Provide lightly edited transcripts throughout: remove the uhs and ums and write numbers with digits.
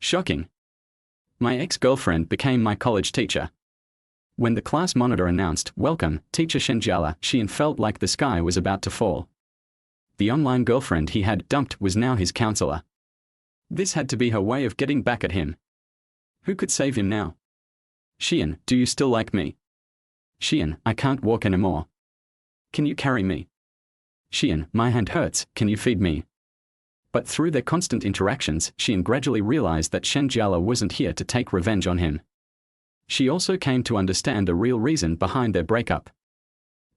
Shocking. My ex-girlfriend became my college teacher. When the class monitor announced, "Welcome, Teacher Shen Jiale," Shi An felt like the sky was about to fall. The online girlfriend he had dumped was now his counselor. This had to be her way of getting back at him. Who could save him now? Shi An, do you still like me? Shi An, I can't walk anymore. Can you carry me? Shi An, my hand hurts, can you feed me? But through their constant interactions, Shi An gradually realized that Shen Jiale wasn't here to take revenge on him. She also came to understand the real reason behind their breakup.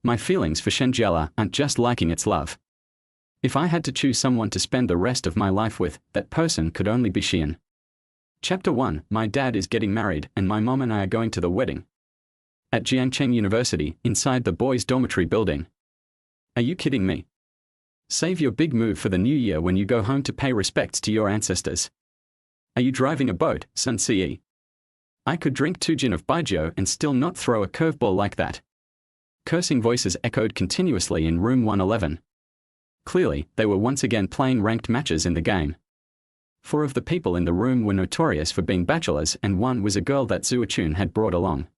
My feelings for Shen Jiale aren't just liking its love. If I had to choose someone to spend the rest of my life with, that person could only be Shi An. Chapter 1, My dad is getting married and my mom and I are going to the wedding. At Jiangcheng University, inside the boys' dormitory building. Are you kidding me? Save your big move for the new year when you go home to pay respects to your ancestors. Are you driving a boat, Sun Ce? I could drink 2 gin of baijiu and still not throw a curveball like that. Cursing voices echoed continuously in room 111. Clearly, they were once again playing ranked matches in the game. 4 of the people in the room were notorious for being bachelors and 1 was a girl that Zuochun had brought along.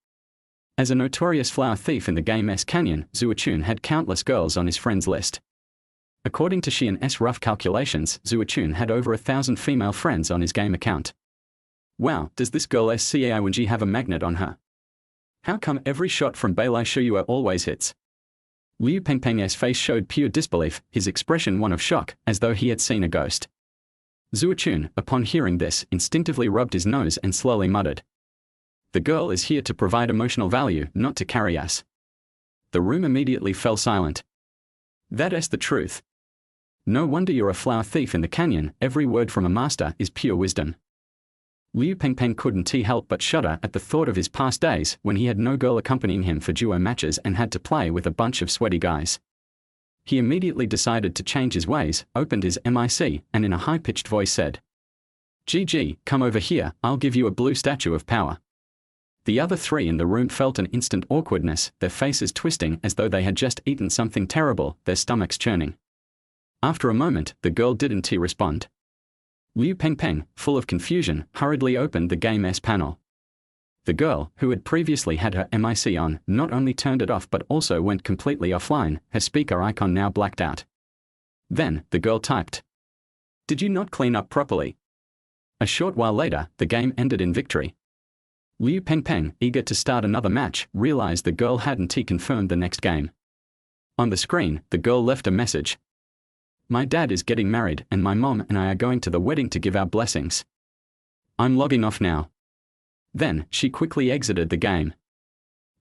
As a notorious flower thief in the game's canyon, Zuochun had countless girls on his friends list. According to Shi An's rough calculations, Zuochun had over 1,000 female friends on his game account. Wow, does this girl Scaiwenji have a magnet on her? How come every shot from Beilai Shuyue always hits? Liu Pengpeng's face showed pure disbelief, his expression one of shock, as though he had seen a ghost. Zuochun, upon hearing this, instinctively rubbed his nose and slowly muttered. The girl is here to provide emotional value, not to carry us. The room immediately fell silent. That's the truth. No wonder you're a flower thief in the canyon, every word from a master is pure wisdom. Liu Pengpeng couldn't help but shudder at the thought of his past days when he had no girl accompanying him for duo matches and had to play with a bunch of sweaty guys. He immediately decided to change his ways, opened his mic, and in a high-pitched voice said, "GG, come over here, I'll give you a blue statue of power." The other 3 in the room felt an instant awkwardness, their faces twisting as though they had just eaten something terrible, their stomachs churning. After a moment, the girl didn't respond. Liu Pengpeng, full of confusion, hurriedly opened the game's panel. The girl, who had previously had her mic on, not only turned it off but also went completely offline, her speaker icon now blacked out. Then, the girl typed, "Did you not clean up properly?" A short while later, the game ended in victory. Liu Pengpeng, eager to start another match, realized the girl hadn't confirmed the next game. On the screen, the girl left a message. My dad is getting married and my mom and I are going to the wedding to give our blessings. I'm logging off now. Then, she quickly exited the game.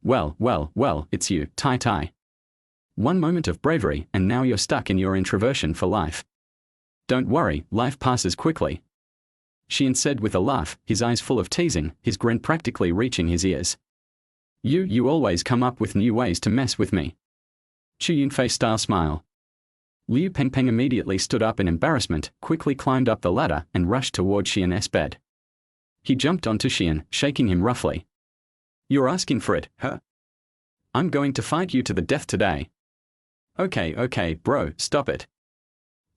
Well, it's you, Tai Tai. One moment of bravery and now you're stuck in your introversion for life. Don't worry, life passes quickly. Shi An said with a laugh, his eyes full of teasing, his grin practically reaching his ears. You always come up with new ways to mess with me. Chu Yunfei style smile. Liu Pengpeng immediately stood up in embarrassment, quickly climbed up the ladder and rushed toward Shi An's bed. He jumped onto Shi An, shaking him roughly. You're asking for it, huh? I'm going to fight you to the death today. Okay, bro, stop it.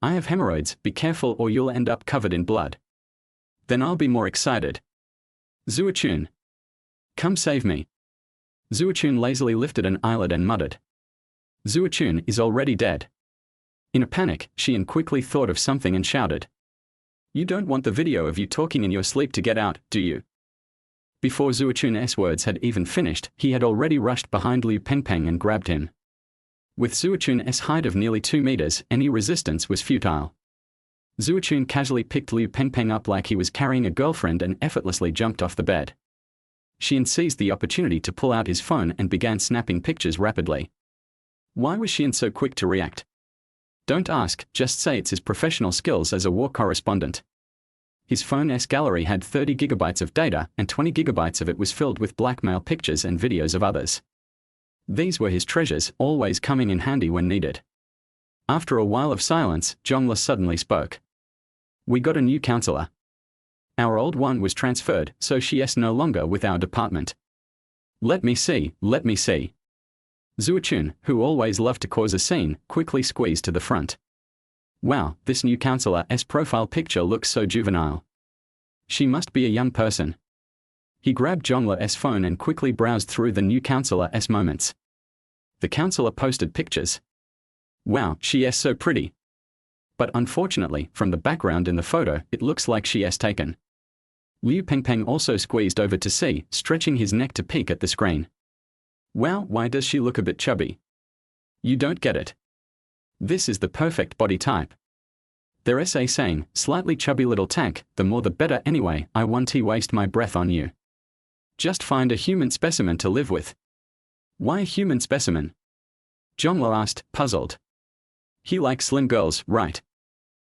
I have hemorrhoids, be careful or you'll end up covered in blood. Then I'll be more excited. Zuochun. Come save me. Zuochun lazily lifted an eyelid and muttered. Zuochun is already dead. In a panic, Shi An quickly thought of something and shouted. You don't want the video of you talking in your sleep to get out, do you? Before Zuochun's words had even finished, he had already rushed behind Liu Pengpeng and grabbed him. With Zuochun's height of nearly 2 meters, any resistance was futile. Zuochun casually picked Liu Pengpeng up like he was carrying a girlfriend and effortlessly jumped off the bed. Shi An seized the opportunity to pull out his phone and began snapping pictures rapidly. Why was Shi An so quick to react? Don't ask, just say it's his professional skills as a war correspondent. His phone's gallery had 30 gigabytes of data and 20 gigabytes of it was filled with blackmail pictures and videos of others. These were his treasures, always coming in handy when needed. After a while of silence, Zhongli suddenly spoke. We got a new counselor. Our old one was transferred, so she's no longer with our department. Let me see. Zuochun, who always loved to cause a scene, quickly squeezed to the front. Wow, this new counselor's profile picture looks so juvenile. She must be a young person. He grabbed Zhongle's phone and quickly browsed through the new counselor's moments. The counselor posted pictures. Wow, she is so pretty. But unfortunately, from the background in the photo, it looks like she is taken. Liu Pengpeng also squeezed over to see, stretching his neck to peek at the screen. Wow, why does she look a bit chubby? You don't get it. This is the perfect body type. There's a saying, slightly chubby little tank, the more the better anyway, I won't waste my breath on you. Just find a human specimen to live with. Why a human specimen? Zhongle asked, puzzled. He likes slim girls, right?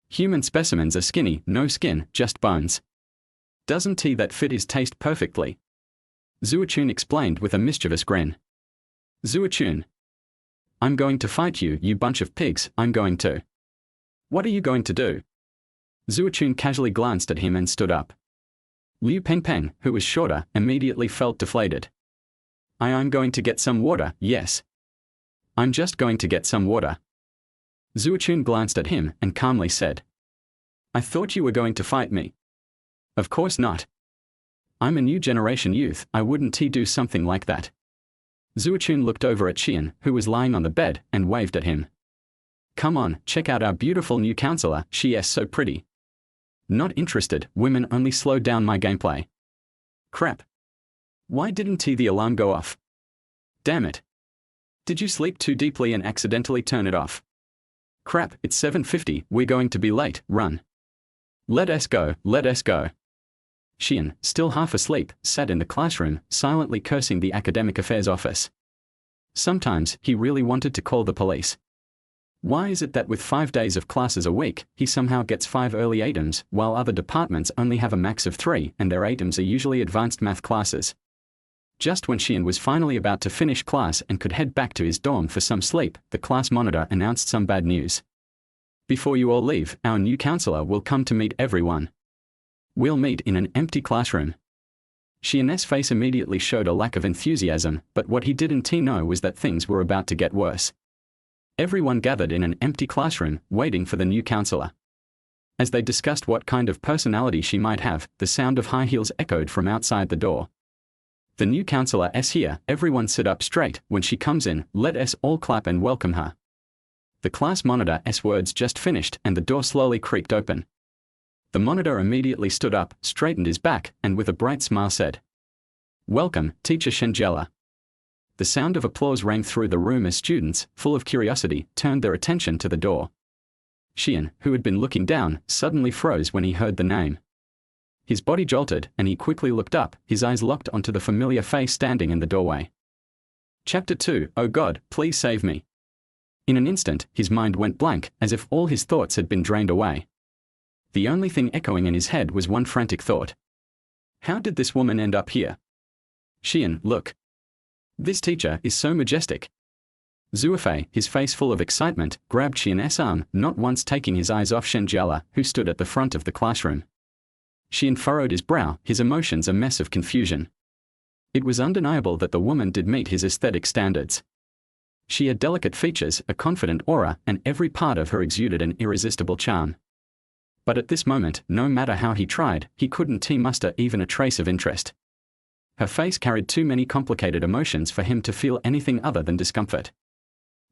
Human specimens are skinny, no skin, just bones. Doesn't that fit his taste perfectly? Zuochun explained with a mischievous grin. Zuochun. I'm going to fight you, you bunch of pigs, I'm going to. What are you going to do? Zuochun casually glanced at him and stood up. Liu Pengpeng, who was shorter, immediately felt deflated. I'm going to get some water, yes. I'm just going to get some water. Zuochun glanced at him and calmly said. I thought you were going to fight me. Of course not. I'm a new generation youth, I wouldn't do something like that. Zuochun looked over at Shi An, who was lying on the bed, and waved at him. Come on, check out our beautiful new counselor, she is so pretty. Not interested, women only slow down my gameplay. Crap. Why didn't the alarm go off? Damn it. Did you sleep too deeply and accidentally turn it off? Crap, it's 7:50, we're going to be late, run. Let us go, let us go. Shi An, still half asleep, sat in the classroom, silently cursing the academic affairs office. Sometimes, he really wanted to call the police. Why is it that with 5 days of classes a week, he somehow gets 5 early ATEMs, while other departments only have a max of 3, and their ATEMs are usually advanced math classes? Just when Shi An was finally about to finish class and could head back to his dorm for some sleep, the class monitor announced some bad news. Before you all leave, our new counselor will come to meet everyone. We'll meet in an empty classroom. Shi An's face immediately showed a lack of enthusiasm, but what he didn't know was that things were about to get worse. Everyone gathered in an empty classroom, waiting for the new counselor. As they discussed what kind of personality she might have, the sound of high heels echoed from outside the door. The new counselor is here, everyone sit up straight, when she comes in, let us all clap and welcome her. The class monitor's words just finished and the door slowly creaked open. The monitor immediately stood up, straightened his back, and with a bright smile said, Welcome, Teacher Shen Jiale. The sound of applause rang through the room as students, full of curiosity, turned their attention to the door. Shi An, who had been looking down, suddenly froze when he heard the name. His body jolted, and he quickly looked up, his eyes locked onto the familiar face standing in the doorway. Chapter 2, Oh God, please save me. In an instant, his mind went blank, as if all his thoughts had been drained away. The only thing echoing in his head was one frantic thought. How did this woman end up here? Shi An, look. This teacher is so majestic. Zuofei, his face full of excitement, grabbed Shi An's arm, not once taking his eyes off Shen Jiale, who stood at the front of the classroom. Shi An furrowed his brow, his emotions a mess of confusion. It was undeniable that the woman did meet his aesthetic standards. She had delicate features, a confident aura, and every part of her exuded an irresistible charm. But at this moment, no matter how he tried, he couldn't muster even a trace of interest. Her face carried too many complicated emotions for him to feel anything other than discomfort.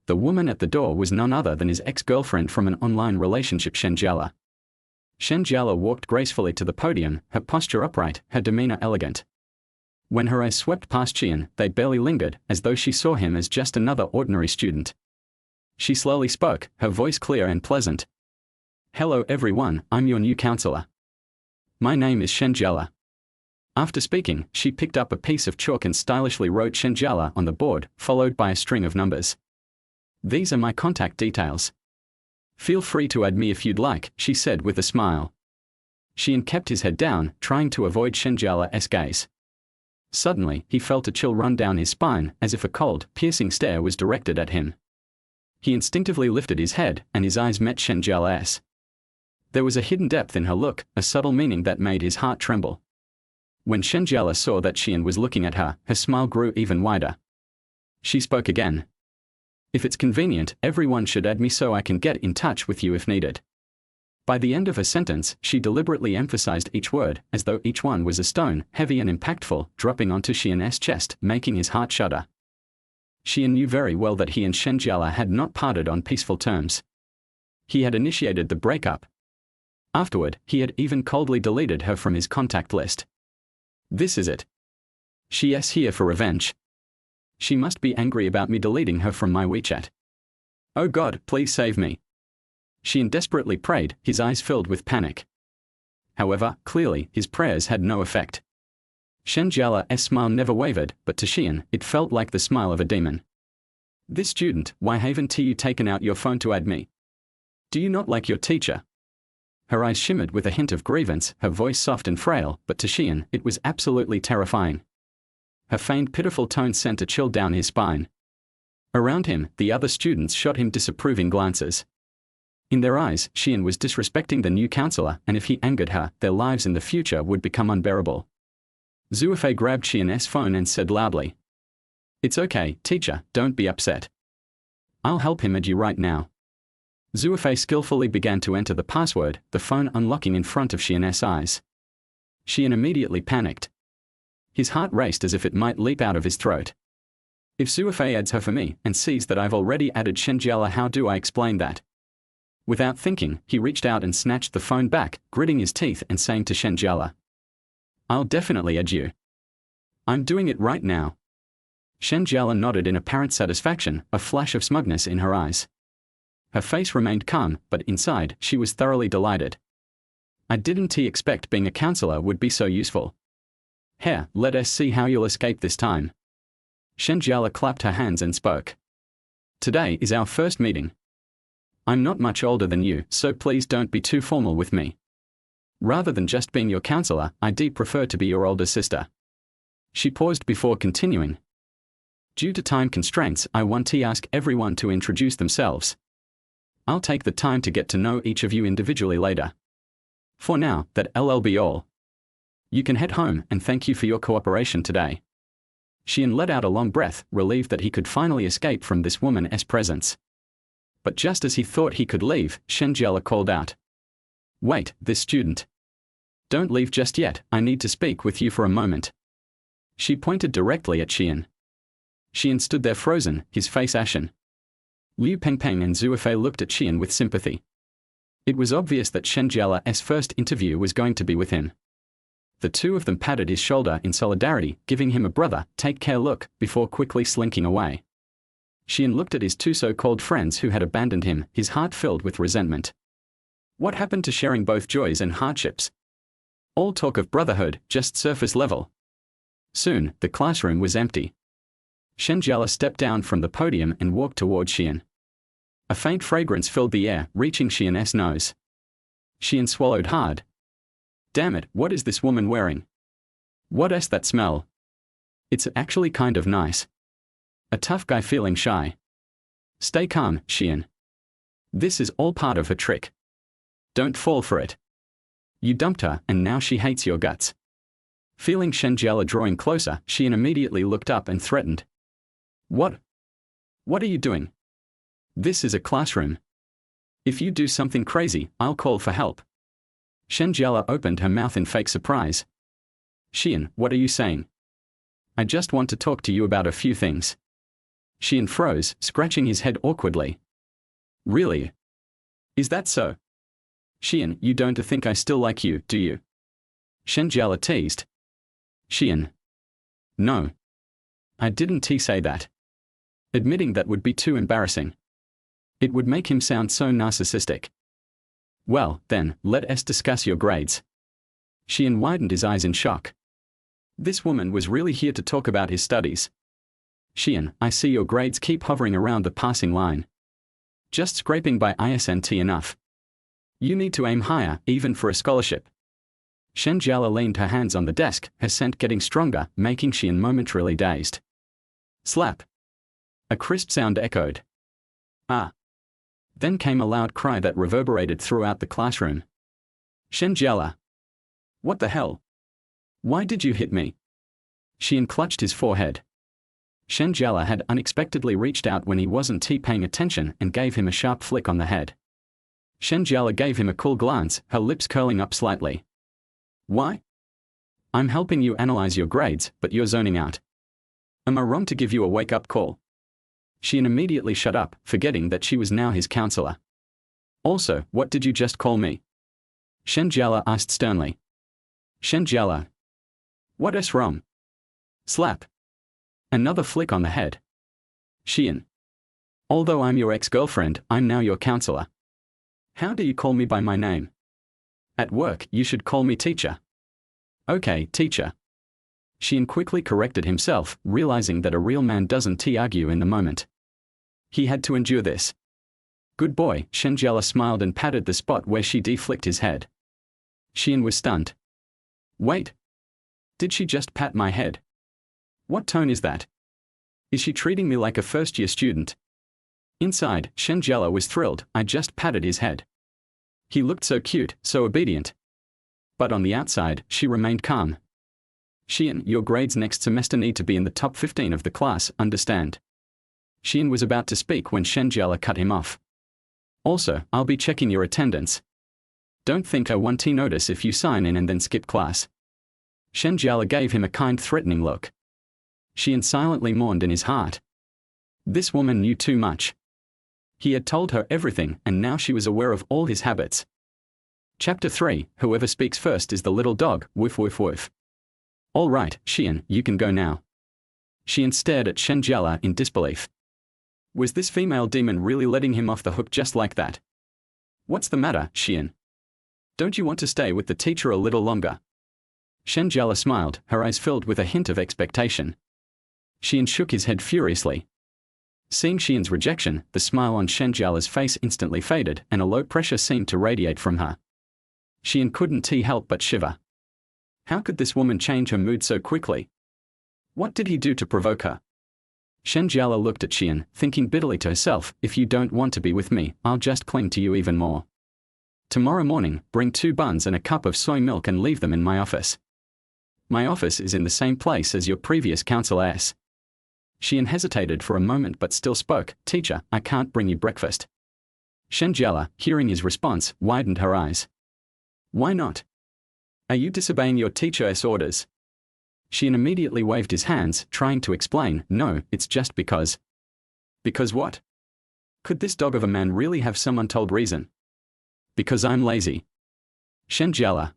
The woman at the door was none other than his ex-girlfriend from an online relationship, Shen Jiale. Shen Jiale walked gracefully to the podium, her posture upright, her demeanor elegant. When her eyes swept past Shi An, they barely lingered, as though she saw him as just another ordinary student. She slowly spoke, her voice clear and pleasant. Hello everyone, I'm your new counselor. My name is Shen Jiale. After speaking, she picked up a piece of chalk and stylishly wrote Shen Jiale on the board, followed by a string of numbers. These are my contact details. Feel free to add me if you'd like, she said with a smile. Shi An kept his head down, trying to avoid Shen Jiale's gaze. Suddenly, he felt a chill run down his spine, as if a cold, piercing stare was directed at him. He instinctively lifted his head, and his eyes met Shen Jiale's. There was a hidden depth in her look, a subtle meaning that made his heart tremble. When Shen Jiale saw that Shi An was looking at her, her smile grew even wider. She spoke again. If it's convenient, everyone should add me so I can get in touch with you if needed. By the end of her sentence, she deliberately emphasized each word, as though each one was a stone, heavy and impactful, dropping onto Shi An's chest, making his heart shudder. Shi An knew very well that he and Shen Jiale had not parted on peaceful terms. He had initiated the breakup. Afterward, he had even coldly deleted her from his contact list. This is it. She's here for revenge. She must be angry about me deleting her from my WeChat. Oh God, please save me. Shi An desperately prayed, his eyes filled with panic. However, clearly, his prayers had no effect. Shen Jiale's smile never wavered, but to Shi An, it felt like the smile of a demon. This student, why haven't you taken out your phone to add me? Do you not like your teacher? Her eyes shimmered with a hint of grievance, her voice soft and frail, but to Shi An, it was absolutely terrifying. Her feigned pitiful tone sent a chill down his spine. Around him, the other students shot him disapproving glances. In their eyes, Shi An was disrespecting the new counselor, and if he angered her, their lives in the future would become unbearable. Zhuofei grabbed Shi An's phone and said loudly, "It's okay, teacher, don't be upset. I'll help him add you right now." Zhuofei skillfully began to enter the password, the phone unlocking in front of Shi An's eyes. Shi An immediately panicked. His heart raced as if it might leap out of his throat. If Zhuofei adds her for me and sees that I've already added Shen Jiale, how do I explain that? Without thinking, he reached out and snatched the phone back, gritting his teeth and saying to Shen Jiale, "I'll definitely add you. I'm doing it right now." Shen Jiale nodded in apparent satisfaction, a flash of smugness in her eyes. Her face remained calm, but inside, she was thoroughly delighted. I didn't expect being a counselor would be so useful. Here, let us see how you'll escape this time. Shen Jiale clapped her hands and spoke. Today is our first meeting. I'm not much older than you, so please don't be too formal with me. Rather than just being your counselor, I do prefer to be your older sister. She paused before continuing. Due to time constraints, I want to ask everyone to introduce themselves. I'll take the time to get to know each of you individually later. For now, that'll be all. You can head home, and thank you for your cooperation today. Shi An let out a long breath, relieved that he could finally escape from this woman's presence. But just as he thought he could leave, Shen Jiale called out. Wait, this student. Don't leave just yet, I need to speak with you for a moment. She pointed directly at Shi An. Shi An stood there frozen, his face ashen. Liu Pengpeng and Zhuofei looked at Shi An with sympathy. It was obvious that Shen Jiale's first interview was going to be with him. The two of them patted his shoulder in solidarity, giving him a brother, take care look, before quickly slinking away. Shi An looked at his two so-called friends who had abandoned him, his heart filled with resentment. What happened to sharing both joys and hardships? All talk of brotherhood, just surface level. Soon, the classroom was empty. Shen Jiale stepped down from the podium and walked toward Shi An. A faint fragrance filled the air, reaching Shi An's nose. Shi An swallowed hard. Damn it, what is this woman wearing? What's that smell? It's actually kind of nice. A tough guy feeling shy. Stay calm, Shi An. This is all part of her trick. Don't fall for it. You dumped her, and now she hates your guts. Feeling Shen Jiale drawing closer, Shi An immediately looked up and threatened. What? What are you doing? This is a classroom. If you do something crazy, I'll call for help. Shen Jiale opened her mouth in fake surprise. Shi An, what are you saying? I just want to talk to you about a few things. Shi An froze, scratching his head awkwardly. Really? Is that so? Shi An, you don't think I still like you, do you? Shen Jiale teased. Shi An. No. I didn't say that. Admitting that would be too embarrassing. It would make him sound so narcissistic. Well, then, let us discuss your grades. Shi An widened his eyes in shock. This woman was really here to talk about his studies. Shi An, I see your grades keep hovering around the passing line. Just scraping by isn't enough. You need to aim higher, even for a scholarship. Shen Jiale leaned her hands on the desk, her scent getting stronger, making Shi An momentarily dazed. Slap. A crisp sound echoed. Ah. Then came a loud cry that reverberated throughout the classroom. Shen Jiale. What the hell? Why did you hit me? Shi An clutched his forehead. Shen Jiale had unexpectedly reached out when he wasn't paying attention and gave him a sharp flick on the head. Shen Jiale gave him a cool glance, her lips curling up slightly. Why? I'm helping you analyze your grades, but you're zoning out. Am I wrong to give you a wake-up call? Shi An immediately shut up, forgetting that she was now his counselor. Also, what did you just call me? Shen Jiale asked sternly. Shen Jiale. What's wrong? Slap. Another flick on the head. Shi An. Although I'm your ex-girlfriend, I'm now your counselor. How do you call me by my name? At work, you should call me teacher. Okay, teacher. Shi An quickly corrected himself, realizing that a real man doesn't argue in the moment. He had to endure this. Good boy, Shen Jiale smiled and patted the spot where Shi flicked his head. Shi An was stunned. Wait. Did she just pat my head? What tone is that? Is she treating me like a first-year student? Inside, Shen Jiale was thrilled. I just patted his head. He looked so cute, so obedient. But on the outside, she remained calm. Shi An, your grades next semester need to be in the top 15 of the class, understand? Shi An was about to speak when Shen Jiale cut him off. Also, I'll be checking your attendance. Don't think I won't notice if you sign in and then skip class. Shen Jiale gave him a kind threatening look. Shi An silently mourned in his heart. This woman knew too much. He had told her everything, and now she was aware of all his habits. Chapter 3, Whoever speaks first is the little dog, woof woof woof. All right, Shi An, you can go now. Shi An stared at Shen Jiale in disbelief. Was this female demon really letting him off the hook just like that? What's the matter, Shi An? Don't you want to stay with the teacher a little longer? Shen Jiale smiled, her eyes filled with a hint of expectation. Shi An shook his head furiously. Seeing Shi An's rejection, the smile on Shen Jiale's face instantly faded, and a low pressure seemed to radiate from her. Shi An couldn't help but shiver. How could this woman change her mood so quickly? What did he do to provoke her? Shen Jiale looked at Shi An, thinking bitterly to herself, if you don't want to be with me, I'll just cling to you even more. Tomorrow morning, bring 2 buns and a cup of soy milk and leave them in my office. My office is in the same place as your previous counselor's. Shi An hesitated for a moment but still spoke, Teacher, I can't bring you breakfast. Shen Jiale, hearing his response, widened her eyes. Why not? Are you disobeying your teacher's orders? Shi An immediately waved his hands, trying to explain, no, it's just because. Because what? Could this dog of a man really have some untold reason? Because I'm lazy. Shen Jiale.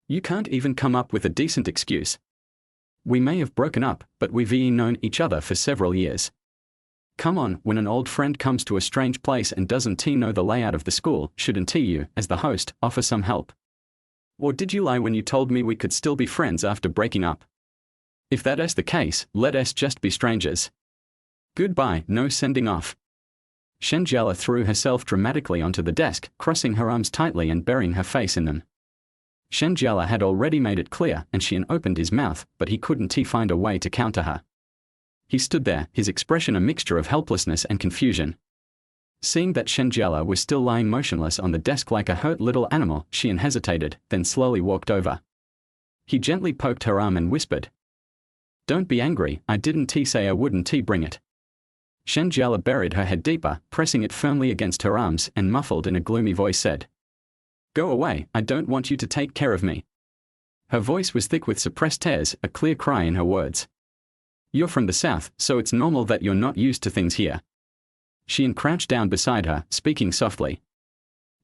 You can't even come up with a decent excuse. We may have broken up, but we've known each other for several years. Come on, when an old friend comes to a strange place and doesn't know the layout of the school, shouldn't you, as the host, offer some help? Or did you lie when you told me we could still be friends after breaking up? If that is the case, let us just be strangers. Goodbye, no sending off. Shen Jiale threw herself dramatically onto the desk, crossing her arms tightly and burying her face in them. Shen Jiale had already made it clear, and Shi An opened his mouth, but he couldn't find a way to counter her. He stood there, his expression a mixture of helplessness and confusion. Seeing that Shen Jiale was still lying motionless on the desk like a hurt little animal, Shi An hesitated, then slowly walked over. He gently poked her arm and whispered, Don't be angry, I didn't say I wouldn't bring it. Shen Jiale buried her head deeper, pressing it firmly against her arms, and muffled in a gloomy voice said, Go away, I don't want you to take care of me. Her voice was thick with suppressed tears, a clear cry in her words. You're from the south, so it's normal that you're not used to things here. Shi An crouched down beside her, speaking softly.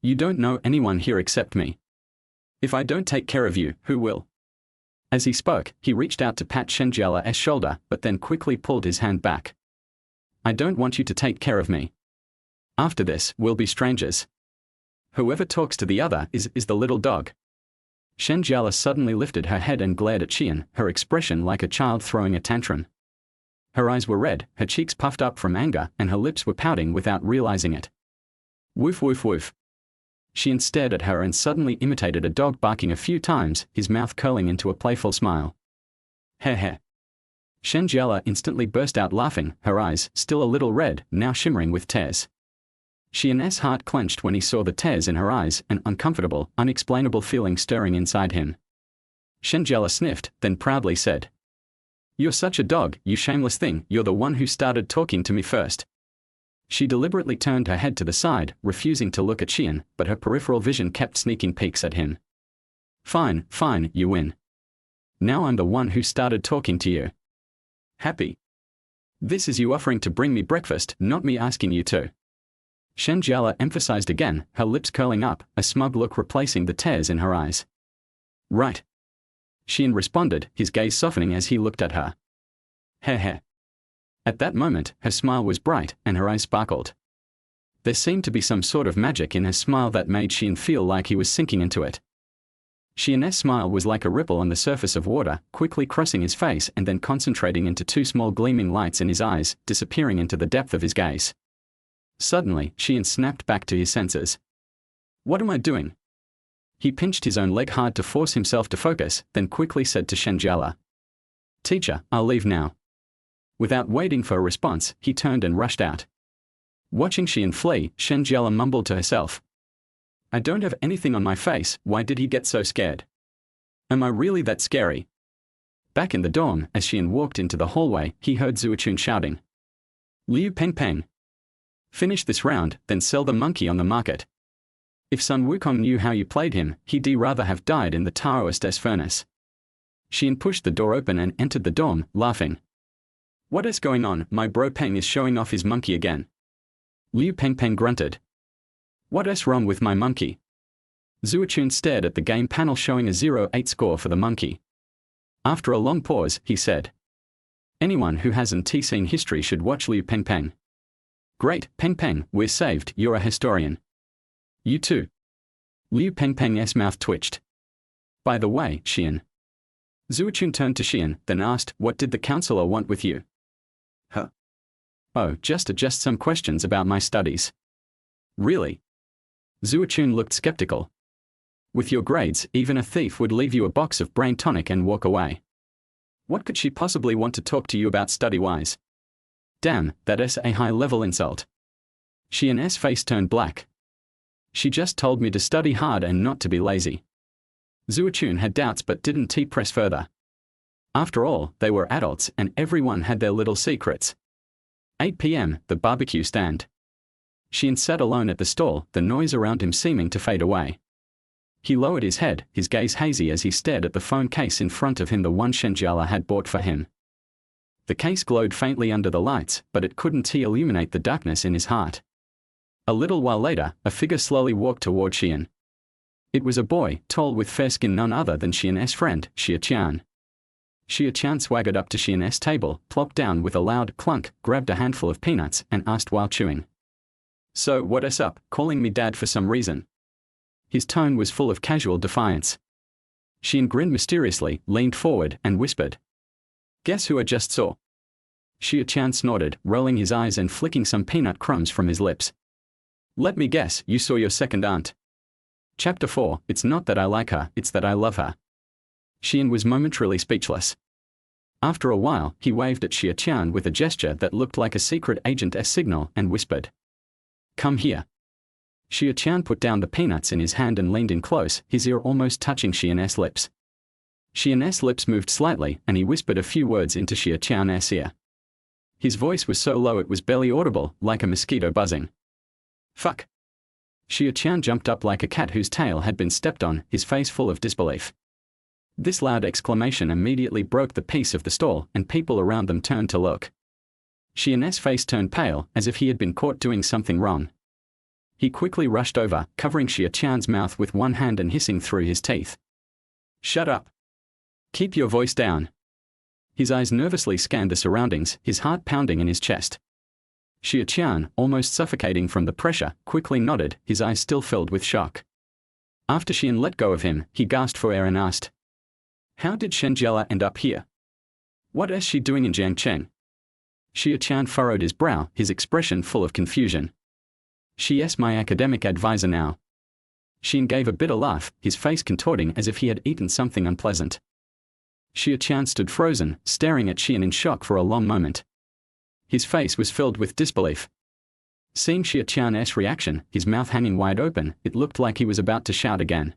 You don't know anyone here except me. If I don't take care of you, who will? As he spoke, he reached out to pat Shen Jiale's shoulder, but then quickly pulled his hand back. I don't want you to take care of me. After this, we'll be strangers. Whoever talks to the other is the little dog. Shen Jiale suddenly lifted her head and glared at Shi An, her expression like a child throwing a tantrum. Her eyes were red, her cheeks puffed up from anger, and her lips were pouting without realizing it. Woof woof woof. Shi An stared at her and suddenly imitated a dog barking a few times, his mouth curling into a playful smile. Heh heh. Shen Jiale instantly burst out laughing, her eyes, still a little red, now shimmering with tears. Shi An's heart clenched when he saw the tears in her eyes, an uncomfortable, unexplainable feeling stirring inside him. Shen Jiale sniffed, then proudly said, You're such a dog, you shameless thing, you're the one who started talking to me first. She deliberately turned her head to the side, refusing to look at Shi An, but her peripheral vision kept sneaking peeks at him. Fine, fine, you win. Now I'm the one who started talking to you. Happy? This is you offering to bring me breakfast, not me asking you to. Shen Jiale emphasized again, her lips curling up, a smug look replacing the tears in her eyes. Right. Shi An responded, his gaze softening as he looked at her. Heh. At that moment, her smile was bright, and her eyes sparkled. There seemed to be some sort of magic in her smile that made Shi An feel like he was sinking into it. Shi An's smile was like a ripple on the surface of water, quickly crossing his face and then concentrating into two small gleaming lights in his eyes, disappearing into the depth of his gaze. Suddenly, Shi An snapped back to his senses. What am I doing? He pinched his own leg hard to force himself to focus, then quickly said to Shen Jiale. Teacher, I'll leave now. Without waiting for a response, he turned and rushed out. Watching Shi An flee, Shen Jiale mumbled to herself. I don't have anything on my face, why did he get so scared? Am I really that scary? Back in the dorm, as Shi An walked into the hallway, he heard Zuochun shouting. Liu Pengpeng. Finish this round, then sell the monkey on the market. If Sun Wukong knew how you played him, he'd rather have died in the Taoist furnace. Shi An pushed the door open and entered the dorm, laughing. What is going on? My bro Peng is showing off his monkey again. Liu Pengpeng grunted. What is wrong with my monkey? Zuochun stared at the game panel showing a 0-8 score for the monkey. After a long pause, he said. Anyone who hasn't seen history should watch Liu Pengpeng. Great, Pengpeng, we're saved, you're a historian. You too. Liu Pengpeng's mouth twitched. By the way, Shi An. Zuochun turned to Shi An, then asked, what did the counselor want with you? Huh? Oh, just some questions about my studies. Really? Zuochun looked skeptical. With your grades, even a thief would leave you a box of brain tonic and walk away. What could she possibly want to talk to you about study-wise? Damn, that is a high-level insult. Shi An's face turned black. She just told me to study hard and not to be lazy. Zuochun had doubts but didn't press further. After all, they were adults and everyone had their little secrets. 8 p.m., the barbecue stand. Shi An sat alone at the stall, the noise around him seeming to fade away. He lowered his head, his gaze hazy as he stared at the phone case in front of him, the one Shen Jiale had bought for him. The case glowed faintly under the lights, but it couldn't illuminate the darkness in his heart. A little while later, a figure slowly walked toward Shi An. It was a boy, tall with fair skin, none other than Shi An's friend, Shi An. Shi An swaggered up to Shi An's table, plopped down with a loud clunk, grabbed a handful of peanuts, and asked while chewing. So, what is up, calling me dad for some reason? His tone was full of casual defiance. Shi An grinned mysteriously, leaned forward, and whispered. Guess who I just saw? Shi An snorted, rolling his eyes and flicking some peanut crumbs from his lips. Let me guess, you saw your second aunt. Chapter 4, It's not that I like her, it's that I love her. Shi An was momentarily speechless. After a while, he waved at Shi An with a gesture that looked like a secret agent's signal and whispered. Come here. Shi An put down the peanuts in his hand and leaned in close, his ear almost touching Shi An's lips. Shi An's lips moved slightly and he whispered a few words into Shi An's ear. His voice was so low it was barely audible, like a mosquito buzzing. Fuck. Shi An jumped up like a cat whose tail had been stepped on, his face full of disbelief. This loud exclamation immediately broke the peace of the stall, and people around them turned to look. Shi An's face turned pale, as if he had been caught doing something wrong. He quickly rushed over, covering Shi An's mouth with one hand and hissing through his teeth. Shut up. Keep your voice down. His eyes nervously scanned the surroundings, his heart pounding in his chest. Shi An, almost suffocating from the pressure, quickly nodded, his eyes still filled with shock. After Shi An let go of him, he gasped for air and asked. How did Shen Jiale end up here? What is she doing in Jiangcheng? Shi An furrowed his brow, his expression full of confusion. She is my academic advisor now. Shi An gave a bitter laugh, his face contorting as if he had eaten something unpleasant. Shi An stood frozen, staring at Shi An in shock for a long moment. His face was filled with disbelief. Seeing Shi An's reaction, his mouth hanging wide open, it looked like he was about to shout again.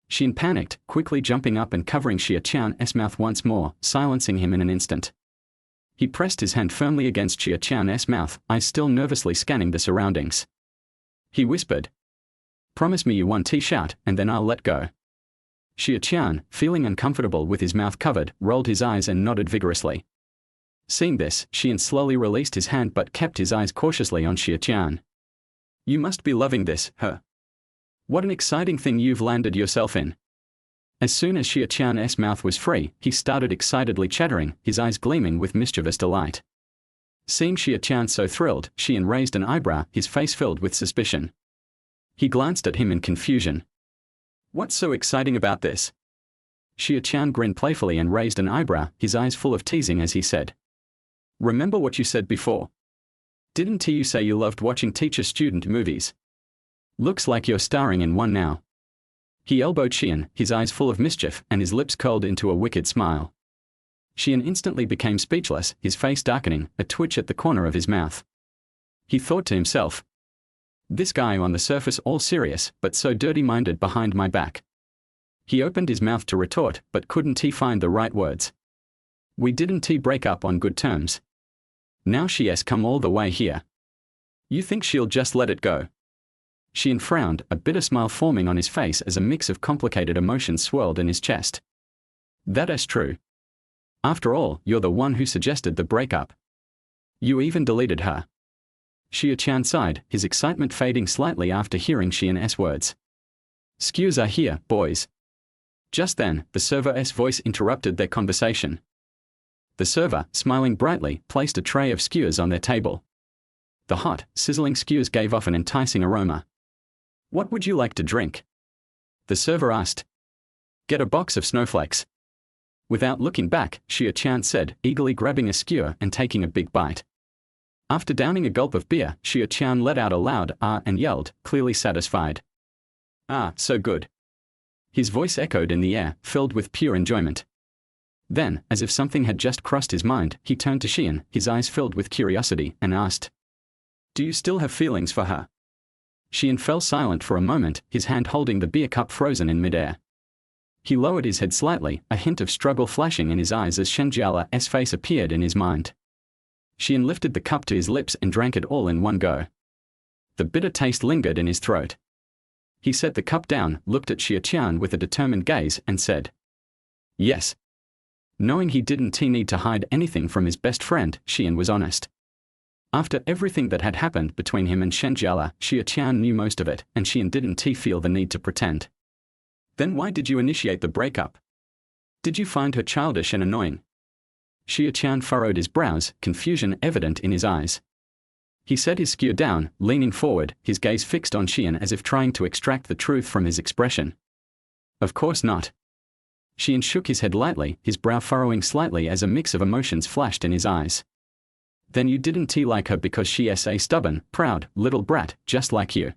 Shi An panicked, quickly jumping up and covering Shi An's mouth once more, silencing him in an instant. He pressed his hand firmly against Shi An's mouth, eyes still nervously scanning the surroundings. He whispered, "Promise me you won't shout, and then I'll let go." Shi An, feeling uncomfortable with his mouth covered, rolled his eyes and nodded vigorously. Seeing this, Shi An slowly released his hand but kept his eyes cautiously on Shi An. "You must be loving this, huh? What an exciting thing you've landed yourself in." As soon as Shi An's mouth was free, he started excitedly chattering, his eyes gleaming with mischievous delight. Seeing Shi An so thrilled, Shi An raised an eyebrow, his face filled with suspicion. He glanced at him in confusion. "What's so exciting about this?" Shi An grinned playfully and raised an eyebrow, his eyes full of teasing as he said, "Remember what you said before? Didn't you say you loved watching teacher-student movies? Looks like you're starring in one now." He elbowed Shi An, his eyes full of mischief, and his lips curled into a wicked smile. Shi An instantly became speechless, his face darkening, a twitch at the corner of his mouth. He thought to himself, "This guy on the surface all serious, but so dirty-minded behind my back." He opened his mouth to retort, but couldn't find the right words. "We didn't break up on good terms. Now she's come all the way here. You think she'll just let it go?" Shi An frowned, a bitter smile forming on his face as a mix of complicated emotions swirled in his chest. "That's true. After all, you're the one who suggested the breakup. You even deleted her." Shi An sighed, his excitement fading slightly after hearing Shi An's words. "Skews are here, boys." Just then, the server's voice interrupted their conversation. The server, smiling brightly, placed a tray of skewers on their table. The hot, sizzling skewers gave off an enticing aroma. "What would you like to drink?" the server asked. "Get a box of snowflakes." Without looking back, Shi An said, eagerly grabbing a skewer and taking a big bite. After downing a gulp of beer, Shi An let out a loud "ah" and yelled, clearly satisfied. "Ah, so good." His voice echoed in the air, filled with pure enjoyment. Then, as if something had just crossed his mind, he turned to Shi An, his eyes filled with curiosity, and asked, "Do you still have feelings for her?" Shi An fell silent for a moment, his hand holding the beer cup frozen in midair. He lowered his head slightly, a hint of struggle flashing in his eyes as Shen Jiale's face appeared in his mind. Shi An lifted the cup to his lips and drank it all in one go. The bitter taste lingered in his throat. He set the cup down, looked at Shi An with a determined gaze, and said, "Yes." Knowing he didn't need to hide anything from his best friend, Shi An was honest. After everything that had happened between him and Shen Jiale, Shi An knew most of it, and Shi An didn't feel the need to pretend. "Then why did you initiate the breakup? Did you find her childish and annoying?" Shi An furrowed his brows, confusion evident in his eyes. He set his skewer down, leaning forward, his gaze fixed on Shi An as if trying to extract the truth from his expression. "Of course not." Shi An shook his head lightly, his brow furrowing slightly as a mix of emotions flashed in his eyes. "Then you didn't like her because she's a stubborn, proud, little brat, just like you?"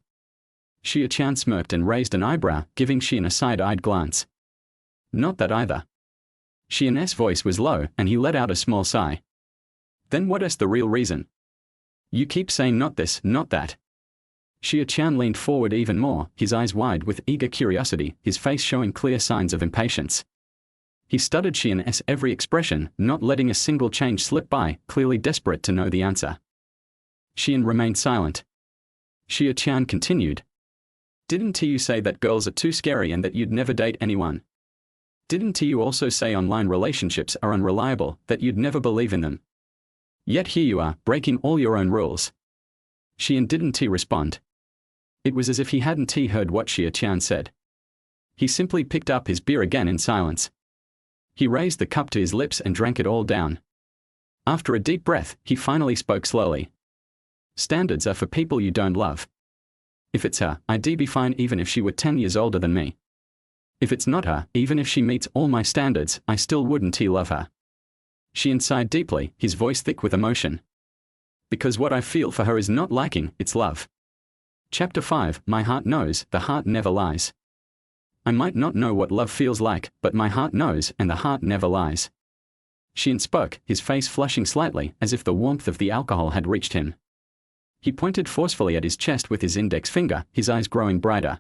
Shi An smirked and raised an eyebrow, giving Shi An a side-eyed glance. "Not that either." Shi An's voice was low, and he let out a small sigh. "Then what is the real reason? You keep saying not this, not that." Shi An leaned forward even more, his eyes wide with eager curiosity, his face showing clear signs of impatience. He studied Shi An's every expression, not letting a single change slip by, clearly desperate to know the answer. Shi An remained silent. Shi An continued, "Didn't you say that girls are too scary and that you'd never date anyone? Didn't you also say online relationships are unreliable, that you'd never believe in them? Yet here you are, breaking all your own rules." Shi An didn't respond. It was as if he hadn't heard what Shi An said. He simply picked up his beer again in silence. He raised the cup to his lips and drank it all down. After a deep breath, he finally spoke slowly. "Standards are for people you don't love. If it's her, I'd be fine even if she were 10 years older than me. If it's not her, even if she meets all my standards, I still wouldn't love her." Shi An sighed deeply, his voice thick with emotion. "Because what I feel for her is not liking, it's love." Chapter 5, My Heart Knows, The Heart Never Lies. I might not know what love feels like, but my heart knows, and the heart never lies. Shi An spoke, his face flushing slightly, as if the warmth of the alcohol had reached him. He pointed forcefully at his chest with his index finger, his eyes growing brighter.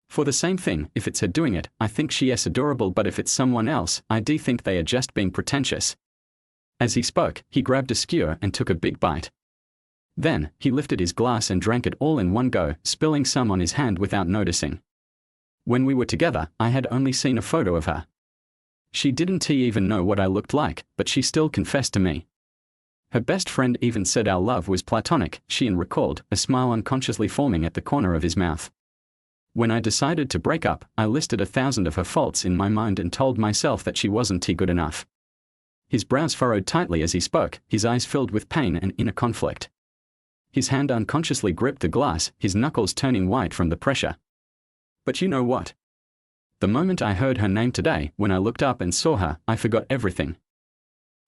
"For the same thing, if it's her doing it, I think she's adorable, but if it's someone else, I do think they are just being pretentious. As he spoke, he grabbed a skewer and took a big bite. Then, he lifted his glass and drank it all in one go, spilling some on his hand without noticing. When we were together, I had only seen a photo of her. She didn't even know what I looked like, but she still confessed to me. Her best friend even said our love was platonic, Shi An recalled, a smile unconsciously forming at the corner of his mouth. When I decided to break up, I listed 1,000 of her faults in my mind and told myself that she wasn't good enough. His brows furrowed tightly as he spoke, his eyes filled with pain and inner conflict. His hand unconsciously gripped the glass, his knuckles turning white from the pressure. But you know what? The moment I heard her name today, when I looked up and saw her, I forgot everything.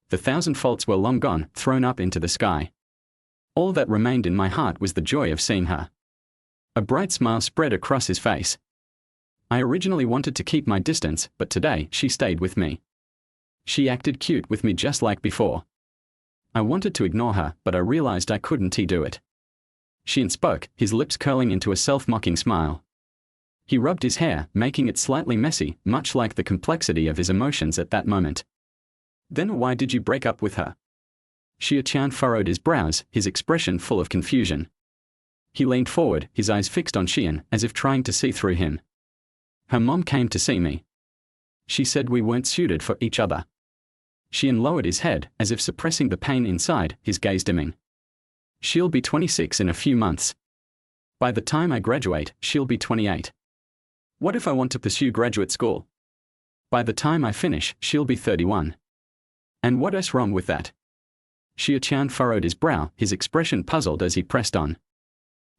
The 1,000 faults were long gone, thrown up into the sky. All that remained in my heart was the joy of seeing her. A bright smile spread across his face. I originally wanted to keep my distance, but today she stayed with me. She acted cute with me just like before. I wanted to ignore her, but I realized I couldn't do it. Shi An spoke, his lips curling into a self-mocking smile. He rubbed his hair, making it slightly messy, much like the complexity of his emotions at that moment. Then why did you break up with her? Shi An furrowed his brows, his expression full of confusion. He leaned forward, his eyes fixed on Shi An, as if trying to see through him. Her mom came to see me. She said we weren't suited for each other. Shi An lowered his head, as if suppressing the pain inside, his gaze dimming. She'll be 26 in a few months. By the time I graduate, she'll be 28. What if I want to pursue graduate school? By the time I finish, she'll be 31. And what's wrong with that? Shi An furrowed his brow, his expression puzzled as he pressed on.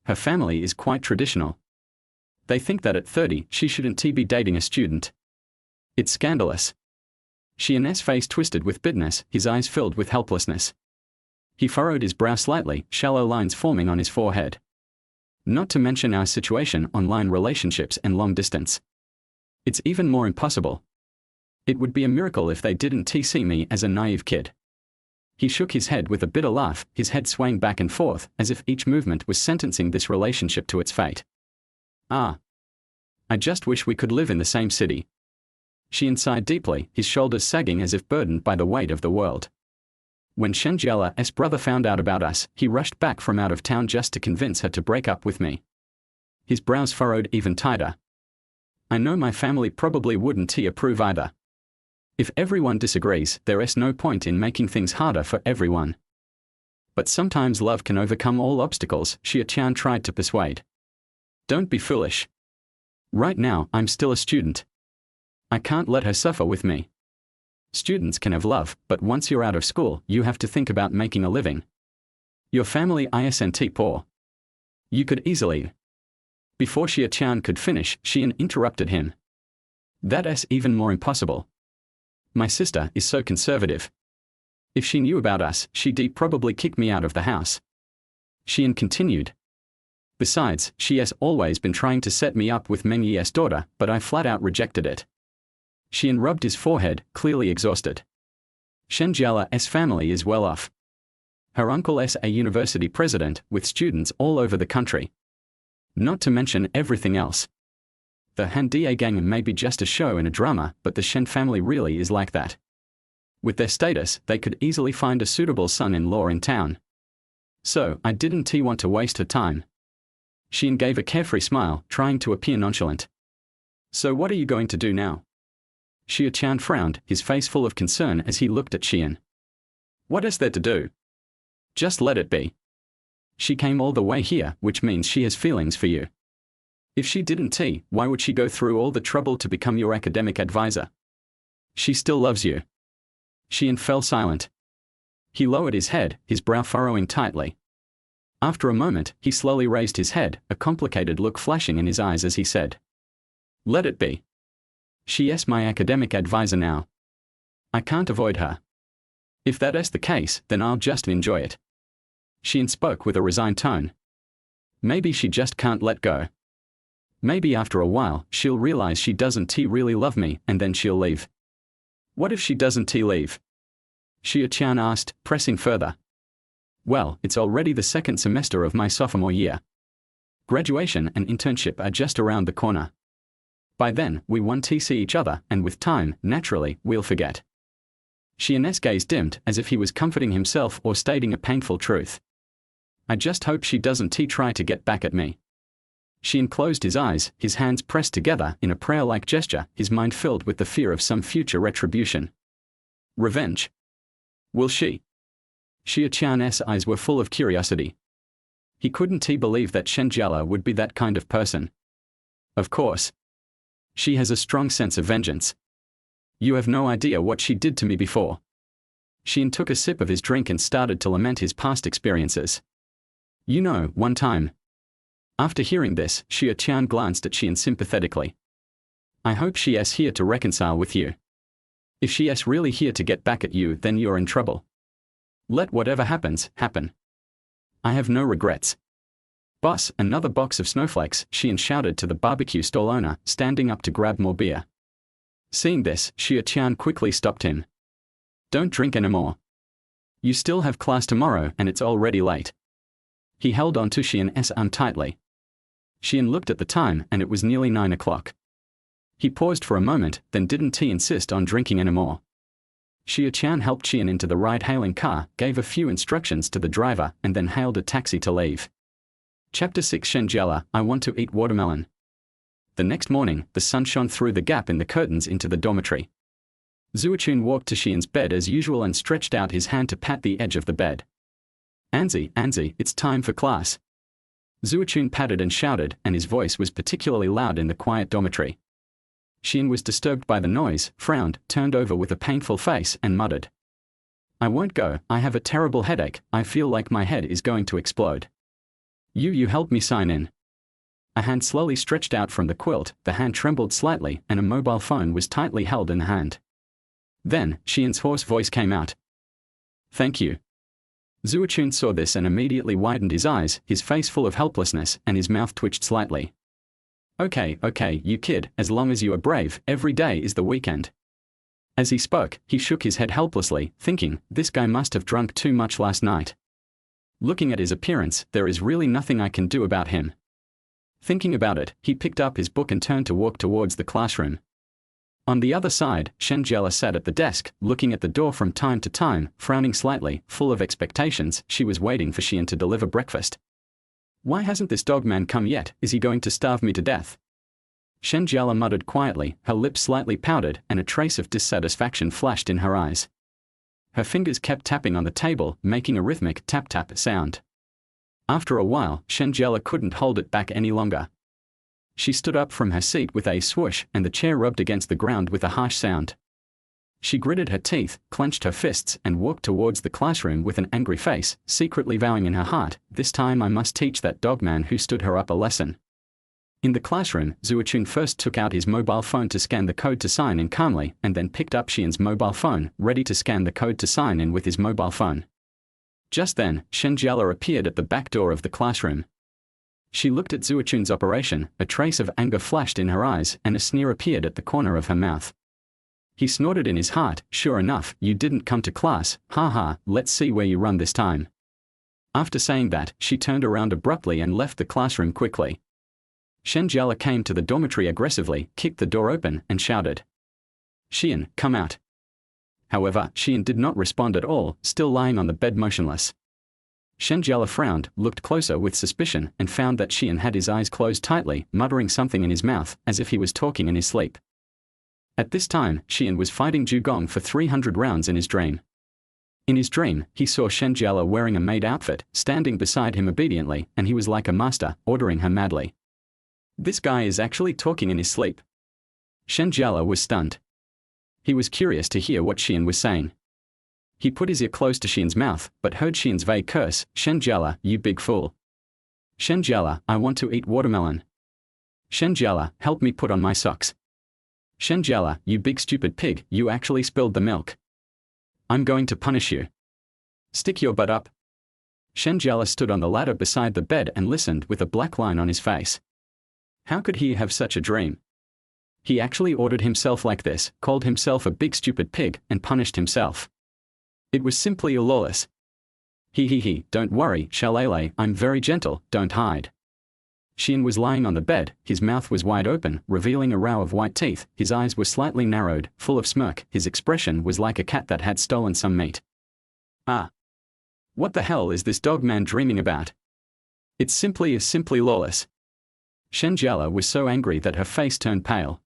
Her family is quite traditional. They think that at 30, she shouldn't be dating a student. It's scandalous. Shi An's face twisted with bitterness, his eyes filled with helplessness. He furrowed his brow slightly, shallow lines forming on his forehead. Not to mention our situation, online relationships and long distance. It's even more impossible. It would be a miracle if they didn't see me as a naive kid. He shook his head with a bitter laugh, his head swaying back and forth, as if each movement was sentencing this relationship to its fate. Ah. I just wish we could live in the same city. Shi An sighed deeply, his shoulders sagging as if burdened by the weight of the world. When Shen Jiale's brother found out about us, he rushed back from out of town just to convince her to break up with me. His brows furrowed even tighter. I know my family probably wouldn't approve either. If everyone disagrees, there's no point in making things harder for everyone. But sometimes love can overcome all obstacles, Shi An tried to persuade. Don't be foolish. Right now, I'm still a student. I can't let her suffer with me. Students can have love, but once you're out of school, you have to think about making a living. Your family isn't poor. You could easily. Before Shi An could finish, Shi An interrupted him. That's even more impossible. My sister is so conservative. If she knew about us, she'd probably kick me out of the house. Shi An continued. Besides, she has always been trying to set me up with Mengyi's daughter, but I flat out rejected it. Shi An rubbed his forehead, clearly exhausted. Shen Jiale's family is well off. Her uncle is a university president, with students all over the country. Not to mention everything else. The Han Da gang may be just a show in a drama, but the Shen family really is like that. With their status, they could easily find a suitable son-in-law in town. So, I didn't want to waste her time. Shi An gave a carefree smile, trying to appear nonchalant. So what are you going to do now? Shi An frowned, his face full of concern as he looked at Shi An. What is there to do? Just let it be. She came all the way here, which means she has feelings for you. If she didn't, why would she go through all the trouble to become your academic advisor? She still loves you. Shi An fell silent. He lowered his head, his brow furrowing tightly. After a moment, he slowly raised his head, a complicated look flashing in his eyes as he said. Let it be. She is my academic advisor now. I can't avoid her. If that is the case, then I'll just enjoy it. Shi An spoke with a resigned tone. Maybe she just can't let go. Maybe after a while, she'll realize she doesn't really love me, and then she'll leave. What if she doesn't leave? Shi An asked, pressing further. Well, it's already the second semester of my sophomore year. Graduation and internship are just around the corner. By then, we won't see each other, and with time, naturally, we'll forget. Shi An's gaze dimmed as if he was comforting himself or stating a painful truth. I just hope she doesn't try to get back at me. Shi An closed his eyes, his hands pressed together in a prayer-like gesture, his mind filled with the fear of some future retribution. Revenge. Will she? Shi An's eyes were full of curiosity. He couldn't believe that Shen Jiale would be that kind of person. Of course. She has a strong sense of vengeance. You have no idea what she did to me before. Shi An took a sip of his drink and started to lament his past experiences. You know, one time. After hearing this, Shi An glanced at Shi An sympathetically. I hope she's here to reconcile with you. If she's really here to get back at you, then you're in trouble. Let whatever happens, happen. I have no regrets. Boss, another box of snowflakes, Shi An shouted to the barbecue stall owner, standing up to grab more beer. Seeing this, Shi An quickly stopped him. Don't drink anymore. You still have class tomorrow and it's already late. He held on to Shi An's arm tightly. Shi An looked at the time and it was nearly 9 o'clock. He paused for a moment, then didn't insist on drinking anymore. Shi An helped Shi An into the ride-hailing car, gave a few instructions to the driver, and then hailed a taxi to leave. Chapter 6 Shen Jiale, I want to eat watermelon. The next morning, the sun shone through the gap in the curtains into the dormitory. Zhuochun walked to Shi An's bed as usual and stretched out his hand to pat the edge of the bed. Anzi, it's time for class. Zhuochun patted and shouted, and his voice was particularly loud in the quiet dormitory. Shi An was disturbed by the noise, frowned, turned over with a painful face, and muttered. I won't go, I have a terrible headache, I feel like my head is going to explode. You help me sign in. A hand slowly stretched out from the quilt, the hand trembled slightly, and a mobile phone was tightly held in the hand. Then, Shi An's hoarse voice came out. Thank you. Zhuochun saw this and immediately widened his eyes, his face full of helplessness, and his mouth twitched slightly. Okay, you kid, as long as you are brave, every day is the weekend. As he spoke, he shook his head helplessly, thinking, this guy must have drunk too much last night. Looking at his appearance, there is really nothing I can do about him. Thinking about it, he picked up his book and turned to walk towards the classroom. On the other side, Shen Jiale sat at the desk, looking at the door from time to time, frowning slightly, full of expectations. She was waiting for Shi An to deliver breakfast. Why hasn't this dog man come yet? Is he going to starve me to death? Shen Jiale muttered quietly, her lips slightly pouted, and a trace of dissatisfaction flashed in her eyes. Her fingers kept tapping on the table, making a rhythmic tap-tap sound. After a while, Shen Jiale couldn't hold it back any longer. She stood up from her seat with a swoosh, and the chair rubbed against the ground with a harsh sound. She gritted her teeth, clenched her fists, and walked towards the classroom with an angry face, secretly vowing in her heart, this time I must teach that dogman who stood her up a lesson. In the classroom, Zhuochun first took out his mobile phone to scan the code to sign in calmly, and then picked up Shi An's mobile phone, ready to scan the code to sign in with his mobile phone. Just then, Shen Jiale appeared at the back door of the classroom. She looked at Zhuochun's operation, a trace of anger flashed in her eyes, and a sneer appeared at the corner of her mouth. He snorted in his heart, sure enough, you didn't come to class, ha, let's see where you run this time. After saying that, she turned around abruptly and left the classroom quickly. Shen Jiale came to the dormitory aggressively, kicked the door open, and shouted. Shi An, come out. However, Shi An did not respond at all, still lying on the bed motionless. Shen Jiale frowned, looked closer with suspicion, and found that Shi An had his eyes closed tightly, muttering something in his mouth, as if he was talking in his sleep. At this time, Shi An was fighting Zhugong for 300 rounds in his dream. In his dream, he saw Shen Jiale wearing a maid outfit, standing beside him obediently, and he was like a master, ordering her madly. This guy is actually talking in his sleep. Shen Jiale was stunned. He was curious to hear what Shi An was saying. He put his ear close to Shi An's mouth, but heard Shi An's vague curse, Shen Jiale, you big fool. Shen Jiale, I want to eat watermelon. Shen Jiale, help me put on my socks. Shen Jiale, you big stupid pig, you actually spilled the milk. I'm going to punish you. Stick your butt up. Shen Jiale stood on the ladder beside the bed and listened with a black line on his face. How could he have such a dream? He actually ordered himself like this, called himself a big stupid pig, and punished himself. It was simply lawless. He, don't worry, Shalele, I'm very gentle, don't hide. Shi An was lying on the bed, his mouth was wide open, revealing a row of white teeth, his eyes were slightly narrowed, full of smirk, his expression was like a cat that had stolen some meat. Ah. What the hell is this dog man dreaming about? It's simply lawless. Shen Jiale was so angry that her face turned pale.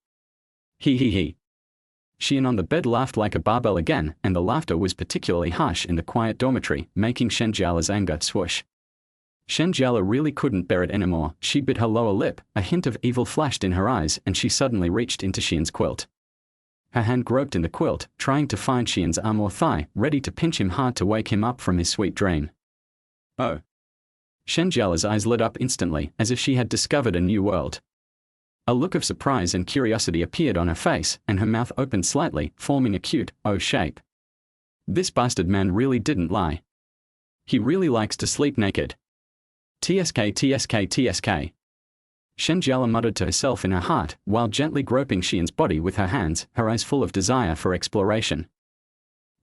He. Shi An on the bed laughed like a barbell again, and the laughter was particularly harsh in the quiet dormitory, making Shen Jiale's anger swoosh. Shen Jiale really couldn't bear it anymore. She bit her lower lip, a hint of evil flashed in her eyes, and she suddenly reached into Shi An's quilt. Her hand groped in the quilt, trying to find Shi An's arm or thigh, ready to pinch him hard to wake him up from his sweet dream. Oh. Shen Jiale's eyes lit up instantly, as if she had discovered a new world. A look of surprise and curiosity appeared on her face, and her mouth opened slightly, forming a cute O shape. This bastard man really didn't lie. He really likes to sleep naked. TSK. Shen Jiale muttered to herself in her heart, while gently groping Shi An's body with her hands, her eyes full of desire for exploration.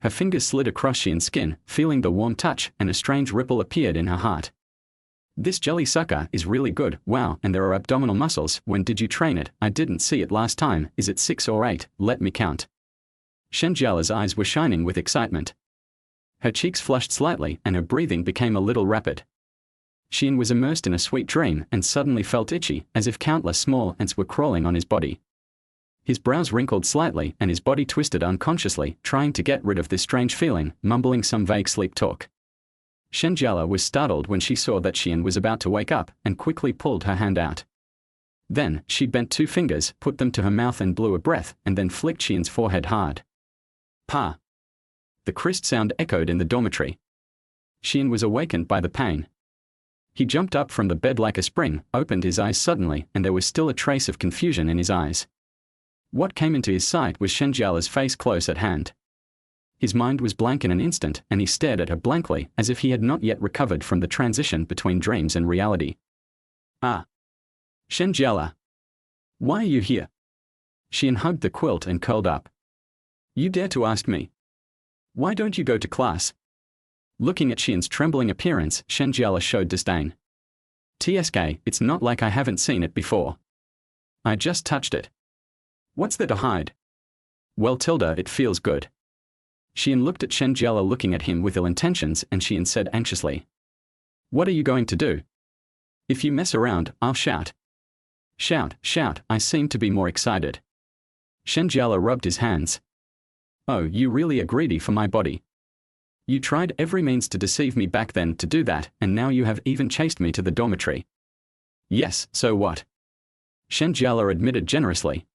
Her fingers slid across Shi An's skin, feeling the warm touch, and a strange ripple appeared in her heart. This jelly sucker is really good, wow, and there are abdominal muscles. When did you train it? I didn't see it last time. Is it 6 or 8? Let me count. Shen Jiale's eyes were shining with excitement. Her cheeks flushed slightly, and her breathing became a little rapid. Shi An was immersed in a sweet dream, and suddenly felt itchy, as if countless small ants were crawling on his body. His brows wrinkled slightly, and his body twisted unconsciously, trying to get rid of this strange feeling, mumbling some vague sleep talk. Shen Jiale was startled when she saw that Shi An was about to wake up, and quickly pulled her hand out. Then, she bent 2 fingers, put them to her mouth and blew a breath, and then flicked Shi An's forehead hard. Pa! The crisp sound echoed in the dormitory. Shi An was awakened by the pain. He jumped up from the bed like a spring, opened his eyes suddenly, and there was still a trace of confusion in his eyes. What came into his sight was Shen Jiale's face close at hand. His mind was blank in an instant, and he stared at her blankly, as if he had not yet recovered from the transition between dreams and reality. Ah. Shen Jiale. Why are you here? Shi An hugged the quilt and curled up. You dare to ask me? Why don't you go to class? Looking at Shi An's trembling appearance, Shen Jiale showed disdain. TSK, it's not like I haven't seen it before. I just touched it. What's there to hide? Well, Tilda, it feels good. Shi An looked at Shen Jiale looking at him with ill intentions, and Shi An said anxiously. What are you going to do? If you mess around, I'll shout. Shout, I seem to be more excited. Shen Jiale rubbed his hands. Oh, you really are greedy for my body. You tried every means to deceive me back then to do that, and now you have even chased me to the dormitory. Yes, so what? Shen Jiale admitted generously.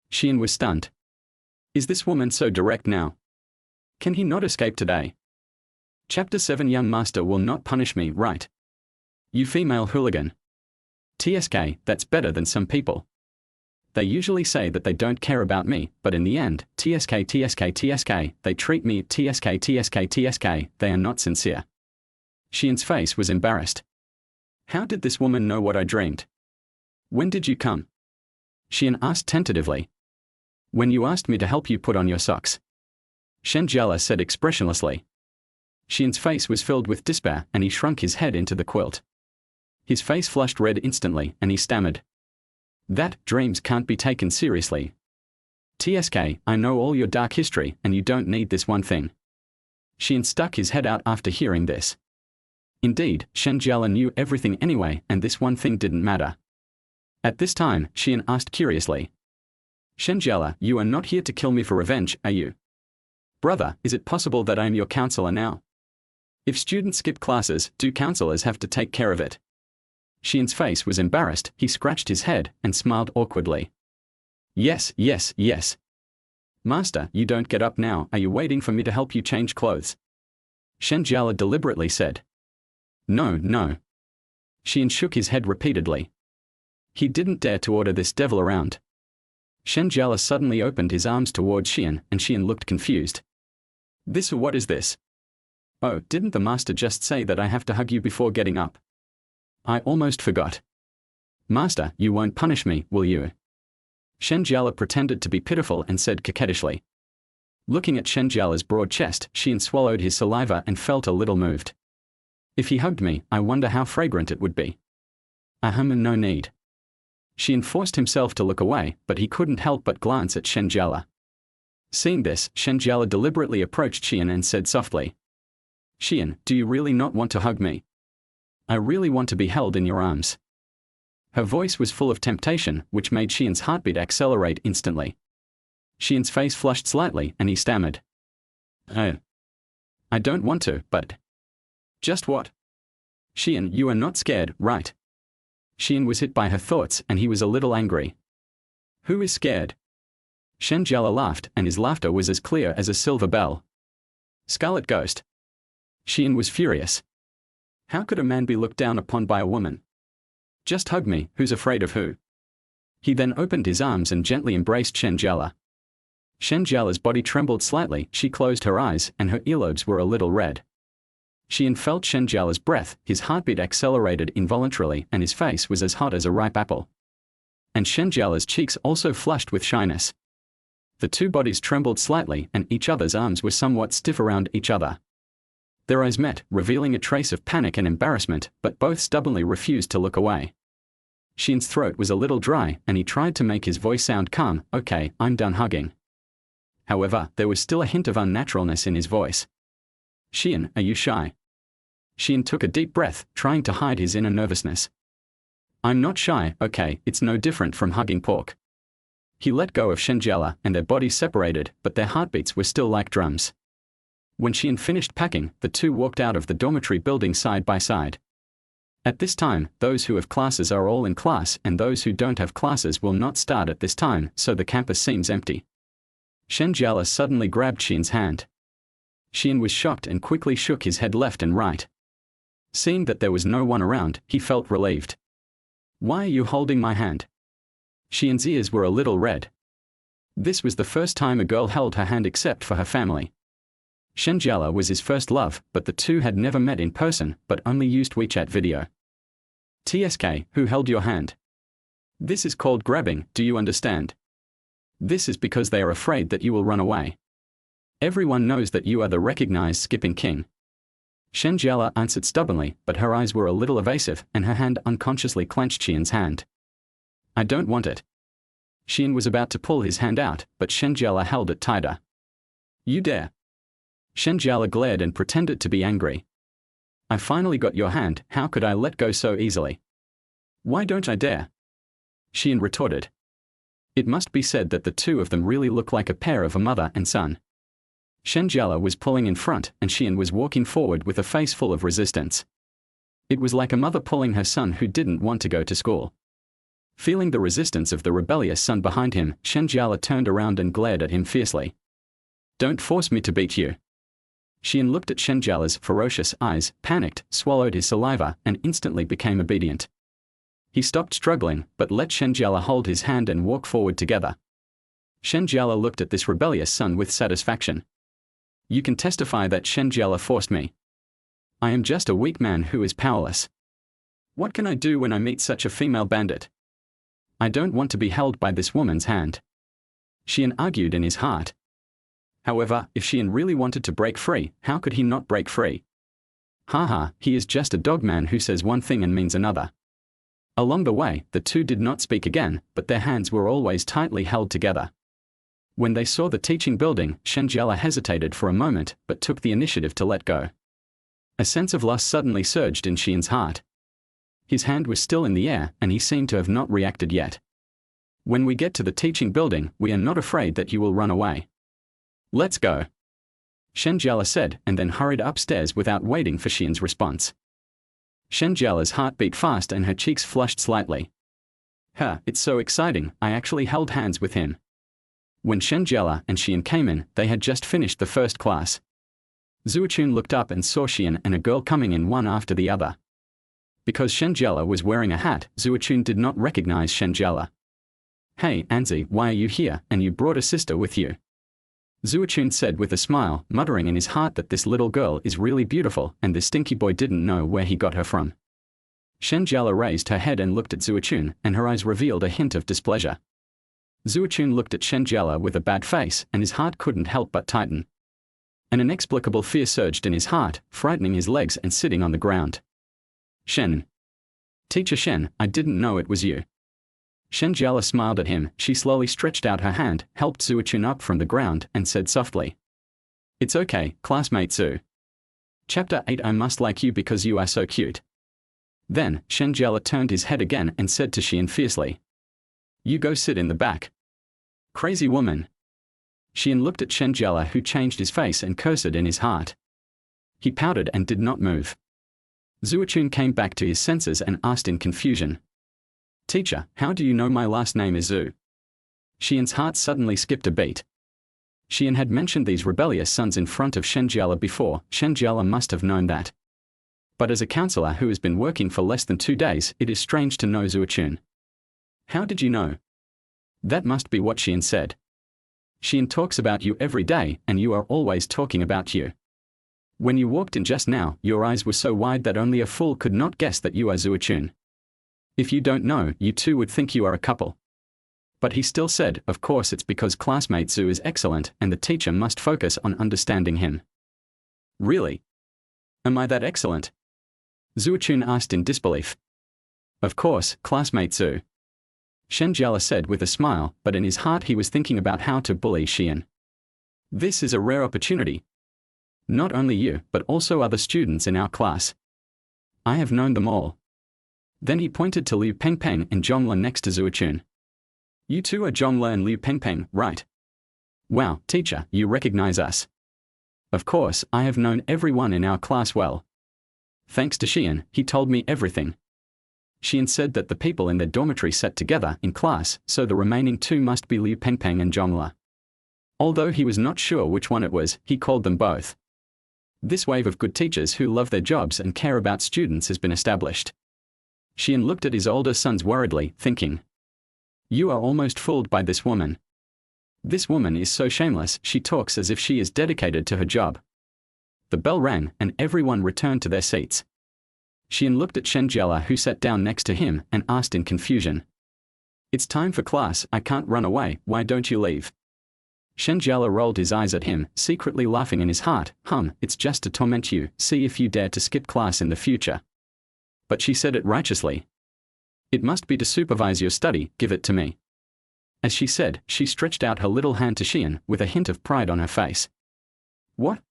Shi An was stunned. Is this woman so direct now? Can he not escape today? Chapter 7 Young Master will not punish me, right? You female hooligan. TSK, that's better than some people. They usually say that they don't care about me, but in the end, TSK, they treat me TSK, they are not sincere. Shi An's face was embarrassed. How did this woman know what I dreamed? When did you come? Shi An asked tentatively. When you asked me to help you put on your socks. Shen Jiale said expressionlessly. Shi An's face was filled with despair, and he shrunk his head into the quilt. His face flushed red instantly, and he stammered. That, dreams can't be taken seriously. TSK, I know all your dark history, and you don't need this one thing. Shi An stuck his head out after hearing this. Indeed, Shen Jiale knew everything anyway, and this one thing didn't matter. At this time, Shi An asked curiously. Shen Jiale, you are not here to kill me for revenge, are you? Brother, is it possible that I am your counselor now? If students skip classes, do counselors have to take care of it? Shi An's face was embarrassed, he scratched his head, and smiled awkwardly. Yes. Master, you don't get up now, are you waiting for me to help you change clothes? Shen Jiale deliberately said. No. Shi An shook his head repeatedly. He didn't dare to order this devil around. Shen Jiale suddenly opened his arms toward Shi An, and Shi An looked confused. What is this? Oh, didn't the master just say that I have to hug you before getting up? I almost forgot. Master, you won't punish me, will you? Shen Jiale pretended to be pitiful and said coquettishly. Looking at Shen Jiale's broad chest, Shi An swallowed his saliva and felt a little moved. If he hugged me, I wonder how fragrant it would be. Ahem, no need. Shi An forced himself to look away, but he couldn't help but glance at Shen Jiale. Seeing this, Shen Jiale deliberately approached Shi An and said softly, Shi An, do you really not want to hug me? I really want to be held in your arms. Her voice was full of temptation, which made Shi An's heartbeat accelerate instantly. Shi An's face flushed slightly, and he stammered, Oh. I don't want to, but... Just what? Shi An, you are not scared, right? Shi An was hit by her thoughts, and he was a little angry. Who is scared? Shen Jiale laughed, and his laughter was as clear as a silver bell. Scarlet Ghost. Shi An was furious. How could a man be looked down upon by a woman? Just hug me, who's afraid of who? He then opened his arms and gently embraced Shen Jiale. Shen Jiale's body trembled slightly, she closed her eyes, and her earlobes were a little red. Shi An felt Shen Jiale's breath, his heartbeat accelerated involuntarily, and his face was as hot as a ripe apple. And Shen Jiale's cheeks also flushed with shyness. The two bodies trembled slightly, and each other's arms were somewhat stiff around each other. Their eyes met, revealing a trace of panic and embarrassment, but both stubbornly refused to look away. Shi An's throat was a little dry, and he tried to make his voice sound calm. Okay, I'm done hugging. However, there was still a hint of unnaturalness in his voice. Shi An, are you shy? Shi An took a deep breath, trying to hide his inner nervousness. I'm not shy, okay, it's no different from hugging pork. He let go of Shen Jiale, and their bodies separated, but their heartbeats were still like drums. When Shi An finished packing, the two walked out of the dormitory building side by side. At this time, those who have classes are all in class, and those who don't have classes will not start at this time, so the campus seems empty. Shen Jiale suddenly grabbed Shi An's hand. Shi An was shocked and quickly shook his head left and right. Seeing that there was no one around, he felt relieved. Why are you holding my hand? Shi An's ears were a little red. This was the first time a girl held her hand except for her family. Shen Jiale was his first love, but the two had never met in person, but only used WeChat video. TSK, who held your hand? This is called grabbing, do you understand? This is because they are afraid that you will run away. Everyone knows that you are the recognized skipping king. Shen Jiale answered stubbornly, but her eyes were a little evasive, and her hand unconsciously clenched Shi An's hand. I don't want it. Shi An was about to pull his hand out, but Shen Jiale held it tighter. You dare. Shen Jiale glared and pretended to be angry. I finally got your hand, how could I let go so easily? Why don't I dare? Shi An retorted. It must be said that the two of them really look like a pair of a mother and son. Shen Jiale was pulling in front, and Shi An was walking forward with a face full of resistance. It was like a mother pulling her son who didn't want to go to school. Feeling the resistance of the rebellious son behind him, Shen Jiale turned around and glared at him fiercely. Don't force me to beat you. Shi An looked at Shen Jiale's ferocious eyes, panicked, swallowed his saliva, and instantly became obedient. He stopped struggling, but let Shen Jiale hold his hand and walk forward together. Shen Jiale looked at this rebellious son with satisfaction. You can testify that Shen Jiale forced me. I am just a weak man who is powerless. What can I do when I meet such a female bandit? I don't want to be held by this woman's hand. Shi An argued in his heart. However, if Shi An really wanted to break free, how could he not break free? Haha, he is just a dogman who says one thing and means another. Along the way, the two did not speak again, but their hands were always tightly held together. When they saw the teaching building, Shen Jiale hesitated for a moment, but took the initiative to let go. A sense of lust suddenly surged in Shi An's heart. His hand was still in the air, and he seemed to have not reacted yet. When we get to the teaching building, we are not afraid that you will run away. Let's go. Shen Jiale said, and then hurried upstairs without waiting for Shi An's response. Shen Jiale's heart beat fast and her cheeks flushed slightly. It's so exciting, I actually held hands with him. When Shen Jiale and Shi An came in, they had just finished the first class. Zuochun looked up and saw Shi An and a girl coming in one after the other. Because Shen Jiale was wearing a hat, Zuochun did not recognize Shen Jiale. Hey, Anzi, why are you here, and you brought a sister with you? Zuochun said with a smile, muttering in his heart that this little girl is really beautiful, and this stinky boy didn't know where he got her from. Shen Jiale raised her head and looked at Zuochun, and her eyes revealed a hint of displeasure. Zuochun looked at Shen Jiale with a bad face, and his heart couldn't help but tighten. An inexplicable fear surged in his heart, frightening his legs and sitting on the ground. Shen. Teacher Shen, I didn't know it was you. Shen Jiale smiled at him. She slowly stretched out her hand, helped Zuochun up from the ground, and said softly, "It's okay, classmate Zu. Chapter 8 I must like you because you are so cute." Then, Shen Jiale turned his head again and said to Shi An fiercely, "You go sit in the back. Crazy woman." Shi An looked at Shen Jiale, who changed his face and cursed in his heart. He pouted and did not move. Zuochun came back to his senses and asked in confusion, "Teacher, how do you know my last name is Zu?" Shi An's heart suddenly skipped a beat. Shi An had mentioned these rebellious sons in front of Shen Jiale before. Shen Jiale must have known that. But as a counselor who has been working for less than 2 days, it is strange to know Zuochun. "How did you know?" "That must be what Shi An said. Shi An talks about you every day, and you are always talking about you. When you walked in just now, your eyes were so wide that only a fool could not guess that you are Zuochun. If you don't know, you too would think you are a couple." But he still said, "Of course it's because classmate Zu is excellent and the teacher must focus on understanding him." "Really? Am I that excellent?" Zuochun asked in disbelief. "Of course, classmate Zu," Shen Jiale said with a smile, but in his heart he was thinking about how to bully Shi An. "This is a rare opportunity. Not only you, but also other students in our class. I have known them all." Then he pointed to Liu Pengpeng and Zhongli next to Zuochun. "You two are Zhongli and Liu Pengpeng, right? Wow, teacher, you recognize us." "Of course, I have known everyone in our class well. Thanks to Shi An, he told me everything." Shi An said that the people in their dormitory sat together in class, so the remaining 2 must be Liu Pengpeng and Zhongli. Although he was not sure which one it was, he called them both. This wave of good teachers who love their jobs and care about students has been established. Shi An looked at his older sons worriedly, thinking, "You are almost fooled by this woman. This woman is so shameless, she talks as if she is dedicated to her job." The bell rang, and everyone returned to their seats. Shi An looked at Shen Jiale, who sat down next to him, and asked in confusion, "It's time for class, I can't run away, why don't you leave?" Shen Jiale rolled his eyes at him, secretly laughing in his heart. It's just to torment you, see if you dare to skip class in the future." But she said it righteously. "It must be to supervise your study, give it to me." As she said, she stretched out her little hand to Shi An, with a hint of pride on her face. "What?"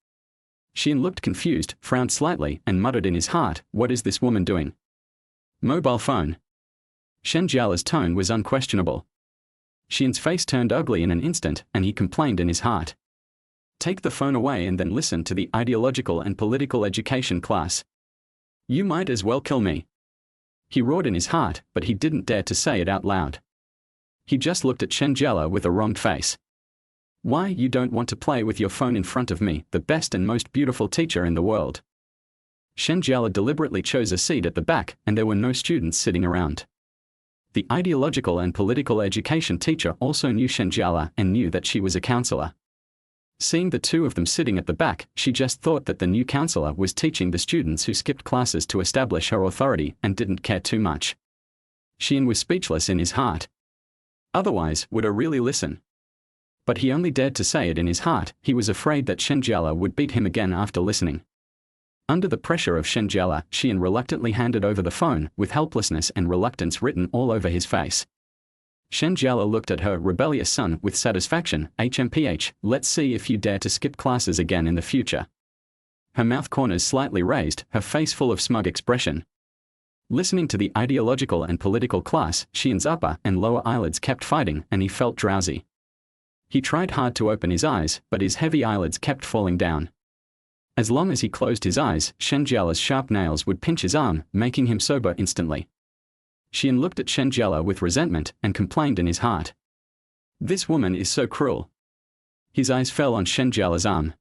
Shi An looked confused, frowned slightly, and muttered in his heart, "What is this woman doing?" "Mobile phone." Shen Jiale's tone was unquestionable. Shi An's face turned ugly in an instant, and he complained in his heart. "Take the phone away and then listen to the ideological and political education class. You might as well kill me." He roared in his heart, but he didn't dare to say it out loud. He just looked at Shen Jiale with a wronged face. "Why you don't want to play with your phone in front of me, the best and most beautiful teacher in the world?" Shen Jiale deliberately chose a seat at the back, and there were no students sitting around. The ideological and political education teacher also knew Shen Jiale and knew that she was a counselor. Seeing the 2 of them sitting at the back, she just thought that the new counselor was teaching the students who skipped classes to establish her authority and didn't care too much. Shi An was speechless in his heart. Otherwise, would he really listen? But he only dared to say it in his heart. He was afraid that Shen Jiale would beat him again after listening. Under the pressure of Shen Jiale, Shi An reluctantly handed over the phone, with helplessness and reluctance written all over his face. Shen Jiale looked at her rebellious son with satisfaction. "HMPH, let's see if you dare to skip classes again in the future." Her mouth corners slightly raised, her face full of smug expression. Listening to the ideological and political class, Shi An's upper and lower eyelids kept fighting, and he felt drowsy. He tried hard to open his eyes, but his heavy eyelids kept falling down. As long as he closed his eyes, Shen Jiale's sharp nails would pinch his arm, making him sober instantly. Shi An looked at Shen Jiale with resentment and complained in his heart. "This woman is so cruel." His eyes fell on Shen Jiale's arm.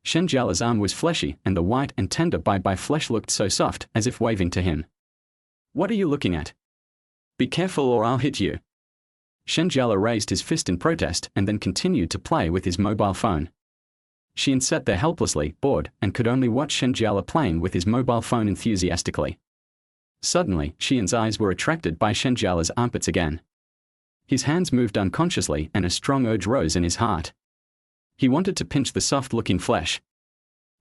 Shen Jiale's arm was fleshy, and the white and tender bye-bye flesh looked so soft, as if waving to him. "What are you looking at? Be careful or I'll hit you." Shen Jiale raised his fist in protest and then continued to play with his mobile phone. Shi An sat there helplessly, bored, and could only watch Shen Jiale playing with his mobile phone enthusiastically. Suddenly, Shi An's eyes were attracted by Shen Jiale's armpits again. His hands moved unconsciously, and a strong urge rose in his heart. He wanted to pinch the soft-looking flesh.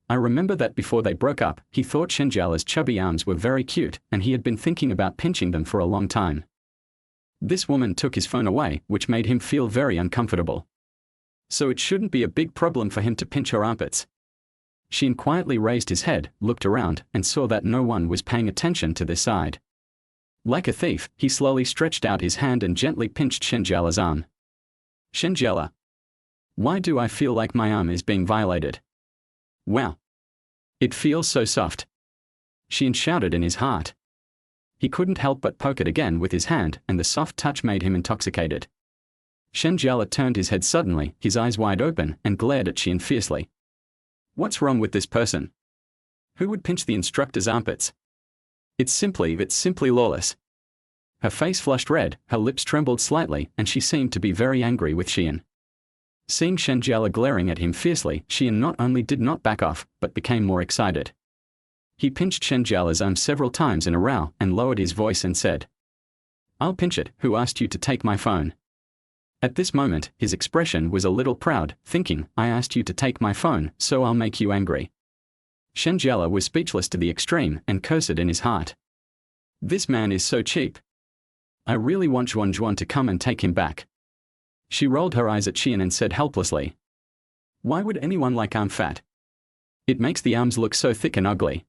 I remember that before they broke up, he thought Shen Jiale's chubby arms were very cute, and he had been thinking about pinching them for a long time. This woman took his phone away, which made him feel very uncomfortable. So it shouldn't be a big problem for him to pinch her armpits. Shi An quietly raised his head, looked around, and saw that no one was paying attention to their side. Like a thief, he slowly stretched out his hand and gently pinched Shen Jiale's arm. Shen Jiale. Why do I feel like my arm is being violated? Wow. It feels so soft. Shi An shouted in his heart. He couldn't help but poke it again with his hand, and the soft touch made him intoxicated. Shen Jiale turned his head suddenly, his eyes wide open, and glared at Shi An fiercely. What's wrong with this person? Who would pinch the instructor's armpits? It's simply lawless. Her face flushed red, her lips trembled slightly, and she seemed to be very angry with Shi An. Seeing Shen Jiale glaring at him fiercely, Shi An not only did not back off, but became more excited. He pinched Shen Jiale's arm several times in a row and lowered his voice and said, I'll pinch it, who asked you to take my phone? At this moment, his expression was a little proud, thinking, I asked you to take my phone, so I'll make you angry. Shen Jiale was speechless to the extreme and cursed in his heart. This man is so cheap. I really want Juan to come and take him back. She rolled her eyes at Shi An and said helplessly, Why would anyone like arm fat? It makes the arms look so thick and ugly.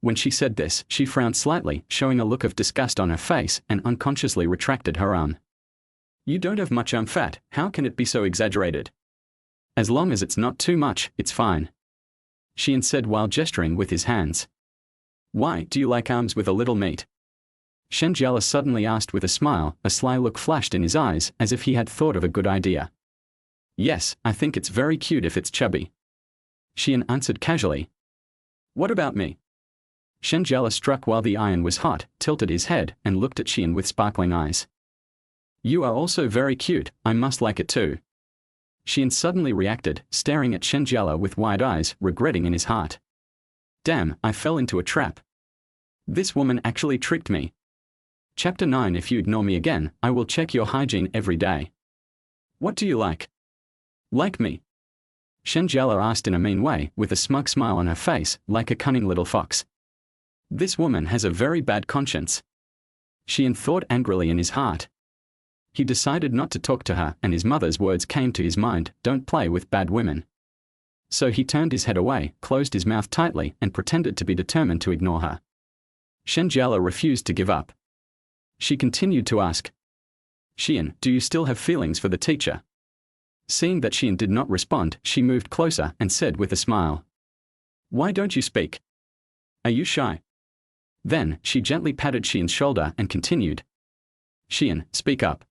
When she said this, she frowned slightly, showing a look of disgust on her face, and unconsciously retracted her arm. You don't have much arm fat, how can it be so exaggerated? As long as it's not too much, it's fine. Shi An said while gesturing with his hands. Why do you like arms with a little meat? Shen Jiale suddenly asked with a smile, a sly look flashed in his eyes, as if he had thought of a good idea. Yes, I think it's very cute if it's chubby. Shi An answered casually. What about me? Shen Jiale struck while the iron was hot, tilted his head, and looked at Shi An with sparkling eyes. You are also very cute, I must like it too. Shi An suddenly reacted, staring at Shen Jiale with wide eyes, regretting in his heart. Damn, I fell into a trap. This woman actually tricked me. Chapter 9 If you ignore me again, I will check your hygiene every day. What do you like? Like me? Shen Jiale asked in a mean way, with a smug smile on her face, like a cunning little fox. This woman has a very bad conscience. Shi An thought angrily in his heart. He decided not to talk to her, and his mother's words came to his mind, don't play with bad women. So he turned his head away, closed his mouth tightly, and pretended to be determined to ignore her. Shen Jiale refused to give up. She continued to ask, Shi An, do you still have feelings for the teacher? Seeing that Shi An did not respond, she moved closer and said with a smile, Why don't you speak? Are you shy? Then, she gently patted Shi An's shoulder and continued, Shi An, speak up.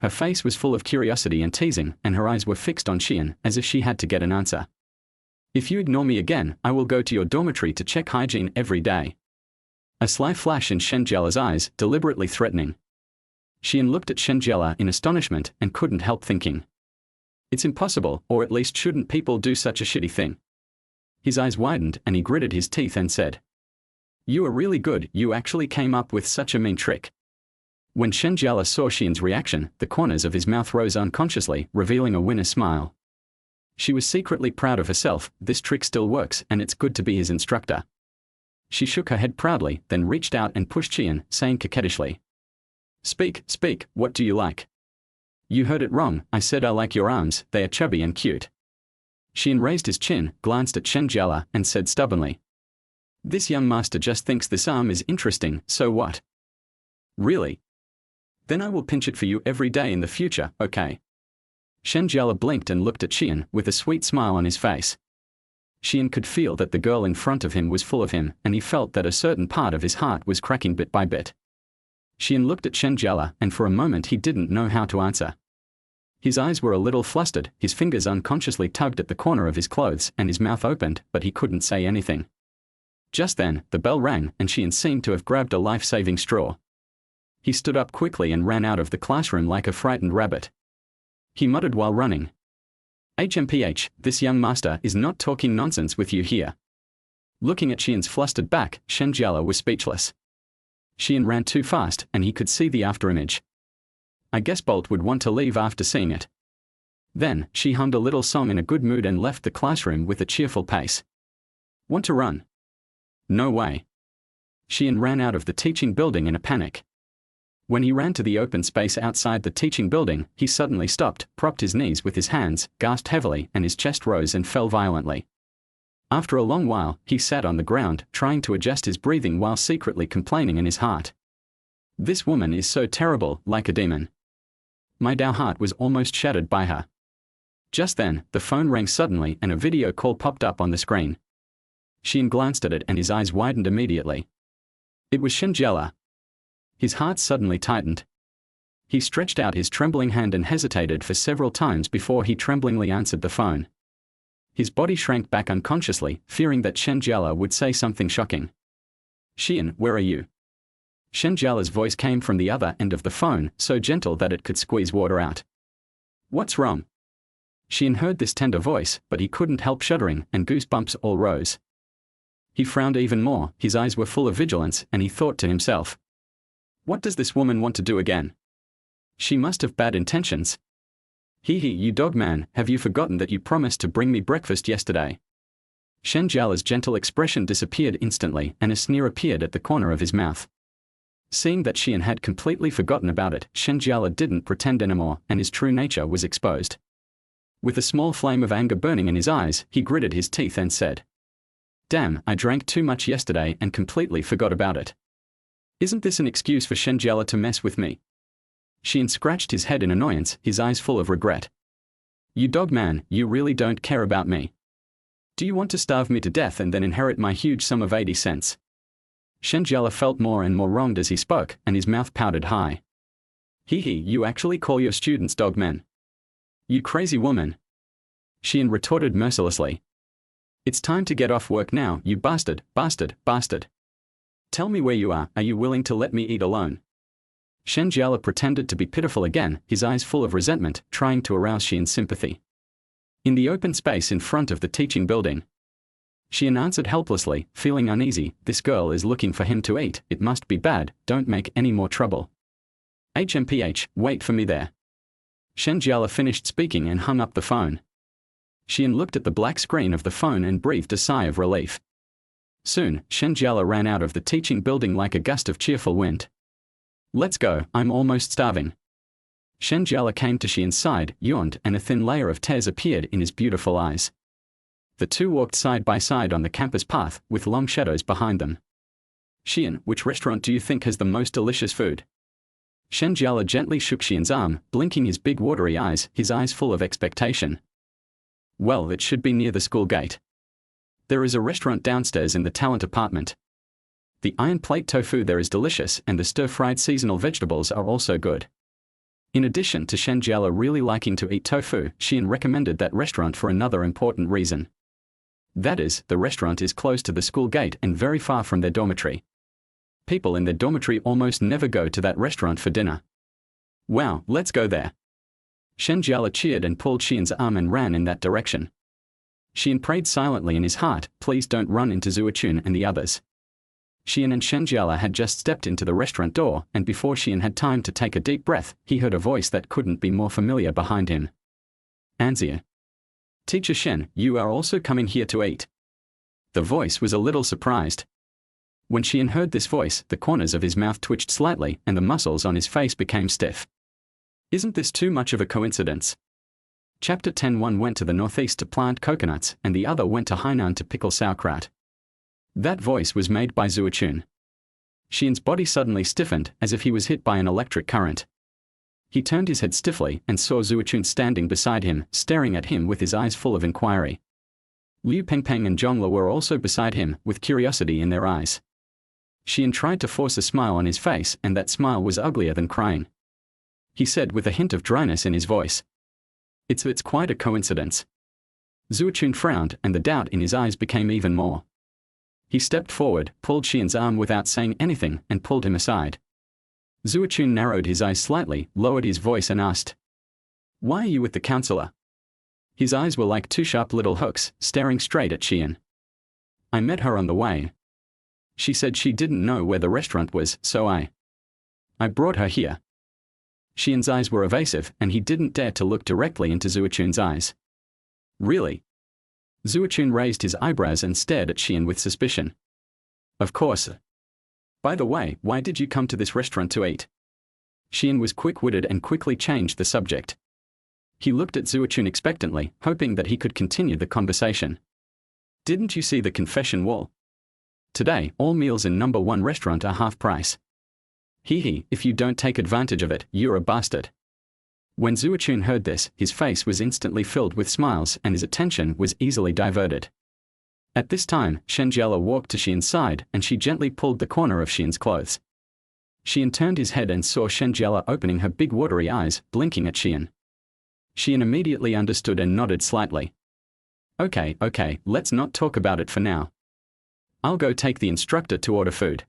Her face was full of curiosity and teasing, and her eyes were fixed on Shi An, as if she had to get an answer. If you ignore me again, I will go to your dormitory to check hygiene every day. A sly flash in Shen Jiale's eyes, deliberately threatening. Shi An looked at Shen Jiale in astonishment and couldn't help thinking. It's impossible, or at least shouldn't people do such a shitty thing? His eyes widened and he gritted his teeth and said, You are really good, you actually came up with such a mean trick. When Shen Jiale saw Shi An's reaction, the corners of his mouth rose unconsciously, revealing a winner smile. She was secretly proud of herself, this trick still works and it's good to be his instructor. She shook her head proudly, then reached out and pushed Shi An, saying coquettishly, Speak, what do you like? You heard it wrong, I said I like your arms, they are chubby and cute. Shi An raised his chin, glanced at Shen Jiale, and said stubbornly, This young master just thinks this arm is interesting, so what? Really? Then I will pinch it for you every day in the future, okay? Shen Jiale blinked and looked at Shi An, with a sweet smile on his face. Shi An could feel that the girl in front of him was full of him, and he felt that a certain part of his heart was cracking bit by bit. Shi An looked at Shen Jiale, and for a moment he didn't know how to answer. His eyes were a little flustered, his fingers unconsciously tugged at the corner of his clothes, and his mouth opened, but he couldn't say anything. Just then, the bell rang, and Shi An seemed to have grabbed a life-saving straw. He stood up quickly and ran out of the classroom like a frightened rabbit. He muttered while running, HMPH, this young master is not talking nonsense with you here. Looking at Shi An's flustered back, Shen Jiale was speechless. Shi An ran too fast, and he could see the afterimage. I guess Bolt would want to leave after seeing it. Then, she hummed a little song in a good mood and left the classroom with a cheerful pace. Want to run? No way. Shi An ran out of the teaching building in a panic. When he ran to the open space outside the teaching building, he suddenly stopped, propped his knees with his hands, gasped heavily, and his chest rose and fell violently. After a long while, he sat on the ground, trying to adjust his breathing while secretly complaining in his heart. This woman is so terrible, like a demon. My heart was almost shattered by her. Just then, the phone rang suddenly and a video call popped up on the screen. Shi An glanced at it and his eyes widened immediately. It was Shen Jiale. His heart suddenly tightened. He stretched out his trembling hand and hesitated for several times before he tremblingly answered the phone. His body shrank back unconsciously, fearing that Shen Jiale would say something shocking. Shi An, where are you? Shen Jiale's voice came from the other end of the phone, so gentle that it could squeeze water out. What's wrong? Shi An heard this tender voice, but he couldn't help shuddering, and goosebumps all rose. He frowned even more, his eyes were full of vigilance, and he thought to himself, what does this woman want to do again? She must have bad intentions. Hee hee, you dog man, have you forgotten that you promised to bring me breakfast yesterday? Shen Jiale's gentle expression disappeared instantly, and a sneer appeared at the corner of his mouth. Seeing that Shi An had completely forgotten about it, Shen Jiale didn't pretend anymore, and his true nature was exposed. With a small flame of anger burning in his eyes, he gritted his teeth and said, damn, I drank too much yesterday and completely forgot about it. Isn't this an excuse for Shen Jiale to mess with me? Shi An scratched his head in annoyance, his eyes full of regret. You dog man, you really don't care about me. Do you want to starve me to death and then inherit my huge sum of 80 cents? Shen Jiale felt more and more wronged as he spoke, and his mouth pouted high. Hee hee, you actually call your students dog men? You crazy woman. Shi An retorted mercilessly. It's time to get off work now, you bastard, bastard, bastard. Tell me where you are you willing to let me eat alone? Shen Jiale pretended to be pitiful again, his eyes full of resentment, trying to arouse Shi An's sympathy. In the open space in front of the teaching building, Shi An answered helplessly, feeling uneasy, this girl is looking for him to eat, it must be bad, don't make any more trouble. HMPH, wait for me there. Shen Jiale finished speaking and hung up the phone. Shi An looked at the black screen of the phone and breathed a sigh of relief. Soon, Shen Jiale ran out of the teaching building like a gust of cheerful wind. Let's go, I'm almost starving. Shen Jiale came to Shi An's side, yawned, and a thin layer of tears appeared in his beautiful eyes. The two walked side by side on the campus path, with long shadows behind them. Shi An, which restaurant do you think has the most delicious food? Shen Jiale gently shook Shi An's arm, blinking his big watery eyes, his eyes full of expectation. Well, it should be near the school gate. There is a restaurant downstairs in the talent apartment. The iron plate tofu there is delicious, and the stir-fried seasonal vegetables are also good. In addition to Shen Jiale really liking to eat tofu, Shi An recommended that restaurant for another important reason. That is, the restaurant is close to the school gate and very far from their dormitory. People in their dormitory almost never go to that restaurant for dinner. Wow, let's go there. Shen Jiale cheered and pulled Shi An's arm and ran in that direction. Shi An prayed silently in his heart, please don't run into Zuochun and the others. Shi An and Shen Jiale had just stepped into the restaurant door, and before Shi An had time to take a deep breath, he heard a voice that couldn't be more familiar behind him. Anzia. Teacher Shen, you are also coming here to eat. The voice was a little surprised. When Shi An heard this voice, the corners of his mouth twitched slightly, and the muscles on his face became stiff. Isn't this too much of a coincidence? Chapter 10. One went to the northeast to plant coconuts, and the other went to Hainan to pickle sauerkraut. That voice was made by Zuochun. Shi An's body suddenly stiffened, as if he was hit by an electric current. He turned his head stiffly and saw Zuochun standing beside him, staring at him with his eyes full of inquiry. Liu Pengpeng and Zhongla were also beside him, with curiosity in their eyes. Shi An tried to force a smile on his face, and that smile was uglier than crying. He said with a hint of dryness in his voice, It's quite a coincidence. Zuochun frowned, and the doubt in his eyes became even more. He stepped forward, pulled Shi An's arm without saying anything, and pulled him aside. Zuochun narrowed his eyes slightly, lowered his voice and asked, Why are you with the counselor? His eyes were like two sharp little hooks, staring straight at Shi An. I met her on the way. She said she didn't know where the restaurant was, so I brought her here. Shi An's eyes were evasive, and he didn't dare to look directly into Zuochun's eyes. Really? Zuochun raised his eyebrows and stared at Shi An with suspicion. Of course. By the way, why did you come to this restaurant to eat? Shi An was quick-witted and quickly changed the subject. He looked at Zuochun expectantly, hoping that he could continue the conversation. Didn't you see the confession wall? Today, all meals in number 1 restaurant are half price. Hee, if you don't take advantage of it, you're a bastard. When Zuochun heard this, his face was instantly filled with smiles and his attention was easily diverted. At this time, Shen Jiale walked to Shi An's side and she gently pulled the corner of Shi An's clothes. Shi An turned his head and saw Shen Jiale opening her big watery eyes, blinking at Shi An. Shi An immediately understood and nodded slightly. Okay, let's not talk about it for now. I'll go take the instructor to order food.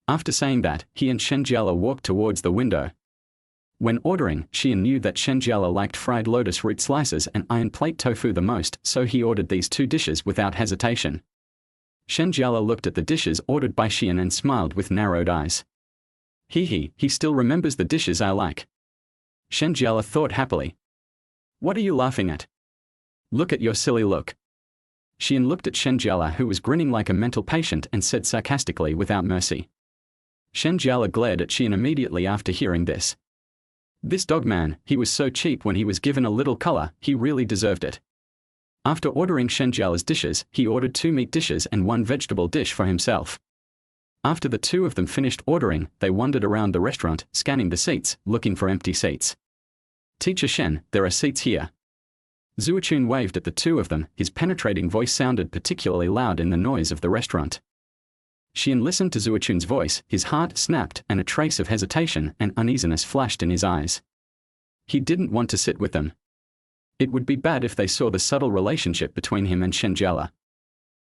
After saying that, he and Shen Jiale walked towards the window. When ordering, Shi An knew that Shen Jiale liked fried lotus root slices and iron plate tofu the most, so he ordered these 2 dishes without hesitation. Shen Jiale looked at the dishes ordered by Shi An and smiled with narrowed eyes. He still remembers the dishes I like. Shen Jiale thought happily. What are you laughing at? Look at your silly look. Shi An looked at Shen Jiale, who was grinning like a mental patient, and said sarcastically without mercy. Shen Jiale glared at Shi An immediately after hearing this. This dog man, he was so cheap when he was given a little color, he really deserved it. After ordering Shen Jiale's dishes, he ordered 2 meat dishes and 1 vegetable dish for himself. After the 2 of them finished ordering, they wandered around the restaurant, scanning the seats, looking for empty seats. Teacher Shen, there are seats here. Zuochun waved at the 2 of them, his penetrating voice sounded particularly loud in the noise of the restaurant. Shi An listened to Zuochun's voice, his heart snapped and a trace of hesitation and uneasiness flashed in his eyes. He didn't want to sit with them. It would be bad if they saw the subtle relationship between him and Shen Jiale.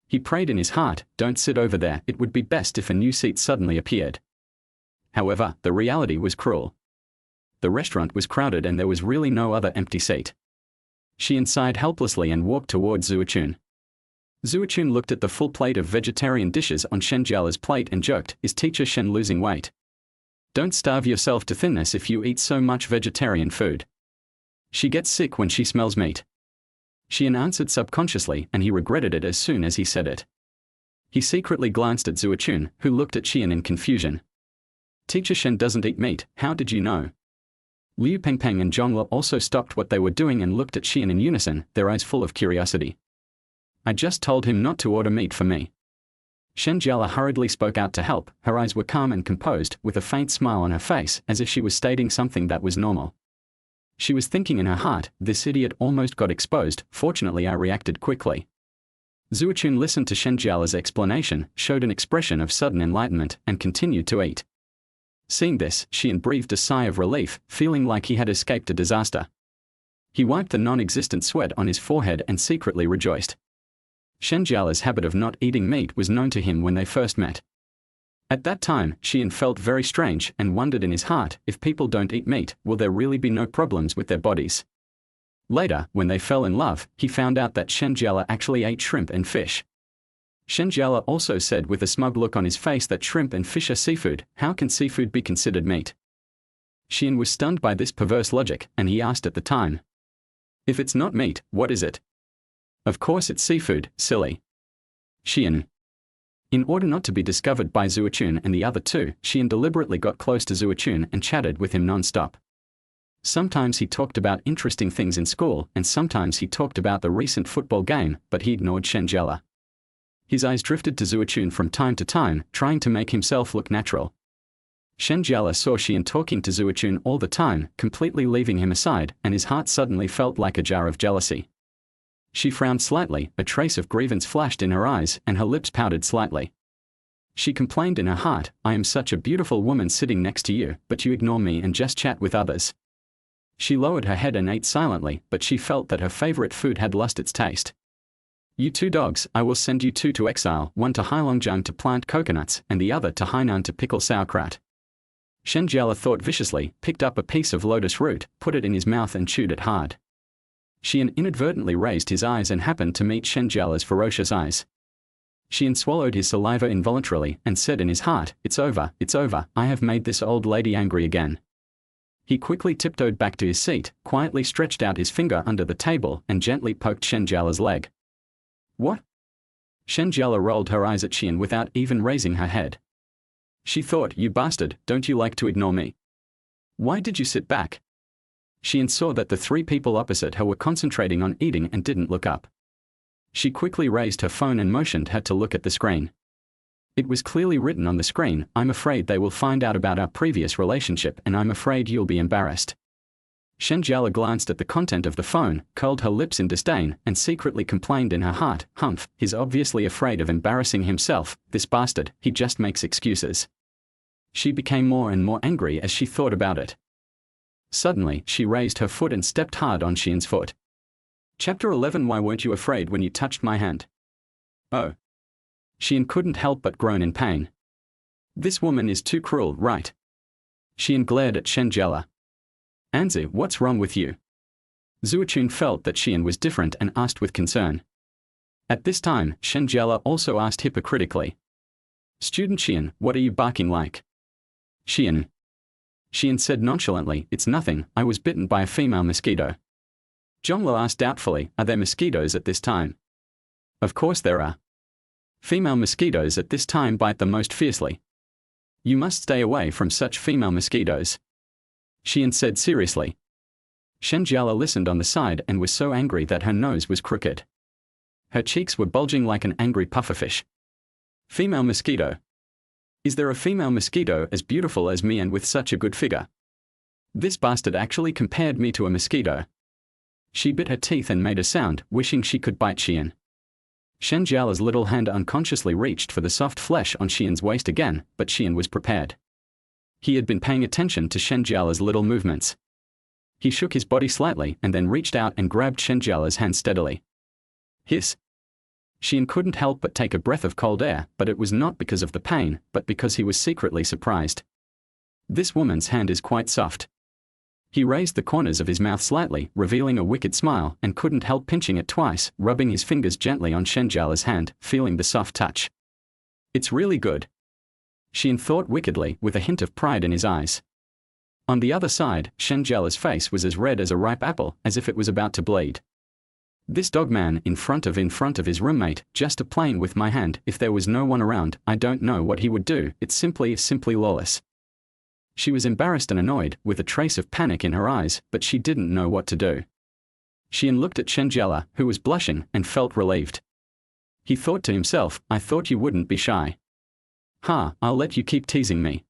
He prayed in his heart, don't sit over there, it would be best if a new seat suddenly appeared. However, the reality was cruel. The restaurant was crowded and there was really no other empty seat. Shi An sighed helplessly and walked towards Zuochun. Zuochun looked at the full plate of vegetarian dishes on Shen Jiale's plate and joked, is teacher Shen losing weight? Don't starve yourself to thinness if you eat so much vegetarian food. She gets sick when she smells meat. Shi An answered subconsciously and he regretted it as soon as he said it. He secretly glanced at Zuochun, who looked at Shi An in confusion. Teacher Shen doesn't eat meat, how did you know? Liu Pengpeng and Zhongli also stopped what they were doing and looked at Shi An in unison, their eyes full of curiosity. I just told him not to order meat for me. Shen Jiale hurriedly spoke out to help, her eyes were calm and composed, with a faint smile on her face, as if she was stating something that was normal. She was thinking in her heart, this idiot almost got exposed, fortunately I reacted quickly. Zuochun listened to Shen Jiale's explanation, showed an expression of sudden enlightenment, and continued to eat. Seeing this, Shi An breathed a sigh of relief, feeling like he had escaped a disaster. He wiped the non-existent sweat on his forehead and secretly rejoiced. Shen Jiale's habit of not eating meat was known to him when they first met. At that time, Shi An felt very strange and wondered in his heart, if people don't eat meat, will there really be no problems with their bodies? Later, when they fell in love, he found out that Shen Jiale actually ate shrimp and fish. Shen Jiale also said with a smug look on his face that shrimp and fish are seafood, how can seafood be considered meat? Shi An was stunned by this perverse logic, and he asked at the time. If it's not meat, what is it? Of course it's seafood, silly. Shi An. In order not to be discovered by Zuochun and the other 2, Shi An deliberately got close to Zuochun and chatted with him non-stop. Sometimes he talked about interesting things in school, and sometimes he talked about the recent football game, but he ignored Shen Jiale. His eyes drifted to Zuochun from time to time, trying to make himself look natural. Shen Jiale saw Shi An talking to Zuochun all the time, completely leaving him aside, and his heart suddenly felt like a jar of jealousy. She frowned slightly, a trace of grievance flashed in her eyes, and her lips pouted slightly. She complained in her heart, I am such a beautiful woman sitting next to you, but you ignore me and just chat with others. She lowered her head and ate silently, but she felt that her favorite food had lost its taste. You 2 dogs, I will send you 2 to exile, one to Heilongjiang to plant coconuts, and the other to Hainan to pickle sauerkraut. Shen Jiale thought viciously, picked up a piece of lotus root, put it in his mouth and chewed it hard. Shi An inadvertently raised his eyes and happened to meet Shen Jiale's ferocious eyes. Shi An swallowed his saliva involuntarily and said in his heart, it's over, I have made this old lady angry again. He quickly tiptoed back to his seat, quietly stretched out his finger under the table and gently poked Shen Jiale's leg. What? Shen Jiale rolled her eyes at Shi An without even raising her head. She thought, you bastard, don't you like to ignore me? Why did you sit back? Shi An saw that the three people opposite her were concentrating on eating and didn't look up. She quickly raised her phone and motioned her to look at the screen. It was clearly written on the screen, I'm afraid they will find out about our previous relationship and I'm afraid you'll be embarrassed. Shen Jiale glanced at the content of the phone, curled her lips in disdain, and secretly complained in her heart, humph, he's obviously afraid of embarrassing himself, this bastard, he just makes excuses. She became more and more angry as she thought about it. Suddenly, she raised her foot and stepped hard on Shi An's foot. Chapter 11 Why weren't you afraid when you touched my hand? Oh. Shi An couldn't help but groan in pain. This woman is too cruel, right? Shi An glared at Shen Jiale. Anzi, what's wrong with you? Zuochun felt that Shi An was different and asked with concern. At this time, Shen Jiale also asked hypocritically. Student Shi An, what are you barking like? Shi An. Shi An said nonchalantly, it's nothing, I was bitten by a female mosquito. Zhongluo asked doubtfully, are there mosquitoes at this time? Of course there are. Female mosquitoes at this time bite the most fiercely. You must stay away from such female mosquitoes. Shi An said seriously. Shen Jiale listened on the side and was so angry that her nose was crooked. Her cheeks were bulging like an angry pufferfish. Female mosquito. Is there a female mosquito as beautiful as me and with such a good figure? This bastard actually compared me to a mosquito. She bit her teeth and made a sound, wishing she could bite Shi An. Shen Jiale's little hand unconsciously reached for the soft flesh on Shi An's waist again, but Shi An was prepared. He had been paying attention to Shen Jiale's little movements. He shook his body slightly and then reached out and grabbed Shen Jiale's hand steadily. Hiss. Shi An couldn't help but take a breath of cold air, but it was not because of the pain, but because he was secretly surprised. This woman's hand is quite soft. He raised the corners of his mouth slightly, revealing a wicked smile, and couldn't help pinching it twice, rubbing his fingers gently on Shen Jiale's hand, feeling the soft touch. It's really good. Shi An thought wickedly, with a hint of pride in his eyes. On the other side, Shen Jiale's face was as red as a ripe apple, as if it was about to bleed. This dogman in front of his roommate, just a playing with my hand, if there was no one around, I don't know what he would do, it's simply lawless. She was embarrassed and annoyed, with a trace of panic in her eyes, but she didn't know what to do. Shi An looked at Shen Jiale, who was blushing, and felt relieved. He thought to himself, I thought you wouldn't be shy. Ha, I'll let you keep teasing me.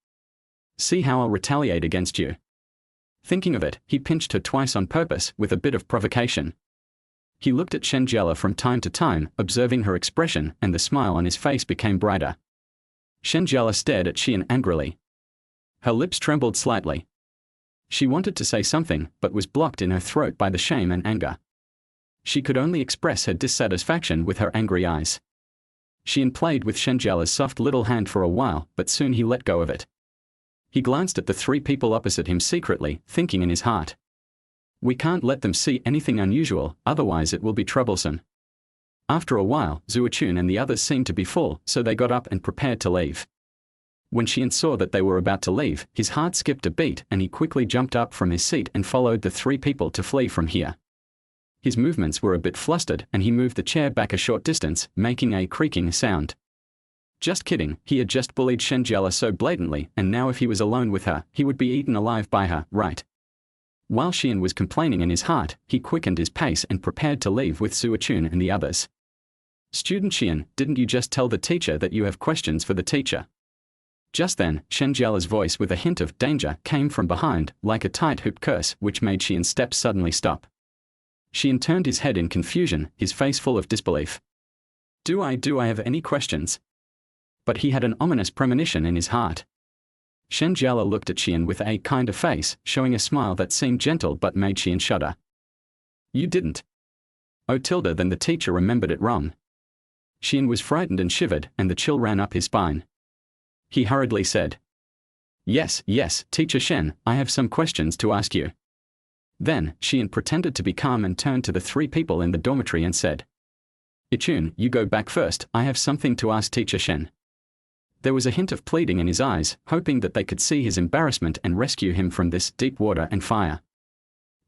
See how I'll retaliate against you. Thinking of it, he pinched her twice on purpose, with a bit of provocation. He looked at Shen Jiale from time to time, observing her expression, and the smile on his face became brighter. Shen Jiale stared at Shi An angrily. Her lips trembled slightly. She wanted to say something, but was blocked in her throat by the shame and anger. She could only express her dissatisfaction with her angry eyes. Shi An played with Shen Jiale's soft little hand for a while, but soon he let go of it. He glanced at the three people opposite him secretly, thinking in his heart. We can't let them see anything unusual, otherwise it will be troublesome. After a while, Zuochun and the others seemed to be full, so they got up and prepared to leave. When Shi An saw that they were about to leave, his heart skipped a beat and he quickly jumped up from his seat and followed the three people to flee from here. His movements were a bit flustered and he moved the chair back a short distance, making a creaking sound. Just kidding, he had just bullied Shen Jiale so blatantly, and now if he was alone with her, he would be eaten alive by her, right? While Shi An was complaining in his heart, he quickened his pace and prepared to leave with Zuochun and the others. Student Shi An, didn't you just tell the teacher that you have questions for the teacher? Just then, Shen Jiale's voice with a hint of danger came from behind, like a tight-hooped curse, which made Shi An's steps suddenly stop. Shi An turned his head in confusion, his face full of disbelief. Do I have any questions? But he had an ominous premonition in his heart. Shen Jiale looked at Shi An with a kind of face, showing a smile that seemed gentle but made Shi An shudder. You didn't. Oh tilde, then the teacher remembered it wrong. Shi An was frightened and shivered, and the chill ran up his spine. He hurriedly said, Yes, Teacher Shen, I have some questions to ask you. Then, Shi An pretended to be calm and turned to the three people in the dormitory and said, Ichun, you go back first, I have something to ask Teacher Shen. There was a hint of pleading in his eyes, hoping that they could see his embarrassment and rescue him from this deep water and fire.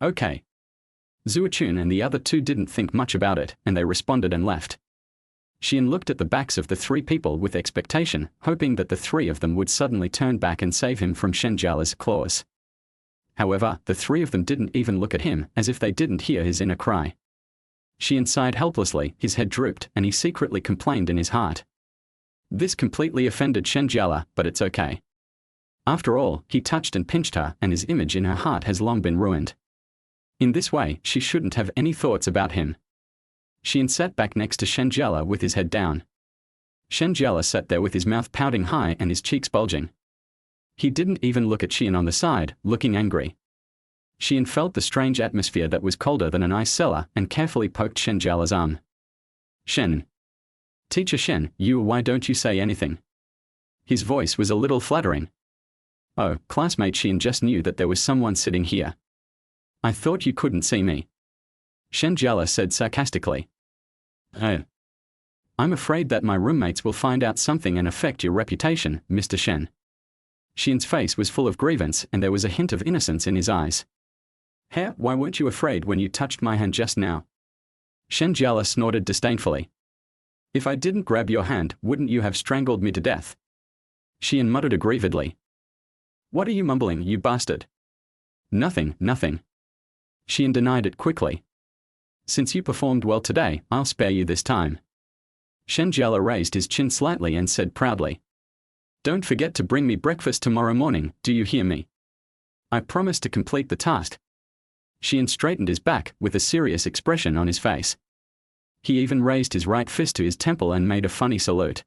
Okay. Zuochun and the other two didn't think much about it, and they responded and left. Shi An looked at the backs of the three people with expectation, hoping that the three of them would suddenly turn back and save him from Shen Jiale's claws. However, the three of them didn't even look at him, as if they didn't hear his inner cry. Shi An sighed helplessly, his head drooped, and he secretly complained in his heart. This completely offended Shen Jiale, but it's okay. After all, he touched and pinched her, and his image in her heart has long been ruined. In this way, she shouldn't have any thoughts about him. Shi An sat back next to Shen Jiale with his head down. Shen Jiale sat there with his mouth pouting high and his cheeks bulging. He didn't even look at Shi An on the side, looking angry. Shi An felt the strange atmosphere that was colder than an ice cellar and carefully poked Shen Jiale's arm. Shen. Teacher Shen, why don't you say anything? His voice was a little flattering. Oh, classmate Shi An just knew that there was someone sitting here. I thought you couldn't see me. Shen Jiale said sarcastically. Oh. I'm afraid that my roommates will find out something and affect your reputation, Mr. Shen. Shi An's face was full of grievance and there was a hint of innocence in his eyes. Hey, why weren't you afraid when you touched my hand just now? Shen Jiale snorted disdainfully. If I didn't grab your hand, wouldn't you have strangled me to death? Shi An muttered aggrievedly. What are you mumbling, you bastard? Nothing, nothing. Shi An denied it quickly. Since you performed well today, I'll spare you this time. Shen Jiale raised his chin slightly and said proudly. Don't forget to bring me breakfast tomorrow morning, do you hear me? I promise to complete the task. Shi An straightened his back with a serious expression on his face. He even raised his right fist to his temple and made a funny salute.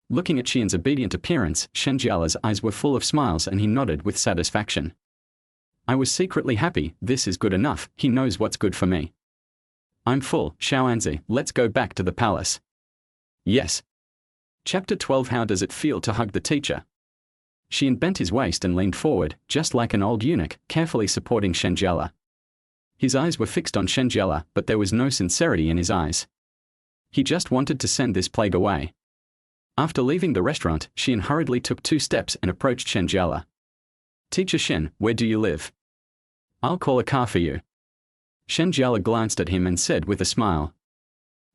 Looking at Shi An's obedient appearance, Shen Jiale's eyes were full of smiles and he nodded with satisfaction. I was secretly happy, this is good enough, he knows what's good for me. I'm full, Xiaoanzi, let's go back to the palace. Yes. Chapter 12 How does it feel to hug the teacher? Shi An bent his waist and leaned forward, just like an old eunuch, carefully supporting Shen Jiale. His eyes were fixed on Shen Jiale, but there was no sincerity in his eyes. He just wanted to send this plague away. After leaving the restaurant, Shi An hurriedly took 2 steps and approached Shen Jiale. Teacher Shen, where do you live? I'll call a car for you. Shen Jiale glanced at him and said with a smile.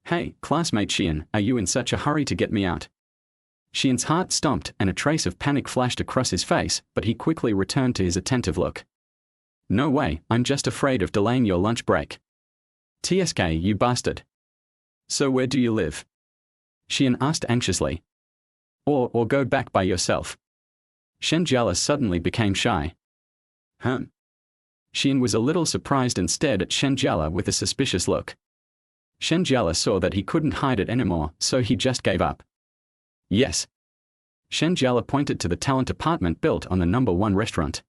Hey, classmate Shi An, are you in such a hurry to get me out? Shi An's heart stomped and a trace of panic flashed across his face, but he quickly returned to his attentive look. No way, I'm just afraid of delaying your lunch break. TSK, you bastard. So where do you live? Shi An asked anxiously. Or go back by yourself. Shen Jiale suddenly became shy. Shi An was a little surprised and stared at Shen Jiale with a suspicious look. Shen Jiale saw that he couldn't hide it anymore, so he just gave up. Yes. Shen Jiale pointed to the talent apartment built on the #1 restaurant.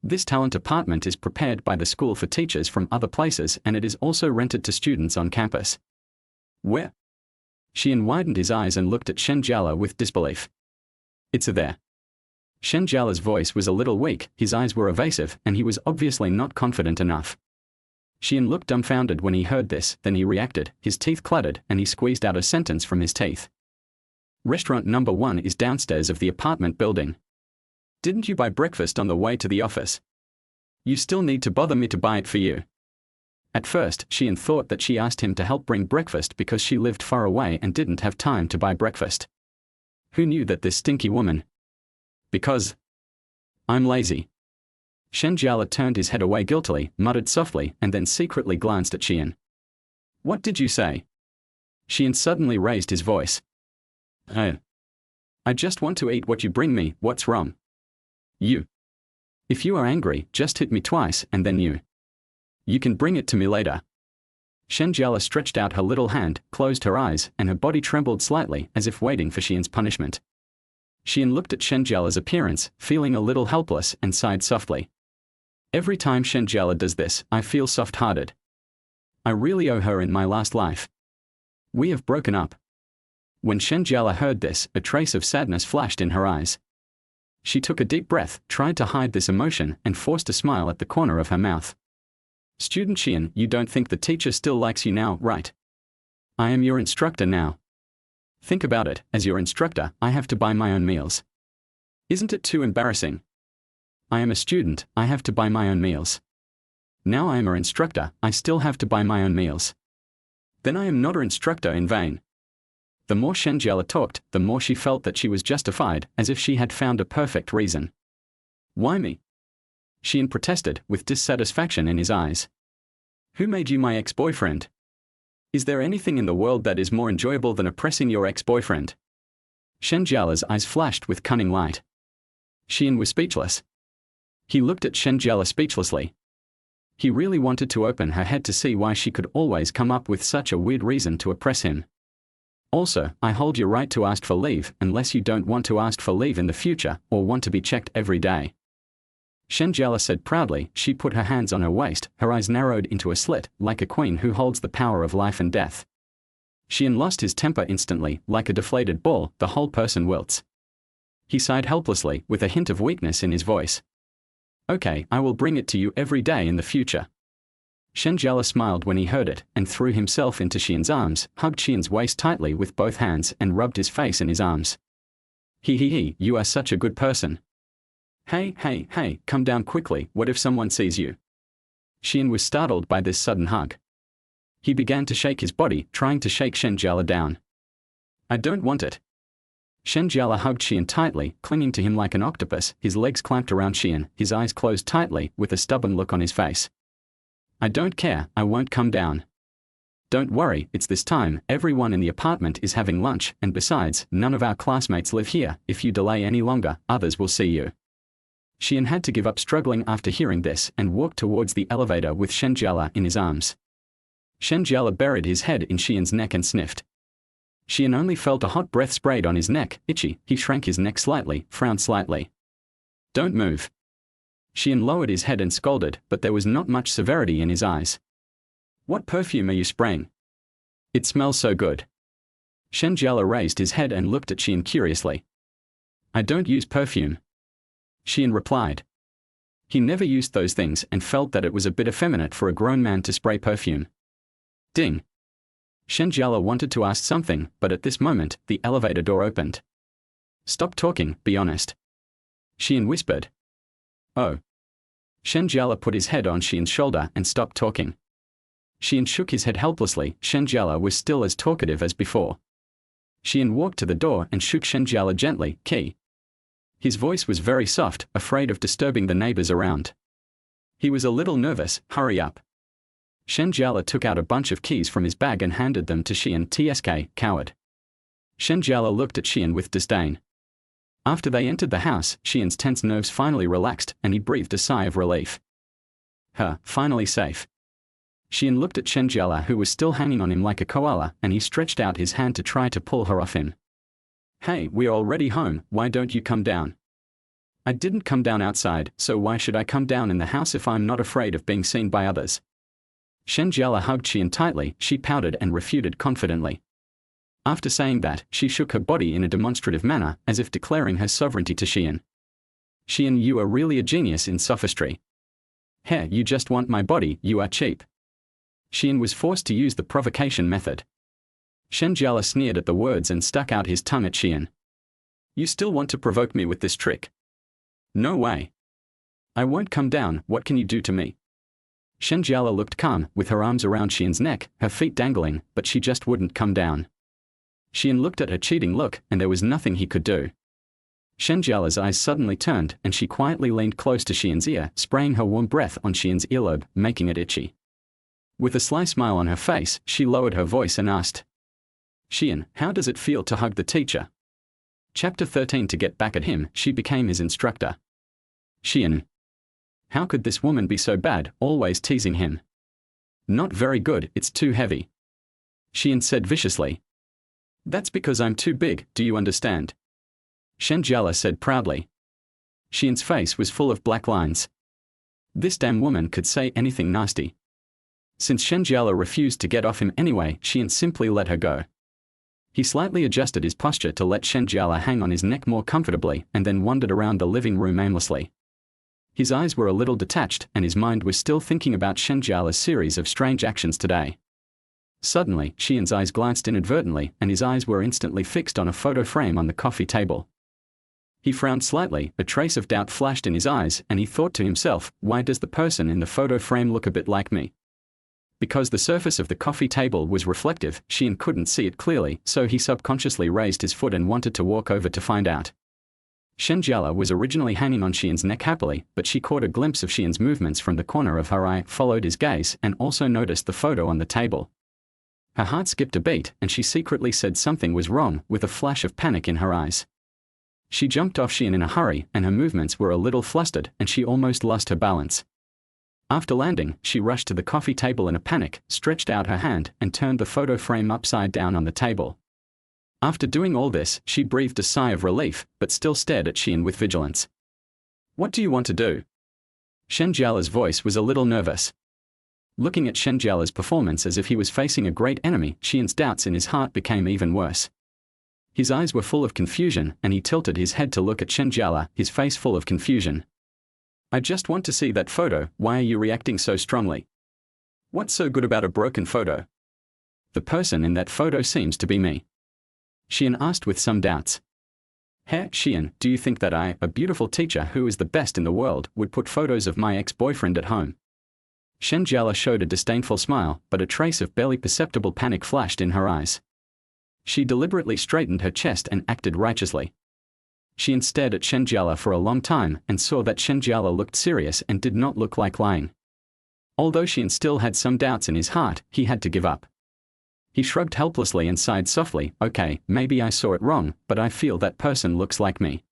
This talent apartment is prepared by the school for teachers from other places and it is also rented to students on campus. Where? Shi An widened his eyes and looked at Shen Jiale with disbelief. It's there. Shen Jiale's voice was a little weak, his eyes were evasive, and he was obviously not confident enough. Shi An looked dumbfounded when he heard this, then he reacted, his teeth clattered, and he squeezed out a sentence from his teeth. Restaurant #1 is downstairs of the apartment building. Didn't you buy breakfast on the way to the office? You still need to bother me to buy it for you. At first, Shi An thought that she asked him to help bring breakfast because she lived far away and didn't have time to buy breakfast. Who knew that this stinky woman? Because I'm lazy. Shen Jiale turned his head away guiltily, muttered softly, and then secretly glanced at Shi An. What did you say? Shi An suddenly raised his voice. Oh. I just want to eat what you bring me, what's wrong? You. If you are angry, just hit me twice, and then you can bring it to me later. Shen Jiale stretched out her little hand, closed her eyes, and her body trembled slightly, as if waiting for Shi An's punishment. Shi An looked at Shen Jiale's appearance, feeling a little helpless, and sighed softly. Every time Shen Jiale does this, I feel soft-hearted. I really owe her in my last life. We have broken up. When Shen Jiale heard this, a trace of sadness flashed in her eyes. She took a deep breath, tried to hide this emotion, and forced a smile at the corner of her mouth. Student Shi An, you don't think the teacher still likes you now, right? I am your instructor now. Think about it, as your instructor, I have to buy my own meals. Isn't it too embarrassing? I am a student, I have to buy my own meals. Now I am her instructor, I still have to buy my own meals. Then I am not her instructor in vain. The more Shen Jiale talked, the more she felt that she was justified, as if she had found a perfect reason. Why me? Shi An protested, with dissatisfaction in his eyes. Who made you my ex-boyfriend? Is there anything in the world that is more enjoyable than oppressing your ex-boyfriend? Shen Jiale's eyes flashed with cunning light. Shi An was speechless. He looked at Shen Jiale speechlessly. He really wanted to open her head to see why she could always come up with such a weird reason to oppress him. Also, I hold your right to ask for leave unless you don't want to ask for leave in the future or want to be checked every day. Shen Jiale said proudly. She put her hands on her waist, her eyes narrowed into a slit, like a queen who holds the power of life and death. Shi An lost his temper instantly, like a deflated ball, the whole person wilts. He sighed helplessly, with a hint of weakness in his voice. Okay, I will bring it to you every day in the future. Shen Jiale smiled when he heard it, and threw himself into Shi An's arms, hugged Shi An's waist tightly with both hands and rubbed his face in his arms. He, you are such a good person. Hey, come down quickly, what if someone sees you? Shi An was startled by this sudden hug. He began to shake his body, trying to shake Shen Jiale down. I don't want it. Shen Jiale hugged Shi An tightly, clinging to him like an octopus, his legs clamped around Shi An, his eyes closed tightly, with a stubborn look on his face. I don't care, I won't come down. Don't worry, it's this time, everyone in the apartment is having lunch, and besides, none of our classmates live here. If you delay any longer, others will see you. Shi An had to give up struggling after hearing this and walked towards the elevator with Shen Jiale in his arms. Shen Jiale buried his head in Shi An's neck and sniffed. Shi An only felt a hot breath sprayed on his neck, itchy. He shrank his neck slightly, frowned slightly. Don't move. Shi An lowered his head and scolded, but there was not much severity in his eyes. What perfume are you spraying? It smells so good. Shen Jiale raised his head and looked at Shi An curiously. I don't use perfume. Shi An replied. He never used those things and felt that it was a bit effeminate for a grown man to spray perfume. Ding. Shen Jiale wanted to ask something, but at this moment, the elevator door opened. Stop talking, be honest. Shi An whispered. Oh. Shen Jiale put his head on Shi An's shoulder and stopped talking. Shi An shook his head helplessly. Shen Jiale was still as talkative as before. Shi An walked to the door and shook Shen Jiale gently. Key. His voice was very soft, afraid of disturbing the neighbors around. He was a little nervous. Hurry up. Shen Jiale took out a bunch of keys from his bag and handed them to Shi An. Tsk, coward. Shen Jiale looked at Shi An with disdain. After they entered the house, Shi An's tense nerves finally relaxed, and he breathed a sigh of relief. Finally safe. Shi An looked at Shen Jiale, who was still hanging on him like a koala, and he stretched out his hand to try to pull her off him. Hey, we're already home, why don't you come down? I didn't come down outside, so why should I come down in the house if I'm not afraid of being seen by others? Shen Jiale hugged Shi An tightly. She pouted and refuted confidently. After saying that, she shook her body in a demonstrative manner, as if declaring her sovereignty to Shi An. Shi An, you are really a genius in sophistry. Hey, you just want my body, you are cheap. Shi An was forced to use the provocation method. Shen Jiale sneered at the words and stuck out his tongue at Shi An. You still want to provoke me with this trick? No way. I won't come down, what can you do to me? Shen Jiale looked calm, with her arms around Shi An's neck, her feet dangling, but she just wouldn't come down. Shi An looked at her cheating look, and there was nothing he could do. Shen Jiale's eyes suddenly turned, and she quietly leaned close to Shi An's ear, spraying her warm breath on Shi An's earlobe, making it itchy. With a sly smile on her face, she lowered her voice and asked, Shi An, how does it feel to hug the teacher? Chapter 13. To get back at him, she became his instructor. Shi An. How could this woman be so bad, always teasing him? Not very good, it's too heavy. Shi An said viciously. That's because I'm too big, do you understand? Shen Jiale said proudly. Shi An's face was full of black lines. This damn woman could say anything nasty. Since Shen Jiale refused to get off him anyway, Shi An simply let her go. He slightly adjusted his posture to let Shen Jiale hang on his neck more comfortably, and then wandered around the living room aimlessly. His eyes were a little detached, and his mind was still thinking about Shen Jiale's series of strange actions today. Suddenly, Shi An's eyes glanced inadvertently, and his eyes were instantly fixed on a photo frame on the coffee table. He frowned slightly, a trace of doubt flashed in his eyes, and he thought to himself, why does the person in the photo frame look a bit like me? Because the surface of the coffee table was reflective, Shi An couldn't see it clearly, so he subconsciously raised his foot and wanted to walk over to find out. Shen Jiale was originally hanging on Shi An's neck happily, but she caught a glimpse of Shi An's movements from the corner of her eye, followed his gaze, and also noticed the photo on the table. Her heart skipped a beat, and she secretly said something was wrong, with a flash of panic in her eyes. She jumped off Shi An in a hurry, and her movements were a little flustered, and she almost lost her balance. After landing, she rushed to the coffee table in a panic, stretched out her hand, and turned the photo frame upside down on the table. After doing all this, she breathed a sigh of relief, but still stared at Shi An with vigilance. "What do you want to do?" Shen Jiale's voice was a little nervous. Looking at Shen Jiale's performance as if he was facing a great enemy, Shi An's doubts in his heart became even worse. His eyes were full of confusion, and he tilted his head to look at Shen Jiale, his face full of confusion. "I just want to see that photo. Why are you reacting so strongly? What's so good about a broken photo? The person in that photo seems to be me." Shi An asked with some doubts. Shi An, do you think that I, a beautiful teacher who is the best in the world, would put photos of my ex-boyfriend at home? Shen Jiale showed a disdainful smile, but a trace of barely perceptible panic flashed in her eyes. She deliberately straightened her chest and acted righteously. Shi An stared at Shen Jiale for a long time and saw that Shen Jiale looked serious and did not look like lying. Although Shi An still had some doubts in his heart, he had to give up. He shrugged helplessly and sighed softly. "Okay, maybe I saw it wrong, but I feel that person looks like me."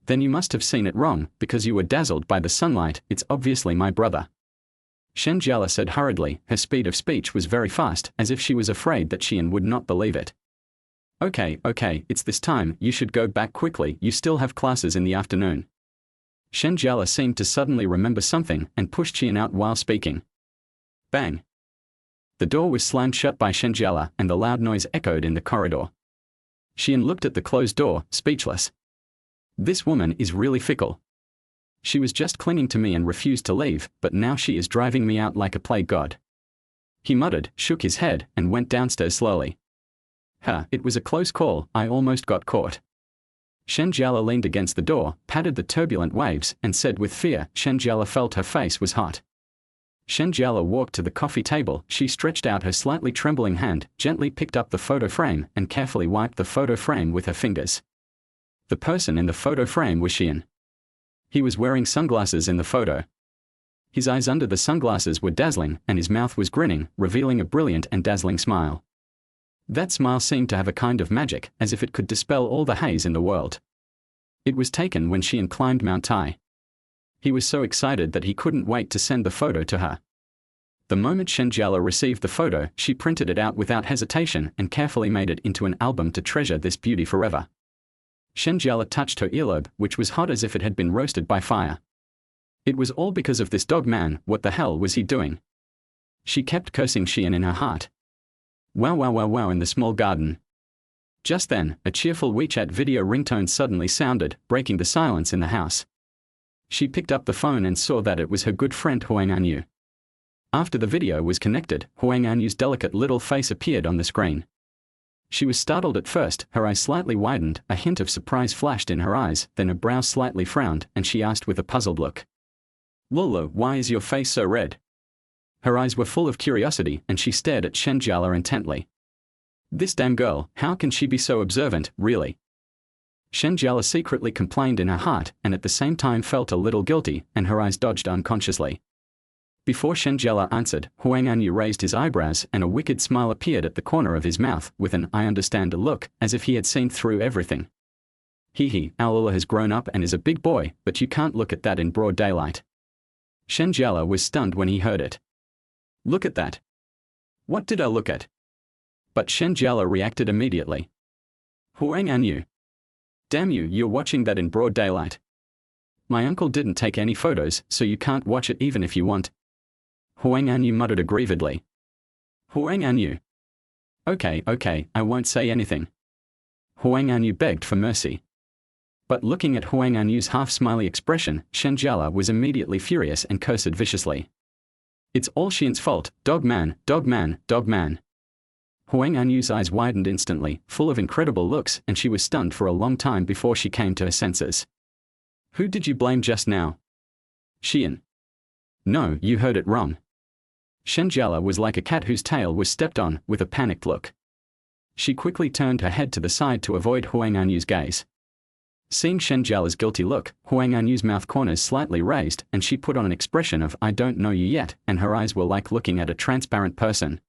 "Then you must have seen it wrong, because you were dazzled by the sunlight. It's obviously my brother." Shen Jiale said hurriedly. Her speed of speech was very fast, as if she was afraid that Shi An would not believe it. Okay, it's this time. You should go back quickly. You still have classes in the afternoon." Shen Jiale seemed to suddenly remember something and pushed Shi An out while speaking. Bang! The door was slammed shut by Shen Jiale, and the loud noise echoed in the corridor. Shi An looked at the closed door, speechless. This woman is really fickle. She was just clinging to me and refused to leave, but now she is driving me out like a plague god. He muttered, shook his head, and went downstairs slowly. It was a close call. I almost got caught. Shen Jiale leaned against the door, patted the turbulent waves, and said with fear. Shen Jiale felt her face was hot. Shen Jiale walked to the coffee table. She stretched out her slightly trembling hand, gently picked up the photo frame, and carefully wiped the photo frame with her fingers. The person in the photo frame was Shi An. He was wearing sunglasses in the photo. His eyes under the sunglasses were dazzling, and his mouth was grinning, revealing a brilliant and dazzling smile. That smile seemed to have a kind of magic, as if it could dispel all the haze in the world. It was taken when Shi An climbed Mount Tai. He was so excited that he couldn't wait to send the photo to her. The moment Shen Jiale received the photo, she printed it out without hesitation and carefully made it into an album to treasure this beauty forever. Shen Jiale touched her earlobe, which was hot as if it had been roasted by fire. It was all because of this dog man. What the hell was he doing? She kept cursing Shi An in her heart. Wow in the small garden. Just then, a cheerful WeChat video ringtone suddenly sounded, breaking the silence in the house. She picked up the phone and saw that it was her good friend Huang Anyu. After the video was connected, Huang Anyu's delicate little face appeared on the screen. She was startled at first, her eyes slightly widened, a hint of surprise flashed in her eyes, then her brows slightly frowned, and she asked with a puzzled look. "Lolo, why is your face so red?" Her eyes were full of curiosity, and she stared at Shen Jiale intently. This damn girl, how can she be so observant, really? Shen Jiale secretly complained in her heart, and at the same time felt a little guilty, and her eyes dodged unconsciously. Before Shen Jiale answered, Huang Anyu raised his eyebrows, and a wicked smile appeared at the corner of his mouth, with an "I understand" look, as if he had seen through everything. Our Lolo has grown up and is a big boy, but you can't look at that in broad daylight. Shen Jiale was stunned when he heard it. Look at that. What did I look at? But Shen Jiale reacted immediately. Huang Anyu. Damn you, you're watching that in broad daylight. My uncle didn't take any photos, so you can't watch it even if you want. Huang Anyu muttered aggrievedly. Huang Anyu. Okay, I won't say anything. Huang Anyu begged for mercy. But looking at Huang Anyu's half-smiley expression, Shen Jiale was immediately furious and cursed viciously. It's all Shi An's fault, dog man. Huang Anyu's eyes widened instantly, full of incredible looks, and she was stunned for a long time before she came to her senses. Who did you blame just now? Shi An. No, you heard it wrong. Shen Jiale was like a cat whose tail was stepped on, with a panicked look. She quickly turned her head to the side to avoid Huang Anyu's gaze. Seeing Shen Jiale's guilty look, Huang Anyu's mouth corners slightly raised, and she put on an expression of "I don't know you yet," and her eyes were like looking at a transparent person.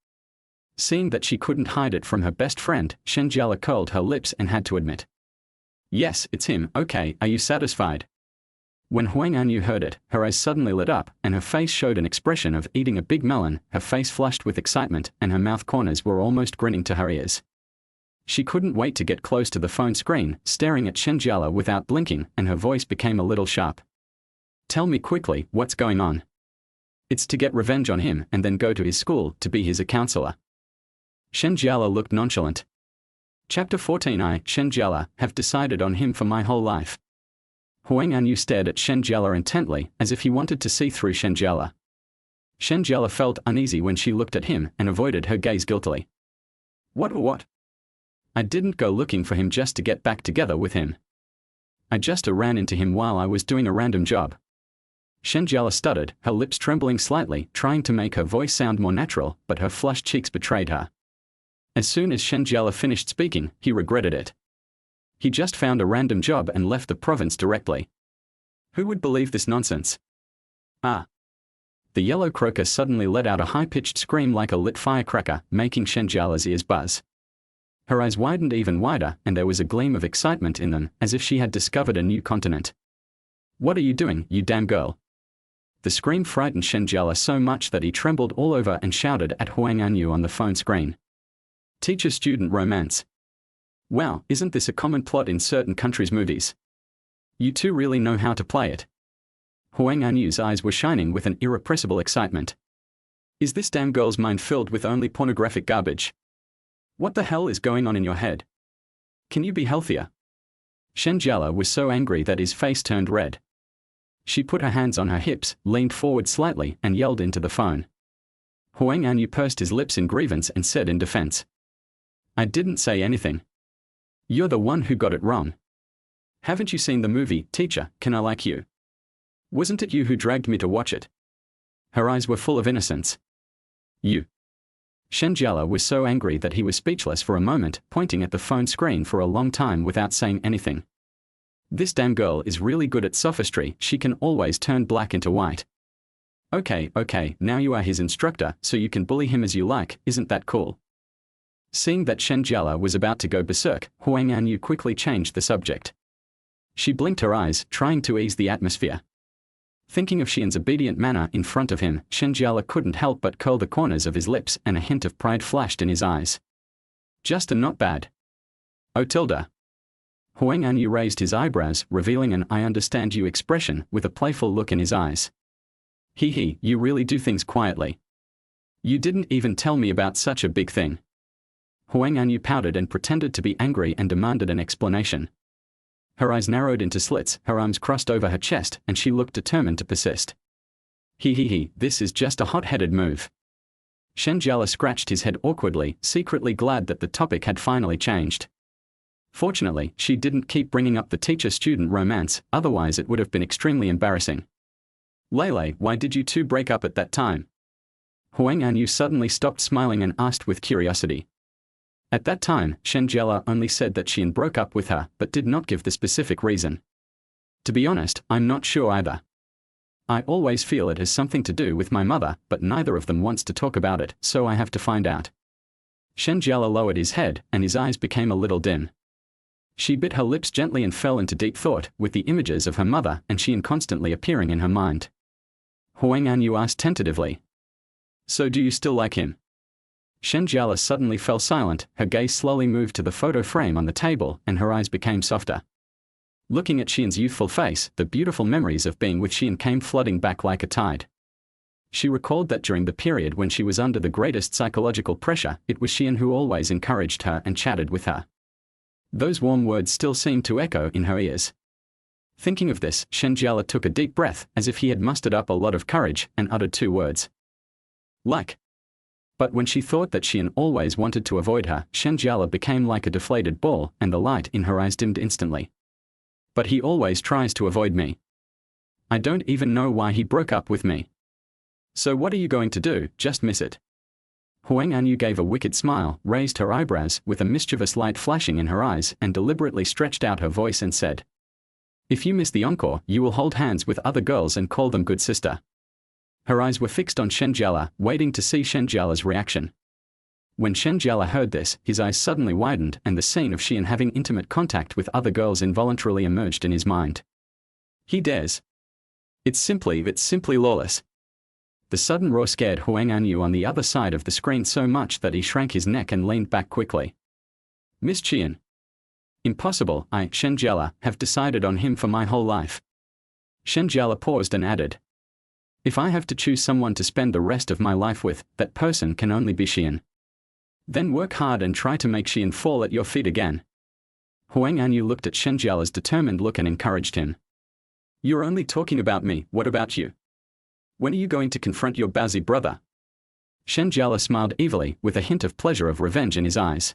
Seeing that she couldn't hide it from her best friend, Shen Jiale curled her lips and had to admit. "Yes, it's him. Okay, are you satisfied?" When Huang Anyu heard it, her eyes suddenly lit up, and her face showed an expression of eating a big melon, her face flushed with excitement, and her mouth corners were almost grinning to her ears. She couldn't wait to get close to the phone screen, staring at Shen Jiale without blinking, and her voice became a little sharp. "Tell me quickly, what's going on?" "It's to get revenge on him and then go to his school to be his counselor." Shen Jiale looked nonchalant. Chapter 14. I, Shen Jiale, have decided on him for my whole life. Huang Anyu stared at Shen Jiale intently, as if he wanted to see through Shen Jiale. Shen Jiale felt uneasy when she looked at him and avoided her gaze guiltily. What? I didn't go looking for him just to get back together with him. I just ran into him while I was doing a random job." Shen Jiale stuttered, her lips trembling slightly, trying to make her voice sound more natural, but her flushed cheeks betrayed her. As soon as Shen Jiale finished speaking, he regretted it. He just found a random job and left the province directly. Who would believe this nonsense? Ah! The yellow croaker suddenly let out a high-pitched scream like a lit firecracker, making Shen Jiale's ears buzz. Her eyes widened even wider, and there was a gleam of excitement in them, as if she had discovered a new continent. "What are you doing, you damn girl?" The scream frightened Shen Jiale so much that he trembled all over and shouted at Huang Anyu on the phone screen. "Teacher-student romance. Wow, isn't this a common plot in certain countries' movies? You two really know how to play it." Huang Anyu's eyes were shining with an irrepressible excitement. "Is this damn girl's mind filled with only pornographic garbage? What the hell is going on in your head? Can you be healthier?" Shen Jiale was so angry that his face turned red. She put her hands on her hips, leaned forward slightly, and yelled into the phone. Huang Anyu pursed his lips in grievance and said in defense, "I didn't say anything. You're the one who got it wrong. Haven't you seen the movie, Teacher, Can I Like You? Wasn't it you who dragged me to watch it?" Her eyes were full of innocence. "You." Shen Jiale was so angry that he was speechless for a moment, pointing at the phone screen for a long time without saying anything. This damn girl is really good at sophistry, she can always turn black into white. Okay, now you are his instructor, so you can bully him as you like, isn't that cool?" Seeing that Shen Jiale was about to go berserk, Huang Anyu quickly changed the subject. She blinked her eyes, trying to ease the atmosphere. Thinking of Shi An's obedient manner in front of him, Shen Jiale couldn't help but curl the corners of his lips, and a hint of pride flashed in his eyes. "Just a not bad. Oh tilde." Huang Anyu raised his eyebrows, revealing an "I understand you" expression, with a playful look in his eyes. He, you really do things quietly. You didn't even tell me about such a big thing." Huang Anyu pouted and pretended to be angry and demanded an explanation. Her eyes narrowed into slits, her arms crossed over her chest, and she looked determined to persist. This is just a hot-headed move." Shen Jiale scratched his head awkwardly, secretly glad that the topic had finally changed. Fortunately, she didn't keep bringing up the teacher-student romance, otherwise it would have been extremely embarrassing. "Lele, why did you two break up at that time?" Huang Anyu suddenly stopped smiling and asked with curiosity. At that time, Shen Jiale only said that Shi An broke up with her, but did not give the specific reason. "To be honest, I'm not sure either. I always feel it has something to do with my mother, but neither of them wants to talk about it, so I have to find out." Shen Jiale lowered his head, and his eyes became a little dim. She bit her lips gently and fell into deep thought, with the images of her mother and Shi An constantly appearing in her mind. Huang Anyu asked tentatively, "So do you still like him?" Shen Jiale suddenly fell silent, her gaze slowly moved to the photo frame on the table, and her eyes became softer. Looking at Shi An's youthful face, the beautiful memories of being with Shi An came flooding back like a tide. She recalled that during the period when she was under the greatest psychological pressure, it was Shi An who always encouraged her and chatted with her. Those warm words still seemed to echo in her ears. Thinking of this, Shen Jiale took a deep breath, as if he had mustered up a lot of courage, and uttered two words. "Like." But when she thought that Shi An always wanted to avoid her, Shen Jiale became like a deflated ball, and the light in her eyes dimmed instantly. "But he always tries to avoid me. I don't even know why he broke up with me." So what are you going to do, just miss it? Huang Anyu gave a wicked smile, raised her eyebrows with a mischievous light flashing in her eyes, and deliberately stretched out her voice and said, "If you miss the encore, you will hold hands with other girls and call them good sister." Her eyes were fixed on Shen Jiale, waiting to see Shen Jiale's reaction. When Shen Jiale heard this, his eyes suddenly widened and the scene of Shi An having intimate contact with other girls involuntarily emerged in his mind. He dares. It's simply lawless. The sudden roar scared Huang Anyu on the other side of the screen so much that he shrank his neck and leaned back quickly. "Miss Shi An. Impossible, I, Shen Jiale, have decided on him for my whole life." Shen Jiale paused and added, "If I have to choose someone to spend the rest of my life with, that person can only be Shi An. Then work hard and try to make Shi An fall at your feet again." Huang Anyu looked at Shen Jiale's determined look and encouraged him. "You're only talking about me, what about you? When are you going to confront your Baozi brother?" Shen Jiale smiled evilly, with a hint of pleasure of revenge in his eyes.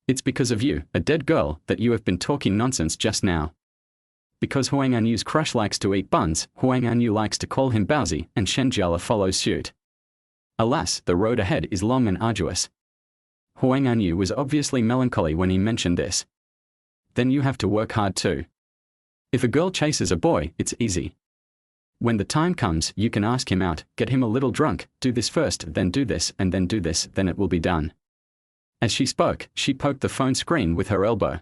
"It's because of you, a dead girl, that you have been talking nonsense just now." Because Huang Anyu's crush likes to eat buns, Huang Anyu likes to call him Baozi, and Shen Jiale follows suit. Alas, the road ahead is long and arduous. Huang Anyu was obviously melancholy when he mentioned this. Then you have to work hard too. If a girl chases a boy, it's easy. When the time comes, you can ask him out, get him a little drunk, do this first, then do this, and then do this, then it will be done. As she spoke, she poked the phone screen with her elbow.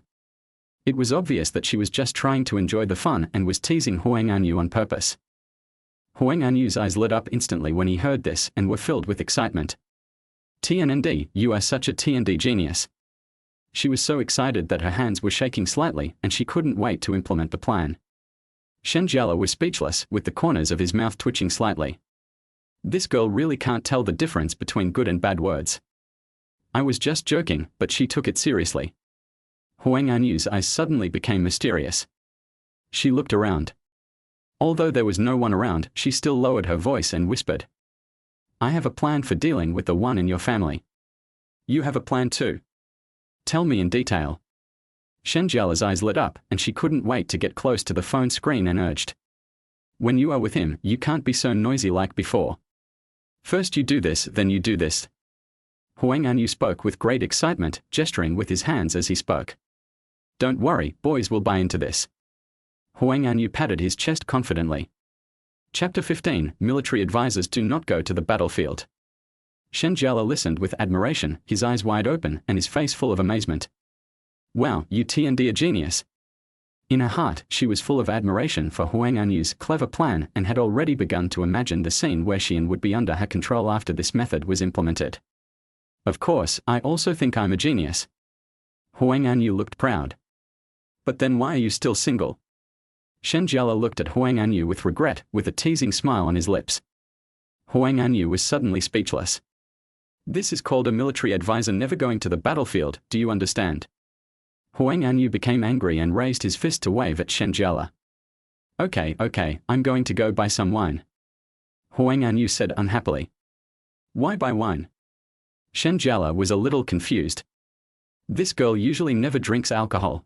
It was obvious that she was just trying to enjoy the fun and was teasing Huang Anyu on purpose. Huang Anyu's eyes lit up instantly when he heard this and were filled with excitement. "TND, you are such a TND genius." She was so excited that her hands were shaking slightly and she couldn't wait to implement the plan. Shen Jiale was speechless, with the corners of his mouth twitching slightly. This girl really can't tell the difference between good and bad words. I was just joking, but she took it seriously. Huang Anyu's eyes suddenly became mysterious. She looked around. Although there was no one around, she still lowered her voice and whispered, "I have a plan for dealing with the one in your family." "You have a plan too? Tell me in detail." Shen Jiale's eyes lit up, and she couldn't wait to get close to the phone screen and urged, "When you are with him, you can't be so noisy like before. First you do this, then you do this." Huang Anyu spoke with great excitement, gesturing with his hands as he spoke. "Don't worry, boys will buy into this." Huang Anyu patted his chest confidently. Chapter 15, Military Advisors Do Not Go to the Battlefield. Shen Jiale listened with admiration, his eyes wide open and his face full of amazement. "Wow, you TND a genius." In her heart, she was full of admiration for Huang Anyu's clever plan and had already begun to imagine the scene where Shi An would be under her control after this method was implemented. "Of course, I also think I'm a genius." Huang Anyu looked proud. "But then why are you still single?" Shen Jiale looked at Huang Anyu with regret, with a teasing smile on his lips. Huang Anyu was suddenly speechless. "This is called a military advisor never going to the battlefield, do you understand?" Huang Anyu became angry and raised his fist to wave at Shen Jiale. Okay, I'm going to go buy some wine." Huang Anyu said unhappily. "Why buy wine?" Shen Jiale was a little confused. This girl usually never drinks alcohol.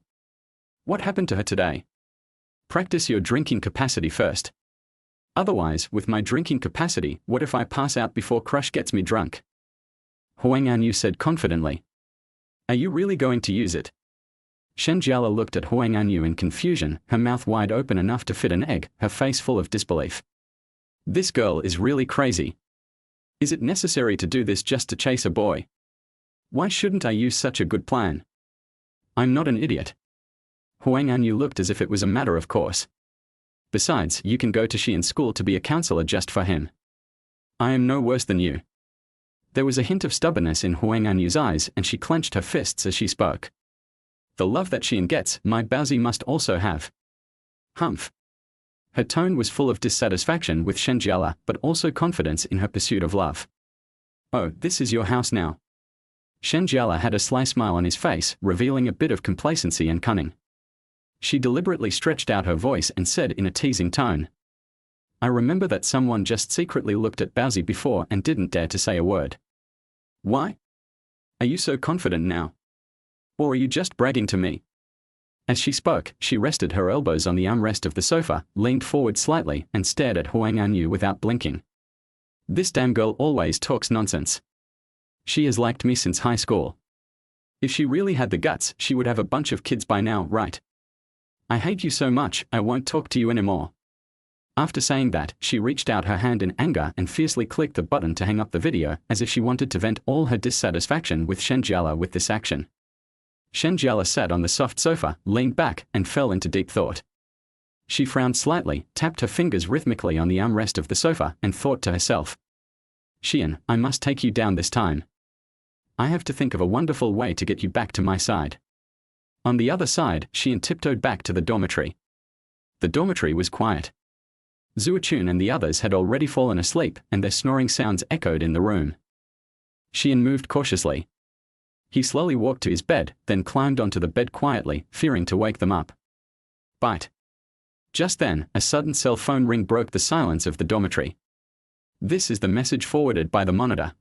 What happened to her today? "Practice your drinking capacity first. Otherwise, with my drinking capacity, what if I pass out before crush gets me drunk?" Huang Anyu said confidently. "Are you really going to use it?" Shen Jiale looked at Huang Anyu in confusion, her mouth wide open enough to fit an egg, her face full of disbelief. This girl is really crazy. Is it necessary to do this just to chase a boy? Why shouldn't I use such a good plan? I'm not an idiot. Huang Anyu looked as if it was a matter of course. Besides, you can go to Shi An school to be a counselor just for him. I am no worse than you. There was a hint of stubbornness in Huang Anyu's eyes and she clenched her fists as she spoke. The love that Shi An gets, my Baozi must also have. Humph. Her tone was full of dissatisfaction with Shen Jiale, but also confidence in her pursuit of love. "Oh, this is your house now." Shen Jiale had a sly smile on his face, revealing a bit of complacency and cunning. She deliberately stretched out her voice and said in a teasing tone, "I remember that someone just secretly looked at Baozi before and didn't dare to say a word. Why? Are you so confident now? Or are you just bragging to me?" As she spoke, she rested her elbows on the armrest of the sofa, leaned forward slightly, and stared at Huang Anyu without blinking. This damn girl always talks nonsense. She has liked me since high school. If she really had the guts, she would have a bunch of kids by now, right? I hate you so much, I won't talk to you anymore. After saying that, she reached out her hand in anger and fiercely clicked the button to hang up the video, as if she wanted to vent all her dissatisfaction with Shen Jiale with this action. Shen Jiale sat on the soft sofa, leaned back, and fell into deep thought. She frowned slightly, tapped her fingers rhythmically on the armrest of the sofa, and thought to herself, Shi An, I must take you down this time. I have to think of a wonderful way to get you back to my side. On the other side, Shi An tiptoed back to the dormitory. The dormitory was quiet. Zuo-chun and the others had already fallen asleep, and their snoring sounds echoed in the room. Shi An moved cautiously. He slowly walked to his bed, then climbed onto the bed quietly, fearing to wake them up. Bite. Just then, a sudden cell phone ring broke the silence of the dormitory. This is the message forwarded by the monitor.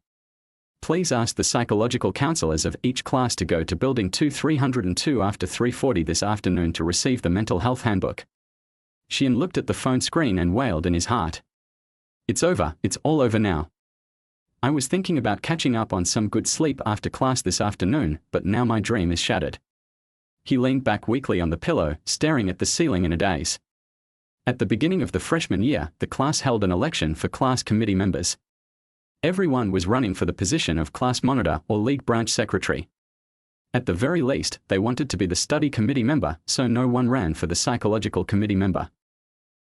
Please ask the psychological counselors of each class to go to Building 2302 after 3:40 this afternoon to receive the mental health handbook. Shi An looked at the phone screen and wailed in his heart. It's over, it's all over now. I was thinking about catching up on some good sleep after class this afternoon, but now my dream is shattered. He leaned back weakly on the pillow, staring at the ceiling in a daze. At the beginning of the freshman year, the class held an election for class committee members. Everyone was running for the position of class monitor or lead branch secretary. At the very least, they wanted to be the study committee member, so no one ran for the psychological committee member.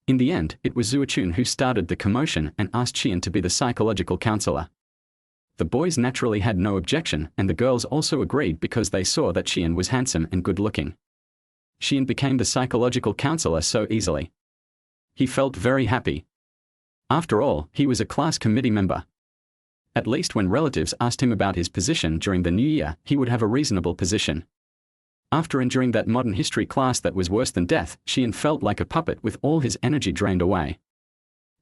In the end, it was Zuo-chun who started the commotion and asked Shi An to be the psychological counselor. The boys naturally had no objection, and the girls also agreed because they saw that Shi An was handsome and good-looking. Shi An became the psychological counselor so easily. He felt very happy. After all, he was a class committee member. At least when relatives asked him about his position during the new year, he would have a reasonable position. After enduring that modern history class that was worse than death, Shi An felt like a puppet with all his energy drained away.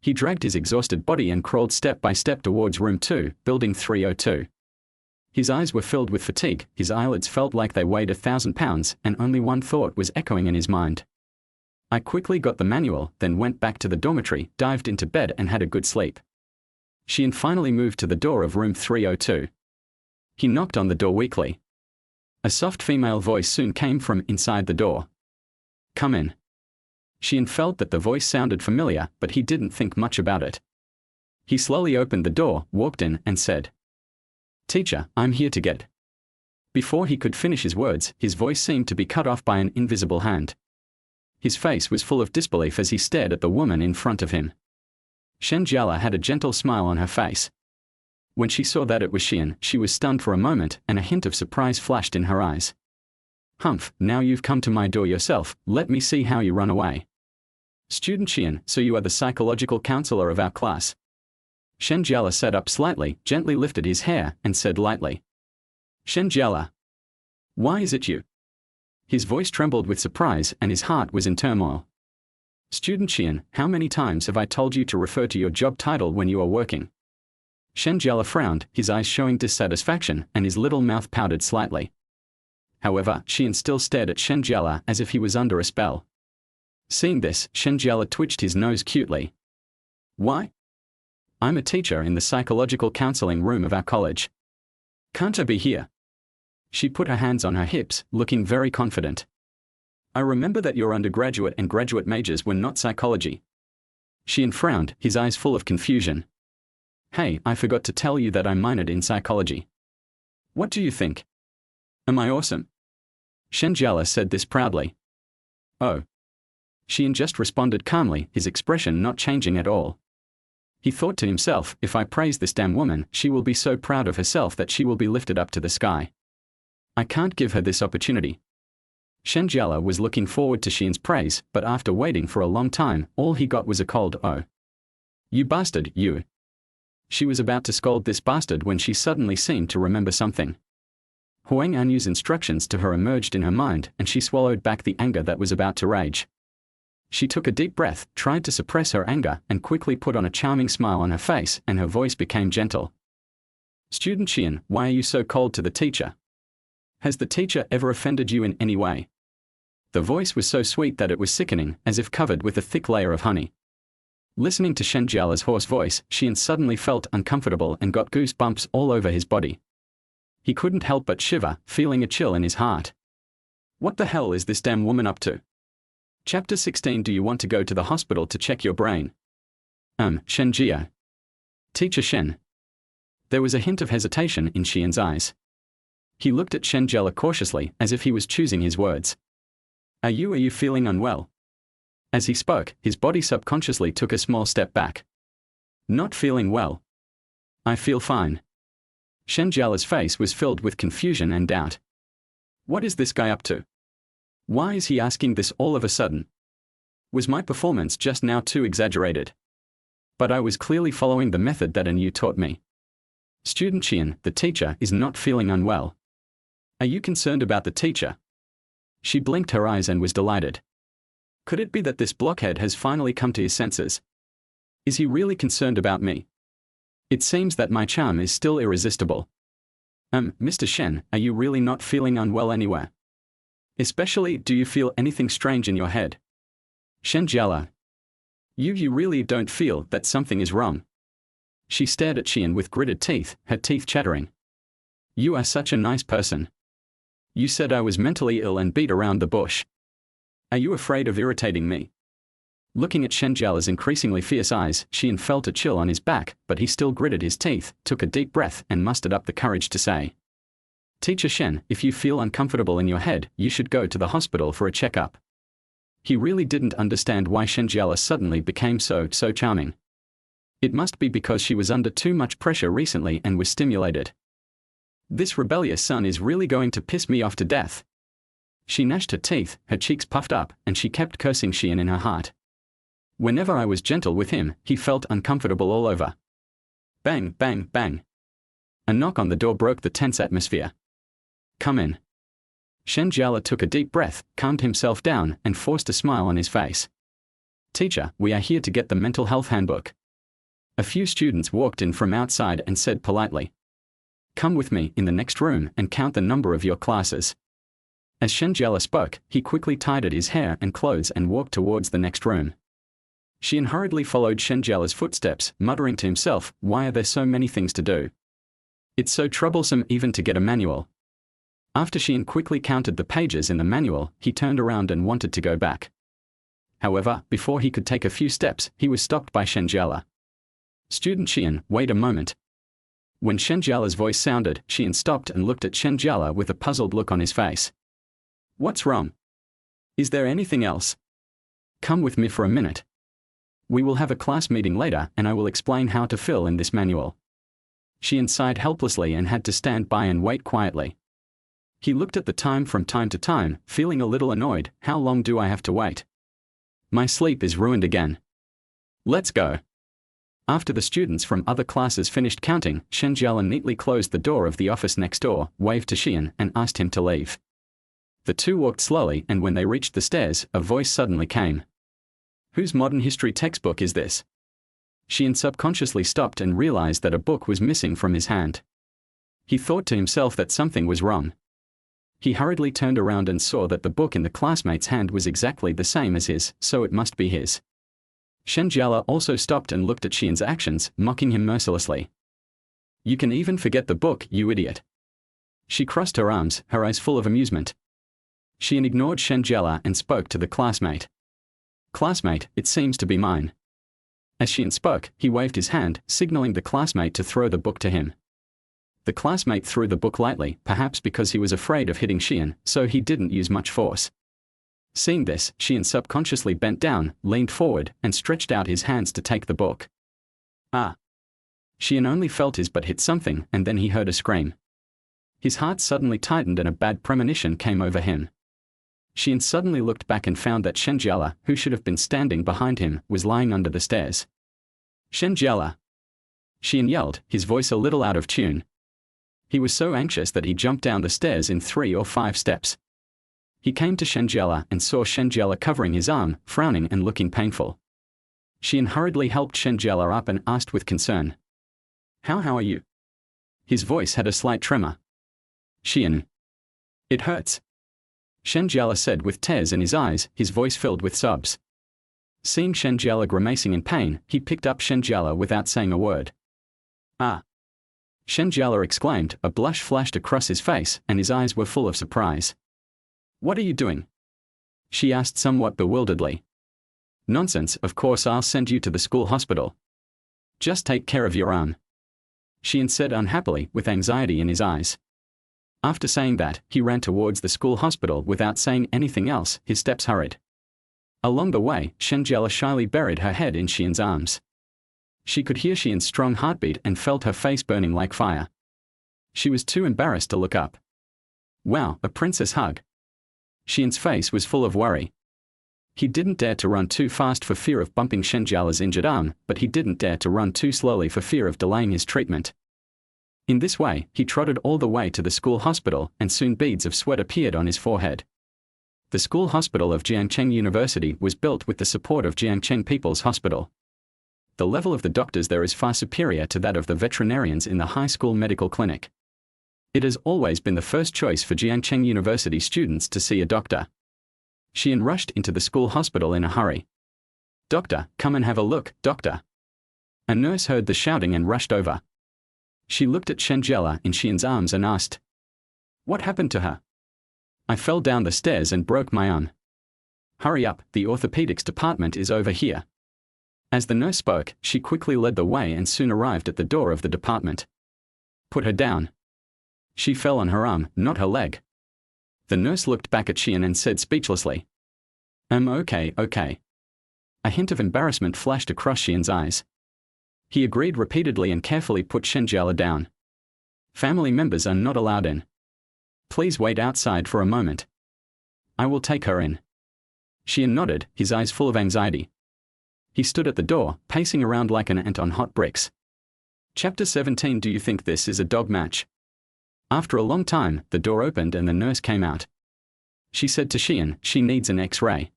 He dragged his exhausted body and crawled step by step towards room 2, building 302. His eyes were filled with fatigue, his eyelids felt like they weighed 1,000 pounds, and only one thought was echoing in his mind. I quickly got the manual, then went back to the dormitory, dived into bed and had a good sleep. Shi An finally moved to the door of room 302. He knocked on the door weakly. A soft female voice soon came from inside the door. Come in. Shi An felt that the voice sounded familiar, but he didn't think much about it. He slowly opened the door, walked in, and said, Teacher, I'm here to get. Before he could finish his words, his voice seemed to be cut off by an invisible hand. His face was full of disbelief as he stared at the woman in front of him. Shen Jiale had a gentle smile on her face. When she saw that it was Shi An, she was stunned for a moment, and a hint of surprise flashed in her eyes. Humph, now you've come to my door yourself, let me see how you run away. Student Shi An, so you are the psychological counselor of our class. Shen Jiale sat up slightly, gently lifted his hair, and said lightly. Shen Jiale. Why is it you? His voice trembled with surprise, and his heart was in turmoil. Student Shi An, how many times have I told you to refer to your job title when you are working? Shen Jiale frowned, his eyes showing dissatisfaction, and his little mouth pouted slightly. However, Shi An still stared at Shen Jiale as if he was under a spell. Seeing this, Shen Jiale twitched his nose cutely. Why? I'm a teacher in the psychological counseling room of our college. Can't I be here? She put her hands on her hips, looking very confident. I remember that your undergraduate and graduate majors were not psychology. Shi An frowned, his eyes full of confusion. Hey, I forgot to tell you that I minored in psychology. What do you think? Am I awesome? Shen Jiale said this proudly. Oh. Shi An just responded calmly, his expression not changing at all. He thought to himself, if I praise this damn woman, she will be so proud of herself that she will be lifted up to the sky. I can't give her this opportunity. Shen Jiale was looking forward to Shi An's praise, but after waiting for a long time, all he got was a cold "oh. You bastard, you." She was about to scold this bastard when she suddenly seemed to remember something. Huang Anyu's instructions to her emerged in her mind, and she swallowed back the anger that was about to rage. She took a deep breath, tried to suppress her anger, and quickly put on a charming smile on her face, and her voice became gentle. Student Shi An, why are you so cold to the teacher? Has the teacher ever offended you in any way? The voice was so sweet that it was sickening, as if covered with a thick layer of honey. Listening to Shen Jiale's hoarse voice, Shi An suddenly felt uncomfortable and got goosebumps all over his body. He couldn't help but shiver, feeling a chill in his heart. What the hell is this damn woman up to? Chapter 16. Do you want to go to the hospital to check your brain? Shen Jiale. Teacher Shen. There was a hint of hesitation in Shi An's eyes. He looked at Shen Jiale cautiously, as if he was choosing his words. Are you feeling unwell? As he spoke, his body subconsciously took a small step back. Not feeling well. I feel fine. Shen Jiale's face was filled with confusion and doubt. What is this guy up to? Why is he asking this all of a sudden? Was my performance just now too exaggerated? But I was clearly following the method that you taught me. Student Shi An, the teacher, is not feeling unwell. Are you concerned about the teacher? She blinked her eyes and was delighted. Could it be that this blockhead has finally come to his senses? Is he really concerned about me? It seems that my charm is still irresistible. Mr. Shen, are you really not feeling unwell anywhere? Especially, do you feel anything strange in your head? Shen Jiale. You really don't feel that something is wrong? She stared at Shi An with gritted teeth, her teeth chattering. You are such a nice person. You said I was mentally ill and beat around the bush. Are you afraid of irritating me? Looking at Shen Jiale's increasingly fierce eyes, Shi An felt a chill on his back, but he still gritted his teeth, took a deep breath, and mustered up the courage to say, Teacher Shen, if you feel uncomfortable in your head, you should go to the hospital for a checkup. He really didn't understand why Shen Jiale suddenly became so charming. It must be because she was under too much pressure recently and was stimulated. This rebellious son is really going to piss me off to death. She gnashed her teeth, her cheeks puffed up, and she kept cursing Shi An in her heart. Whenever I was gentle with him, he felt uncomfortable all over. Bang, bang, bang. A knock on the door broke the tense atmosphere. Come in. Shen Jiale took a deep breath, calmed himself down, and forced a smile on his face. Teacher, we are here to get the mental health handbook. A few students walked in from outside and said politely, Come with me in the next room and count the number of your classes. As Shen Jiale spoke, he quickly tied at his hair and clothes and walked towards the next room. Shi An hurriedly followed Shen Jiale's footsteps, muttering to himself, why are there so many things to do? It's so troublesome even to get a manual. After Shi An quickly counted the pages in the manual, he turned around and wanted to go back. However, before he could take a few steps, he was stopped by Shen Jiale. Student Shi An, wait a moment. When Shen Jiale's voice sounded, Shi An stopped and looked at Shen Jiale with a puzzled look on his face. What's wrong? Is there anything else? Come with me for a minute. We will have a class meeting later and I will explain how to fill in this manual. Shi An sighed helplessly and had to stand by and wait quietly. He looked at the time from time to time, feeling a little annoyed. How long do I have to wait? My sleep is ruined again. Let's go. After the students from other classes finished counting, Shen Jiale neatly closed the door of the office next door, waved to Shi An, and asked him to leave. The two walked slowly, and when they reached the stairs, a voice suddenly came. Whose modern history textbook is this? Shi An subconsciously stopped and realized that a book was missing from his hand. He thought to himself that something was wrong. He hurriedly turned around and saw that the book in the classmate's hand was exactly the same as his, so it must be his. Shen Jiale also stopped and looked at Shi An's actions, mocking him mercilessly. You can even forget the book, you idiot. She crossed her arms, her eyes full of amusement. Shi An ignored Shen Jiale and spoke to the classmate. Classmate, it seems to be mine. As Shi An spoke, he waved his hand, signaling the classmate to throw the book to him. The classmate threw the book lightly, perhaps because he was afraid of hitting Shi An, so he didn't use much force. Seeing this, Shi An subconsciously bent down, leaned forward, and stretched out his hands to take the book. Ah! Shi An only felt his butt hit something, and then he heard a scream. His heart suddenly tightened and a bad premonition came over him. Shi An suddenly looked back and found that Shen Jiale, who should have been standing behind him, was lying under the stairs. Shen Jiale! Shi An yelled, his voice a little out of tune. He was so anxious that he jumped down the stairs in 3 or 5 steps. He came to Shen Jiale and saw Shen Jiale covering his arm, frowning and looking painful. Shi An hurriedly helped Shen Jiale up and asked with concern. How are you? His voice had a slight tremor. Shi An. It hurts. Shen Jiale said with tears in his eyes, his voice filled with sobs. Seeing Shen Jiale grimacing in pain, he picked up Shen Jiale without saying a word. Ah! Shen Jiale exclaimed, a blush flashed across his face, and his eyes were full of surprise. What are you doing? She asked somewhat bewilderedly. Nonsense, of course I'll send you to the school hospital. Just take care of your arm. Shi An said unhappily, with anxiety in his eyes. After saying that, he ran towards the school hospital without saying anything else. His steps hurried. Along the way, Shen Jiale shyly buried her head in Shi An's arms. She could hear Shi An's strong heartbeat and felt her face burning like fire. She was too embarrassed to look up. Wow, a princess hug. Shi An's face was full of worry. He didn't dare to run too fast for fear of bumping Shen Jiale's injured arm, but he didn't dare to run too slowly for fear of delaying his treatment. In this way, he trotted all the way to the school hospital, and soon beads of sweat appeared on his forehead. The school hospital of Jiangcheng University was built with the support of Jiangcheng People's Hospital. The level of the doctors there is far superior to that of the veterinarians in the high school medical clinic. It has always been the first choice for Jiangcheng University students to see a doctor. Shi An rushed into the school hospital in a hurry. Doctor, come and have a look, doctor. A nurse heard the shouting and rushed over. She looked at Shen Jiale in Shi An's arms and asked, What happened to her? I fell down the stairs and broke my arm. Hurry up, the orthopedics department is over here. As the nurse spoke, she quickly led the way and soon arrived at the door of the department. Put her down. She fell on her arm, not her leg. The nurse looked back at Shi An and said speechlessly, Okay. A hint of embarrassment flashed across Shi An's eyes. He agreed repeatedly and carefully put Shen Jiale down. Family members are not allowed in. Please wait outside for a moment. I will take her in. Shi An nodded, his eyes full of anxiety. He stood at the door, pacing around like an ant on hot bricks. Chapter 17. Do you think this is a dog match? After a long time, the door opened and the nurse came out. She said to Shi An, she needs an X-ray.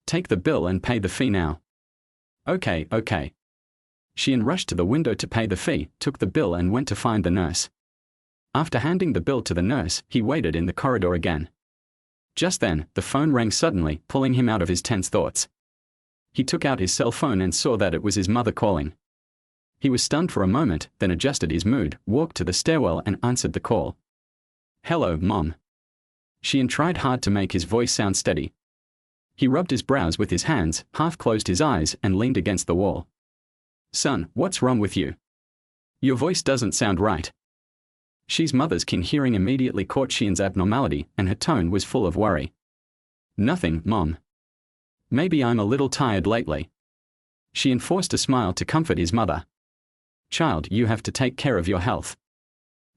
Take the bill and pay the fee now. Okay. Shi An rushed to the window to pay the fee, took the bill and went to find the nurse. After handing the bill to the nurse, he waited in the corridor again. Just then, the phone rang suddenly, pulling him out of his tense thoughts. He took out his cell phone and saw that it was his mother calling. He was stunned for a moment, then adjusted his mood, walked to the stairwell and answered the call. Hello, Mom. Shi An tried hard to make his voice sound steady. He rubbed his brows with his hands, half closed his eyes, and leaned against the wall. Son, what's wrong with you? Your voice doesn't sound right. Shi's mother's keen hearing immediately caught Shi An's abnormality, and her tone was full of worry. Nothing, Mom. Maybe I'm a little tired lately. Shi An forced a smile to comfort his mother. Child, you have to take care of your health.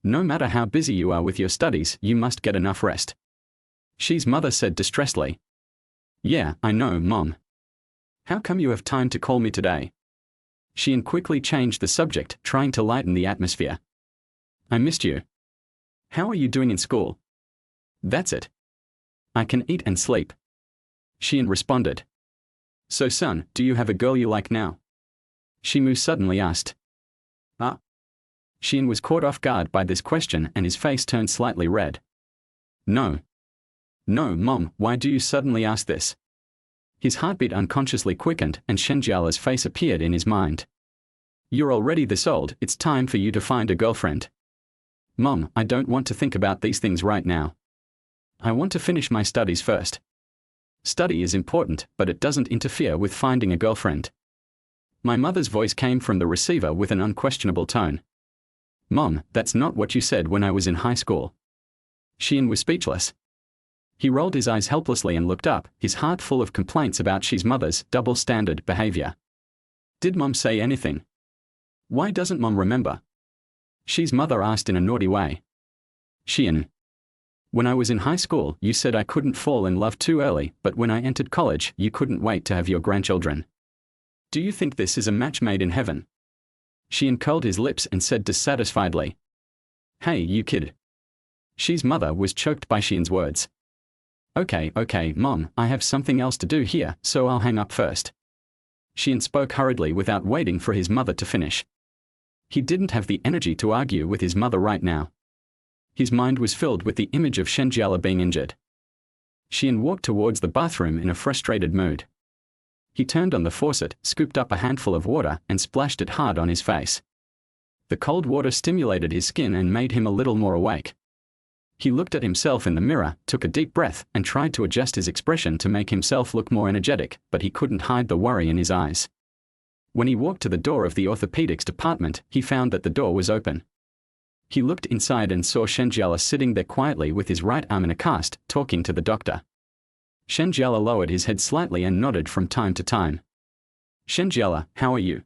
No matter how busy you are with your studies, you must get enough rest. Shi's mother said distressedly. Yeah, I know, Mom. How come you have time to call me today? Shi An quickly changed the subject, trying to lighten the atmosphere. I missed you. How are you doing in school? That's it. I can eat and sleep. Shi An responded. So son, do you have a girl you like now? Shimu suddenly asked. Shi An was caught off guard by this question and his face turned slightly red. No. No, Mom, why do you suddenly ask this? His heartbeat unconsciously quickened and Shen Jiale's face appeared in his mind. You're already this old, it's time for you to find a girlfriend. Mom, I don't want to think about these things right now. I want to finish my studies first. Study is important, but it doesn't interfere with finding a girlfriend. My mother's voice came from the receiver with an unquestionable tone. Mom, that's not what you said when I was in high school. Shi An was speechless. He rolled his eyes helplessly and looked up, his heart full of complaints about Shi's mother's double-standard behavior. Did Mom say anything? Why doesn't Mom remember? Shi's mother asked in a naughty way. Shi An. When I was in high school, you said I couldn't fall in love too early, but when I entered college, you couldn't wait to have your grandchildren. Do you think this is a match made in heaven? Shi An curled his lips and said dissatisfiedly. Hey, you kid. Shi's mother was choked by Shi An's words. Okay, Mom, I have something else to do here, so I'll hang up first. Shi An spoke hurriedly without waiting for his mother to finish. He didn't have the energy to argue with his mother right now. His mind was filled with the image of Shen Jiale being injured. Shi An walked towards the bathroom in a frustrated mood. He turned on the faucet, scooped up a handful of water, and splashed it hard on his face. The cold water stimulated his skin and made him a little more awake. He looked at himself in the mirror, took a deep breath, and tried to adjust his expression to make himself look more energetic, but he couldn't hide the worry in his eyes. When he walked to the door of the orthopedics department, he found that the door was open. He looked inside and saw Shen Jiale sitting there quietly with his right arm in a cast, talking to the doctor. Shen Jiale lowered his head slightly and nodded from time to time. "Shen Jiale, how are you?"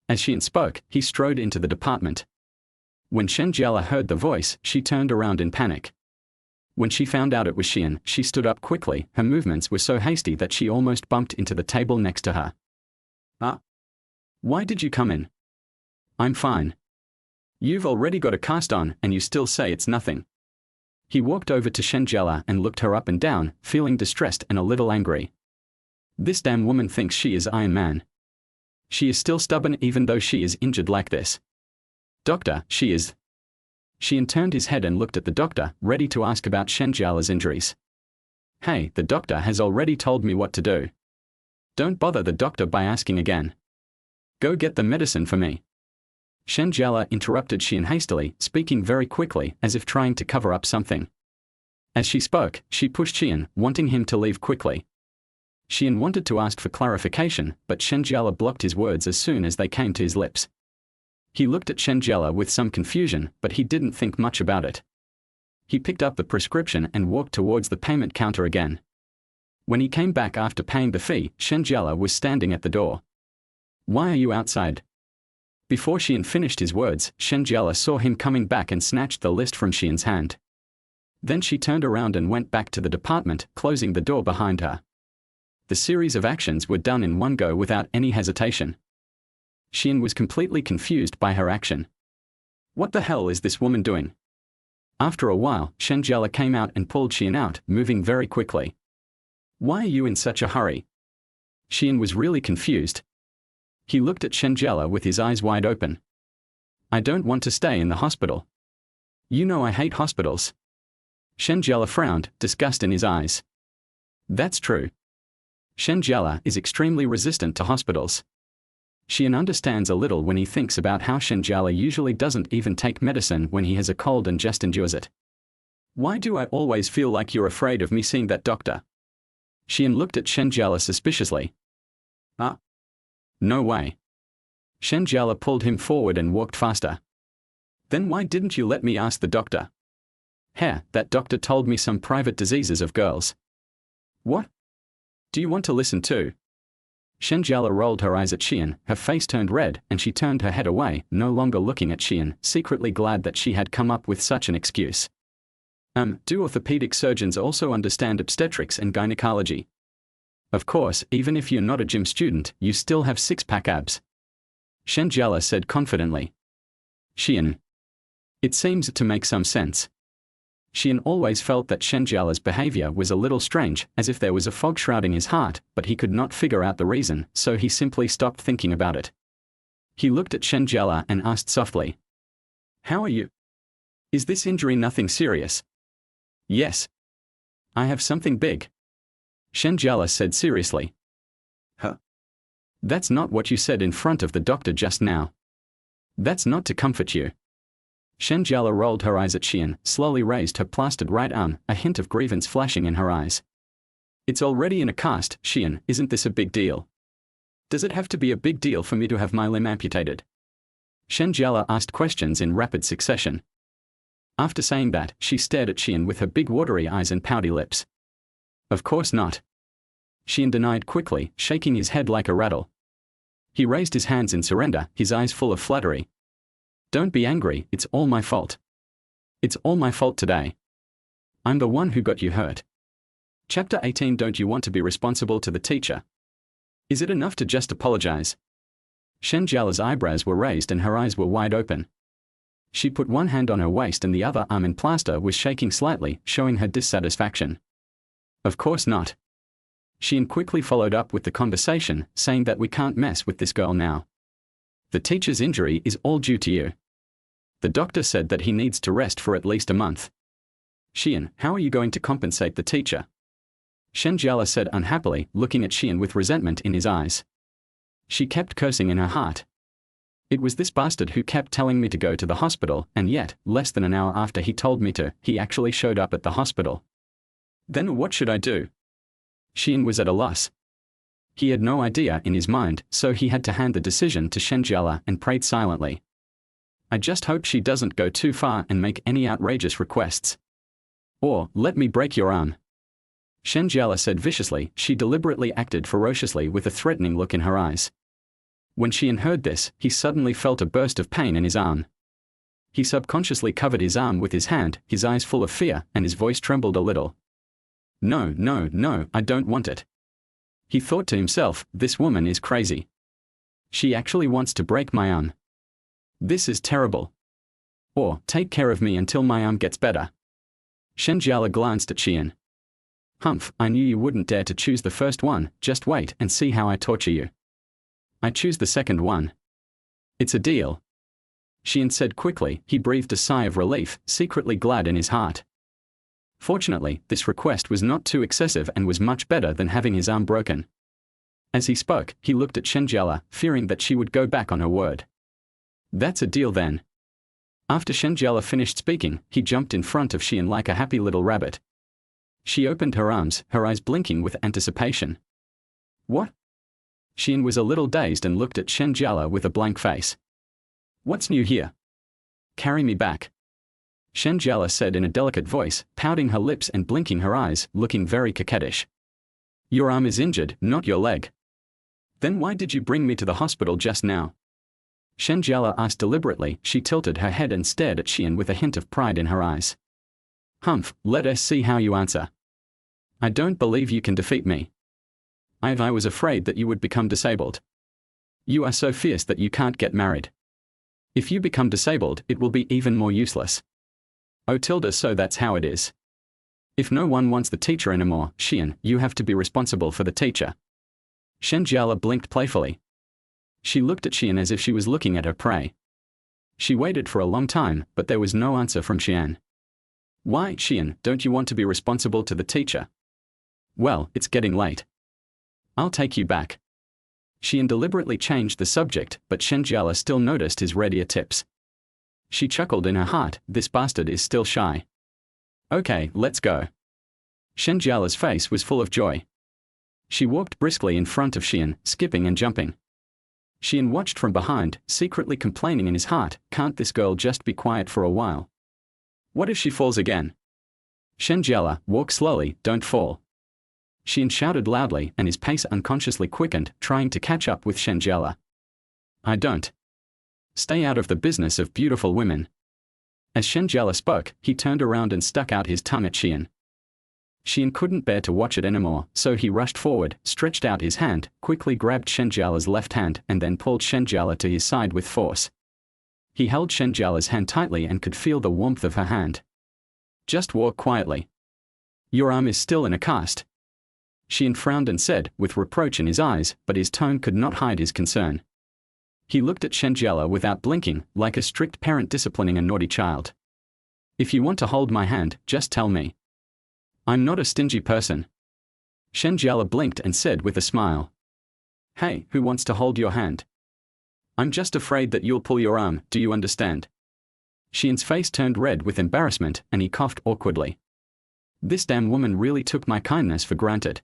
As Shi An spoke, he strode into the department. When Shen Jiale heard the voice, she turned around in panic. When she found out it was Shi An, she stood up quickly. Her movements were so hasty that she almost bumped into the table next to her. Why did you come in?" "I'm fine." "You've already got a cast on, and you still say it's nothing." He walked over to Shen Jiale and looked her up and down, feeling distressed and a little angry. This damn woman thinks she is Iron Man. She is still stubborn even though she is injured like this. "Doctor, she is..." Shi An turned his head and looked at the doctor, ready to ask about Shen Jiale's injuries. "Hey, the doctor has already told me what to do. Don't bother the doctor by asking again. Go get the medicine for me." Shen Jiale interrupted Shi An hastily, speaking very quickly, as if trying to cover up something. As she spoke, she pushed Shi An, wanting him to leave quickly. Shi An wanted to ask for clarification, but Shen Jiale blocked his words as soon as they came to his lips. He looked at Shen Jiale with some confusion, but he didn't think much about it. He picked up the prescription and walked towards the payment counter again. When he came back after paying the fee, Shen Jiale was standing at the door. "Why are you outside?" Before Shi An finished his words, Shen Jiale saw him coming back and snatched the list from Shi An's hand. Then she turned around and went back to the department, closing the door behind her. The series of actions were done in one go without any hesitation. Shi An was completely confused by her action. What the hell is this woman doing? After a while, Shen Jiale came out and pulled Shi An out, moving very quickly. "Why are you in such a hurry?" Shi An was really confused. He looked at Shen Jiale with his eyes wide open. "I don't want to stay in the hospital. You know I hate hospitals." Shen Jiale frowned, disgust in his eyes. "That's true. Shen Jiale is extremely resistant to hospitals. Shi An understands a little when he thinks about how Shen Jiale usually doesn't even take medicine when he has a cold and just endures it. Why do I always feel like you're afraid of me seeing that doctor? Shi An looked at Shen Jiale suspiciously. No way. Shen Jiale pulled him forward and walked faster. Then why didn't you let me ask the doctor? That doctor told me some private diseases of girls. What? Do you want to listen too? Shen Jiale rolled her eyes at Shi An, her face turned red, and she turned her head away, no longer looking at Shi An, secretly glad that she had come up with such an excuse. Do orthopedic surgeons also understand obstetrics and gynecology? Of course, even if you're not a gym student, you still have six-pack abs. Shen Jiale said confidently. Shi An. It seems to make some sense. Shi An always felt that Shen Jiale's behavior was a little strange, as if there was a fog shrouding his heart, but he could not figure out the reason, so he simply stopped thinking about it. He looked at Shen Jiale and asked softly. How are you? Is this injury nothing serious? Yes. I have something big. Shen Jiale said seriously. That's not what you said in front of the doctor just now. That's not to comfort you. Shen Jiale rolled her eyes at Shi An, slowly raised her plastered right arm, a hint of grievance flashing in her eyes. It's already in a cast, Shi An, isn't this a big deal? Does it have to be a big deal for me to have my limb amputated? Shen Jiale asked questions in rapid succession. After saying that, she stared at Shi An with her big watery eyes and pouty lips. Of course not. Shi An denied quickly, shaking his head like a rattle. He raised his hands in surrender, his eyes full of flattery. Don't be angry, it's all my fault. It's all my fault today. I'm the one who got you hurt. Chapter 18. Don't you want to be responsible to the teacher? Is it enough to just apologize? Shen Jiale's eyebrows were raised and her eyes were wide open. She put one hand on her waist and the other arm in plaster was shaking slightly, showing her dissatisfaction. Of course not. Shi An quickly followed up with the conversation, saying that we can't mess with this girl now. The teacher's injury is all due to you. The doctor said that he needs to rest for at least a month. Shi An, how are you going to compensate the teacher? Shen Jiale said unhappily, looking at Shi An with resentment in his eyes. She kept cursing in her heart. It was this bastard who kept telling me to go to the hospital, and yet, less than an hour after he told me to, he actually showed up at the hospital. Then what should I do? Shi An was at a loss. He had no idea in his mind, so he had to hand the decision to Shen Jiale and prayed silently. I just hope she doesn't go too far and make any outrageous requests. Or, let me break your arm. Shen Jiale said viciously. She deliberately acted ferociously with a threatening look in her eyes. When Shi An heard this, he suddenly felt a burst of pain in his arm. He subconsciously covered his arm with his hand, his eyes full of fear, and his voice trembled a little. No, no, no, I don't want it. He thought to himself, this woman is crazy. She actually wants to break my arm. This is terrible. Or, take care of me until my arm gets better. Shen Jiale glanced at Shi An. Humph, I knew you wouldn't dare to choose the first one, just wait and see how I torture you. I choose the second one. It's a deal. Shi An said quickly. He breathed a sigh of relief, secretly glad in his heart. Fortunately, this request was not too excessive and was much better than having his arm broken. As he spoke, he looked at Shen Jiale, fearing that she would go back on her word. That's a deal then. After Shen Jiale finished speaking, he jumped in front of Shi An like a happy little rabbit. She opened her arms, her eyes blinking with anticipation. What? Shi An was a little dazed and looked at Shen Jiale with a blank face. What's new here? Carry me back. Shen Jiale said in a delicate voice, pouting her lips and blinking her eyes, looking very coquettish. Your arm is injured, not your leg. Then why did you bring me to the hospital just now? Shen Jiale asked deliberately. She tilted her head and stared at Shi An with a hint of pride in her eyes. Humph, let us see how you answer. I don't believe you can defeat me. I was afraid that you would become disabled. You are so fierce that you can't get married. If you become disabled, it will be even more useless. Oh tilde, so that's how it is. If no one wants the teacher anymore, Shi An, you have to be responsible for the teacher. Shen Jiale blinked playfully. She looked at Shi An as if she was looking at her prey. She waited for a long time, but there was no answer from Shi An. Why, Shi An, don't you want to be responsible to the teacher? Well, it's getting late. I'll take you back. Shi An deliberately changed the subject, but Shen Jiale still noticed his red ear tips. She chuckled in her heart, this bastard is still shy. Okay, let's go. Shen Jiale's face was full of joy. She walked briskly in front of Shi An, skipping and jumping. Shi An watched from behind, secretly complaining in his heart, can't this girl just be quiet for a while? What if she falls again? Shen Jiale, walk slowly, don't fall. Shi An shouted loudly, and his pace unconsciously quickened, trying to catch up with Shen Jiale. I don't. Stay out of the business of beautiful women. As Shen Jiale spoke, he turned around and stuck out his tongue at Shi An. Shi An couldn't bear to watch it anymore, so he rushed forward, stretched out his hand, quickly grabbed Shen Jiale's left hand, and then pulled Shen Jiale to his side with force. He held Shen Jiale's hand tightly and could feel the warmth of her hand. Just walk quietly. Your arm is still in a cast. Shi An frowned and said, with reproach in his eyes, but his tone could not hide his concern. He looked at Shen Jiale without blinking, like a strict parent disciplining a naughty child. If you want to hold my hand, just tell me. I'm not a stingy person. Shen Jiale blinked and said with a smile. Hey, who wants to hold your hand? I'm just afraid that you'll pull your arm, do you understand? Shi An's face turned red with embarrassment, and he coughed awkwardly. This damn woman really took my kindness for granted.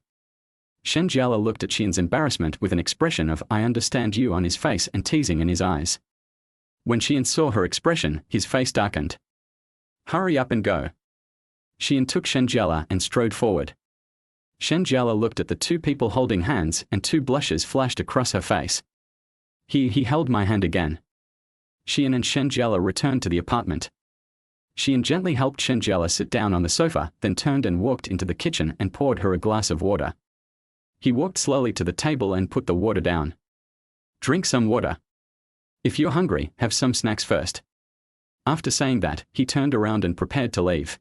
Shen Jiale looked at Shi An's embarrassment with an expression of I understand you on his face and teasing in his eyes. When Shi An saw her expression, his face darkened. Hurry up and go. Shi An took Shen Jiale and strode forward. Shen Jiale looked at the two people holding hands, and two blushes flashed across her face. He held my hand again. Shi An and Shen Jiale returned to the apartment. Shi An gently helped Shen Jiale sit down on the sofa, then turned and walked into the kitchen and poured her a glass of water. He walked slowly to the table and put the water down. Drink some water. If you're hungry, have some snacks first. After saying that, he turned around and prepared to leave.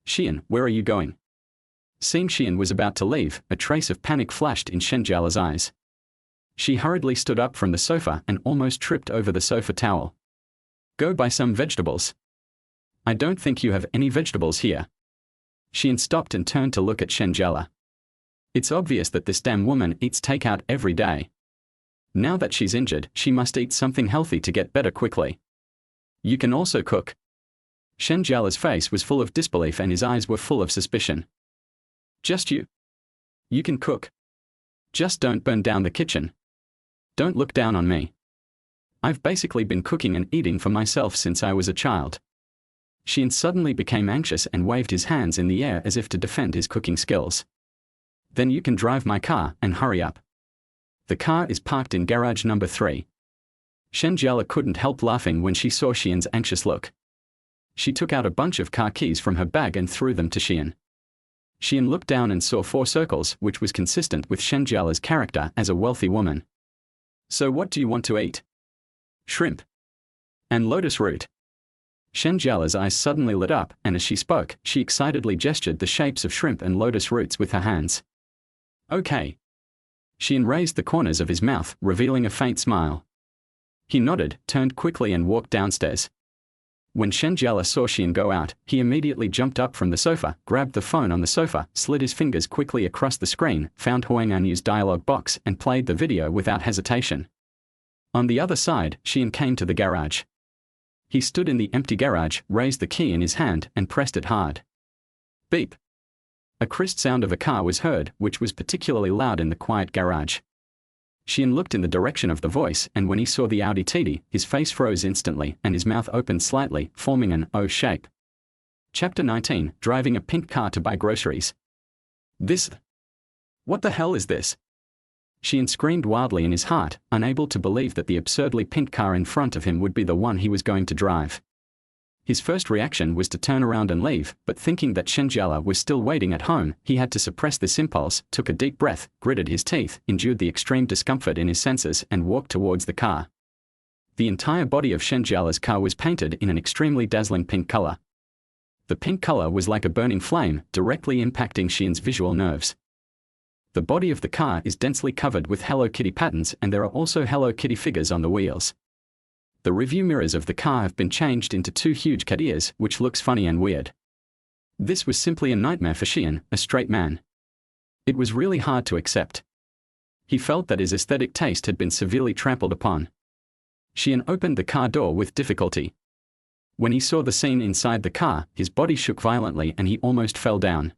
Shi An, where are you going? Seeing Shi An was about to leave, a trace of panic flashed in Shen Jiale's eyes. She hurriedly stood up from the sofa and almost tripped over the sofa towel. Go buy some vegetables. I don't think you have any vegetables here. Shi An stopped and turned to look at Shen Jiale. It's obvious that this damn woman eats takeout every day. Now that she's injured, she must eat something healthy to get better quickly. You can also cook. Shen Jiale's face was full of disbelief and his eyes were full of suspicion. Just you? You can cook. Just don't burn down the kitchen. Don't look down on me. I've basically been cooking and eating for myself since I was a child. Shi An suddenly became anxious and waved his hands in the air as if to defend his cooking skills. Then you can drive my car and hurry up. The car is parked in garage number 3. Shen Jiale couldn't help laughing when she saw Shi An's anxious look. She took out a bunch of car keys from her bag and threw them to Shi An. Shi An looked down and saw 4 circles, which was consistent with Shen Jiale's character as a wealthy woman. So what do you want to eat? Shrimp. And lotus root. Shen Jiale's eyes suddenly lit up, and as she spoke, she excitedly gestured the shapes of shrimp and lotus roots with her hands. Okay. Shi An raised the corners of his mouth, revealing a faint smile. He nodded, turned quickly and walked downstairs. When Shen Jiale saw Shi An go out, he immediately jumped up from the sofa, grabbed the phone on the sofa, slid his fingers quickly across the screen, found Huang Anyu's dialogue box and played the video without hesitation. On the other side, Shi An came to the garage. He stood in the empty garage, raised the key in his hand and pressed it hard. Beep. A crisp sound of a car was heard, which was particularly loud in the quiet garage. Shi An looked in the direction of the voice, and when he saw the Audi TT, his face froze instantly and his mouth opened slightly, forming an O shape. Chapter 19, Driving a pink car to buy groceries. This? What the hell is this? Shi An screamed wildly in his heart, unable to believe that the absurdly pink car in front of him would be the one he was going to drive. His first reaction was to turn around and leave, but thinking that Shen Jiale was still waiting at home, he had to suppress this impulse, took a deep breath, gritted his teeth, endured the extreme discomfort in his senses, and walked towards the car. The entire body of Shen Jiale's car was painted in an extremely dazzling pink color. The pink color was like a burning flame, directly impacting Shi An's visual nerves. The body of the car is densely covered with Hello Kitty patterns, and there are also Hello Kitty figures on the wheels. The rearview mirrors of the car have been changed into 2 huge cat ears, which looks funny and weird. This was simply a nightmare for Shi An, a straight man. It was really hard to accept. He felt that his aesthetic taste had been severely trampled upon. Shi An opened the car door with difficulty. When he saw the scene inside the car, his body shook violently and he almost fell down.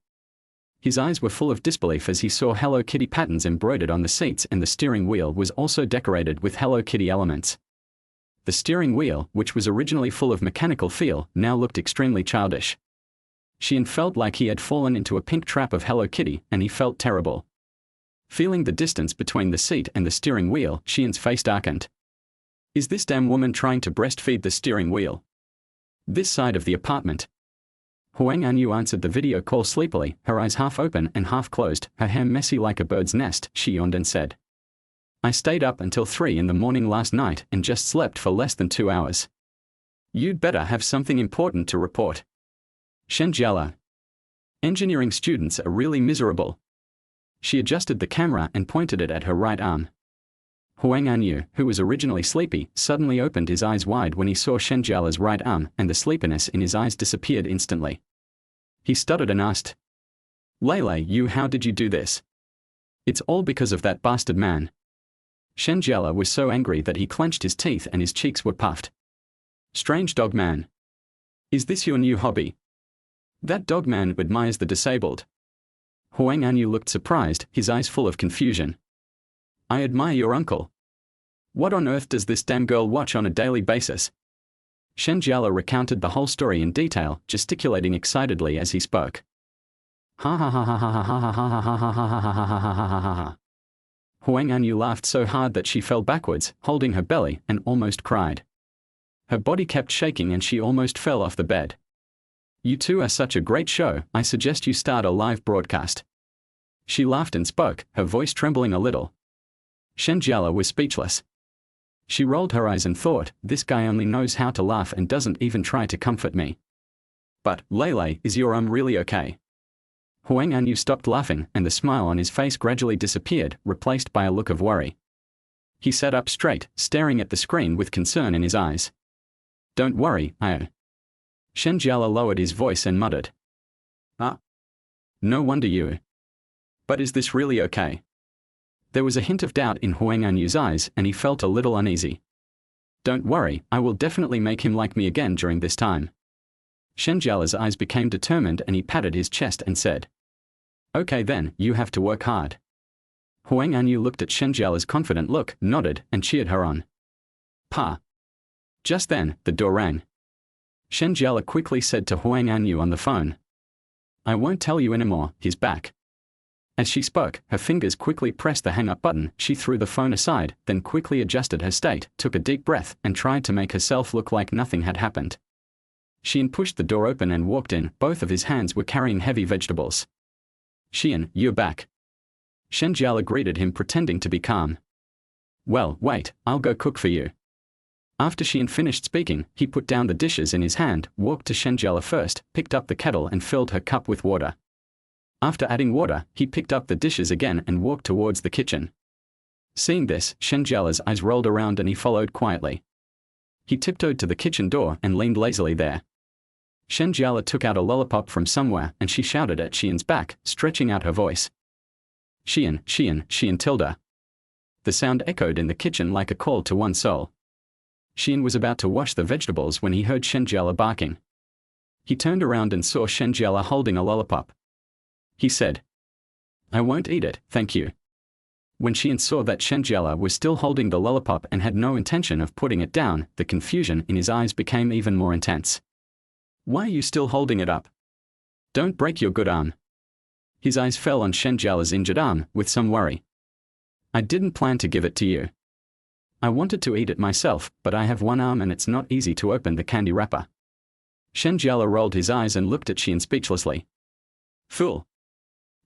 His eyes were full of disbelief as he saw Hello Kitty patterns embroidered on the seats, and the steering wheel was also decorated with Hello Kitty elements. The steering wheel, which was originally full of mechanical feel, now looked extremely childish. Shi An felt like he had fallen into a pink trap of Hello Kitty, and he felt terrible. Feeling the distance between the seat and the steering wheel, Shi An's face darkened. Is this damn woman trying to breastfeed the steering wheel? This side of the apartment. Huang Anyu answered the video call sleepily, her eyes half open and half closed, her hair messy like a bird's nest. She yawned and said, I stayed up until 3 in the morning last night and just slept for less than 2 hours. You'd better have something important to report. Shen Jiale. Engineering students are really miserable. She adjusted the camera and pointed it at her right arm. Huang Anyu, who was originally sleepy, suddenly opened his eyes wide when he saw Shen Jiale's right arm, and the sleepiness in his eyes disappeared instantly. He stuttered and asked, Lele, how did you do this? It's all because of that bastard man. Shen Jiale was so angry that he clenched his teeth and his cheeks were puffed. Strange dog man. Is this your new hobby? That dog man admires the disabled. Huang Anyu looked surprised, his eyes full of confusion. I admire your uncle. What on earth does this damn girl watch on a daily basis? Shen Jiale recounted the whole story in detail, gesticulating excitedly as he spoke. Ha ha ha ha ha ha ha ha ha ha ha ha ha ha ha ha ha ha. Huang Anyu laughed so hard that she fell backwards, holding her belly, and almost cried. Her body kept shaking and she almost fell off the bed. You two are such a great show, I suggest you start a live broadcast. She laughed and spoke, her voice trembling a little. Shen Jiale was speechless. She rolled her eyes and thought, this guy only knows how to laugh and doesn't even try to comfort me. But, Lele, is your really okay? Huang Anyu stopped laughing, and the smile on his face gradually disappeared, replaced by a look of worry. He sat up straight, staring at the screen with concern in his eyes. Don't worry, Shen Jiale lowered his voice and muttered. Ah. No wonder you. But is this really okay? There was a hint of doubt in Huang Anyu's eyes, and he felt a little uneasy. Don't worry, I will definitely make him like me again during this time. Shen Jiale's eyes became determined and he patted his chest and said, Okay then, you have to work hard. Huang Anyu looked at Shen Jiale's confident look, nodded, and cheered her on. Pa. Just then, the door rang. Shen Jiale quickly said to Huang Anyu on the phone, I won't tell you anymore, he's back. As she spoke, her fingers quickly pressed the hang-up button. She threw the phone aside, then quickly adjusted her state, took a deep breath, and tried to make herself look like nothing had happened. Shi An pushed the door open and walked in. Both of his hands were carrying heavy vegetables. Shi An, you're back. Shen Jiale greeted him, pretending to be calm. Well, wait, I'll go cook for you. After Shi An finished speaking, he put down the dishes in his hand, walked to Shen Jiale first, picked up the kettle and filled her cup with water. After adding water, he picked up the dishes again and walked towards the kitchen. Seeing this, Shen Jiale's eyes rolled around and he followed quietly. He tiptoed to the kitchen door and leaned lazily there. Shen Jiale took out a lollipop from somewhere and she shouted at Shi An's back, stretching out her voice. Shi An, Shi An, Shi An tilde. The sound echoed in the kitchen like a call to one soul. Shi An was about to wash the vegetables when he heard Shen Jiale barking. He turned around and saw Shen Jiale holding a lollipop. He said, I won't eat it, thank you. When Shi An saw that Shen Jiale was still holding the lollipop and had no intention of putting it down, the confusion in his eyes became even more intense. Why are you still holding it up? Don't break your good arm. His eyes fell on Shen Jiale's injured arm, with some worry. I didn't plan to give it to you. I wanted to eat it myself, but I have one arm and it's not easy to open the candy wrapper. Shen Jiale rolled his eyes and looked at Shi An speechlessly. Fool.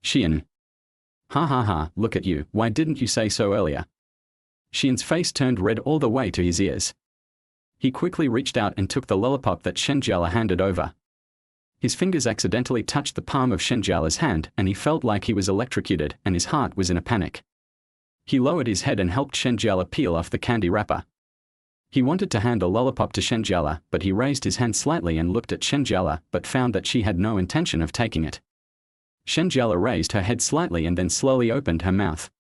Shi An. Ha ha ha, look at you, why didn't you say so earlier? Shi An's face turned red all the way to his ears. He quickly reached out and took the lollipop that Shen Jiale handed over. His fingers accidentally touched the palm of Shen Jiale's hand and he felt like he was electrocuted and his heart was in a panic. He lowered his head and helped Shen Jiale peel off the candy wrapper. He wanted to hand the lollipop to Shen Jiale, but he raised his hand slightly and looked at Shen Jiale, but found that she had no intention of taking it. Shen Jiale raised her head slightly and then slowly opened her mouth.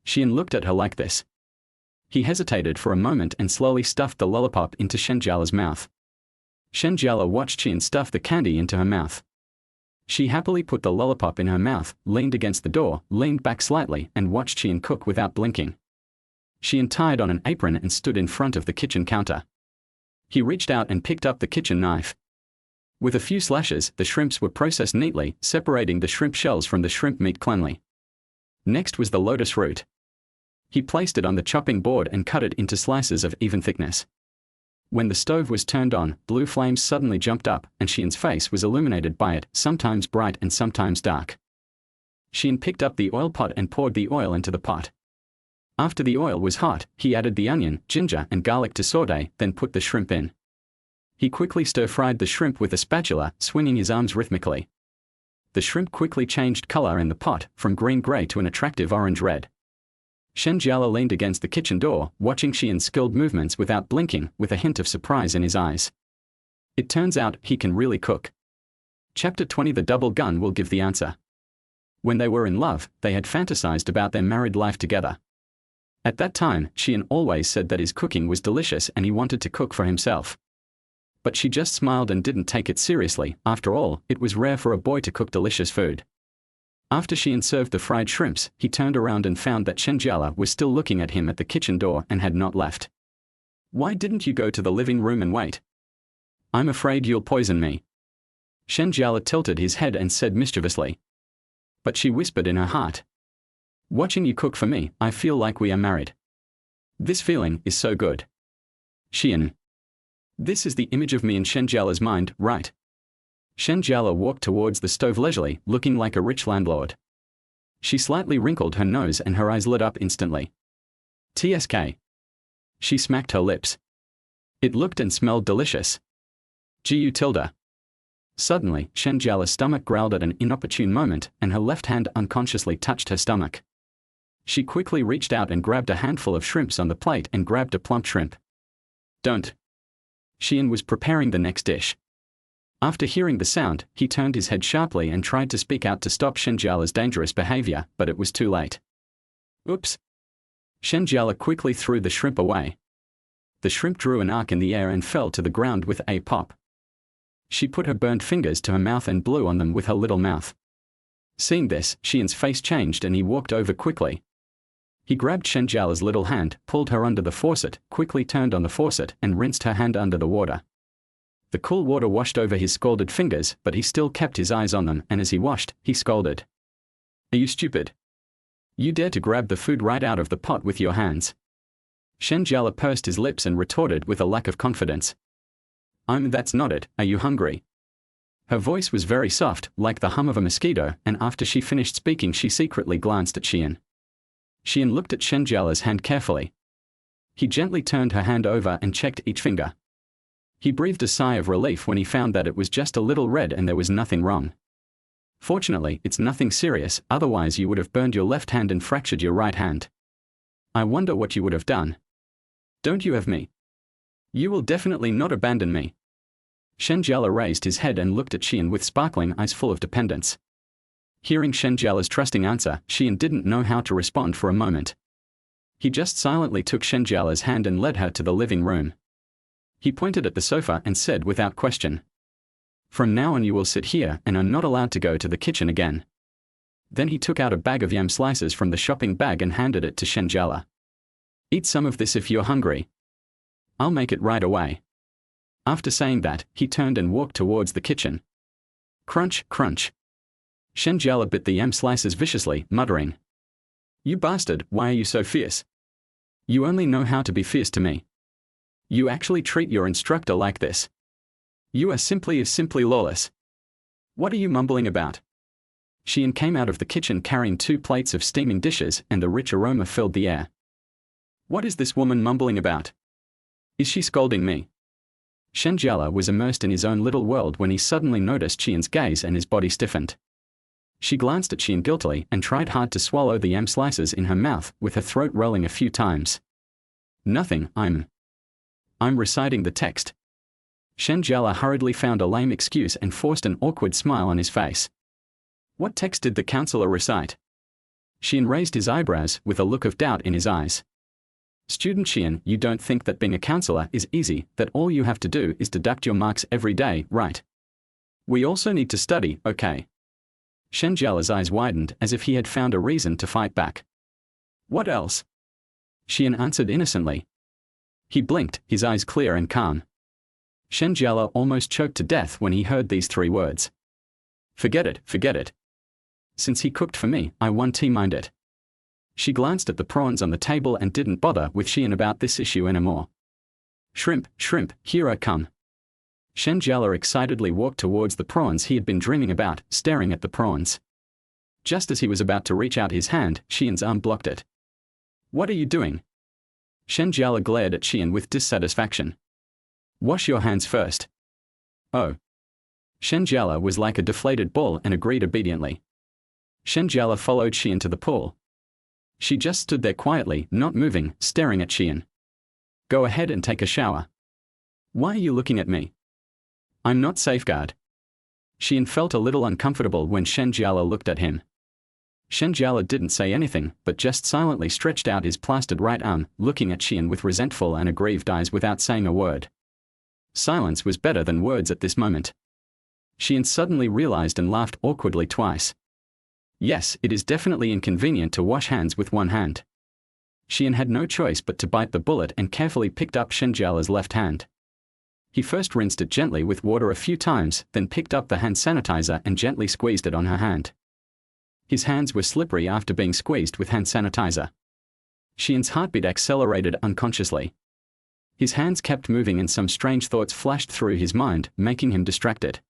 Shi An looked at her like this. He hesitated for a moment and slowly stuffed the lollipop into Shen Jiale's mouth. Shen Jiale watched Shi An stuff the candy into her mouth. She happily put the lollipop in her mouth, leaned against the door, leaned back slightly, and watched Shi An cook without blinking. Shi An tied on an apron and stood in front of the kitchen counter. He reached out and picked up the kitchen knife. With a few slashes, the shrimps were processed neatly, separating the shrimp shells from the shrimp meat cleanly. Next was the lotus root. He placed it on the chopping board and cut it into slices of even thickness. When the stove was turned on, blue flames suddenly jumped up, and Shi An's face was illuminated by it, sometimes bright and sometimes dark. Shi An picked up the oil pot and poured the oil into the pot. After the oil was hot, he added the onion, ginger and garlic to saute, then put the shrimp in. He quickly stir-fried the shrimp with a spatula, swinging his arms rhythmically. The shrimp quickly changed color in the pot, from green-gray to an attractive orange-red. Shen Jiale leaned against the kitchen door, watching Shi An's skilled movements without blinking, with a hint of surprise in his eyes. It turns out, he can really cook. Chapter 20. The double gun will give the answer. When they were in love, they had fantasized about their married life together. At that time, Shi An always said that his cooking was delicious and he wanted to cook for himself. But she just smiled and didn't take it seriously. After all, it was rare for a boy to cook delicious food. After Shi An served the fried shrimps, he turned around and found that Shen Jiale was still looking at him at the kitchen door and had not left. Why didn't you go to the living room and wait? I'm afraid you'll poison me. Shen Jiale tilted his head and said mischievously. But she whispered in her heart. Watching you cook for me, I feel like we are married. This feeling is so good. Shi An. This is the image of me in Shen Jiale's mind, right? Shen Jiale walked towards the stove leisurely, looking like a rich landlord. She slightly wrinkled her nose and her eyes lit up instantly. TSK. She smacked her lips. It looked and smelled delicious. Gu tilde. Suddenly, Shen Jiale's stomach growled at an inopportune moment, and her left hand unconsciously touched her stomach. She quickly reached out and grabbed a handful of shrimps on the plate and grabbed a plump shrimp. Don't. Shi An was preparing the next dish. After hearing the sound, he turned his head sharply and tried to speak out to stop Shen Jiale's dangerous behavior, but it was too late. Oops! Shen Jiale quickly threw the shrimp away. The shrimp drew an arc in the air and fell to the ground with a pop. She put her burned fingers to her mouth and blew on them with her little mouth. Seeing this, Shi An's face changed and he walked over quickly. He grabbed Shen Jiale's little hand, pulled her under the faucet, quickly turned on the faucet and rinsed her hand under the water. The cool water washed over his scalded fingers, but he still kept his eyes on them, and as he washed, he scolded. Are you stupid? You dare to grab the food right out of the pot with your hands? Shen Jiale pursed his lips and retorted with a lack of confidence. That's not it, are you hungry? Her voice was very soft, like the hum of a mosquito, and after she finished speaking she secretly glanced at Shi An. Shi An looked at Shen Jiale's hand carefully. He gently turned her hand over and checked each finger. He breathed a sigh of relief when he found that it was just a little red and there was nothing wrong. Fortunately, it's nothing serious, otherwise you would have burned your left hand and fractured your right hand. I wonder what you would have done. Don't you have me? You will definitely not abandon me. Shen Jiale raised his head and looked at Shi An with sparkling eyes full of dependence. Hearing Shen Jiale's trusting answer, Shi An didn't know how to respond for a moment. He just silently took Shen Jiale's hand and led her to the living room. He pointed at the sofa and said without question, "From now on you will sit here and are not allowed to go to the kitchen again." Then he took out a bag of yam slices from the shopping bag and handed it to Shen Jiale. "Eat some of this if you're hungry. I'll make it right away." After saying that, he turned and walked towards the kitchen. Crunch, crunch. Shen Jiale bit the yam slices viciously, muttering, "You bastard, why are you so fierce? You only know how to be fierce to me. You actually treat your instructor like this. You are simply lawless. What are you mumbling about?" Shi An came out of the kitchen carrying 2 plates of steaming dishes and the rich aroma filled the air. "What is this woman mumbling about? Is she scolding me?" Shen Jiale was immersed in his own little world when he suddenly noticed Shi An's gaze and his body stiffened. She glanced at Shi An guiltily and tried hard to swallow the yam slices in her mouth, with her throat rolling a few times. "Nothing, I'm reciting the text." Shen Jiale hurriedly found a lame excuse and forced an awkward smile on his face. "What text did the counselor recite?" Shi An raised his eyebrows with a look of doubt in his eyes. "Student Shi An, you don't think that being a counselor is easy, that all you have to do is deduct your marks every day, right? We also need to study, okay?" Shen Jiale's eyes widened as if he had found a reason to fight back. "What else?" Shi An answered innocently. He blinked, his eyes clear and calm. Shen Jiale almost choked to death when he heard these 3 words. Forget it, forget it. Since he cooked for me, I won't mind it." She glanced at the prawns on the table and didn't bother with Shi An about this issue anymore. "Shrimp, shrimp, here I come." Shen Jiale excitedly walked towards the prawns he had been dreaming about, staring at the prawns. Just as he was about to reach out his hand, Shi An's arm blocked it. "What are you doing?" Shen Jiale glared at Shi An with dissatisfaction. "Wash your hands first." "Oh." Shen Jiale was like a deflated ball and agreed obediently. Shen Jiale followed Shi An to the pool. She just stood there quietly, not moving, staring at Shi An. "Go ahead and take a shower." "Why are you looking at me?" "I'm not safeguard." Shi An felt a little uncomfortable when Shen Jiale looked at him. Shen Jiale didn't say anything, but just silently stretched out his plastered right arm, looking at Shi An with resentful and aggrieved eyes without saying a word. Silence was better than words at this moment. Shi An suddenly realized and laughed awkwardly twice. Yes, it is definitely inconvenient to wash hands with one hand. Shi An had no choice but to bite the bullet and carefully picked up Shen Jiale's left hand. He first rinsed it gently with water a few times, then picked up the hand sanitizer and gently squeezed it on her hand. His hands were slippery after being squeezed with hand sanitizer. Shi An's heartbeat accelerated unconsciously. His hands kept moving and some strange thoughts flashed through his mind, making him distracted.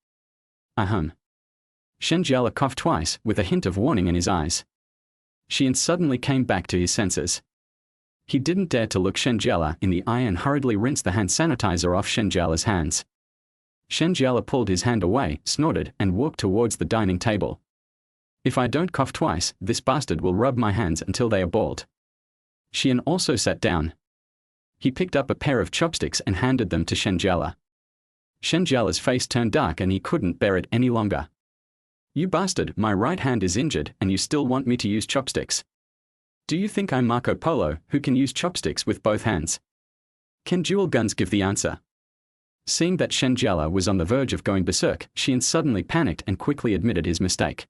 Ahem. Shen Jiale coughed twice, with a hint of warning in his eyes. Shi An suddenly came back to his senses. He didn't dare to look Shen Jiale in the eye and hurriedly rinsed the hand sanitizer off Shen Jiale's hands. Shen Jiale pulled his hand away, snorted, and walked towards the dining table. "If I don't cough twice, this bastard will rub my hands until they are bald." Shi An also sat down. He picked up a pair of chopsticks and handed them to Shen Jiale. Shen Jiale's face turned dark and he couldn't bear it any longer. You bastard, my right hand is injured and you still want me to use chopsticks? Do you think I'm Marco Polo, who can use chopsticks with both hands? Can dual guns give the answer? Seeing that Shen Jiale was on the verge of going berserk, Shi An suddenly panicked and quickly admitted his mistake.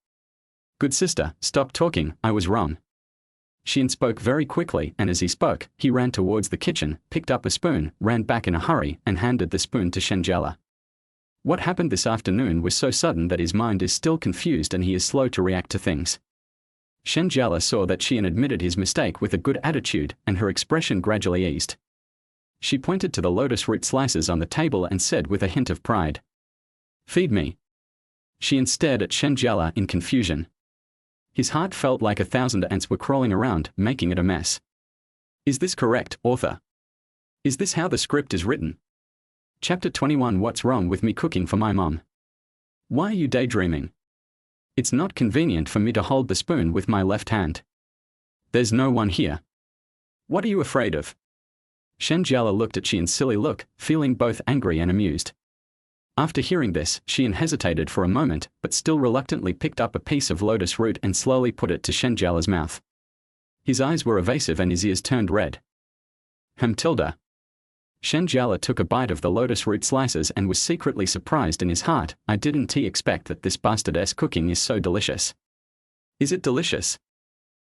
Good sister, stop talking, I was wrong. Shi An spoke very quickly, and as he spoke, he ran towards the kitchen, picked up a spoon, ran back in a hurry, and handed the spoon to Shen Jiale. What happened this afternoon was so sudden that his mind is still confused and he is slow to react to things. Shen Jiale saw that Shi An admitted his mistake with a good attitude, and her expression gradually eased. She pointed to the lotus root slices on the table and said with a hint of pride, "Feed me." Shi An stared at Shen Jiale in confusion. His heart felt like 1,000 ants were crawling around, making it a mess. Is this correct, author? Is this how the script is written? Chapter 21. What's wrong with me cooking for my mom? Why are you daydreaming? It's not convenient for me to hold the spoon with my left hand. There's no one here. What are you afraid of? Shen Jiale looked at Shi An's silly look, feeling both angry and amused. After hearing this, Shi An hesitated for a moment, but still reluctantly picked up a piece of lotus root and slowly put it to Shen Jiale's mouth. His eyes were evasive and his ears turned red. Tilda. Shen Jiale took a bite of the lotus root slices and was secretly surprised in his heart. I didn't expect that this bastardess cooking is so delicious. Is it delicious?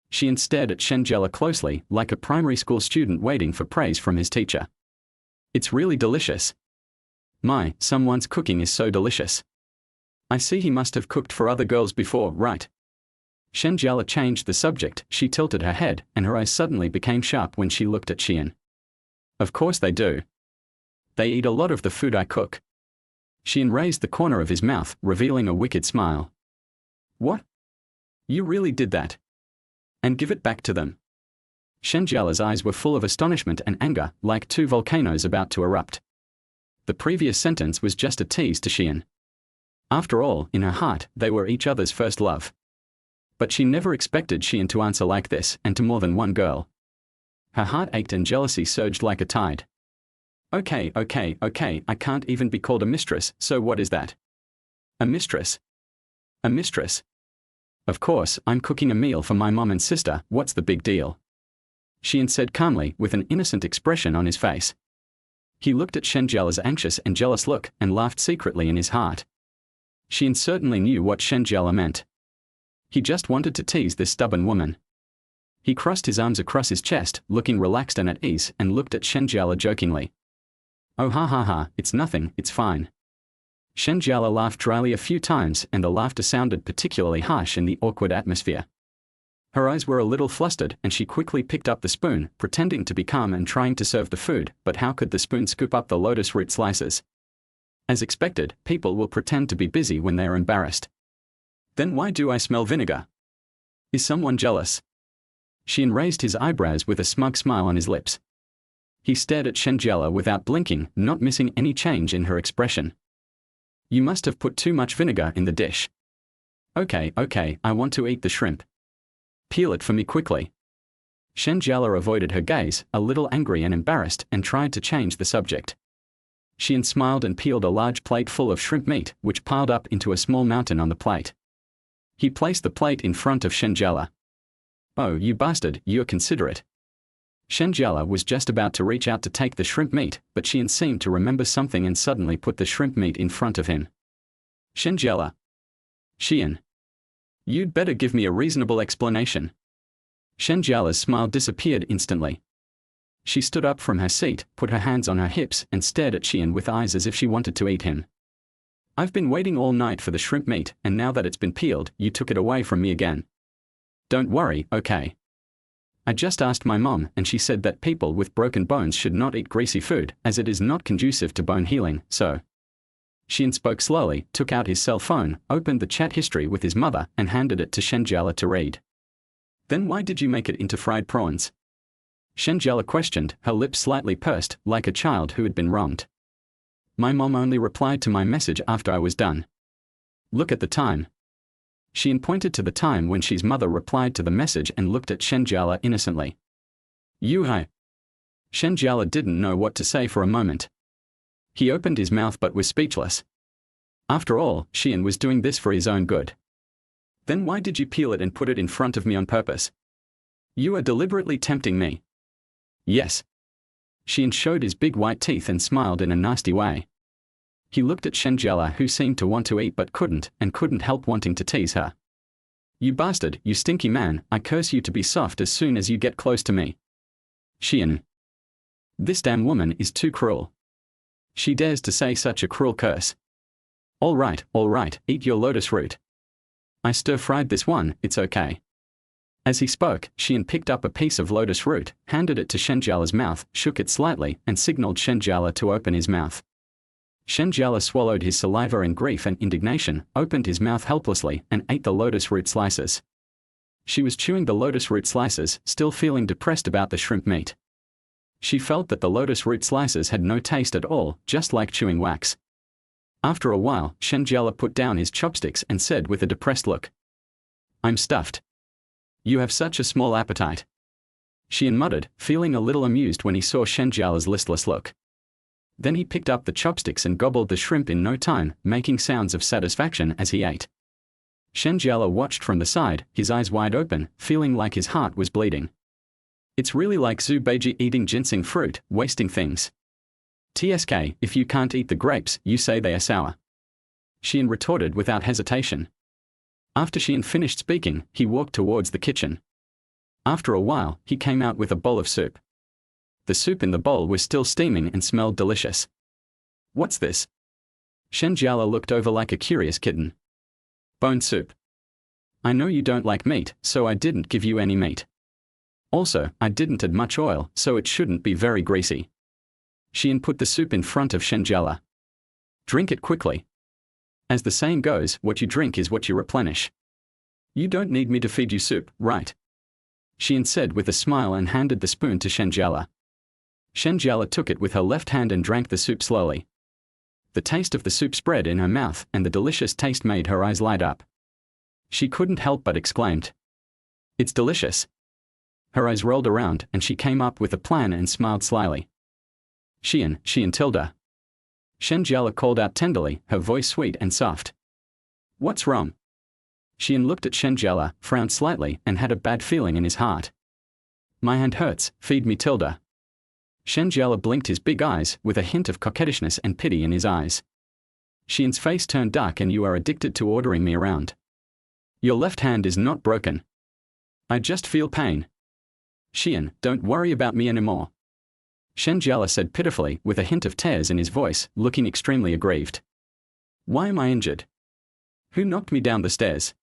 Shi An stared at Shen Jiale closely, like a primary school student waiting for praise from his teacher. It's really delicious. My, someone's cooking is so delicious. I see he must have cooked for other girls before, right? Shen Jiale changed the subject. She tilted her head, and her eyes suddenly became sharp when she looked at Shi An. Of course they do. They eat a lot of the food I cook. Shi An raised the corner of his mouth, revealing a wicked smile. What? You really did that? And give it back to them? Shen Jiale's eyes were full of astonishment and anger, like two volcanoes about to erupt. The previous sentence was just a tease to Shi An. After all, in her heart, they were each other's first love. But she never expected Shi An to answer like this, and to more than one girl. Her heart ached and jealousy surged like a tide. Okay, I can't even be called a mistress, so what is that? A mistress? A mistress? Of course, I'm cooking a meal for my mom and sister, what's the big deal? Shi An said calmly, with an innocent expression on his face. He looked at Shen Jiale's anxious and jealous look, and laughed secretly in his heart. Shi An certainly knew what Shen Jiale meant. He just wanted to tease this stubborn woman. He crossed his arms across his chest, looking relaxed and at ease, and looked at Shen Jiale jokingly. Oh ha, it's nothing, it's fine. Shen Jiale laughed dryly a few times, and the laughter sounded particularly harsh in the awkward atmosphere. Her eyes were a little flustered, and she quickly picked up the spoon, pretending to be calm and trying to serve the food, but how could the spoon scoop up the lotus root slices? As expected, people will pretend to be busy when they are embarrassed. Then why do I smell vinegar? Is someone jealous? Shi An raised his eyebrows with a smug smile on his lips. He stared at Shen Jiale without blinking, not missing any change in her expression. You must have put too much vinegar in the dish. Okay, I want to eat the shrimp. Peel it for me quickly. Shen Jiale avoided her gaze, a little angry and embarrassed, and tried to change the subject. Shi An smiled and peeled a large plate full of shrimp meat, which piled up into a small mountain on the plate. He placed the plate in front of Shen Jiale. Oh, you bastard, you're considerate. Shen Jiale was just about to reach out to take the shrimp meat, but Shi An seemed to remember something and suddenly put the shrimp meat in front of him. Shen Jiale. Shi An. You'd better give me a reasonable explanation. Shen Jiale's smile disappeared instantly. She stood up from her seat, put her hands on her hips, and stared at Shi An with eyes as if she wanted to eat him. I've been waiting all night for the shrimp meat, and now that it's been peeled, you took it away from me again. Don't worry, okay? I just asked my mom, and she said that people with broken bones should not eat greasy food, as it is not conducive to bone healing, so. Shi An spoke slowly, took out his cell phone, opened the chat history with his mother, and handed it to Shen Jiale to read. Then why did you make it into fried prawns? Shen Jiale questioned, her lips slightly pursed, like a child who had been wronged. My mom only replied to my message after I was done. Look at the time. Shi An pointed to the time when Shi's mother replied to the message and looked at Shen Jiale innocently. You. Shen Jiale didn't know what to say for a moment. He opened his mouth but was speechless. After all, Shi An was doing this for his own good. Then why did you peel it and put it in front of me on purpose? You are deliberately tempting me. Yes. Shi An showed his big white teeth and smiled in a nasty way. He looked at Shen Jiale, who seemed to want to eat but couldn't, and couldn't help wanting to tease her. You bastard, you stinky man, I curse you to be soft as soon as you get close to me. Shi An. This damn woman is too cruel. She dares to say such a cruel curse. All right, eat your lotus root. I stir-fried this one, it's okay. As he spoke, Shi An picked up a piece of lotus root, handed it to Shen Jiale's mouth, shook it slightly, and signaled Shen Jiale to open his mouth. Shen Jiale swallowed his saliva in grief and indignation, opened his mouth helplessly, and ate the lotus root slices. She was chewing the lotus root slices, still feeling depressed about the shrimp meat. She felt that the lotus root slices had no taste at all, just like chewing wax. After a while, Shen Jiale put down his chopsticks and said with a depressed look, I'm stuffed. You have such a small appetite. Shi An muttered, feeling a little amused when he saw Shen Jiale's listless look. Then he picked up the chopsticks and gobbled the shrimp in no time, making sounds of satisfaction as he ate. Shen Jiale watched from the side, his eyes wide open, feeling like his heart was bleeding. It's really like Zhu Beiji eating ginseng fruit, wasting things. TSK, if you can't eat the grapes, you say they are sour. Shi An retorted without hesitation. After Shi An finished speaking, he walked towards the kitchen. After a while, he came out with a bowl of soup. The soup in the bowl was still steaming and smelled delicious. What's this? Shen Jiale looked over like a curious kitten. Bone soup. I know you don't like meat, so I didn't give you any meat. Also, I didn't add much oil, so it shouldn't be very greasy. Shi An put the soup in front of Shen Jiale. Drink it quickly. As the saying goes, what you drink is what you replenish. You don't need me to feed you soup, right? Shi An said with a smile and handed the spoon to Shen Jiale. Shen Jiale took it with her left hand and drank the soup slowly. The taste of the soup spread in her mouth, and the delicious taste made her eyes light up. She couldn't help but exclaimed, It's delicious. Her eyes rolled around, and she came up with a plan and smiled slyly. Shi An Tilda. Shen Jiale called out tenderly, her voice sweet and soft. What's wrong? Shi An looked at Shen Jiale, frowned slightly, and had a bad feeling in his heart. My hand hurts, feed me Tilda. Shen Jiale blinked his big eyes, with a hint of coquettishness and pity in his eyes. Shi An's face turned dark. And you are addicted to ordering me around. Your left hand is not broken. I just feel pain. Shi An, don't worry about me anymore. Shen Jiale said pitifully, with a hint of tears in his voice, looking extremely aggrieved. Why am I injured? Who knocked me down the stairs?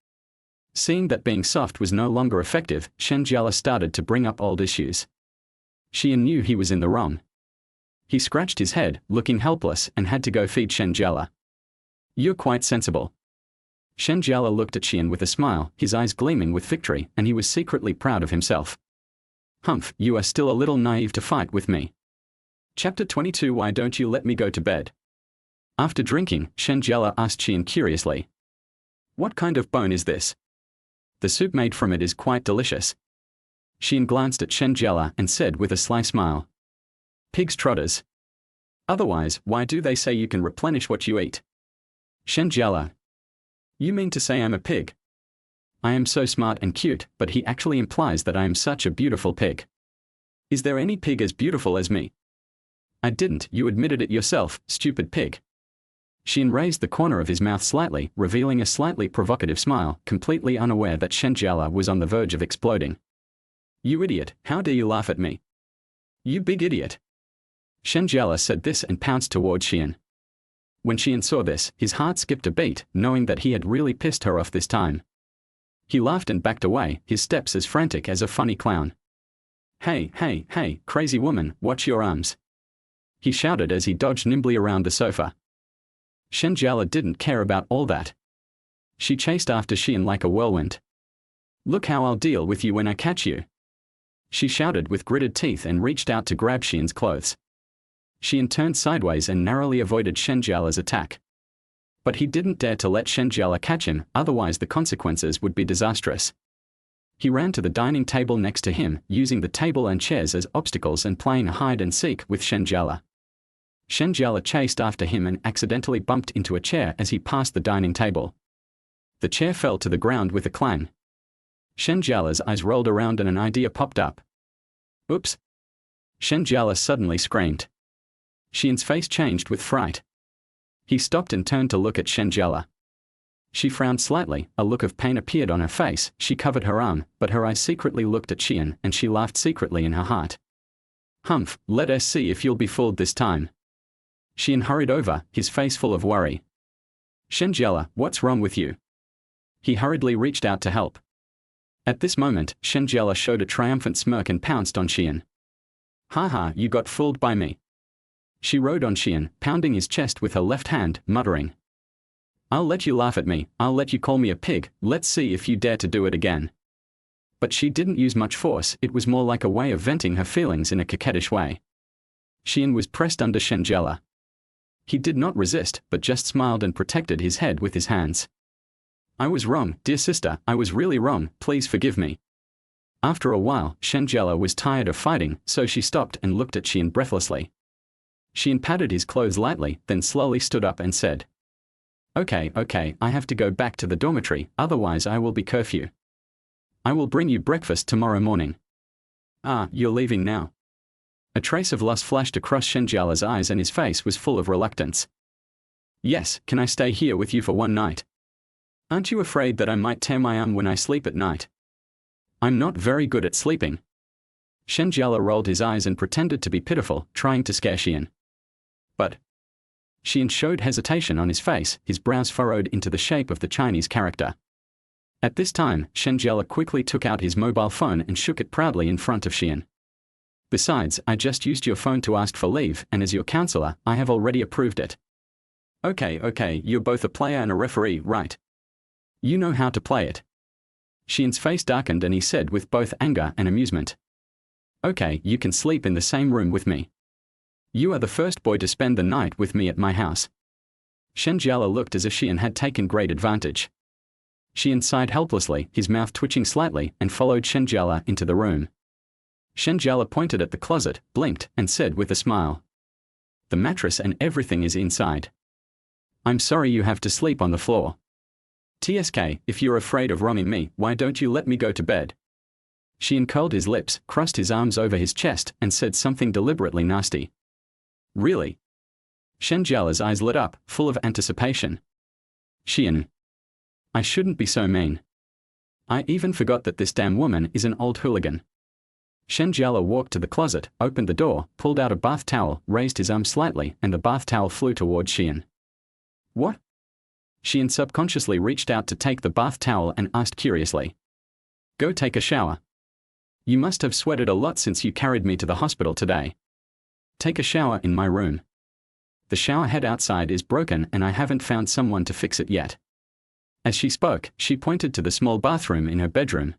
Seeing that being soft was no longer effective, Shen Jiale started to bring up old issues. Shi An knew he was in the wrong. He scratched his head, looking helpless, and had to go feed Shen Jiale. You're quite sensible. Shen Jiale looked at Shi An with a smile, his eyes gleaming with victory, and he was secretly proud of himself. Humph, you are still a little naive to fight with me. Chapter 22. Why don't you let me go to bed? After drinking, Shen Jiale asked Shi An curiously. What kind of bone is this? The soup made from it is quite delicious. Shi An glanced at Shen Jiale and said with a sly smile. Pig's trotters. Otherwise, why do they say you can replenish what you eat? Shen Jiale. You mean to say I'm a pig? I am so smart and cute, but he actually implies that I am such a beautiful pig. Is there any pig as beautiful as me? I didn't, you admitted it yourself, stupid pig. Shi An raised the corner of his mouth slightly, revealing a slightly provocative smile, completely unaware that Shen Jiale was on the verge of exploding. You idiot, how dare you laugh at me? You big idiot. Shen Jiale said this and pounced toward Shi An. When Shi An saw this, his heart skipped a beat, knowing that he had really pissed her off this time. He laughed and backed away, his steps as frantic as a funny clown. Hey, crazy woman, watch your arms. He shouted as he dodged nimbly around the sofa. Shen Jiale didn't care about all that. She chased after Shi An like a whirlwind. Look how I'll deal with you when I catch you. She shouted with gritted teeth and reached out to grab Shi An's clothes. Shi An turned sideways and narrowly avoided Shen Jiale's attack. But he didn't dare to let Shen Jiale catch him, otherwise the consequences would be disastrous. He ran to the dining table next to him, using the table and chairs as obstacles and playing hide and seek with Shen Jiale. Shen Jiale chased after him and accidentally bumped into a chair as he passed the dining table. The chair fell to the ground with a clang. Shen Jiale's eyes rolled around and an idea popped up. Oops! Shen Jiale suddenly screamed. Shi An's face changed with fright. He stopped and turned to look at Shen Jiale. She frowned slightly, a look of pain appeared on her face, she covered her arm, but her eyes secretly looked at Shi An and she laughed secretly in her heart. Humph, let us see if you'll be fooled this time. Shi An hurried over, his face full of worry. Shen Jiale, what's wrong with you? He hurriedly reached out to help. At this moment, Shen Jiale showed a triumphant smirk and pounced on Shi An. Ha, you got fooled by me. She rode on Shi An, pounding his chest with her left hand, muttering. I'll let you laugh at me, I'll let you call me a pig, let's see if you dare to do it again. But she didn't use much force, it was more like a way of venting her feelings in a coquettish way. Shi An was pressed under Shen Jiale. He did not resist, but just smiled and protected his head with his hands. I was wrong, dear sister, I was really wrong, please forgive me. After a while, Shen Jiale was tired of fighting, so she stopped and looked at Shi An breathlessly. Shi An patted his clothes lightly, then slowly stood up and said, Okay, I have to go back to the dormitory, otherwise I will be curfew. I will bring you breakfast tomorrow morning. Ah, you're leaving now. A trace of lust flashed across Shen Jiale's eyes and his face was full of reluctance. Yes, can I stay here with you for one night? Aren't you afraid that I might tear my arm when I sleep at night? I'm not very good at sleeping. Shen Jiale rolled his eyes and pretended to be pitiful, trying to scare Shi An. But Shi An showed hesitation on his face, his brows furrowed into the shape of the Chinese character. At this time, Shen Jiale quickly took out his mobile phone and shook it proudly in front of Shi An. Besides, I just used your phone to ask for leave, and as your counselor, I have already approved it. Okay, you're both a player and a referee, right? You know how to play it. Shi An's face darkened and he said with both anger and amusement. Okay, you can sleep in the same room with me. You are the first boy to spend the night with me at my house. Shen Jiale looked as if Shi An had taken great advantage. Shi An sighed helplessly, his mouth twitching slightly, and followed Shen Jiale into the room. Shen Jiale pointed at the closet, blinked, and said with a smile. The mattress and everything is inside. I'm sorry you have to sleep on the floor. TSK, if you're afraid of wronging me, why don't you let me go to bed? Shi An curled his lips, crossed his arms over his chest, and said something deliberately nasty. Really? Shen Jiale's eyes lit up, full of anticipation. Shi An. I shouldn't be so mean. I even forgot that this damn woman is an old hooligan. Shen Jiale walked to the closet, opened the door, pulled out a bath towel, raised his arm slightly, and the bath towel flew towards Shi An. What? Shi An subconsciously reached out to take the bath towel and asked curiously. Go take a shower. You must have sweated a lot since you carried me to the hospital today. Take a shower in my room. The shower head outside is broken and I haven't found someone to fix it yet. As she spoke, she pointed to the small bathroom in her bedroom.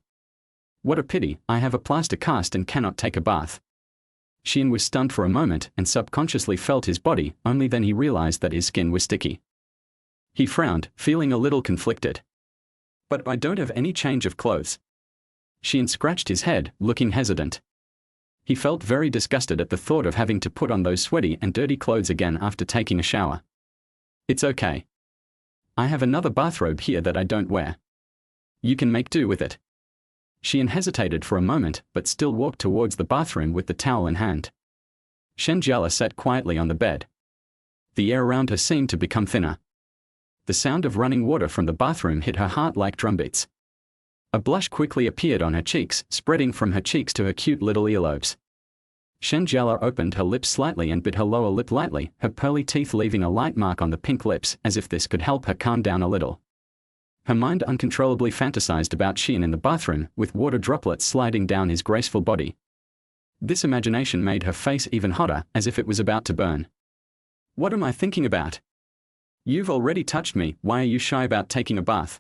What a pity, I have a plaster cast and cannot take a bath. Shi An was stunned for a moment and subconsciously felt his body, only then he realized that his skin was sticky. He frowned, feeling a little conflicted. But I don't have any change of clothes. Shi An scratched his head, looking hesitant. He felt very disgusted at the thought of having to put on those sweaty and dirty clothes again after taking a shower. It's okay. I have another bathrobe here that I don't wear. You can make do with it. Shi An hesitated for a moment, but still walked towards the bathroom with the towel in hand. Shen Jiale sat quietly on the bed. The air around her seemed to become thinner. The sound of running water from the bathroom hit her heart like drumbeats. A blush quickly appeared on her cheeks, spreading from her cheeks to her cute little earlobes. Shen Jiale opened her lips slightly and bit her lower lip lightly, her pearly teeth leaving a light mark on the pink lips, as if this could help her calm down a little. Her mind uncontrollably fantasized about Shi An in the bathroom, with water droplets sliding down his graceful body. This imagination made her face even hotter, as if it was about to burn. What am I thinking about? You've already touched me, why are you shy about taking a bath?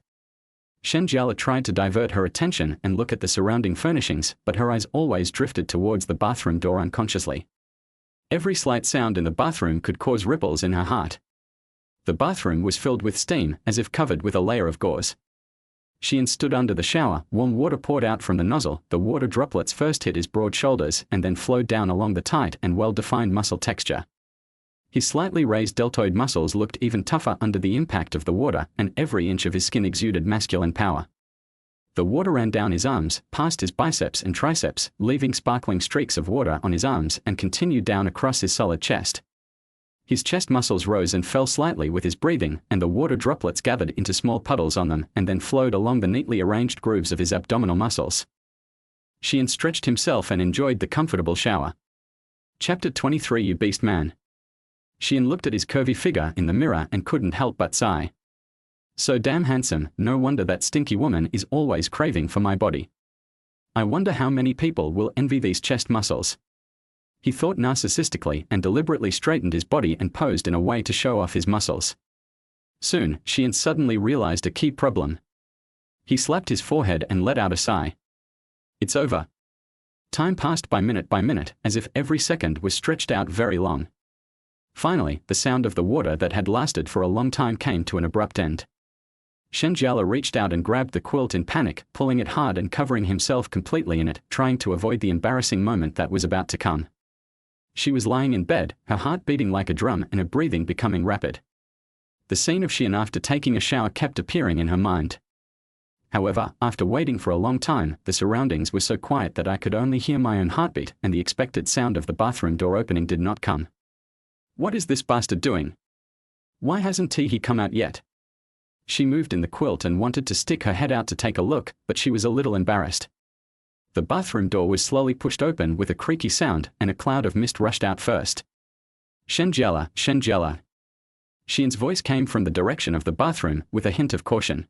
Shen Jiale tried to divert her attention and look at the surrounding furnishings, but her eyes always drifted towards the bathroom door unconsciously. Every slight sound in the bathroom could cause ripples in her heart. The bathroom was filled with steam, as if covered with a layer of gauze. Shi An stood under the shower, warm water poured out from the nozzle, the water droplets first hit his broad shoulders and then flowed down along the tight and well-defined muscle texture. His slightly raised deltoid muscles looked even tougher under the impact of the water, and every inch of his skin exuded masculine power. The water ran down his arms, past his biceps and triceps, leaving sparkling streaks of water on his arms, and continued down across his solid chest. His chest muscles rose and fell slightly with his breathing, and the water droplets gathered into small puddles on them and then flowed along the neatly arranged grooves of his abdominal muscles. Shi An stretched himself and enjoyed the comfortable shower. Chapter 23 You Beast Man. Shi An looked at his curvy figure in the mirror and couldn't help but sigh. So damn handsome, no wonder that stinky woman is always craving for my body. I wonder how many people will envy these chest muscles. He thought narcissistically and deliberately straightened his body and posed in a way to show off his muscles. Soon, Shi An suddenly realized a key problem. He slapped his forehead and let out a sigh. It's over. Time passed by minute, as if every second was stretched out very long. Finally, the sound of the water that had lasted for a long time came to an abrupt end. Shen Jiale reached out and grabbed the quilt in panic, pulling it hard and covering himself completely in it, trying to avoid the embarrassing moment that was about to come. She was lying in bed, her heart beating like a drum and her breathing becoming rapid. The scene of Shi An after taking a shower kept appearing in her mind. However, after waiting for a long time, the surroundings were so quiet that I could only hear my own heartbeat, and the expected sound of the bathroom door opening did not come. What is this bastard doing? Why hasn't he come out yet? She moved in the quilt and wanted to stick her head out to take a look, but she was a little embarrassed. The bathroom door was slowly pushed open with a creaky sound, and a cloud of mist rushed out first. Shen Jiale, Shen Jiale. Shi An's voice came from the direction of the bathroom, with a hint of caution.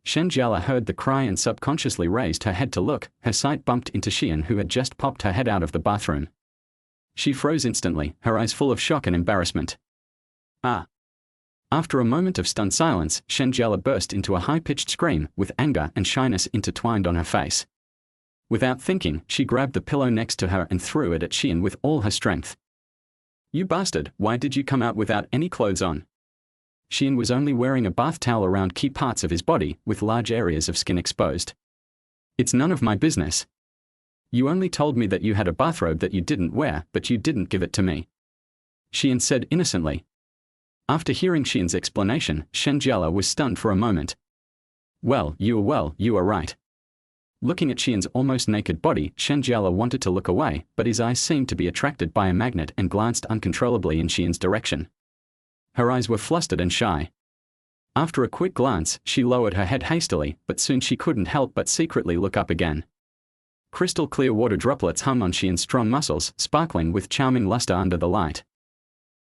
Shen Jiale heard the cry and subconsciously raised her head to look. Her sight bumped into Shi An, who had just popped her head out of the bathroom. She froze instantly, her eyes full of shock and embarrassment. Ah! After a moment of stunned silence, Shen Jiale burst into a high-pitched scream, with anger and shyness intertwined on her face. Without thinking, she grabbed the pillow next to her and threw it at Shi An with all her strength. You bastard, why did you come out without any clothes on? Shi An was only wearing a bath towel around key parts of his body, with large areas of skin exposed. It's none of my business. You only told me that you had a bathrobe that you didn't wear, but you didn't give it to me. Shi An said innocently. After hearing Shi An's explanation, Shen Jiale was stunned for a moment. Well, you are right. Looking at Shi An's almost naked body, Shen Jiale wanted to look away, but his eyes seemed to be attracted by a magnet and glanced uncontrollably in Shi An's direction. Her eyes were flustered and shy. After a quick glance, she lowered her head hastily, but soon she couldn't help but secretly look up again. Crystal clear water droplets hung on Shi An's strong muscles, sparkling with charming luster under the light.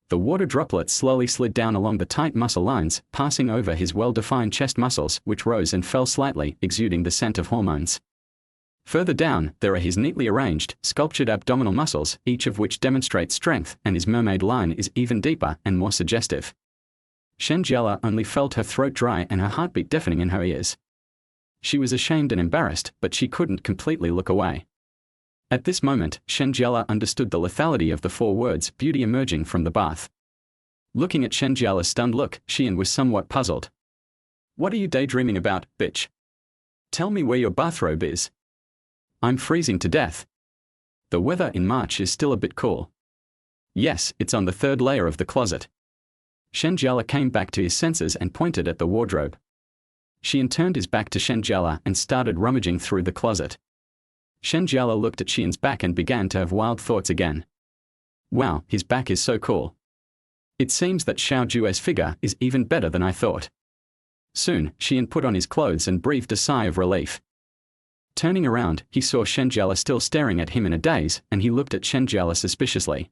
The water droplets slowly slid down along the tight muscle lines, passing over his well-defined chest muscles, which rose and fell slightly, exuding the scent of hormones. Further down, there are his neatly arranged, sculptured abdominal muscles, each of which demonstrates strength, and his mermaid line is even deeper and more suggestive. Shen Jiale only felt her throat dry and her heartbeat deafening in her ears. She was ashamed and embarrassed, but she couldn't completely look away. At this moment, Shen Jiale understood the lethality of the 4 words, beauty emerging from the bath. Looking at Shen Jiale's stunned look, Shi An was somewhat puzzled. What are you daydreaming about, bitch? Tell me where your bathrobe is. I'm freezing to death. The weather in March is still a bit cool. Yes, it's on the 3rd layer of the closet. Shen Jiale came back to his senses and pointed at the wardrobe. Shi An turned his back to Shen Jiale and started rummaging through the closet. Shen Jiale looked at Shi An's back and began to have wild thoughts again. Wow, his back is so cool. It seems that Xiao Jue's figure is even better than I thought. Soon, Shi An put on his clothes and breathed a sigh of relief. Turning around, he saw Shen Jiale still staring at him in a daze, and he looked at Shen Jiale suspiciously.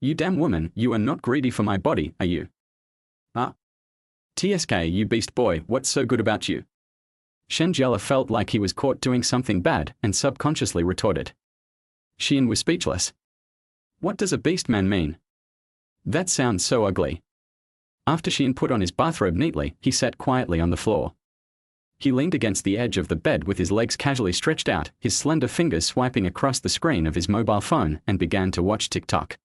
You damn woman, you are not greedy for my body, are you? Ah. TSK, you beast boy, what's so good about you? Shen Jiale felt like he was caught doing something bad, and subconsciously retorted. Shi An was speechless. What does a beast man mean? That sounds so ugly. After Shi An put on his bathrobe neatly, he sat quietly on the floor. He leaned against the edge of the bed with his legs casually stretched out, his slender fingers swiping across the screen of his mobile phone, and began to watch TikTok.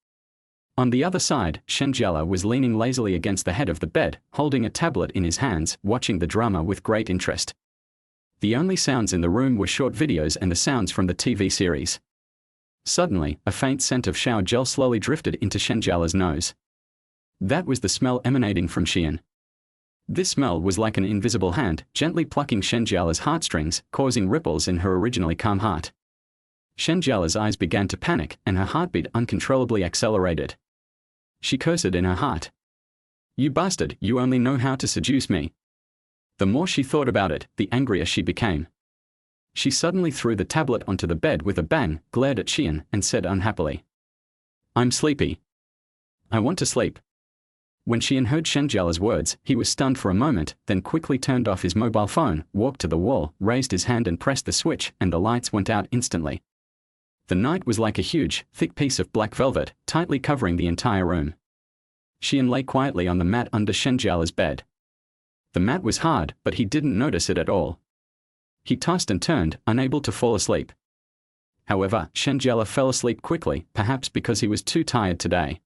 On the other side, Shen Jiale was leaning lazily against the head of the bed, holding a tablet in his hands, watching the drama with great interest. The only sounds in the room were short videos and the sounds from the TV series. Suddenly, a faint scent of shower gel slowly drifted into Shen Jiale's nose. That was the smell emanating from Shi An. This smell was like an invisible hand, gently plucking Shen Jiale's heartstrings, causing ripples in her originally calm heart. Shen Jiale's eyes began to panic, and her heartbeat uncontrollably accelerated. She cursed in her heart. "You bastard, you only know how to seduce me." The more she thought about it, the angrier she became. She suddenly threw the tablet onto the bed with a bang, glared at Shi An, and said unhappily, "I'm sleepy. I want to sleep." When Shi An heard Shen Jiale's words, he was stunned for a moment, then quickly turned off his mobile phone, walked to the wall, raised his hand and pressed the switch, and the lights went out instantly. The night was like a huge, thick piece of black velvet, tightly covering the entire room. Shi An lay quietly on the mat under Shen Jiale's bed. The mat was hard, but he didn't notice it at all. He tossed and turned, unable to fall asleep. However, Shen Jiale fell asleep quickly, perhaps because he was too tired today.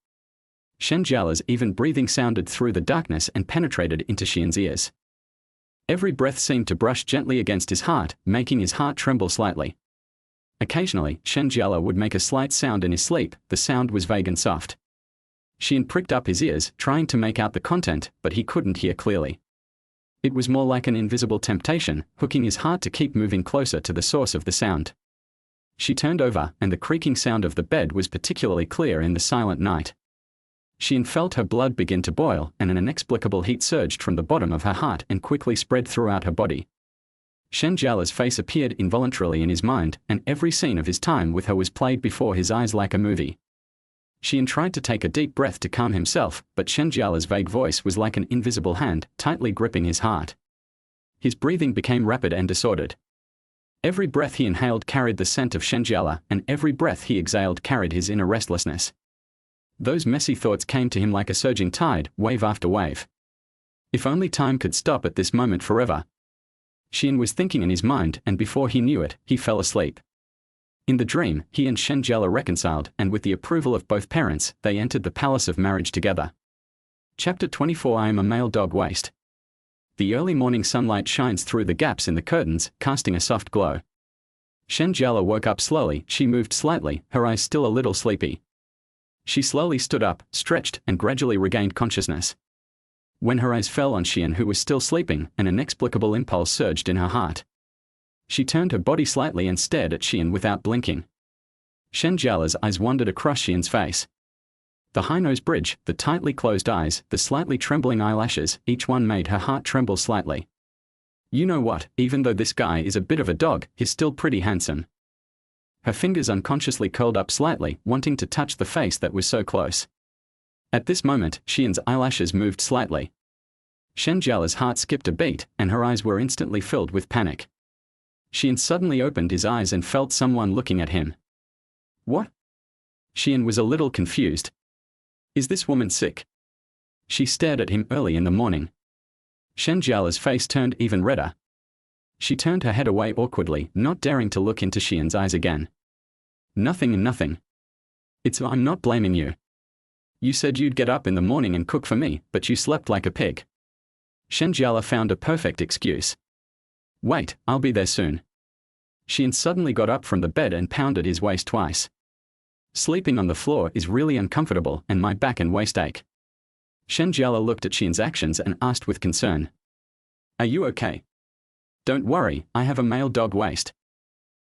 Shen Jiale's even breathing sounded through the darkness and penetrated into Shi An's ears. Every breath seemed to brush gently against his heart, making his heart tremble slightly. Occasionally, Shen Jiale would make a slight sound in his sleep. The sound was vague and soft. Shi An pricked up his ears, trying to make out the content, but he couldn't hear clearly. It was more like an invisible temptation, hooking his heart to keep moving closer to the source of the sound. She turned over, and the creaking sound of the bed was particularly clear in the silent night. Shi An felt her blood begin to boil, and an inexplicable heat surged from the bottom of her heart and quickly spread throughout her body. Shen Jiale's face appeared involuntarily in his mind, and every scene of his time with her was played before his eyes like a movie. Shi An tried to take a deep breath to calm himself, but Shen Jiale's vague voice was like an invisible hand, tightly gripping his heart. His breathing became rapid and disordered. Every breath he inhaled carried the scent of Shen Jiale, and every breath he exhaled carried his inner restlessness. Those messy thoughts came to him like a surging tide, wave after wave. If only time could stop at this moment forever. Shi An was thinking in his mind, and before he knew it, he fell asleep. In the dream, he and Shen Jiale reconciled, and with the approval of both parents, they entered the palace of marriage together. Chapter 24. I am a male dog waste. The early morning sunlight shines through the gaps in the curtains, casting a soft glow. Shen Jiale woke up slowly. She moved slightly, her eyes still a little sleepy. She slowly stood up, stretched, and gradually regained consciousness. When her eyes fell on Shi An, who was still sleeping, an inexplicable impulse surged in her heart. She turned her body slightly and stared at Shi An without blinking. Shen Jiale's eyes wandered across Shi An's face. The high nose bridge, the tightly closed eyes, the slightly trembling eyelashes, each one made her heart tremble slightly. You know what, even though this guy is a bit of a dog, he's still pretty handsome. Her fingers unconsciously curled up slightly, wanting to touch the face that was so close. At this moment, Shi An's eyelashes moved slightly. Shen Jiale's heart skipped a beat, and her eyes were instantly filled with panic. Shi An suddenly opened his eyes and felt someone looking at him. What? Shi An was a little confused. Is this woman sick? She stared at him early in the morning. Shen Jiale's face turned even redder. She turned her head away awkwardly, not daring to look into Shi An's eyes again. Nothing. I'm not blaming you. You said you'd get up in the morning and cook for me, but you slept like a pig. Shen Jiale found a perfect excuse. Wait, I'll be there soon. Shi An suddenly got up from the bed and pounded his waist twice. Sleeping on the floor is really uncomfortable, and my back and waist ache. Shen Jiale looked at Shi An's actions and asked with concern. Are you okay? Don't worry, I have a male dog waist.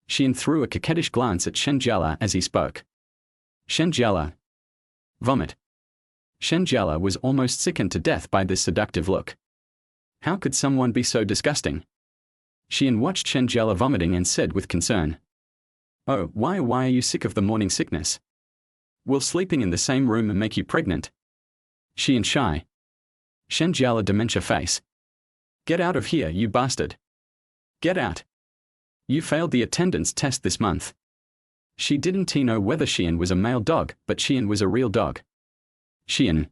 Shi An threw a coquettish glance at Shen Jiale as he spoke. Shen Jiale. Vomit. Shen Jiale was almost sickened to death by this seductive look. How could someone be so disgusting? Shi An watched Shen Jiale vomiting and said with concern. Oh, why are you sick of the morning sickness? Will sleeping in the same room make you pregnant? Shi An shy. Shen Jiale dementia face. Get out of here, you bastard. Get out. You failed the attendance test this month. She didn't know whether Shi An was a male dog, but Shi An was a real dog. Shi An.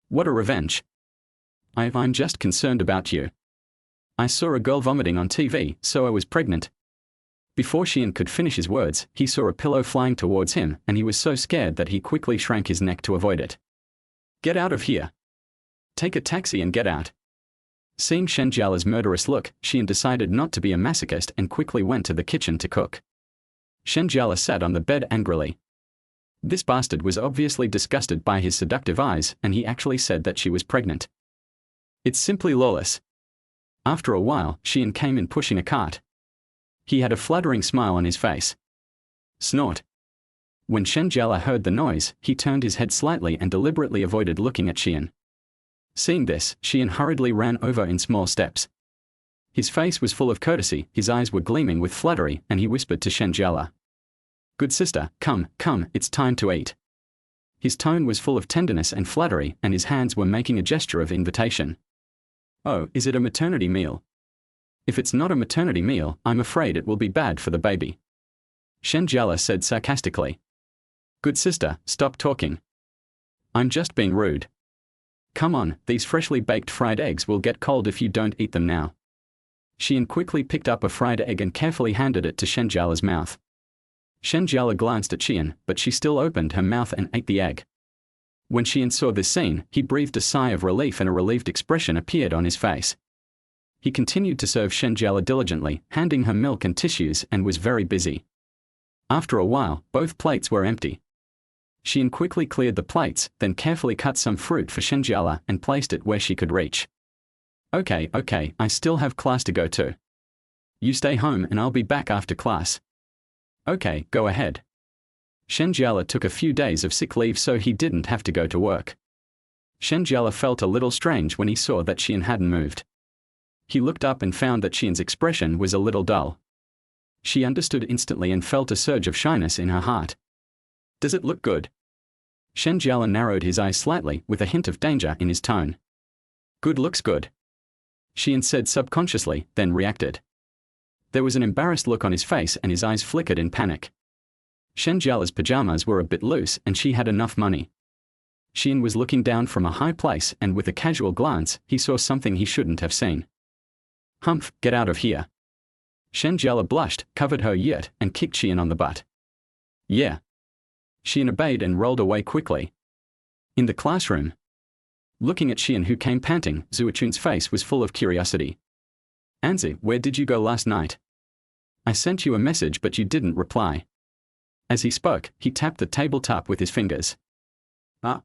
What a revenge. I'm just concerned about you. I saw a girl vomiting on TV, so I was pregnant. Before Shi An could finish his words, he saw a pillow flying towards him, and he was so scared that he quickly shrank his neck to avoid it. Get out of here. Take a taxi and get out. Seeing Shen Jiale's murderous look, Shi An decided not to be a masochist and quickly went to the kitchen to cook. Shen Jiale sat on the bed angrily. This bastard was obviously disgusted by his seductive eyes, and he actually said that she was pregnant. It's simply lawless. After a while, Shi An came in pushing a cart. He had a fluttering smile on his face. Snort. When Shen Jiale heard the noise, he turned his head slightly and deliberately avoided looking at Shi An. Seeing this, Shi An hurriedly ran over in small steps. His face was full of courtesy, his eyes were gleaming with flattery, and he whispered to Shen Jiale. Good sister, come, it's time to eat. His tone was full of tenderness and flattery, and his hands were making a gesture of invitation. Oh, is it a maternity meal? If it's not a maternity meal, I'm afraid it will be bad for the baby. Shen Jiale said sarcastically. Good sister, stop talking. I'm just being rude. Come on, these freshly baked fried eggs will get cold if you don't eat them now. Shi An quickly picked up a fried egg and carefully handed it to Shen Jiale's mouth. Shen Jiale glanced at Shi An, but she still opened her mouth and ate the egg. When Shi An saw this scene, he breathed a sigh of relief and a relieved expression appeared on his face. He continued to serve Shen Jiale diligently, handing her milk and tissues, and was very busy. After a while, both plates were empty. Shi An quickly cleared the plates, then carefully cut some fruit for Shen Jiale and placed it where she could reach. Okay, I still have class to go to. You stay home and I'll be back after class. Okay, go ahead. Shen Jiale took a few days of sick leave so he didn't have to go to work. Shen Jiale felt a little strange when he saw that Shi An hadn't moved. He looked up and found that Shi An's expression was a little dull. She understood instantly and felt a surge of shyness in her heart. Does it look good? Shen Jiale narrowed his eyes slightly with a hint of danger in his tone. Good looks good. Shi An said subconsciously, then reacted. There was an embarrassed look on his face and his eyes flickered in panic. Shen Jiale's pajamas were a bit loose and she had enough money. Shi An was looking down from a high place and with a casual glance, he saw something he shouldn't have seen. Humph, get out of here. Shen Jiale blushed, covered her yurt, and kicked Shi An on the butt. Yeah. Shi An obeyed and rolled away quickly. In the classroom. Looking at Shi An who came panting, Zuochun's face was full of curiosity. Anzi, where did you go last night? I sent you a message but you didn't reply. As he spoke, he tapped the tabletop with his fingers. Ah.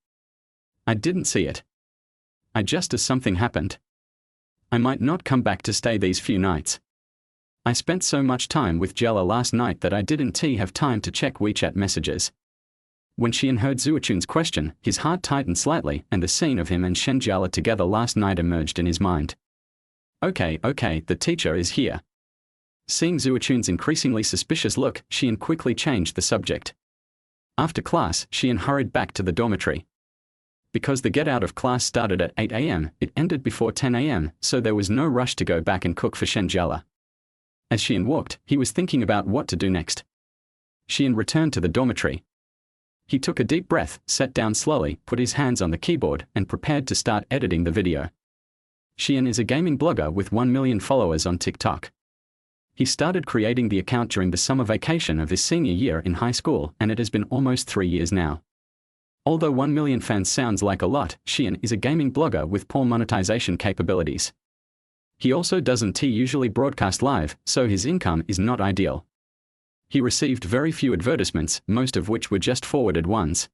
I didn't see it. I just as something happened. I might not come back to stay these few nights. I spent so much time with Jiale last night that I didn't have time to check WeChat messages. When Shi An heard Zuochun's question, his heart tightened slightly and the scene of him and Shen Jiale together last night emerged in his mind. Okay, the teacher is here. Seeing Zuochun's increasingly suspicious look, Shi An quickly changed the subject. After class, Shi An hurried back to the dormitory. Because the get out of class started at 8 a.m., it ended before 10 a.m., so there was no rush to go back and cook for Shen Jiale. As Shi An walked, he was thinking about what to do next. Shi An returned to the dormitory. He took a deep breath, sat down slowly, put his hands on the keyboard, and prepared to start editing the video. Shi An is a gaming blogger with 1 million followers on TikTok. He started creating the account during the summer vacation of his senior year in high school, and it has been almost 3 years now. Although 1 million fans sounds like a lot, Shi An is a gaming blogger with poor monetization capabilities. He also doesn't usually broadcast live, so his income is not ideal. He received very few advertisements, most of which were just forwarded ones.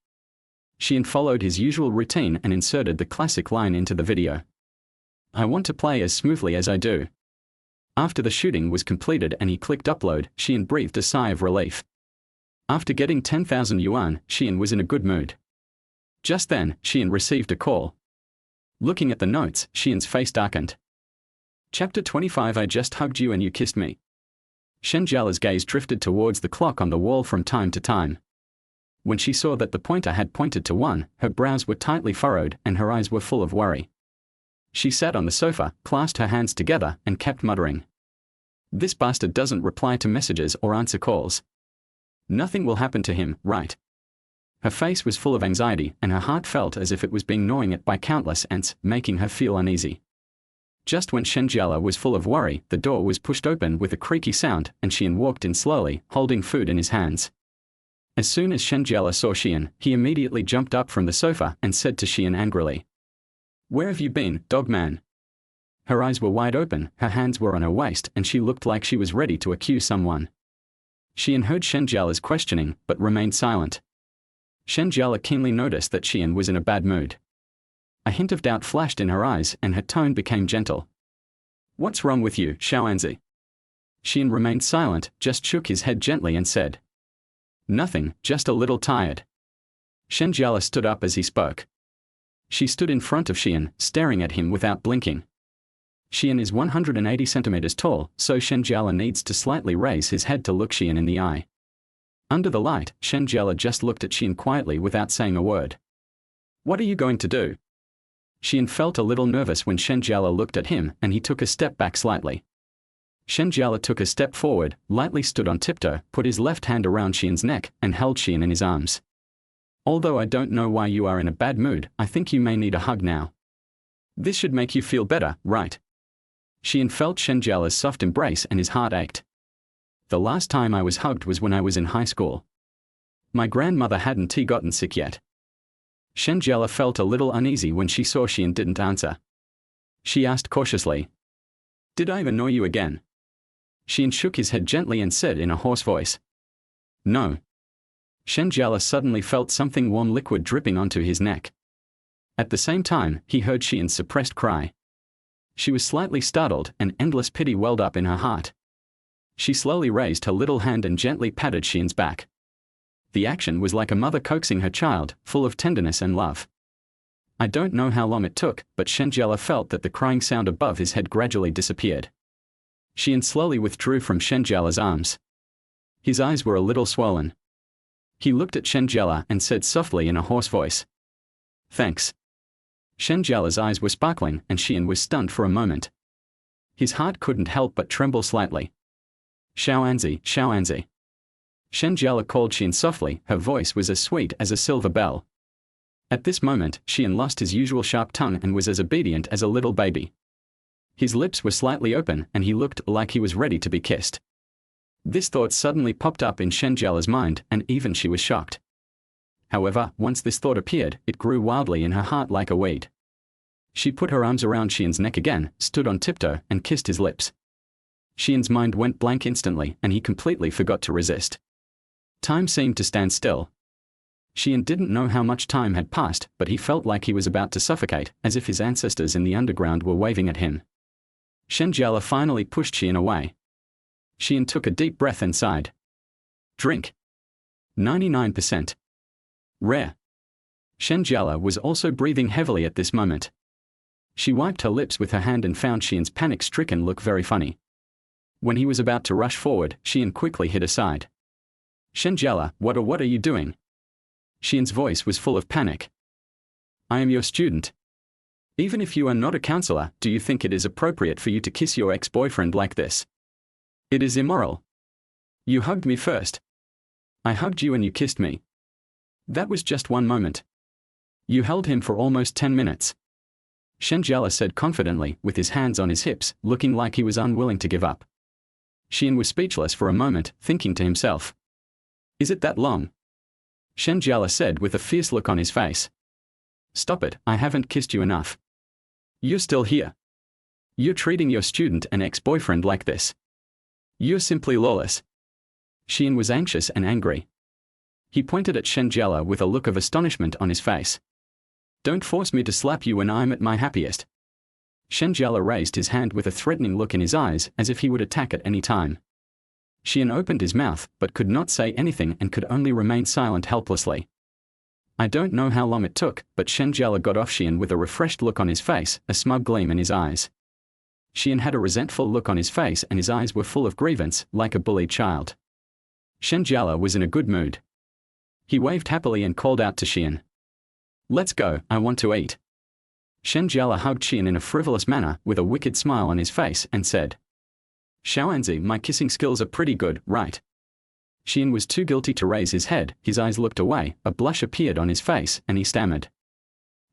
Shi An followed his usual routine and inserted the classic line into the video. I want to play as smoothly as I do. After the shooting was completed and he clicked upload, Shi An breathed a sigh of relief. After getting 10,000 yuan, Shi An was in a good mood. Just then, Shi An received a call. Looking at the notes, Shi An's face darkened. Chapter 25 I just hugged you and you kissed me. Shen Jiale's gaze drifted towards the clock on the wall from time to time. When she saw that the pointer had pointed to 1, her brows were tightly furrowed and her eyes were full of worry. She sat on the sofa, clasped her hands together, and kept muttering. This bastard doesn't reply to messages or answer calls. Nothing will happen to him, right? Her face was full of anxiety and her heart felt as if it was being gnawing at by countless ants, making her feel uneasy. Just when Shen Jiale was full of worry, the door was pushed open with a creaky sound and Shi An walked in slowly, holding food in his hands. As soon as Shen Jiale saw Shi An, he immediately jumped up from the sofa and said to Shi An angrily. Where have you been, dog man? Her eyes were wide open, her hands were on her waist and she looked like she was ready to accuse someone. Shi An heard Shen Jiale's questioning, but remained silent. Shen Jiale keenly noticed that Shi An was in a bad mood. A hint of doubt flashed in her eyes and her tone became gentle. "What's wrong with you, Xiaoanzi?" Shi An remained silent, just shook his head gently and said, "Nothing, just a little tired." Shen Jiale stood up as he spoke. She stood in front of Shi An, staring at him without blinking. Shi An is 180 centimeters tall, so Shen Jiale needs to slightly raise his head to look Shi An in the eye. Under the light, Shen Jiale just looked at Shi An quietly without saying a word. "What are you going to do?" Shi An felt a little nervous when Shen Jiale looked at him and he took a step back slightly. Shen Jiale took a step forward, lightly stood on tiptoe, put his left hand around Shi An's neck and held Shi An in his arms. "Although I don't know why you are in a bad mood, I think you may need a hug now. This should make you feel better, right?" Shi An felt Shen Jiale's soft embrace and his heart ached. "The last time I was hugged was when I was in high school. My grandmother hadn't gotten sick yet." Shen Jiale felt a little uneasy when she saw Shi An didn't answer. She asked cautiously, "Did I annoy you again?" Shi An shook his head gently and said in a hoarse voice, "No." Shen Jiale suddenly felt something warm liquid dripping onto his neck. At the same time, he heard Shi An's suppressed cry. She was slightly startled and endless pity welled up in her heart. She slowly raised her little hand and gently patted Shi An's back. The action was like a mother coaxing her child, full of tenderness and love. I don't know how long it took, but Shen Jiale felt that the crying sound above his head gradually disappeared. Shi An slowly withdrew from Shen Jiale's arms. His eyes were a little swollen. He looked at Shen Jiale and said softly in a hoarse voice, "Thanks." Shen Jiale's eyes were sparkling and Shi An was stunned for a moment. His heart couldn't help but tremble slightly. "Xiaoanzi, Xiaoanzi." Shen Jiale called Shi An softly, her voice was as sweet as a silver bell. At this moment, Shi An lost his usual sharp tongue and was as obedient as a little baby. His lips were slightly open and he looked like he was ready to be kissed. This thought suddenly popped up in Shen Jiale's mind and even she was shocked. However, once this thought appeared, it grew wildly in her heart like a weed. She put her arms around Shi An's neck again, stood on tiptoe and kissed his lips. Shi An's mind went blank instantly and he completely forgot to resist. Time seemed to stand still. Shi An didn't know how much time had passed, but he felt like he was about to suffocate, as if his ancestors in the underground were waving at him. Shen Jiale finally pushed Shi An away. Shi An took a deep breath and sighed. "Drink. 99%. Rare." Shen Jiale was also breathing heavily at this moment. She wiped her lips with her hand and found Shi An's panic-stricken look very funny. When he was about to rush forward, Shi An quickly hid aside. "Shen Jiale, what are you doing?" Shi An's voice was full of panic. "I am your student. Even if you are not a counselor, do you think it is appropriate for you to kiss your ex-boyfriend like this? It is immoral. You hugged me first. I hugged you and you kissed me. That was just one moment. You held him for almost 10 minutes. Shen Jiale said confidently, with his hands on his hips, looking like he was unwilling to give up. Shi An was speechless for a moment, thinking to himself, "Is it that long?" Shen Jiale said with a fierce look on his face, "Stop it, I haven't kissed you enough. You're still here. You're treating your student and ex-boyfriend like this. You're simply lawless." Shi An was anxious and angry. He pointed at Shen Jiale with a look of astonishment on his face. "Don't force me to slap you when I'm at my happiest." Shen Jiale raised his hand with a threatening look in his eyes, as if he would attack at any time. Shi An opened his mouth, but could not say anything and could only remain silent helplessly. I don't know how long it took, but Shen Jiale got off Shi An with a refreshed look on his face, a smug gleam in his eyes. Shi An had a resentful look on his face and his eyes were full of grievance, like a bullied child. Shen Jiale was in a good mood. He waved happily and called out to Shi An, "Let's go, I want to eat." Shen Jiale hugged Shi An in a frivolous manner, with a wicked smile on his face, and said, "Xiaoanzi, my kissing skills are pretty good, right?" Shi An was too guilty to raise his head, his eyes looked away, a blush appeared on his face, and he stammered,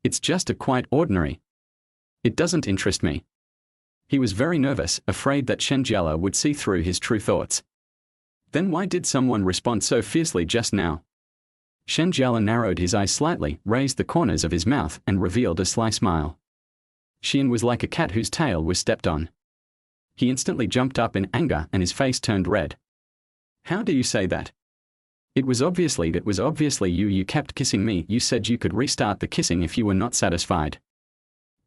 "It's just a quite ordinary. It doesn't interest me." He was very nervous, afraid that Shen Jiale would see through his true thoughts. Then why did someone respond so fiercely just now? Shen Jiale narrowed his eyes slightly, raised the corners of his mouth, and revealed a sly smile. Shi An was like a cat whose tail was stepped on. He instantly jumped up in anger and his face turned red. "How do you say that? It was obviously you kept kissing me. You said you could restart the kissing if you were not satisfied.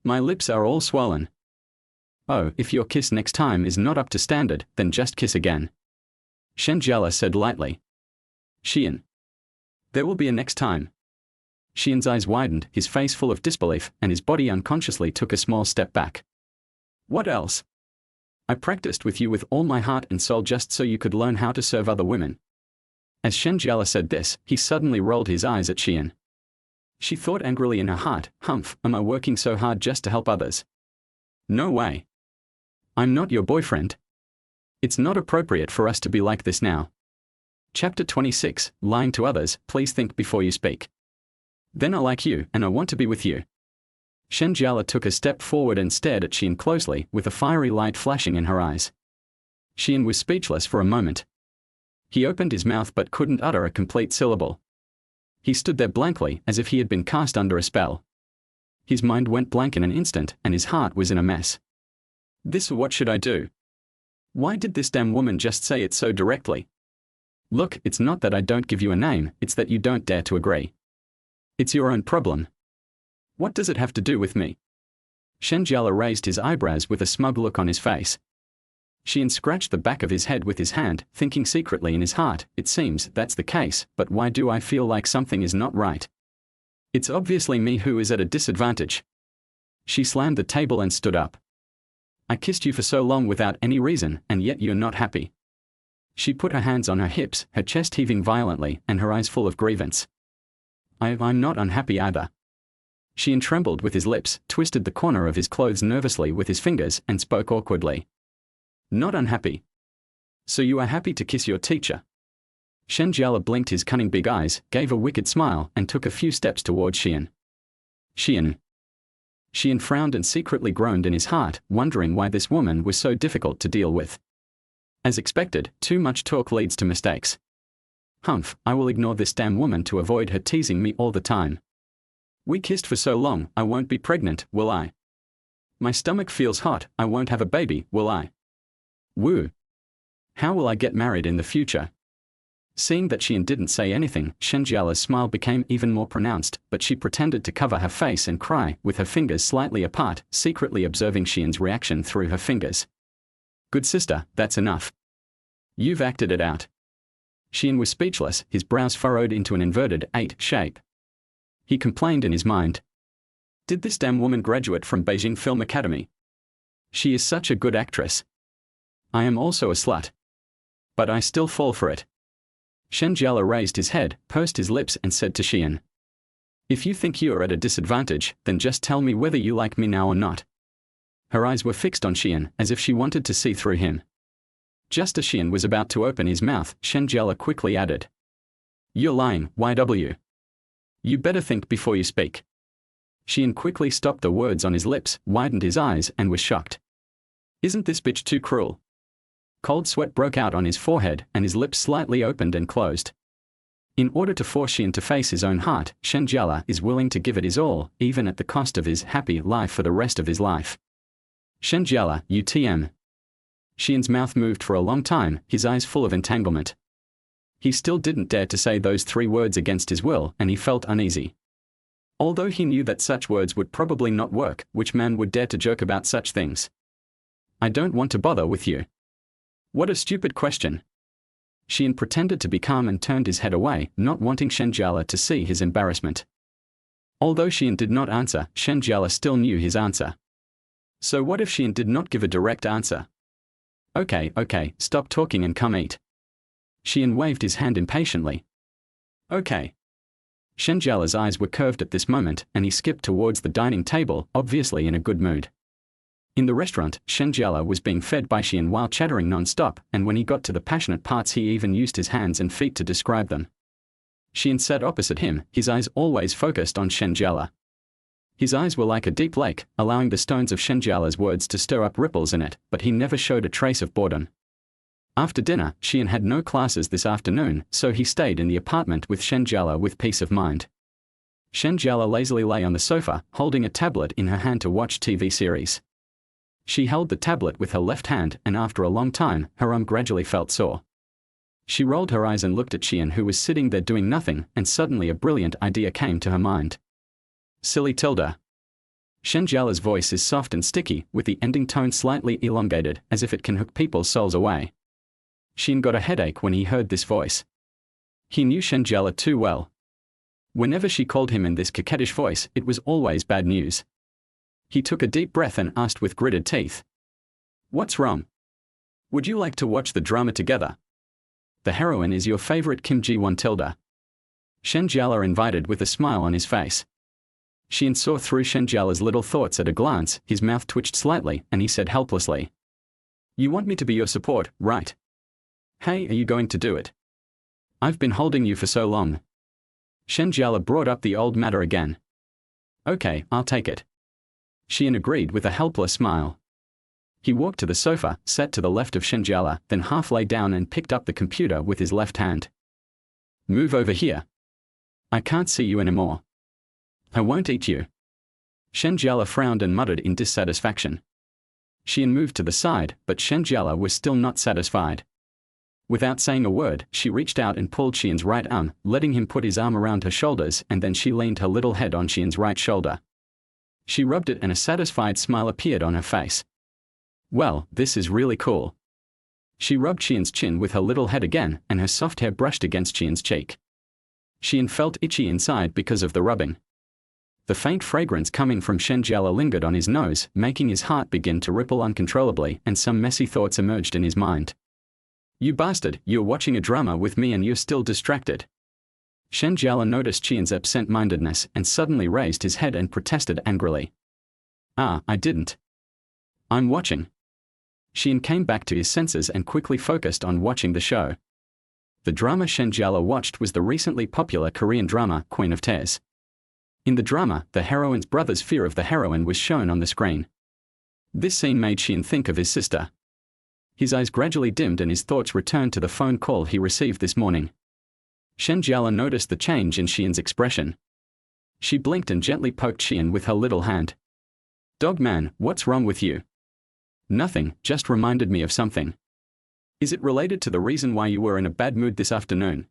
My lips are all swollen. Oh, if your kiss next time is not up to standard, then just kiss again. Shen Jiale said lightly. Shi An. There will be a next time. Shi An's eyes widened, his face full of disbelief, and his body unconsciously took a small step back. What else? I practiced with you with all my heart and soul just so you could learn how to serve other women. As Shen Jiale said this, he suddenly rolled his eyes at Shi An. She thought angrily in her heart, humph, am I working so hard just to help others? No way. I'm not your boyfriend. It's not appropriate for us to be like this now. Chapter 26, Lying to Others, Please think before you speak. Then I like you, and I want to be with you. Shen Jiale took a step forward and stared at Shi An closely, with a fiery light flashing in her eyes. Shi An was speechless for a moment. He opened his mouth but couldn't utter a complete syllable. He stood there blankly, as if he had been cast under a spell. His mind went blank in an instant, and his heart was in a mess. What should I do? Why did this damn woman just say it so directly? Look, it's not that I don't give you a name, it's that you don't dare to agree. It's your own problem. What does it have to do with me? Shen Jiale raised his eyebrows with a smug look on his face. Shi An scratched the back of his head with his hand, thinking secretly in his heart, it seems that's the case, but why do I feel like something is not right? It's obviously me who is at a disadvantage. She slammed the table and stood up. I kissed you for so long without any reason, and yet you're not happy. She put her hands on her hips, her chest heaving violently, and her eyes full of grievance. I'm not unhappy either. Shi An trembled with his lips, twisted the corner of his clothes nervously with his fingers, and spoke awkwardly. Not unhappy. So you are happy to kiss your teacher? Shen Jiale blinked his cunning big eyes, gave a wicked smile, and took a few steps towards Shi An. Shi An. Shi An frowned and secretly groaned in his heart, wondering why this woman was so difficult to deal with. As expected, too much talk leads to mistakes. Humph, I will ignore this damn woman to avoid her teasing me all the time. We kissed for so long, I won't be pregnant, will I? My stomach feels hot, I won't have a baby, will I? Woo. How will I get married in the future? Seeing that Shi An didn't say anything, Shen Jiale's smile became even more pronounced, but she pretended to cover her face and cry, with her fingers slightly apart, secretly observing Shi An's reaction through her fingers. Good sister, that's enough. You've acted it out. Shi An was speechless, his brows furrowed into an inverted 8 shape. He complained in his mind. Did this damn woman graduate from Beijing Film Academy? She is such a good actress. I am also a slut. But I still fall for it. Shen Jiale raised his head, pursed his lips and said to Shi An. If you think you are at a disadvantage, then just tell me whether you like me now or not. Her eyes were fixed on Shi An, as if she wanted to see through him. Just as Shi An was about to open his mouth, Shen Jiale quickly added. You're lying, YW. You better think before you speak. Shi An quickly stopped the words on his lips, widened his eyes, and was shocked. Isn't this bitch too cruel? Cold sweat broke out on his forehead, and his lips slightly opened and closed. In order to force Shi An to face his own heart, Shen Jiale is willing to give it his all, even at the cost of his happy life for the rest of his life. Shen Jiale, UTM. Shi An's mouth moved for a long time, his eyes full of entanglement. He still didn't dare to say those 3 words against his will, and he felt uneasy. Although he knew that such words would probably not work, which man would dare to joke about such things? I don't want to bother with you. What a stupid question. Shi An pretended to be calm and turned his head away, not wanting Shen Jiale to see his embarrassment. Although Shi An did not answer, Shen Jiale still knew his answer. So what if Shi An did not give a direct answer? Okay, stop talking and come eat. Shi An waved his hand impatiently. Okay. Shen Jiale's eyes were curved at this moment, and he skipped towards the dining table, obviously in a good mood. In the restaurant, Shen Jiale was being fed by Shi An while chattering non-stop, and when he got to the passionate parts he even used his hands and feet to describe them. Shi An sat opposite him, his eyes always focused on Shen Jiale. His eyes were like a deep lake, allowing the stones of Shen Jiale's words to stir up ripples in it, but he never showed a trace of boredom. After dinner, Shi An had no classes this afternoon, so he stayed in the apartment with Shen Jiale with peace of mind. Shen Jiale lazily lay on the sofa, holding a tablet in her hand to watch TV series. She held the tablet with her left hand, and after a long time, her arm gradually felt sore. She rolled her eyes and looked at Shi An, who was sitting there doing nothing, and suddenly a brilliant idea came to her mind. Silly Tilda. Shen Jiale's voice is soft and sticky, with the ending tone slightly elongated, as if it can hook people's souls away. Shi An got a headache when he heard this voice. He knew Shen Jiale too well. Whenever she called him in this coquettish voice, it was always bad news. He took a deep breath and asked with gritted teeth. What's wrong? Would you like to watch the drama together? The heroine is your favorite Kim Ji-won Tilda. Shen Jiale invited with a smile on his face. Shi An saw through Shen Jiale's little thoughts at a glance. His mouth twitched slightly, and he said helplessly. You want me to be your support, right? Hey, are you going to do it? I've been holding you for so long. Shen Jiale brought up the old matter again. Okay, I'll take it. Shi An agreed with a helpless smile. He walked to the sofa, sat to the left of Shen Jiale, then half lay down and picked up the computer with his left hand. Move over here. I can't see you anymore. I won't eat you. Shen Jiale frowned and muttered in dissatisfaction. Shi An moved to the side, but Shen Jiale was still not satisfied. Without saying a word, she reached out and pulled Shi An's right arm, letting him put his arm around her shoulders, and then she leaned her little head on Shi An's right shoulder. She rubbed it and a satisfied smile appeared on her face. Well, this is really cool. She rubbed Shi An's chin with her little head again, and her soft hair brushed against Shi An's cheek. Shi An felt itchy inside because of the rubbing. The faint fragrance coming from Shen Jiale lingered on his nose, making his heart begin to ripple uncontrollably, and some messy thoughts emerged in his mind. You bastard, you're watching a drama with me and you're still distracted. Shen Jiale noticed Shi An's absent-mindedness and suddenly raised his head and protested angrily. I didn't. I'm watching. Shi An came back to his senses and quickly focused on watching the show. The drama Shen Jiale watched was the recently popular Korean drama Queen of Tears. In the drama, the heroine's brother's fear of the heroine was shown on the screen. This scene made Shi An think of his sister. His eyes gradually dimmed and his thoughts returned to the phone call he received this morning. Shen Jiale noticed the change in Shi An's expression. She blinked and gently poked Shi An with her little hand. Dog man, what's wrong with you? Nothing, just reminded me of something. Is it related to the reason why you were in a bad mood this afternoon?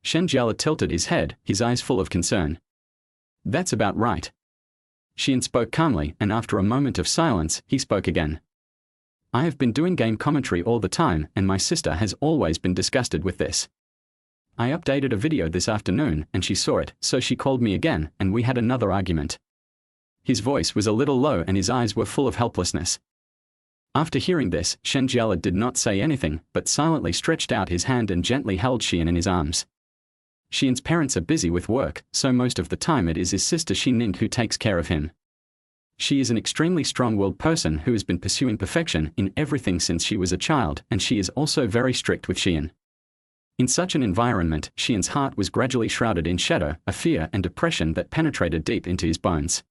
Shen Jiale tilted his head, his eyes full of concern. That's about right. Shi An spoke calmly, and after a moment of silence, he spoke again. I have been doing game commentary all the time, and my sister has always been disgusted with this. I updated a video this afternoon, and she saw it, so she called me again, and we had another argument. His voice was a little low and his eyes were full of helplessness. After hearing this, Shen Jiale did not say anything, but silently stretched out his hand and gently held Shi An in his arms. Shi An's parents are busy with work, so most of the time it is his sister Shi Ning who takes care of him. She is an extremely strong-willed person who has been pursuing perfection in everything since she was a child, and she is also very strict with Shi An. In such an environment, Shi An's heart was gradually shrouded in shadow, a fear and depression that penetrated deep into his bones.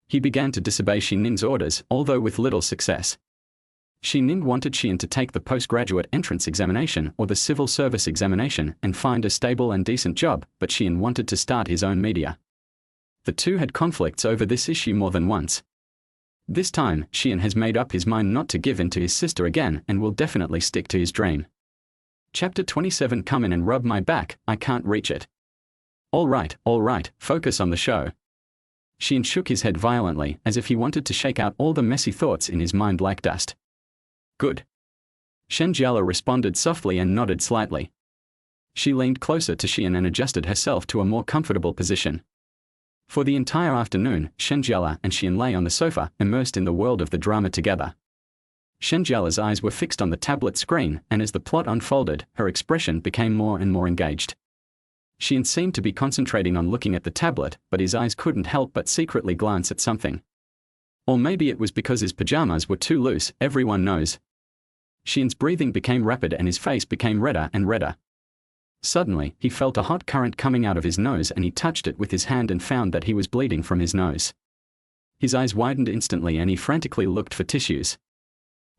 He began to disobey Shi Ning's orders, although with little success. Shi Ning wanted Shi An to take the postgraduate entrance examination or the civil service examination and find a stable and decent job, but Shi An wanted to start his own media. The two had conflicts over this issue more than once. This time, Shi An has made up his mind not to give in to his sister again and will definitely stick to his dream. Chapter 27. Come in and rub my back, I can't reach it. All right, focus on the show. Shi An shook his head violently, as if he wanted to shake out all the messy thoughts in his mind like dust. Good. Shen Jiale responded softly and nodded slightly. She leaned closer to Shi An and adjusted herself to a more comfortable position. For the entire afternoon, Shen Jiale and Shi An lay on the sofa, immersed in the world of the drama together. Shen Jiale's eyes were fixed on the tablet screen, and as the plot unfolded, her expression became more and more engaged. Shi An seemed to be concentrating on looking at the tablet, but his eyes couldn't help but secretly glance at something. Or maybe it was because his pajamas were too loose, everyone knows. Shi An's breathing became rapid and his face became redder and redder. Suddenly, he felt a hot current coming out of his nose and he touched it with his hand and found that he was bleeding from his nose. His eyes widened instantly and he frantically looked for tissues.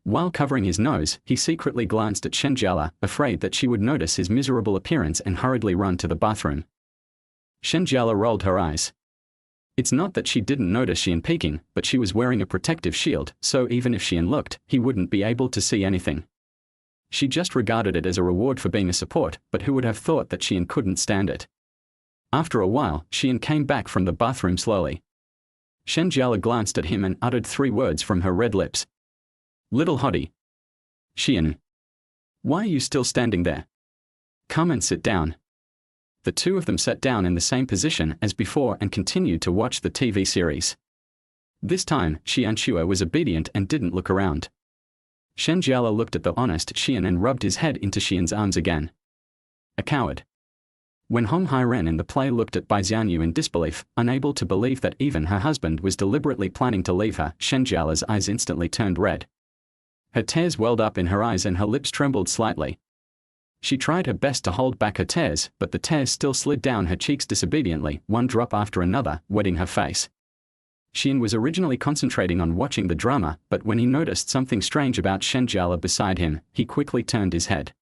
While covering his nose, he secretly glanced at Shen Jiale, afraid that she would notice his miserable appearance and hurriedly run to the bathroom. Shen Jiale rolled her eyes. It's not that she didn't notice Shi An peeking, but she was wearing a protective shield, so even if Shi An looked, he wouldn't be able to see anything. She just regarded it as a reward for being a support, but who would have thought that Shi An couldn't stand it? After a while, Shi An came back from the bathroom slowly. Shen Jiale glanced at him and uttered 3 words from her red lips. Little hottie. Shi An. Why are you still standing there? Come and sit down. The two of them sat down in the same position as before and continued to watch the TV series. This time, Shi An was obedient and didn't look around. Shen Jiale looked at the honest Shi An and rubbed his head into Shi An's arms again. A coward. When Hong Hai-ren in the play looked at Bai Xianyu in disbelief, unable to believe that even her husband was deliberately planning to leave her, Shen Jiale's eyes instantly turned red. Her tears welled up in her eyes and her lips trembled slightly. She tried her best to hold back her tears, but the tears still slid down her cheeks disobediently, one drop after another, wetting her face. Shi An was originally concentrating on watching the drama, but when he noticed something strange about Shen Jiale beside him, he quickly turned his head.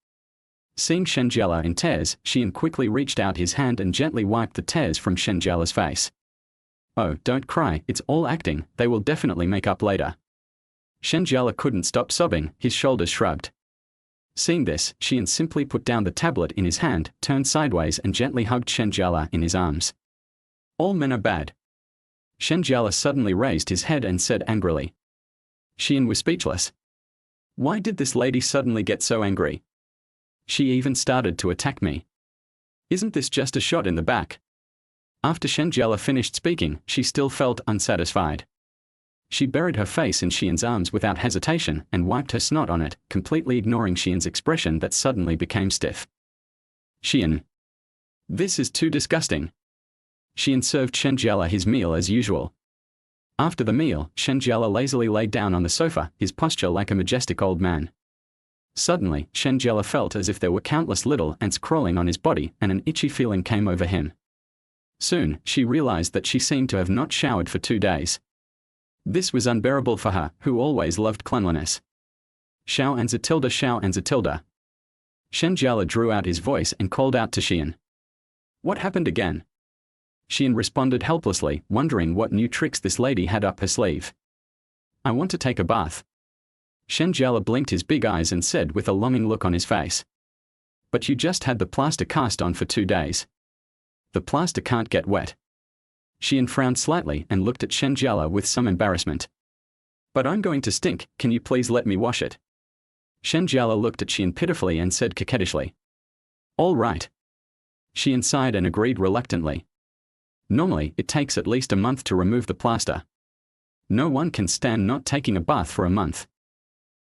Seeing Shen Jiale in tears, Shi An quickly reached out his hand and gently wiped the tears from Shen Jiale's face. Oh, don't cry, it's all acting, they will definitely make up later. Shen Jiale couldn't stop sobbing, his shoulders shrugged. Seeing this, Shi An simply put down the tablet in his hand, turned sideways and gently hugged Shen Jiale in his arms. All men are bad. Shen Jiale suddenly raised his head and said angrily. Shi An was speechless. Why did this lady suddenly get so angry? She even started to attack me. Isn't this just a shot in the back? After Shen Jiale finished speaking, she still felt unsatisfied. She buried her face in Shi An's arms without hesitation and wiped her snot on it, completely ignoring Shi An's expression that suddenly became stiff. Shi An. This is too disgusting. Shi An served Shen Jiale his meal as usual. After the meal, Shen Jiale lazily lay down on the sofa, his posture like a majestic old man. Suddenly, Shen Jiale felt as if there were countless little ants crawling on his body and an itchy feeling came over him. Soon, she realized that she seemed to have not showered for 2 days. This was unbearable for her, who always loved cleanliness. Shao and Zatilda, Shao and Zatilda. Shen Jiale drew out his voice and called out to Shi An. What happened again? Shi An responded helplessly, wondering what new tricks this lady had up her sleeve. I want to take a bath. Shen Jiale blinked his big eyes and said with a longing look on his face. But you just had the plaster cast on for 2 days. The plaster can't get wet. Shi An frowned slightly and looked at Shen Jiale with some embarrassment. But I'm going to stink, can you please let me wash it? Shen Jiale looked at Shi An pitifully and said coquettishly. All right. Shi An sighed and agreed reluctantly. Normally, it takes at least a month to remove the plaster. No one can stand not taking a bath for a month.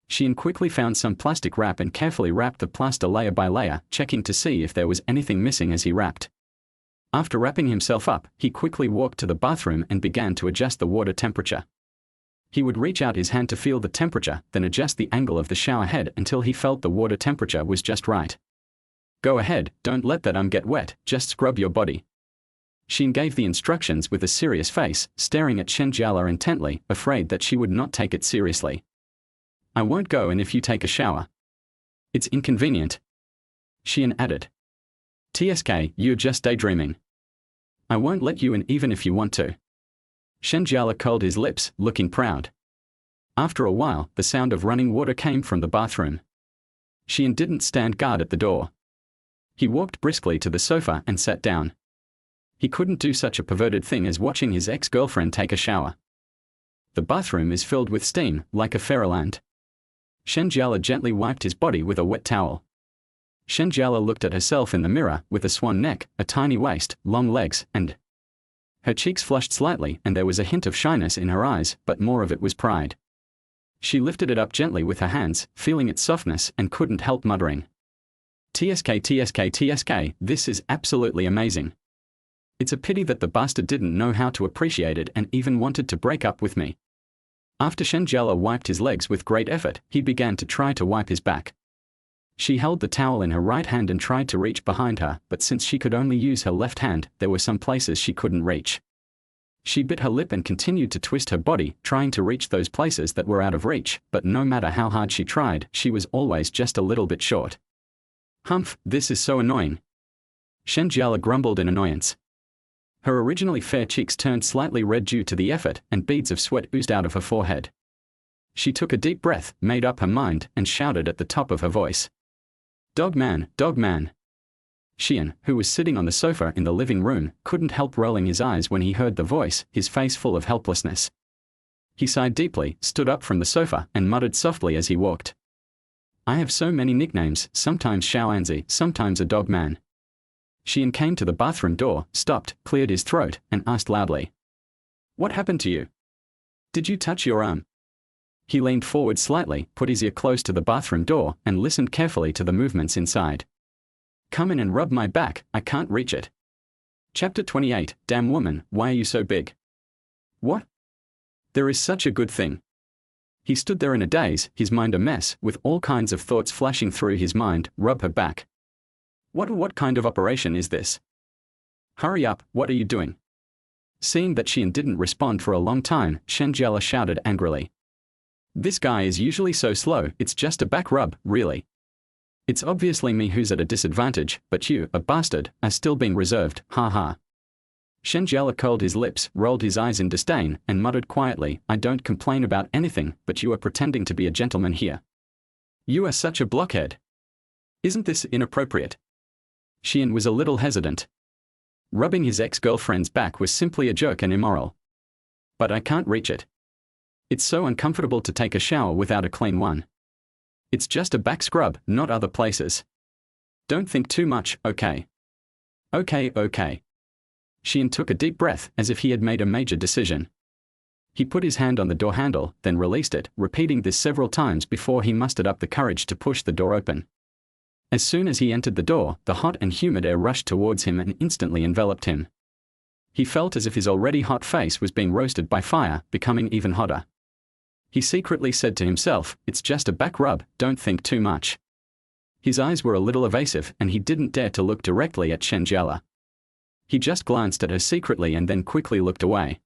Shi An quickly found some plastic wrap and carefully wrapped the plaster layer by layer, checking to see if there was anything missing as he wrapped. After wrapping himself up, he quickly walked to the bathroom and began to adjust the water temperature. He would reach out his hand to feel the temperature, then adjust the angle of the shower head until he felt the water temperature was just right. Go ahead, don't let that get wet, just scrub your body. Shi An gave the instructions with a serious face, staring at Shen Jiale intently, afraid that she would not take it seriously. I won't go in if you take a shower. It's inconvenient. Shi An added. TSK, you're just daydreaming. I won't let you in even if you want to. Shen Jiale curled his lips, looking proud. After a while, the sound of running water came from the bathroom. Shi An didn't stand guard at the door. He walked briskly to the sofa and sat down. He couldn't do such a perverted thing as watching his ex-girlfriend take a shower. The bathroom is filled with steam, like a fairyland. Shen Jiale gently wiped his body with a wet towel. Shen Jiale looked at herself in the mirror, with a swan neck, a tiny waist, long legs, and... Her cheeks flushed slightly and there was a hint of shyness in her eyes, but more of it was pride. She lifted it up gently with her hands, feeling its softness, and couldn't help muttering. TSK, TSK, TSK, this is absolutely amazing. It's a pity that the bastard didn't know how to appreciate it and even wanted to break up with me. After Shen Jiale wiped his legs with great effort, he began to try to wipe his back. She held the towel in her right hand and tried to reach behind her, but since she could only use her left hand, there were some places she couldn't reach. She bit her lip and continued to twist her body, trying to reach those places that were out of reach, but no matter how hard she tried, she was always just a little bit short. Humph, this is so annoying. Shen Jiale grumbled in annoyance. Her originally fair cheeks turned slightly red due to the effort, and beads of sweat oozed out of her forehead. She took a deep breath, made up her mind, and shouted at the top of her voice. Dog man, dog man. Shi An, who was sitting on the sofa in the living room, couldn't help rolling his eyes when he heard the voice, his face full of helplessness. He sighed deeply, stood up from the sofa, and muttered softly as he walked. I have so many nicknames, sometimes Xiaoanzi, sometimes a dog man. Shi An came to the bathroom door, stopped, cleared his throat, and asked loudly. What happened to you? Did you touch your arm? He leaned forward slightly, put his ear close to the bathroom door, and listened carefully to the movements inside. Come in and rub my back, I can't reach it. Chapter 28, Damn woman, why are you so big? What? There is such a good thing. He stood there in a daze, his mind a mess, with all kinds of thoughts flashing through his mind. Rub her back. What kind of operation is this? Hurry up, what are you doing? Seeing that Shi An didn't respond for a long time, Shen Jiale shouted angrily. This guy is usually so slow, it's just a back rub, really. It's obviously me who's at a disadvantage, but you, a bastard, are still being reserved, ha ha. Shen Jiale curled his lips, rolled his eyes in disdain, and muttered quietly, I don't complain about anything, but you are pretending to be a gentleman here. You are such a blockhead. Isn't this inappropriate? Shi An was a little hesitant. Rubbing his ex-girlfriend's back was simply a joke and immoral. But I can't reach it. It's so uncomfortable to take a shower without a clean one. It's just a back scrub, not other places. Don't think too much, okay? Okay. Shi An took a deep breath, as if he had made a major decision. He put his hand on the door handle, then released it, repeating this several times before he mustered up the courage to push the door open. As soon as he entered the door, the hot and humid air rushed towards him and instantly enveloped him. He felt as if his already hot face was being roasted by fire, becoming even hotter. He secretly said to himself, it's just a back rub, don't think too much. His eyes were a little evasive, and he didn't dare to look directly at Shen Jiale. He just glanced at her secretly and then quickly looked away.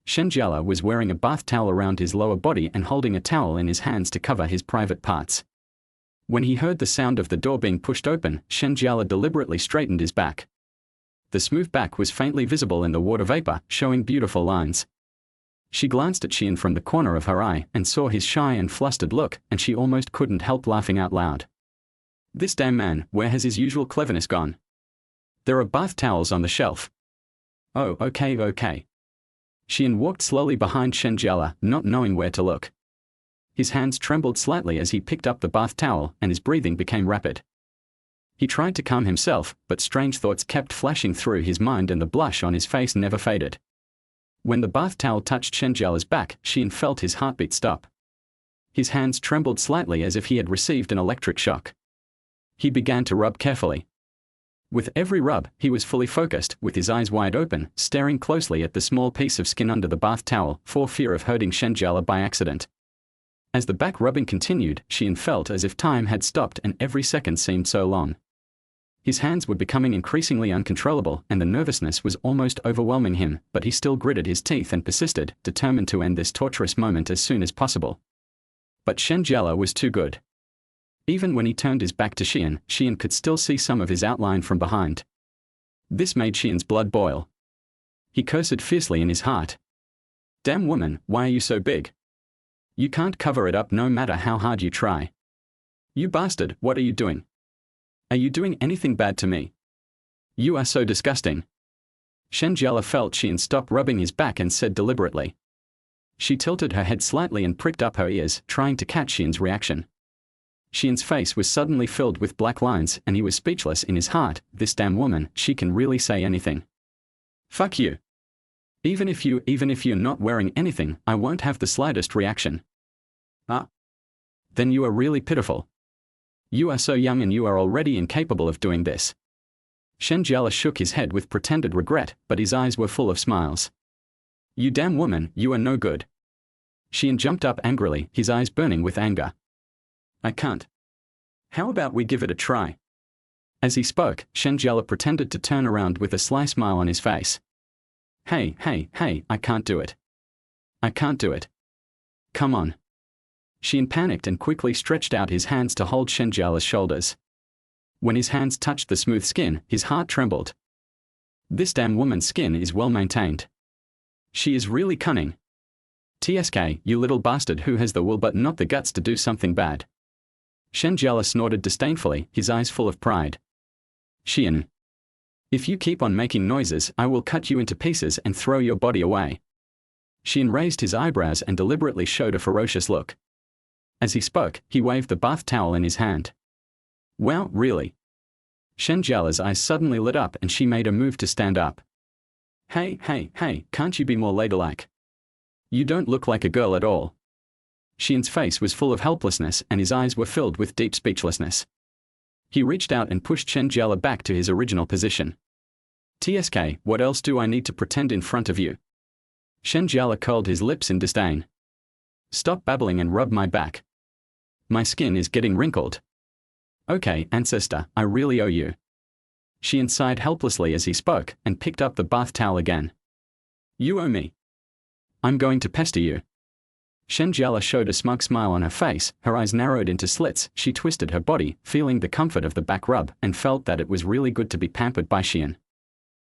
Shen Jiale was wearing a bath towel around his lower body and holding a towel in his hands to cover his private parts. When he heard the sound of the door being pushed open, Shen Jiale deliberately straightened his back. The smooth back was faintly visible in the water vapor, showing beautiful lines. She glanced at Shi An from the corner of her eye and saw his shy and flustered look, and she almost couldn't help laughing out loud. This damn man, where has his usual cleverness gone? There are bath towels on the shelf. Oh, okay. Shi An walked slowly behind Shen Jiale, not knowing where to look. His hands trembled slightly as he picked up the bath towel, and his breathing became rapid. He tried to calm himself, but strange thoughts kept flashing through his mind and the blush on his face never faded. When the bath towel touched Shen Jiale's back, Shi An felt his heartbeat stop. His hands trembled slightly as if he had received an electric shock. He began to rub carefully. With every rub, he was fully focused, with his eyes wide open, staring closely at the small piece of skin under the bath towel, for fear of hurting Shen Jiale by accident. As the back rubbing continued, Shi An felt as if time had stopped and every second seemed so long. His hands were becoming increasingly uncontrollable, and the nervousness was almost overwhelming him, but he still gritted his teeth and persisted, determined to end this torturous moment as soon as possible. But Shen Jiale was too good. Even when he turned his back to Shi An could still see some of his outline from behind. This made Shi An's blood boil. He cursed fiercely in his heart. Damn woman, why are you so big? You can't cover it up no matter how hard you try. You bastard, what are you doing? Are you doing anything bad to me? You are so disgusting. Shen Jiale felt Shi An stop rubbing his back and said deliberately. She tilted her head slightly and pricked up her ears, trying to catch Shi An's reaction. Shi An's face was suddenly filled with black lines, and he was speechless in his heart. This damn woman, she can really say anything. Fuck you. Even if you're not wearing anything, I won't have the slightest reaction. Ah. Then you are really pitiful. You are so young and you are already incapable of doing this. Shen Jiale shook his head with pretended regret, but his eyes were full of smiles. You damn woman, you are no good. Shi An jumped up angrily, his eyes burning with anger. I can't. How about we give it a try? As he spoke, Shen Jiale pretended to turn around with a sly smile on his face. Hey, I can't do it. I can't do it. Come on. Shi An panicked and quickly stretched out his hands to hold Shen Jiale's shoulders. When his hands touched the smooth skin, his heart trembled. This damn woman's skin is well maintained. She is really cunning. TSK, you little bastard who has the will but not the guts to do something bad. Shen Jiale snorted disdainfully, his eyes full of pride. Shi An. If you keep on making noises, I will cut you into pieces and throw your body away. Shi An raised his eyebrows and deliberately showed a ferocious look. As he spoke, he waved the bath towel in his hand. Wow, really? Shen Jiale's eyes suddenly lit up and she made a move to stand up. Hey, can't you be more ladylike? You don't look like a girl at all. Shi An's face was full of helplessness and his eyes were filled with deep speechlessness. He reached out and pushed Shen Jiale back to his original position. TSK, what else do I need to pretend in front of you? Shen Jiale curled his lips in disdain. Stop babbling and rub my back. My skin is getting wrinkled. Okay, ancestor, I really owe you. Shi An sighed helplessly as he spoke and picked up the bath towel again. You owe me. I'm going to pester you. Shen Jiale showed a smug smile on her face, her eyes narrowed into slits, she twisted her body, feeling the comfort of the back rub, and felt that it was really good to be pampered by Shi An.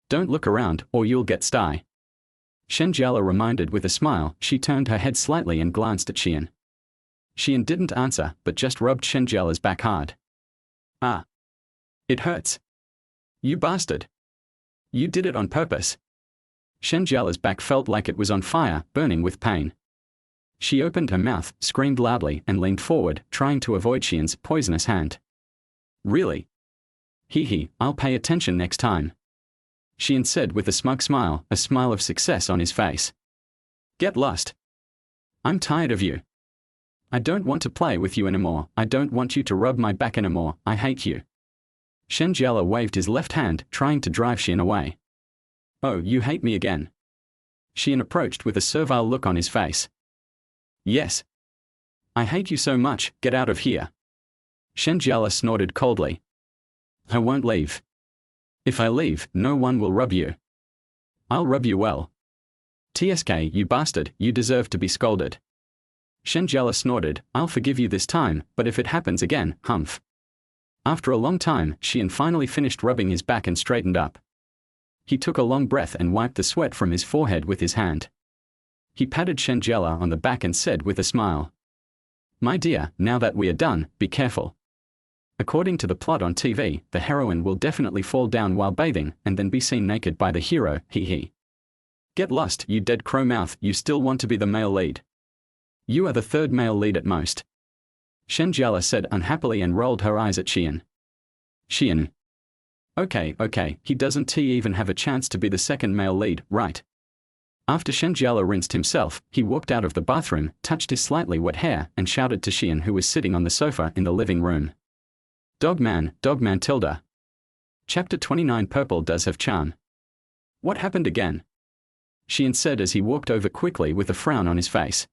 Don't look around, or you'll get sty. Shen Jiale reminded with a smile. She turned her head slightly and glanced at Shi An. Shi An didn't answer, but just rubbed Shen Jiale's back hard. Ah. It hurts. You bastard. You did it on purpose. Shen Jiale's back felt like it was on fire, burning with pain. She opened her mouth, screamed loudly, and leaned forward, trying to avoid Shi An's poisonous hand. Really? Hee, I'll pay attention next time. Shi An said with a smug smile, a smile of success on his face. Get lost. I'm tired of you. I don't want to play with you anymore, I don't want you to rub my back anymore, I hate you. Shen Jiale waved his left hand, trying to drive Shi An away. Oh, you hate me again? Shi An approached with a servile look on his face. Yes. I hate you so much, get out of here. Shen Jiale snorted coldly. I won't leave. If I leave, no one will rub you. I'll rub you well. TSK, you bastard, you deserve to be scolded. Shen Jiale snorted, I'll forgive you this time, but if it happens again, humph. After a long time, Shi An finally finished rubbing his back and straightened up. He took a long breath and wiped the sweat from his forehead with his hand. He patted Shen Jiale on the back and said with a smile. My dear, now that we are done, be careful. According to the plot on TV, the heroine will definitely fall down while bathing and then be seen naked by the hero, hee. Get lost, you dead crow mouth, you still want to be the male lead. You are the third male lead at most. Shen Jiale said unhappily and rolled her eyes at Shi An. Shi An. Okay, he doesn't even have a chance to be the second male lead, right? After Shen Jiale rinsed himself, he walked out of the bathroom, touched his slightly wet hair, and shouted to Shi An, who was sitting on the sofa in the living room. Dogman tilde. Chapter 29. Purple does have charm. What happened again? Shi An said as he walked over quickly with a frown on his face.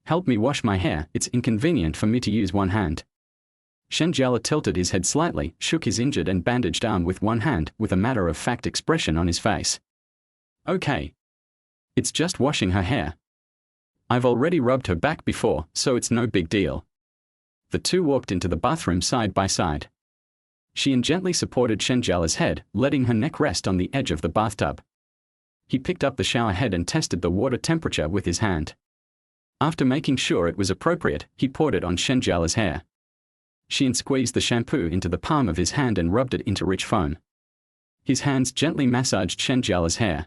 Help me wash my hair, it's inconvenient for me to use one hand. Shen Jiale tilted his head slightly, shook his injured and bandaged arm with one hand, with a matter-of-fact expression on his face. Okay. It's just washing her hair. I've already rubbed her back before, so it's no big deal. The two walked into the bathroom side by side. Shi An gently supported Shen Jiale's head, letting her neck rest on the edge of the bathtub. He picked up the shower head and tested the water temperature with his hand. After making sure it was appropriate, he poured it on Shen Jiale's hair. Shi An squeezed the shampoo into the palm of his hand and rubbed it into rich foam. His hands gently massaged Shen Jiale's hair.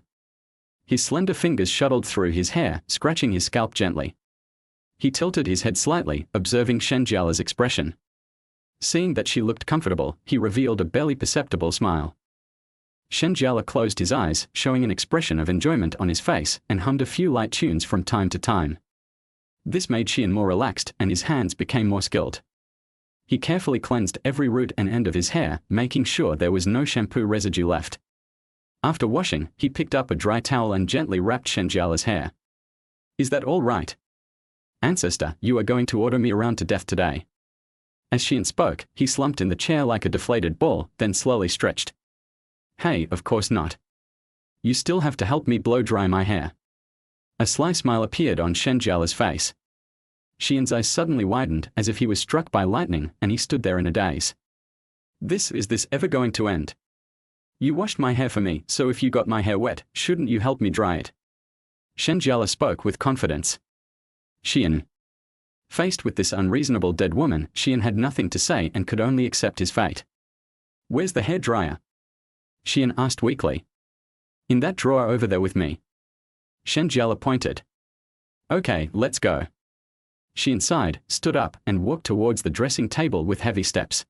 His slender fingers shuttled through his hair, scratching his scalp gently. He tilted his head slightly, observing Shen Jiale's expression. Seeing that she looked comfortable, he revealed a barely perceptible smile. Shen Jiale closed his eyes, showing an expression of enjoyment on his face, and hummed a few light tunes from time to time. This made Shi An more relaxed, and his hands became more skilled. He carefully cleansed every root and end of his hair, making sure there was no shampoo residue left. After washing, he picked up a dry towel and gently wrapped Shen Jiale's hair. Is that all right? Ancestor, you are going to order me around to death today. As Shi An spoke, he slumped in the chair like a deflated ball, then slowly stretched. Hey, of course not. You still have to help me blow dry my hair. A sly smile appeared on Shen Jiale's face. Shi An's eyes suddenly widened, as if he was struck by lightning, and he stood there in a daze. Is this ever going to end? You washed my hair for me, so if you got my hair wet, shouldn't you help me dry it? Shen Jiale spoke with confidence. Shi An. Faced with this unreasonable dead woman, Shi An had nothing to say and could only accept his fate. "Where's the hairdryer?" Shi An asked weakly. "In that drawer over there with me." Shen Jiale pointed. "Okay, let's go." Shi An sighed, stood up, and walked towards the dressing table with heavy steps.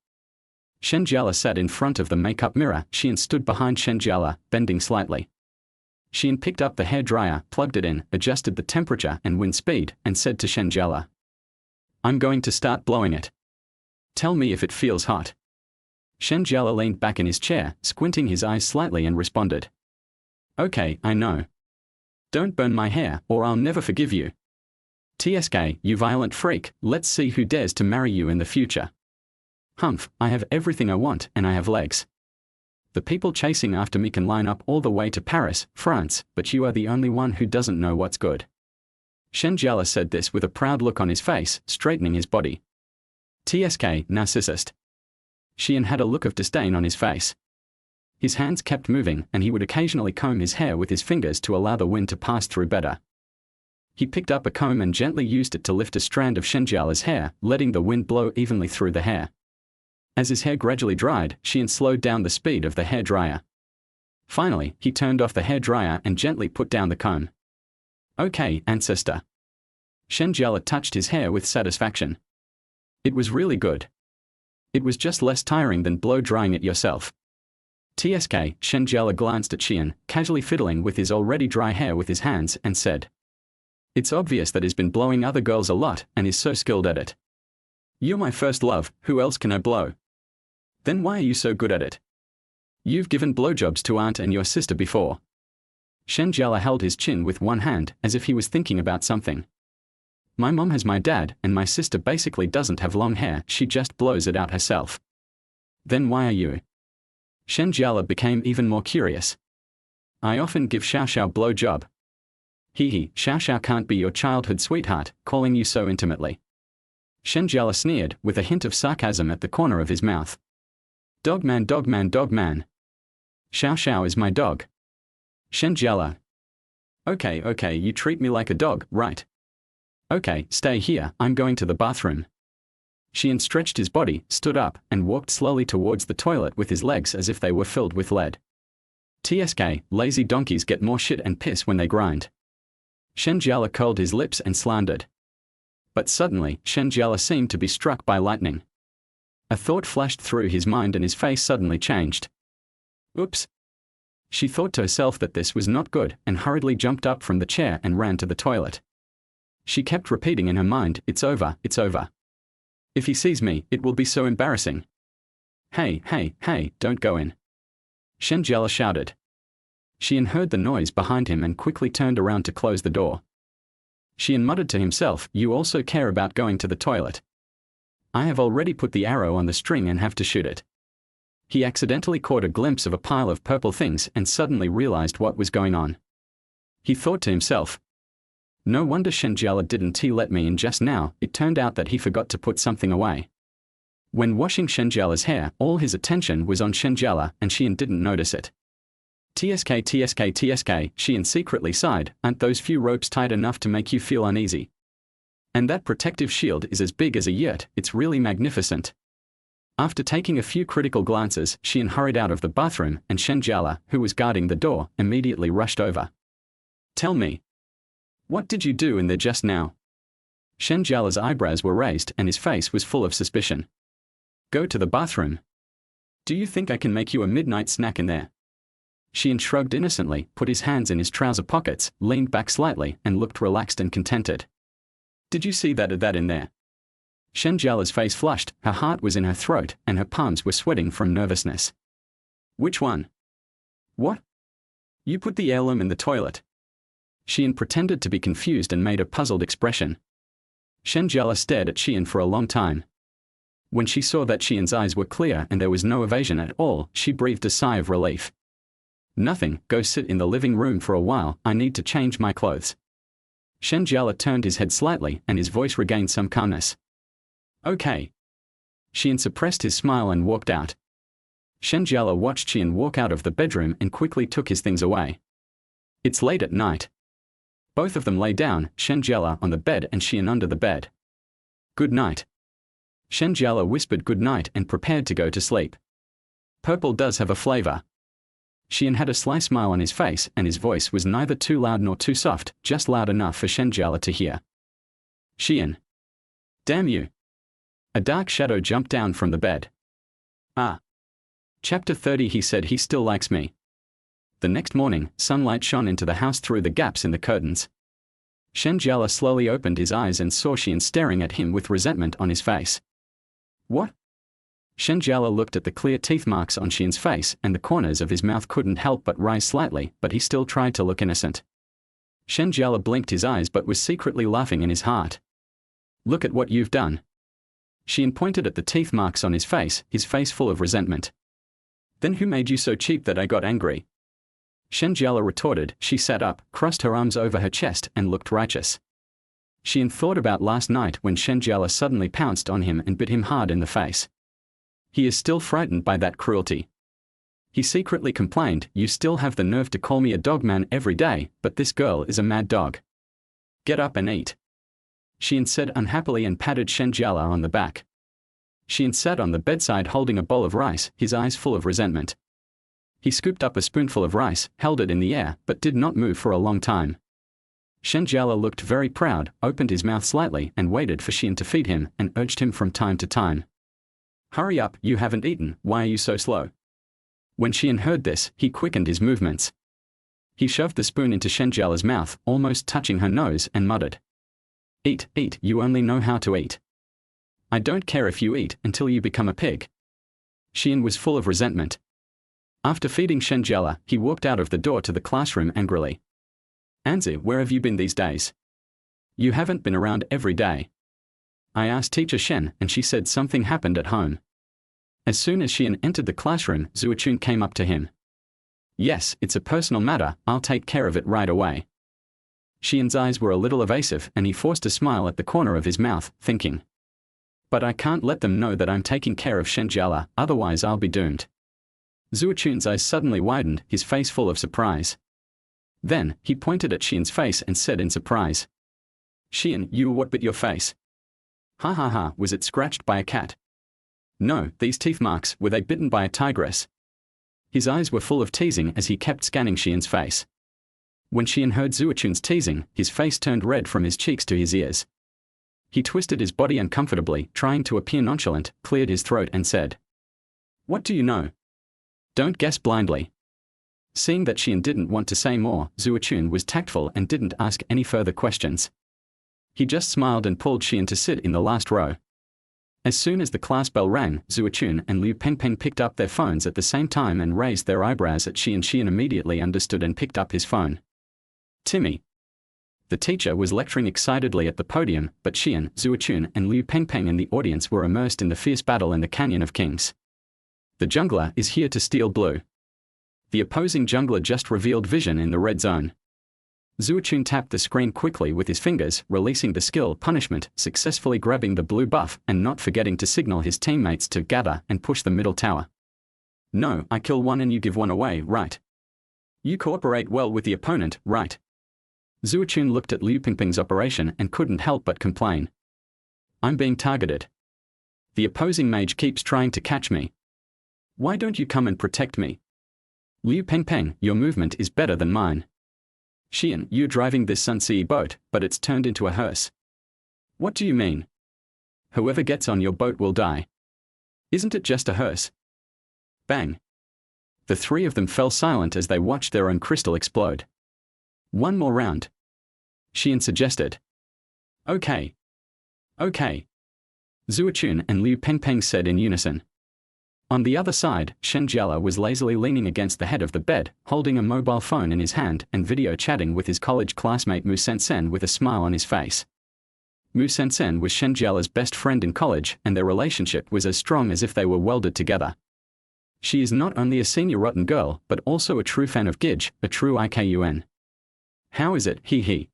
Shen Jiale sat in front of the makeup mirror. Shi An stood behind Shen Jiale, bending slightly. Shi An picked up the hairdryer, plugged it in, adjusted the temperature and wind speed, and said to Shen Jiale, "I'm going to start blowing it. Tell me if it feels hot." Shen Jiale leaned back in his chair, squinting his eyes slightly, and responded, "Okay, I know. Don't burn my hair, or I'll never forgive you. TSK, you violent freak, let's see who dares to marry you in the future. Humph, I have everything I want, and I have legs. The people chasing after me can line up all the way to Paris, France, but you are the only one who doesn't know what's good." Shen Jiale said this with a proud look on his face, straightening his body. TSK, narcissist. Shi An had a look of disdain on his face. His hands kept moving, and he would occasionally comb his hair with his fingers to allow the wind to pass through better. He picked up a comb and gently used it to lift a strand of Shen Jiale's hair, letting the wind blow evenly through the hair. As his hair gradually dried, Shi An slowed down the speed of the hairdryer. Finally, he turned off the hairdryer and gently put down the comb. "Okay, ancestor." Shen Jiale touched his hair with satisfaction. It was really good. It was just less tiring than blow-drying it yourself. TSK, Shen Jiale glanced at Shi An, casually fiddling with his already dry hair with his hands, and said, "It's obvious that he's been blowing other girls a lot, and is so skilled at it. You're my first love, who else can I blow? Then why are you so good at it? You've given blowjobs to Aunt and your sister before." Shen Jiale held his chin with one hand, as if he was thinking about something. "My mom has my dad, and my sister basically doesn't have long hair, she just blows it out herself." "Then why are you?" Shen Jiale became even more curious. "I often give Xiao Xiao blowjob." "Hee, Xiao Xiao can't be your childhood sweetheart, calling you so intimately." Shen Jiale sneered, with a hint of sarcasm at the corner of his mouth. Dogman, dogman, dogman. Xiao Xiao is my dog." Shen Jiale. Okay, you treat me like a dog, right? Okay, stay here, I'm going to the bathroom." Shi An stretched his body, stood up, and walked slowly towards the toilet with his legs as if they were filled with lead. TSK, lazy donkeys get more shit and piss when they grind. Shen Jiale curled his lips and slandered. But suddenly, Shen Jiale seemed to be struck by lightning. A thought flashed through his mind and his face suddenly changed. Oops. She thought to herself that this was not good, and hurriedly jumped up from the chair and ran to the toilet. She kept repeating in her mind, "It's over, it's over. If he sees me, it will be so embarrassing. Hey, don't go in." Shen Jiale shouted. Shi An heard the noise behind him and quickly turned around to close the door. Shi An muttered to himself, "You also care about going to the toilet. I have already put the arrow on the string and have to shoot it." He accidentally caught a glimpse of a pile of purple things and suddenly realized what was going on. He thought to himself, "No wonder Shen Jiale didn't let me in just now." It turned out that he forgot to put something away. When washing Shen Jiale's hair, all his attention was on Shen Jiale, and Shi An didn't notice it. TSK, Shi An secretly sighed, "Aren't those few ropes tight enough to make you feel uneasy? And that protective shield is as big as a yurt, it's really magnificent." After taking a few critical glances, Shi An hurried out of the bathroom, and Shen Jiale, who was guarding the door, immediately rushed over. "Tell me. What did you do in there just now?" Shen Jiale's eyebrows were raised and his face was full of suspicion. "Go to the bathroom. Do you think I can make you a midnight snack in there?" Shi An shrugged innocently, put his hands in his trouser pockets, leaned back slightly, and looked relaxed and contented. "Did you see that in there?" Shen Jiale's face flushed, her heart was in her throat, and her palms were sweating from nervousness. "Which one?" "What? You put the heirloom in the toilet." Shi An pretended to be confused and made a puzzled expression. Shen Jiale stared at Shi An for a long time. When she saw that Shi An's eyes were clear and there was no evasion at all, she breathed a sigh of relief. "Nothing, go sit in the living room for a while, I need to change my clothes." Shen Jiale turned his head slightly and his voice regained some calmness. "Okay." Shi An suppressed his smile and walked out. Shen Jiale watched Shi An walk out of the bedroom and quickly took his things away. "It's late at night. Both of them lay down, Shen Jiale on the bed and Shi An under the bed. Good night. Shen Jiale whispered good night and prepared to go to sleep. Purple does have a flavor. Shi An had a sly smile on his face and his voice was neither too loud nor too soft, just loud enough for Shen Jiale to hear. Shi An. Damn you. A dark shadow jumped down from the bed. Ah. Chapter 30. He said he still likes me. The next morning, sunlight shone into the house through the gaps in the curtains. Shen Jiale slowly opened his eyes and saw Shi An staring at him with resentment on his face. What? Shen Jiale looked at the clear teeth marks on Shi An's face and the corners of his mouth couldn't help but rise slightly, but he still tried to look innocent. Shen Jiale blinked his eyes but was secretly laughing in his heart. Look at what you've done. Shi An pointed at the teeth marks on his face full of resentment. Then who made you so cheap that I got angry? Shen Jiale retorted. She sat up, crossed her arms over her chest and looked righteous. Shi An thought about last night when Shen Jiale suddenly pounced on him and bit him hard in the face. He is still frightened by that cruelty. He secretly complained, you still have the nerve to call me a dog man every day, but this girl is a mad dog. Get up and eat. Shi An said unhappily and patted Shen Jiale on the back. Shi An sat on the bedside holding a bowl of rice, his eyes full of resentment. He scooped up a spoonful of rice, held it in the air, but did not move for a long time. Shen Jiale looked very proud, opened his mouth slightly and waited for Shi An to feed him and urged him from time to time. Hurry up, you haven't eaten, why are you so slow? When Shi An heard this, he quickened his movements. He shoved the spoon into Shen Jiale's mouth, almost touching her nose, and muttered. Eat, eat, you only know how to eat. I don't care if you eat until you become a pig. Shi An was full of resentment. After feeding Shen Jiale, he walked out of the door to the classroom angrily. Anzi, where have you been these days? You haven't been around every day. I asked teacher Shen and she said something happened at home. As soon as Shi An entered the classroom, Zuochun came up to him. Yes, it's a personal matter, I'll take care of it right away. Shi An's eyes were a little evasive and he forced a smile at the corner of his mouth, thinking. But I can't let them know that I'm taking care of Shen Jiale, otherwise I'll be doomed. Zuochun's eyes suddenly widened, his face full of surprise. Then, he pointed at Shi An's face and said in surprise. Shi An, you what bit your face? Ha ha ha, was it scratched by a cat? No, these teeth marks, were they bitten by a tigress? His eyes were full of teasing as he kept scanning Shi An's face. When Shi An heard Zuochun's teasing, his face turned red from his cheeks to his ears. He twisted his body uncomfortably, trying to appear nonchalant, cleared his throat and said. What do you know? Don't guess blindly. Seeing that Shi An didn't want to say more, Zuochun was tactful and didn't ask any further questions. He just smiled and pulled Shi An to sit in the last row. As soon as the class bell rang, Zuochun and Liu Pengpeng picked up their phones at the same time and raised their eyebrows at Shi An. Shi An immediately understood and picked up his phone. Timmy. The teacher was lecturing excitedly at the podium, but Shi An, Zuochun and Liu Pengpeng in the audience were immersed in the fierce battle in the Canyon of Kings. The jungler is here to steal blue. The opposing jungler just revealed vision in the red zone. Zuochun tapped the screen quickly with his fingers, releasing the skill punishment, successfully grabbing the blue buff and not forgetting to signal his teammates to gather and push the middle tower. No, I kill one and you give one away, right? You cooperate well with the opponent, right? Zuochun looked at Liu Pengpeng's operation and couldn't help but complain. I'm being targeted. The opposing mage keeps trying to catch me. Why don't you come and protect me? Liu Pengpeng, your movement is better than mine. Shi An, you're driving this Sunsea boat, but it's turned into a hearse. What do you mean? Whoever gets on your boat will die. Isn't it just a hearse? Bang. The three of them fell silent as they watched their own crystal explode. One more round. Shi An suggested. Okay. Okay. Zuochun and Liu Pengpeng said in unison. On the other side, Shen Jiale was lazily leaning against the head of the bed, holding a mobile phone in his hand and video chatting with his college classmate Mu Sen with a smile on his face. Mu Sen was Shen Jiale's best friend in college and their relationship was as strong as if they were welded together. She is not only a senior rotten girl but also a true fan of Gidge, a true IKUN. How is it, he?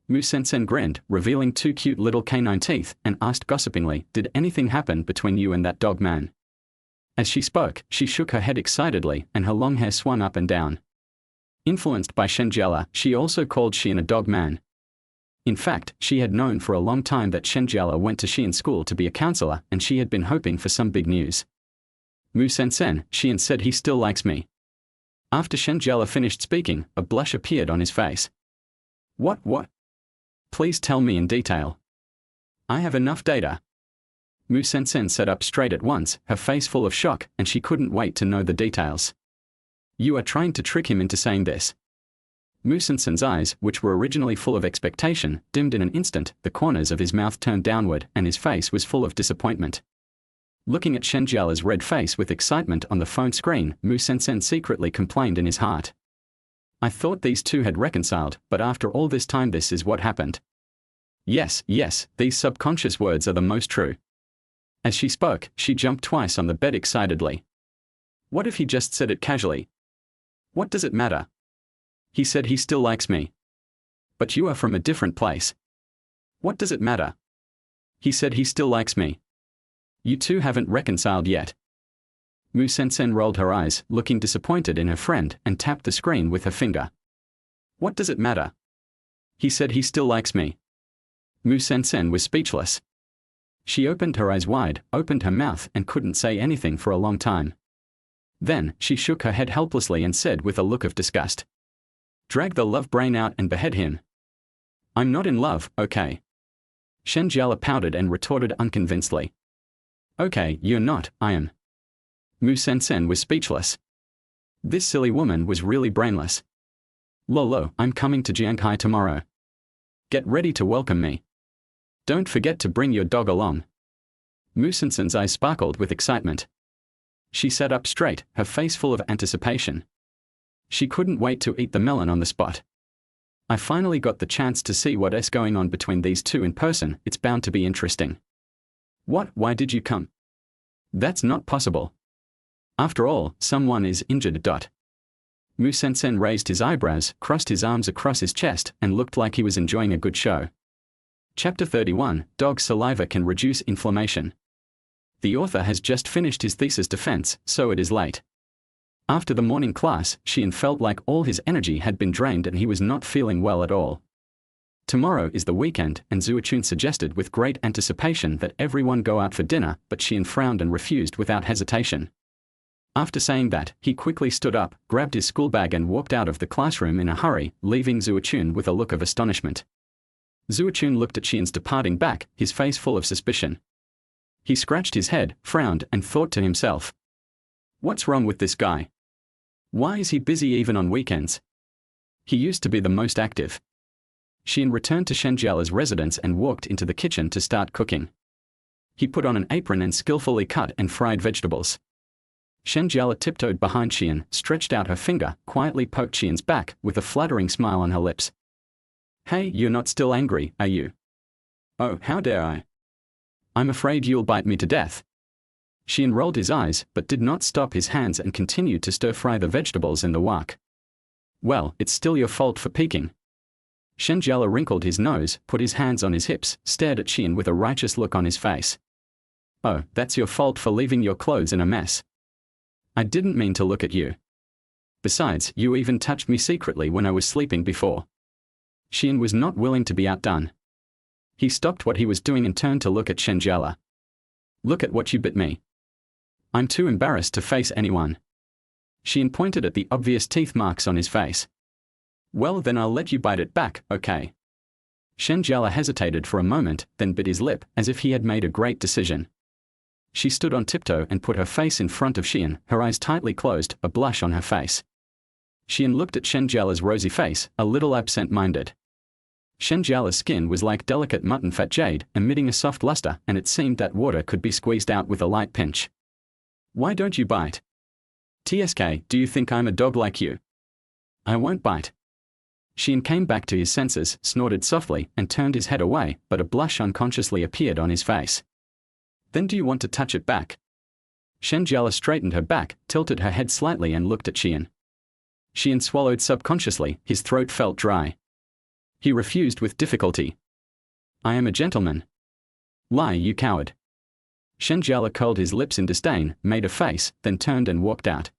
Mu Sen grinned, revealing two cute little canine teeth, and asked gossipingly, did anything happen between you and that dog man? As she spoke, she shook her head excitedly and her long hair swung up and down. Influenced by Shen Jiale, she also called Shi An a dog man. In fact, she had known for a long time that Shen Jiale went to Shi An school to be a counselor, and she had been hoping for some big news. Mu Sen, Shi An said he still likes me. After Shen Jiale finished speaking, a blush appeared on his face. What? Please tell me in detail. I have enough data. Mu Sen sat up straight at once, her face full of shock, and she couldn't wait to know the details. You are trying to trick him into saying this. Mu Sen's eyes, which were originally full of expectation, dimmed in an instant, the corners of his mouth turned downward, and his face was full of disappointment. Looking at Shen Jiale's red face with excitement on the phone screen, Mu Sen secretly complained in his heart. I thought these two had reconciled, but after all this time this is what happened. Yes, these subconscious words are the most true. As she spoke, she jumped twice on the bed excitedly. What if he just said it casually? What does it matter? He said he still likes me. But you are from a different place. What does it matter? He said he still likes me. You two haven't reconciled yet. Mu Sen rolled her eyes, looking disappointed in her friend, and tapped the screen with her finger. What does it matter? He said he still likes me. Mu Sen was speechless. She opened her eyes wide, opened her mouth, and couldn't say anything for a long time. Then, she shook her head helplessly and said with a look of disgust. Drag the love brain out and behead him. I'm not in love, okay? Shen Jiale pouted and retorted unconvincedly. Okay, you're not, I am. Mu Sen was speechless. This silly woman was really brainless. Lolo, I'm coming to Jianghai tomorrow. Get ready to welcome me. Don't forget to bring your dog along. Mu Sen's eyes sparkled with excitement. She sat up straight, her face full of anticipation. She couldn't wait to eat the melon on the spot. I finally got the chance to see what's going on between these two in person. It's bound to be interesting. What? Why did you come? That's not possible. After all, someone is injured. Mu Sen raised his eyebrows, crossed his arms across his chest, and looked like he was enjoying a good show. Chapter 31, Dog Saliva Can Reduce Inflammation. The author has just finished his thesis defense, so it is late. After the morning class, Shi An felt like all his energy had been drained and he was not feeling well at all. Tomorrow is the weekend, and Zuochun suggested with great anticipation that everyone go out for dinner, but Shi An frowned and refused without hesitation. After saying that, he quickly stood up, grabbed his school bag and walked out of the classroom in a hurry, leaving Zuochun with a look of astonishment. Zuochun looked at Shi An's departing back, his face full of suspicion. He scratched his head, frowned, and thought to himself. What's wrong with this guy? Why is he busy even on weekends? He used to be the most active. Shi An returned to Shen Jiale's residence and walked into the kitchen to start cooking. He put on an apron and skillfully cut and fried vegetables. Shen Jiale tiptoed behind Shi An, stretched out her finger, quietly poked Shi An's back, with a flattering smile on her lips. Hey, you're not still angry, are you? Oh, how dare I? I'm afraid you'll bite me to death. Shi An rolled his eyes, but did not stop his hands and continued to stir-fry the vegetables in the wok. Well, it's still your fault for peeking. Shen Jiale wrinkled his nose, put his hands on his hips, stared at Shi An with a righteous look on his face. Oh, that's your fault for leaving your clothes in a mess. I didn't mean to look at you. Besides, you even touched me secretly when I was sleeping before. Shi An was not willing to be outdone. He stopped what he was doing and turned to look at Shen Jiale. Look at what you bit me. I'm too embarrassed to face anyone. Shi An pointed at the obvious teeth marks on his face. Well, then I'll let you bite it back, okay? Shen Jiale hesitated for a moment, then bit his lip, as if he had made a great decision. She stood on tiptoe and put her face in front of Shi An, her eyes tightly closed, a blush on her face. Shi An looked at Shen Jiale's rosy face, a little absent-minded. Shen Jiale's skin was like delicate mutton fat jade, emitting a soft luster, and it seemed that water could be squeezed out with a light pinch. Why don't you bite? TSK, do you think I'm a dog like you? I won't bite. Shi An came back to his senses, snorted softly, and turned his head away, but a blush unconsciously appeared on his face. Then do you want to touch it back? Shen Jiale straightened her back, tilted her head slightly and looked at Shi An. Shi An swallowed subconsciously, his throat felt dry. He refused with difficulty. I am a gentleman. Lie, you coward. Shen Jiale curled his lips in disdain, made a face, then turned and walked out.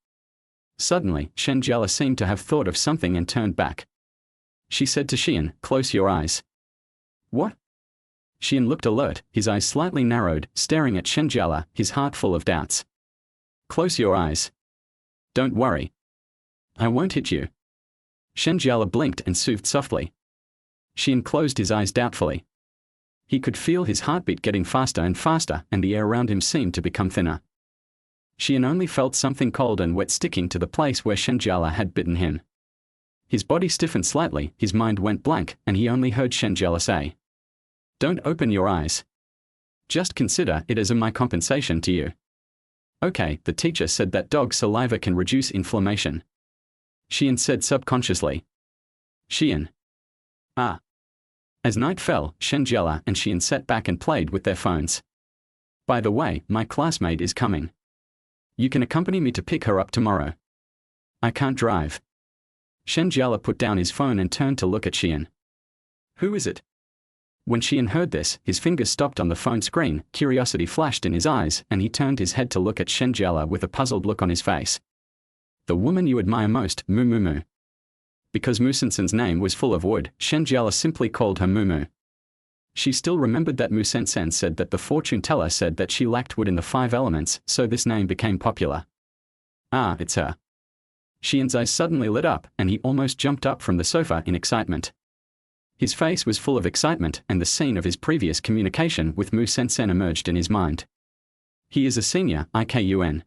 Suddenly, Shen Jiale seemed to have thought of something and turned back. She said to Shi An, "Close your eyes." "What?" Shi An looked alert, his eyes slightly narrowed, staring at Shen Jiale, his heart full of doubts. "Close your eyes. Don't worry. I won't hit you." Shen Jiale blinked and soothed softly. Shi An closed his eyes doubtfully. He could feel his heartbeat getting faster and faster, and the air around him seemed to become thinner. Shi An only felt something cold and wet sticking to the place where Shen Jiale had bitten him. His body stiffened slightly, his mind went blank, and he only heard Shen Jiale say, "Don't open your eyes. Just consider it as my compensation to you." "Okay," the teacher said that dog saliva can reduce inflammation. Shi An said subconsciously. Shi An. Ah. As night fell, Shen Jiale and Shi An sat back and played with their phones. "By the way, my classmate is coming. You can accompany me to pick her up tomorrow." "I can't drive." Shen Jiale put down his phone and turned to look at Shi An. "Who is it?" When Shi An heard this, his fingers stopped on the phone screen, curiosity flashed in his eyes, and he turned his head to look at Shen Jiale with a puzzled look on his face. "The woman you admire most, Moo Moo Moo." Because Mu Sensen's name was full of wood, Shen Jiale simply called her Moo Moo. She still remembered that Mu Sensen said that the fortune teller said that she lacked wood in the 5 elements, so this name became popular. "Ah, it's her." Shi An's eyes suddenly lit up, and he almost jumped up from the sofa in excitement. His face was full of excitement, and the scene of his previous communication with Mu Sensen emerged in his mind. He is a senior, IKUN.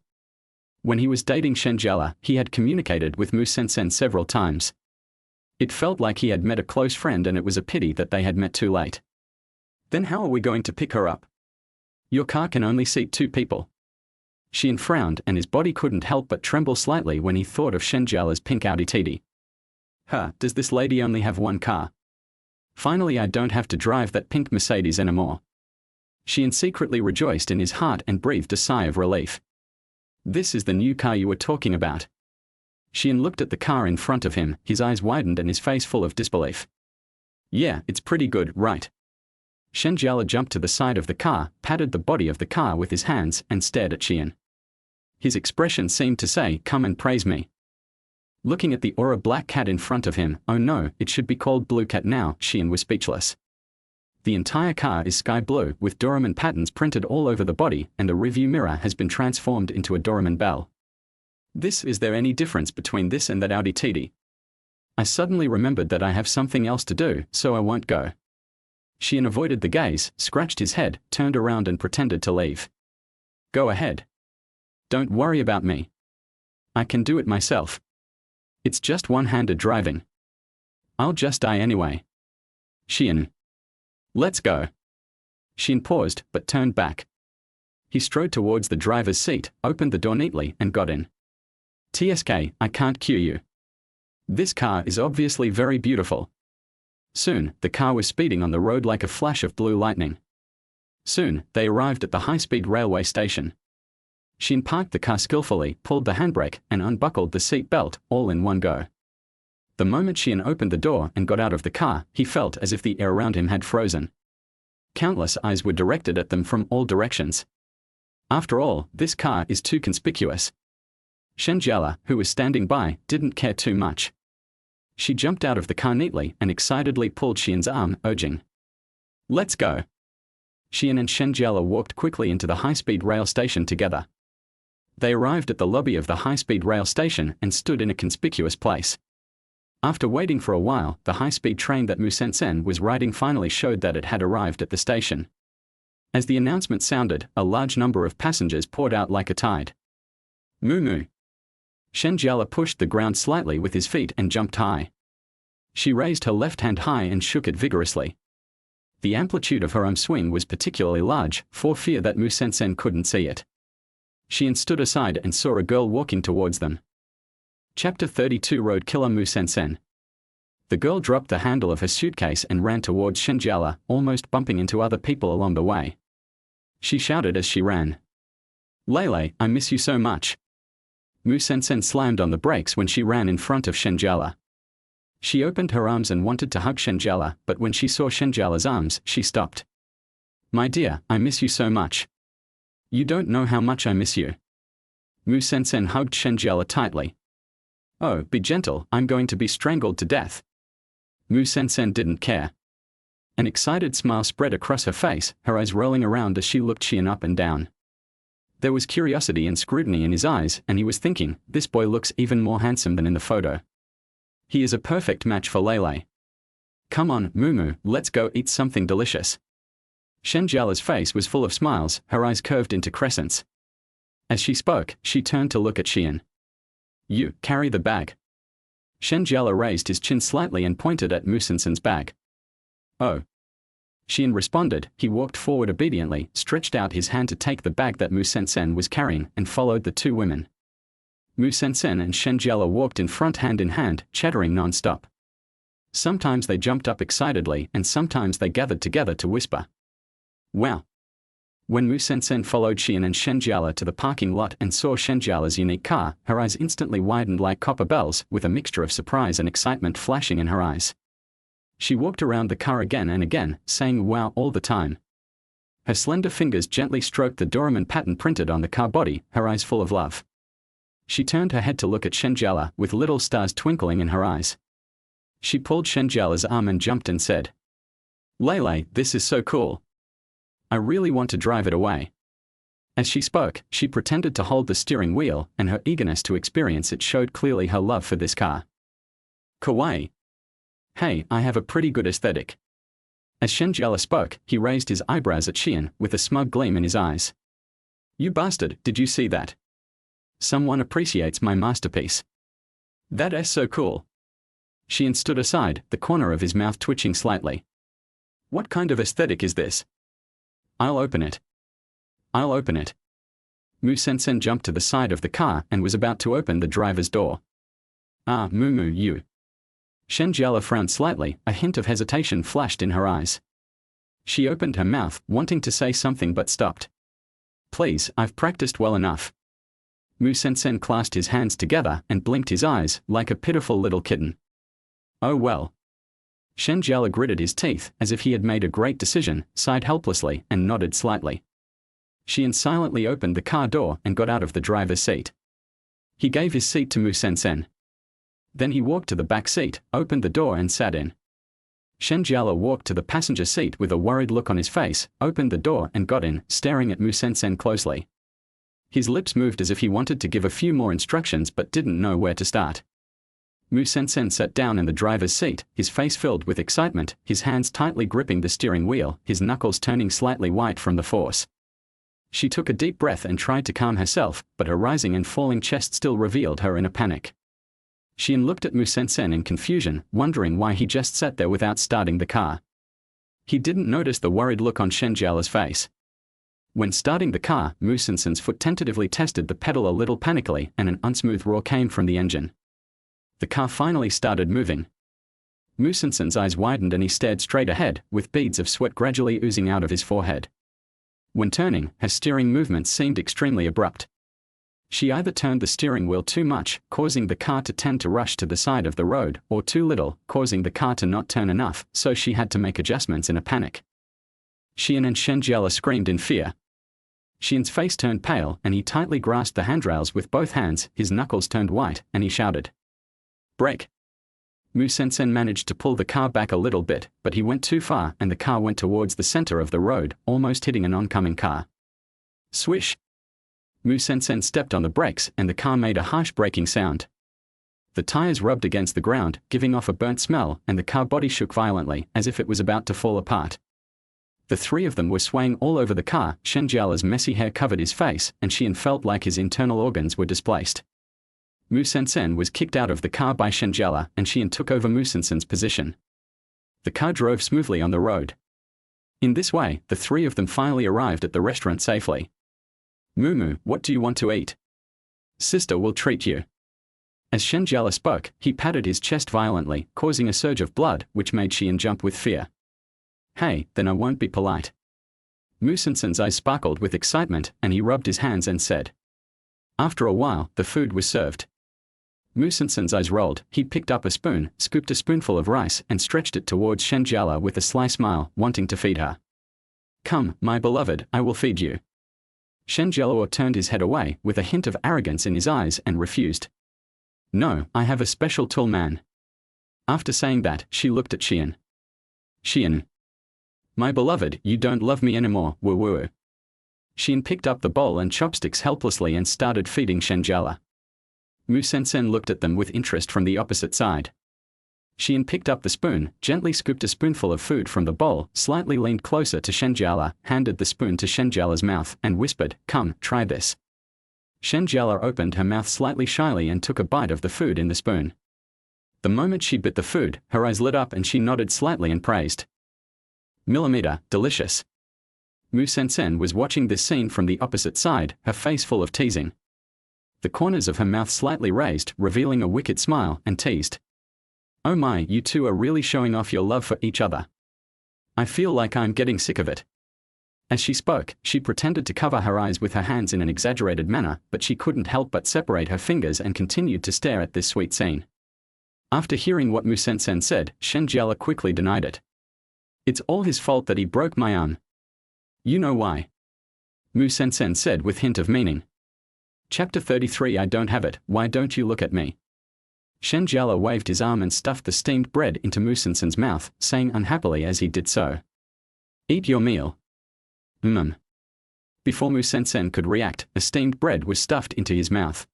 When he was dating Shen Jiale, he had communicated with Mu Sensen several times. It felt like he had met a close friend, and it was a pity that they had met too late. "Then how are we going to pick her up? Your car can only seat 2 people." Shi An frowned, and his body couldn't help but tremble slightly when he thought of Shen Jiale's pink Audi TT. Does this lady only have 1 car? Finally, I don't have to drive that pink Mercedes anymore." Shi An secretly rejoiced in his heart and breathed a sigh of relief. "This is the new car you were talking about." Shi An looked at the car in front of him, his eyes widened and his face full of disbelief. "Yeah, it's pretty good, right?" Shen Jiale jumped to the side of the car, patted the body of the car with his hands, and stared at Shi An. His expression seemed to say, "Come and praise me." Looking at the aura black cat in front of him, "Oh no, it should be called Blue Cat now," Shi An was speechless. The entire car is sky blue, with Doraemon patterns printed all over the body, and the rearview mirror has been transformed into a Doraemon bell. Is there any difference between this and that Audi TT? I suddenly remembered that I have something else to do, so I won't go. Shi An avoided the gaze, scratched his head, turned around and pretended to leave. "Go ahead. Don't worry about me. I can do it myself. It's just one-handed driving. I'll just die anyway." "Shi An. Let's go." Shi An paused, but turned back. He strode towards the driver's seat, opened the door neatly, and got in. "TSK, I can't cue you. This car is obviously very beautiful." Soon, the car was speeding on the road like a flash of blue lightning. Soon, they arrived at the high-speed railway station. Shi An parked the car skillfully, pulled the handbrake, and unbuckled the seat belt, all in one go. The moment Shi An opened the door and got out of the car, he felt as if the air around him had frozen. Countless eyes were directed at them from all directions. After all, this car is too conspicuous. Shen Jiale, who was standing by, didn't care too much. She jumped out of the car neatly and excitedly pulled Shi An's arm, urging, "Let's go." Shi An and Shen Jiale walked quickly into the high-speed rail station together. They arrived at the lobby of the high-speed rail station and stood in a conspicuous place. After waiting for a while, the high-speed train that Mu Sensen was riding finally showed that it had arrived at the station. As the announcement sounded, a large number of passengers poured out like a tide. "Moo Moo." Shen Jiale pushed the ground slightly with his feet and jumped high. She raised her left hand high and shook it vigorously. The amplitude of her arm swing was particularly large, for fear that Mu Sensen couldn't see it. Shi An stood aside and saw a girl walking towards them. Chapter 32 Road Killer Mu Sensen. The girl dropped the handle of her suitcase and ran towards Shen Jiale, almost bumping into other people along the way. She shouted as she ran, "Lele, I miss you so much." Mu Sensen slammed on the brakes when she ran in front of Shen Jiale. She opened her arms and wanted to hug Shen Jiale, but when she saw Shen Jiale's arms, she stopped. "My dear, I miss you so much. You don't know how much I miss you." Mu Sensen hugged Shen Jiale tightly. Oh, be gentle, I'm going to be strangled to death. Mu Sen didn't care. An excited smile spread across her face, her eyes rolling around as she looked Shi An up and down. There was curiosity and scrutiny in his eyes, and he was thinking, this boy looks even more handsome than in the photo. He is a perfect match for Lele. Come on, Mumu, let's go eat something delicious. Shen Jiale's face was full of smiles, her eyes curved into crescents. As she spoke, she turned to look at Shi An. You, carry the bag. Shen Jiale raised his chin slightly and pointed at Mu Sen's bag. Oh. Shi An responded. He walked forward obediently, stretched out his hand to take the bag that Mu Sen was carrying, and followed the two women. Mu Sen and Shen Jiale walked in front hand in hand, chattering non-stop. Sometimes they jumped up excitedly, and sometimes they gathered together to whisper. Wow. When Mu Sen followed Shi An and Shen Jiale to the parking lot and saw Shen Jiale's unique car, her eyes instantly widened like copper bells, with a mixture of surprise and excitement flashing in her eyes. She walked around the car again and again, saying wow all the time. Her slender fingers gently stroked the Doraemon pattern printed on the car body, her eyes full of love. She turned her head to look at Shen Jiale, with little stars twinkling in her eyes. She pulled Shen Jiale's arm and jumped and said, Lele, this is so cool. I really want to drive it away. As she spoke, she pretended to hold the steering wheel, and her eagerness to experience it showed clearly her love for this car. Kawaii. Hey, I have a pretty good aesthetic. As Shen Jiale spoke, he raised his eyebrows at Shi An, with a smug gleam in his eyes. You bastard, did you see that? Someone appreciates my masterpiece. That's so cool. Shi An stood aside, the corner of his mouth twitching slightly. What kind of aesthetic is this? I'll open it. I'll open it. Mu Sen jumped to the side of the car and was about to open the driver's door. Ah, Mumu, you. Shen Jiale frowned slightly, a hint of hesitation flashed in her eyes. She opened her mouth, wanting to say something but stopped. Please, I've practiced well enough. Mu Sen clasped his hands together and blinked his eyes, like a pitiful little kitten. Oh well. Shen Jiale gritted his teeth, as if he had made a great decision, sighed helplessly, and nodded slightly. Shi An silently opened the car door and got out of the driver's seat. He gave his seat to Mu Sen. Then he walked to the back seat, opened the door and sat in. Shen Jiale walked to the passenger seat with a worried look on his face, opened the door and got in, staring at Mu Sen closely. His lips moved as if he wanted to give a few more instructions but didn't know where to start. Mu Sen sat down in the driver's seat, his face filled with excitement, his hands tightly gripping the steering wheel, his knuckles turning slightly white from the force. She took a deep breath and tried to calm herself, but her rising and falling chest still revealed her in a panic. Shi An looked at Mu Sen in confusion, wondering why he just sat there without starting the car. He didn't notice the worried look on Shen Jiale's face. When starting the car, Mu Sen's foot tentatively tested the pedal a little panically, and an unsmooth roar came from the engine. The car finally started moving. Mu Sen's eyes widened and he stared straight ahead, with beads of sweat gradually oozing out of his forehead. When turning, her steering movements seemed extremely abrupt. She either turned the steering wheel too much, causing the car to tend to rush to the side of the road, or too little, causing the car to not turn enough, so she had to make adjustments in a panic. Shi An and Shen Jiale screamed in fear. Shi An's face turned pale, and he tightly grasped the handrails with both hands, his knuckles turned white, and he shouted. Brake! Mu Sen managed to pull the car back a little bit, but he went too far and the car went towards the center of the road, almost hitting an oncoming car. Swish! Mu Sen stepped on the brakes and the car made a harsh braking sound. The tires rubbed against the ground, giving off a burnt smell, and the car body shook violently, as if it was about to fall apart. The three of them were swaying all over the car, Shen Jiale's messy hair covered his face, and Shi An felt like his internal organs were displaced. Mu Sen was kicked out of the car by Shen Jiale, and Shi An took over Mu Sen's position. The car drove smoothly on the road. In this way, the three of them finally arrived at the restaurant safely. Mumu, what do you want to eat? Sister will treat you. As Shen Jiale spoke, he patted his chest violently, causing a surge of blood, which made Shi An jump with fear. Hey, then I won't be polite. Mu Sen's eyes sparkled with excitement, and he rubbed his hands and said. After a while, the food was served. Mu Sen's eyes rolled, he picked up a spoon, scooped a spoonful of rice, and stretched it towards Shen Jiale with a sly smile, wanting to feed her. Come, my beloved, I will feed you. Shen Jiale turned his head away, with a hint of arrogance in his eyes, and refused. No, I have a special tool, man. After saying that, she looked at Shi An. Shi An. My beloved, you don't love me anymore, woo woo. Shi An picked up the bowl and chopsticks helplessly and started feeding Shen Jiale. Mu Sen looked at them with interest from the opposite side. Shi An picked up the spoon, gently scooped a spoonful of food from the bowl, slightly leaned closer to Shen Jiale, handed the spoon to Shen Jiale's mouth, and whispered, "Come, try this." Shen Jiale opened her mouth slightly shyly and took a bite of the food in the spoon. The moment she bit the food, her eyes lit up and she nodded slightly and praised. Millimeter, delicious. Mu Sen was watching this scene from the opposite side, her face full of teasing. The corners of her mouth slightly raised, revealing a wicked smile, and teased. Oh my, you two are really showing off your love for each other. I feel like I'm getting sick of it. As she spoke, she pretended to cover her eyes with her hands in an exaggerated manner, but she couldn't help but separate her fingers and continued to stare at this sweet scene. After hearing what Mu Sen said, Shen Jiale quickly denied it. It's all his fault that he broke my arm. You know why? Mu Sen said with hint of meaning. Chapter 33. I don't have it, why don't you look at me? Shen Jiale waved his arm and stuffed the steamed bread into Mu Sen's mouth, saying unhappily as he did so. Eat your meal. Before Mu Sen could react, a steamed bread was stuffed into his mouth.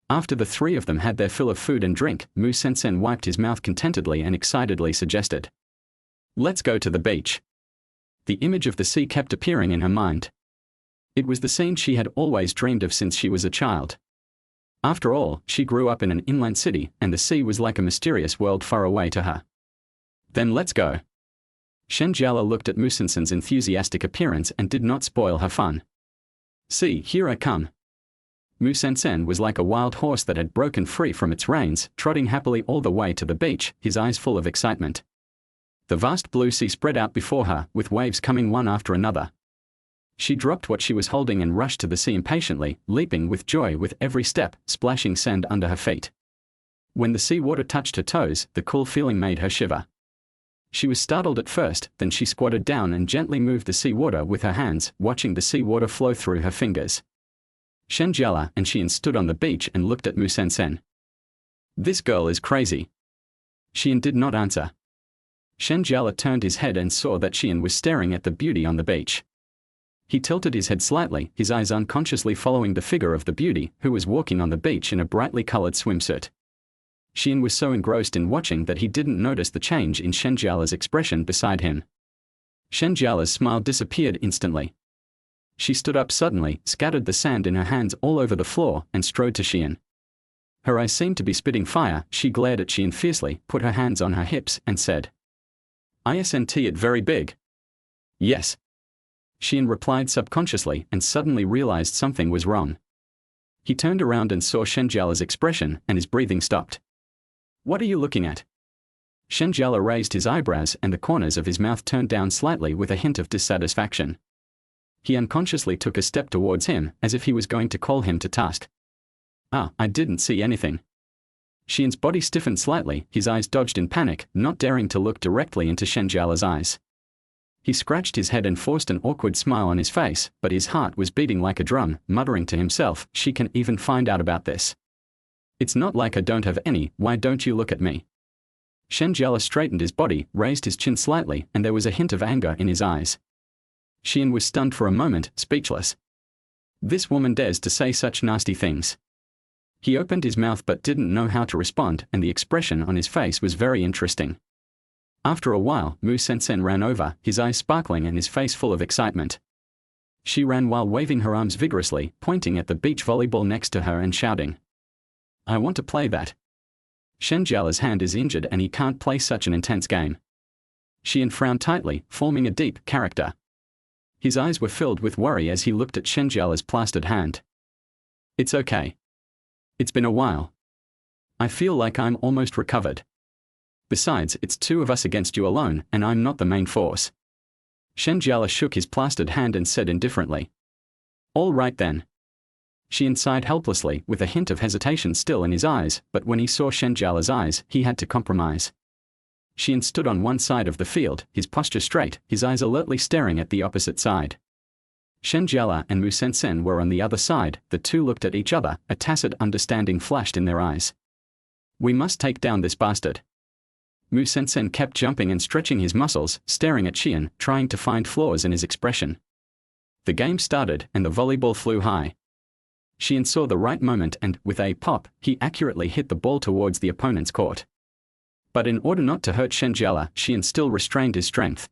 After the three of them had their fill of food and drink, Mu Sen wiped his mouth contentedly and excitedly suggested. Let's go to the beach. The image of the sea kept appearing in her mind. It was the scene she had always dreamed of since she was a child. After all, she grew up in an inland city, and the sea was like a mysterious world far away to her. Then let's go. Shen Jiale looked at Mu Sen's enthusiastic appearance and did not spoil her fun. See, here I come. Mu Sen was like a wild horse that had broken free from its reins, trotting happily all the way to the beach, his eyes full of excitement. The vast blue sea spread out before her, with waves coming one after another. She dropped what she was holding and rushed to the sea impatiently, leaping with joy with every step, splashing sand under her feet. When the sea water touched her toes, the cool feeling made her shiver. She was startled at first, then she squatted down and gently moved the sea water with her hands, watching the sea water flow through her fingers. Shen Jiale and Shi An stood on the beach and looked at Mu Sen. This girl is crazy. Shi An did not answer. Shen Jiale turned his head and saw that Shi An was staring at the beauty on the beach. He tilted his head slightly, his eyes unconsciously following the figure of the beauty, who was walking on the beach in a brightly colored swimsuit. Shi An was so engrossed in watching that he didn't notice the change in Shen Jiale's expression beside him. Shen Jiale's smile disappeared instantly. She stood up suddenly, scattered the sand in her hands all over the floor, and strode to Shi An. Her eyes seemed to be spitting fire. She glared at Shi An fiercely, put her hands on her hips, and said, "Isn't it very big?" Yes. Shi An replied subconsciously and suddenly realized something was wrong. He turned around and saw Shen Jiale's expression, and his breathing stopped. What are you looking at? Shen Jiale raised his eyebrows and the corners of his mouth turned down slightly with a hint of dissatisfaction. He unconsciously took a step towards him, as if he was going to call him to task. I didn't see anything. Shi An's body stiffened slightly, his eyes dodged in panic, not daring to look directly into Shen Jiale's eyes. He scratched his head and forced an awkward smile on his face, but his heart was beating like a drum, muttering to himself, she can even find out about this. It's not like I don't have any, why don't you look at me? Shen Jiale straightened his body, raised his chin slightly, and there was a hint of anger in his eyes. Shi An was stunned for a moment, speechless. This woman dares to say such nasty things. He opened his mouth but didn't know how to respond, and the expression on his face was very interesting. After a while, Mu Sen ran over, his eyes sparkling and his face full of excitement. She ran while waving her arms vigorously, pointing at the beach volleyball next to her and shouting, "I want to play that." Shen Jiale's hand is injured and he can't play such an intense game. Shi An frowned tightly, forming a deep character. His eyes were filled with worry as he looked at Shen Jiale's plastered hand. It's okay. It's been a while. I feel like I'm almost recovered. Besides, it's two of us against you alone, and I'm not the main force. Shen Jiale shook his plastered hand and said indifferently, "All right then." Shi An sighed helplessly, with a hint of hesitation still in his eyes, but when he saw Shen Jiale's eyes, he had to compromise. Shi An stood on one side of the field, his posture straight, his eyes alertly staring at the opposite side. Shen Jiale and Mu Sen were on the other side. The two looked at each other, a tacit understanding flashed in their eyes. We must take down this bastard. Mu Sen kept jumping and stretching his muscles, staring at Shi An, trying to find flaws in his expression. The game started and the volleyball flew high. Shi An saw the right moment and, with a pop, he accurately hit the ball towards the opponent's court. But in order not to hurt Shen Jiale, Shi An still restrained his strength.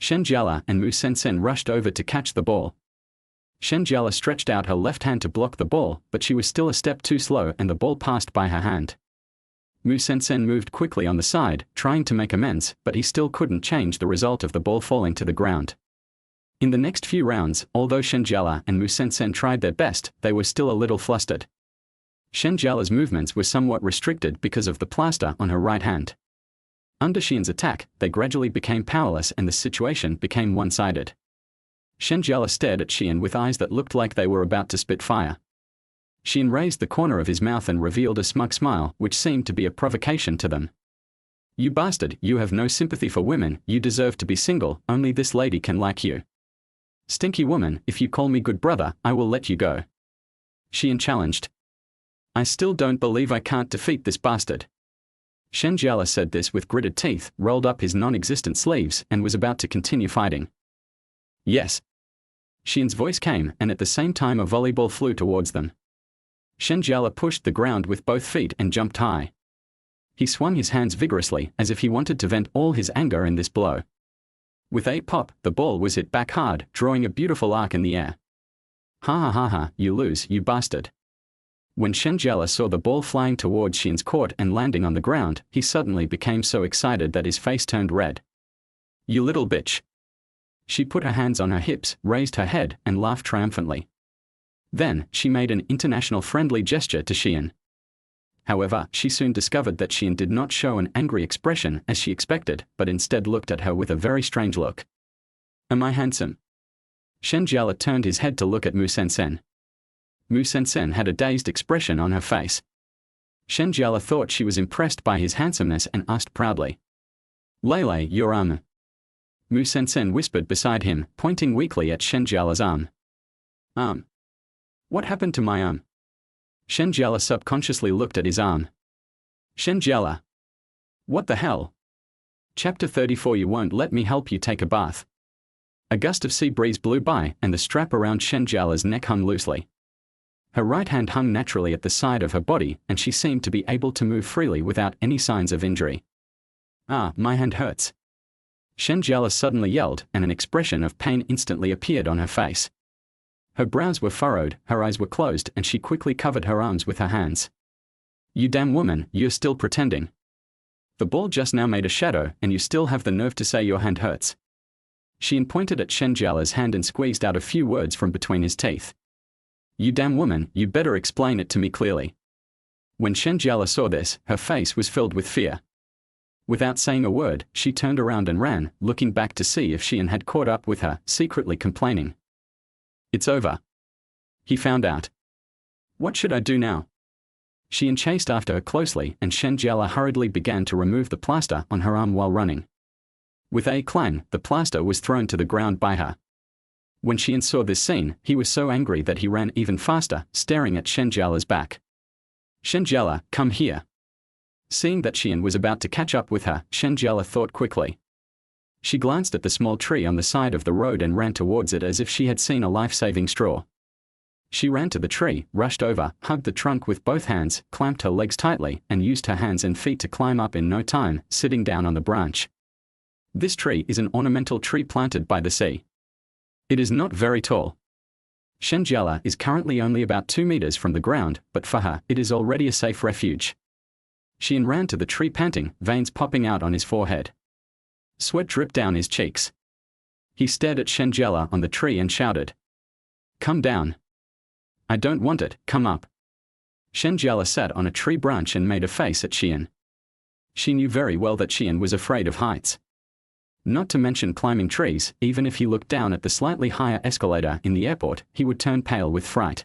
Shen Jiale and Mu Sen rushed over to catch the ball. Shen Jiale stretched out her left hand to block the ball, but she was still a step too slow and the ball passed by her hand. Mu Sen moved quickly on the side, trying to make amends, but he still couldn't change the result of the ball falling to the ground. In the next few rounds, although Shen Jiale and Mu Sen tried their best, they were still a little flustered. Shen Jiale's movements were somewhat restricted because of the plaster on her right hand. Under Shi An's attack, they gradually became powerless and the situation became one-sided. Shen Jiale stared at Shi An with eyes that looked like they were about to spit fire. Shi An raised the corner of his mouth and revealed a smug smile, which seemed to be a provocation to them. You bastard, you have no sympathy for women, you deserve to be single, only this lady can like you. Stinky woman, if you call me good brother, I will let you go. Shi An challenged. I still don't believe I can't defeat this bastard. Shen Jiale said this with gritted teeth, rolled up his non-existent sleeves, and was about to continue fighting. Yes. Shi An's voice came, and at the same time a volleyball flew towards them. Shen Jiale pushed the ground with both feet and jumped high. He swung his hands vigorously, as if he wanted to vent all his anger in this blow. With a pop, the ball was hit back hard, drawing a beautiful arc in the air. Ha ha ha ha, you lose, you bastard. When Shen Jiale saw the ball flying towards Shi An's court and landing on the ground, he suddenly became so excited that his face turned red. You little bitch. She put her hands on her hips, raised her head, and laughed triumphantly. Then, she made an international friendly gesture to Shi An. However, she soon discovered that Shi An did not show an angry expression as she expected, but instead looked at her with a very strange look. Am I handsome? Shen Jiale turned his head to look at Mu Sen. Mu Sen had a dazed expression on her face. Shen Jiale thought she was impressed by his handsomeness and asked proudly. Lele, your arm. Mu Sen whispered beside him, pointing weakly at Shen Jiale's arm. Arm. What happened to my arm? Shen Jiale subconsciously looked at his arm. Shen Jiale. What the hell? Chapter 34. You won't let me help you take a bath. A gust of sea breeze blew by, and the strap around Shen Jiale's neck hung loosely. Her right hand hung naturally at the side of her body, and she seemed to be able to move freely without any signs of injury. Ah, my hand hurts. Shen Jiale suddenly yelled, and an expression of pain instantly appeared on her face. Her brows were furrowed, her eyes were closed, and she quickly covered her arms with her hands. You damn woman, you're still pretending. The ball just now made a shadow, and you still have the nerve to say your hand hurts. Shi An pointed at Shen Jiale's hand and squeezed out a few words from between his teeth. You damn woman, you better explain it to me clearly. When Shen Jiale saw this, her face was filled with fear. Without saying a word, she turned around and ran, looking back to see if Shi An had caught up with her, secretly complaining. It's over. He found out. What should I do now? Shi An chased after her closely, and Shen Jiale hurriedly began to remove the plaster on her arm while running. With a clang, the plaster was thrown to the ground by her. When Shi An saw this scene, he was so angry that he ran even faster, staring at Shen Jiale's back. Shen Jiale, come here. Seeing that Shi An was about to catch up with her, Shen Jiale thought quickly. She glanced at the small tree on the side of the road and ran towards it as if she had seen a life-saving straw. She ran to the tree, rushed over, hugged the trunk with both hands, clamped her legs tightly, and used her hands and feet to climb up in no time, sitting down on the branch. This tree is an ornamental tree planted by the sea. It is not very tall. Shen Jiale is currently only about 2 meters from the ground, but for her, it is already a safe refuge. Shi An ran to the tree panting, veins popping out on his forehead. Sweat dripped down his cheeks. He stared at Shen Jiale on the tree and shouted. Come down. I don't want it, come up. Shen Jiale sat on a tree branch and made a face at Shi An. She knew very well that Shi An was afraid of heights. Not to mention climbing trees, even if he looked down at the slightly higher escalator in the airport, he would turn pale with fright.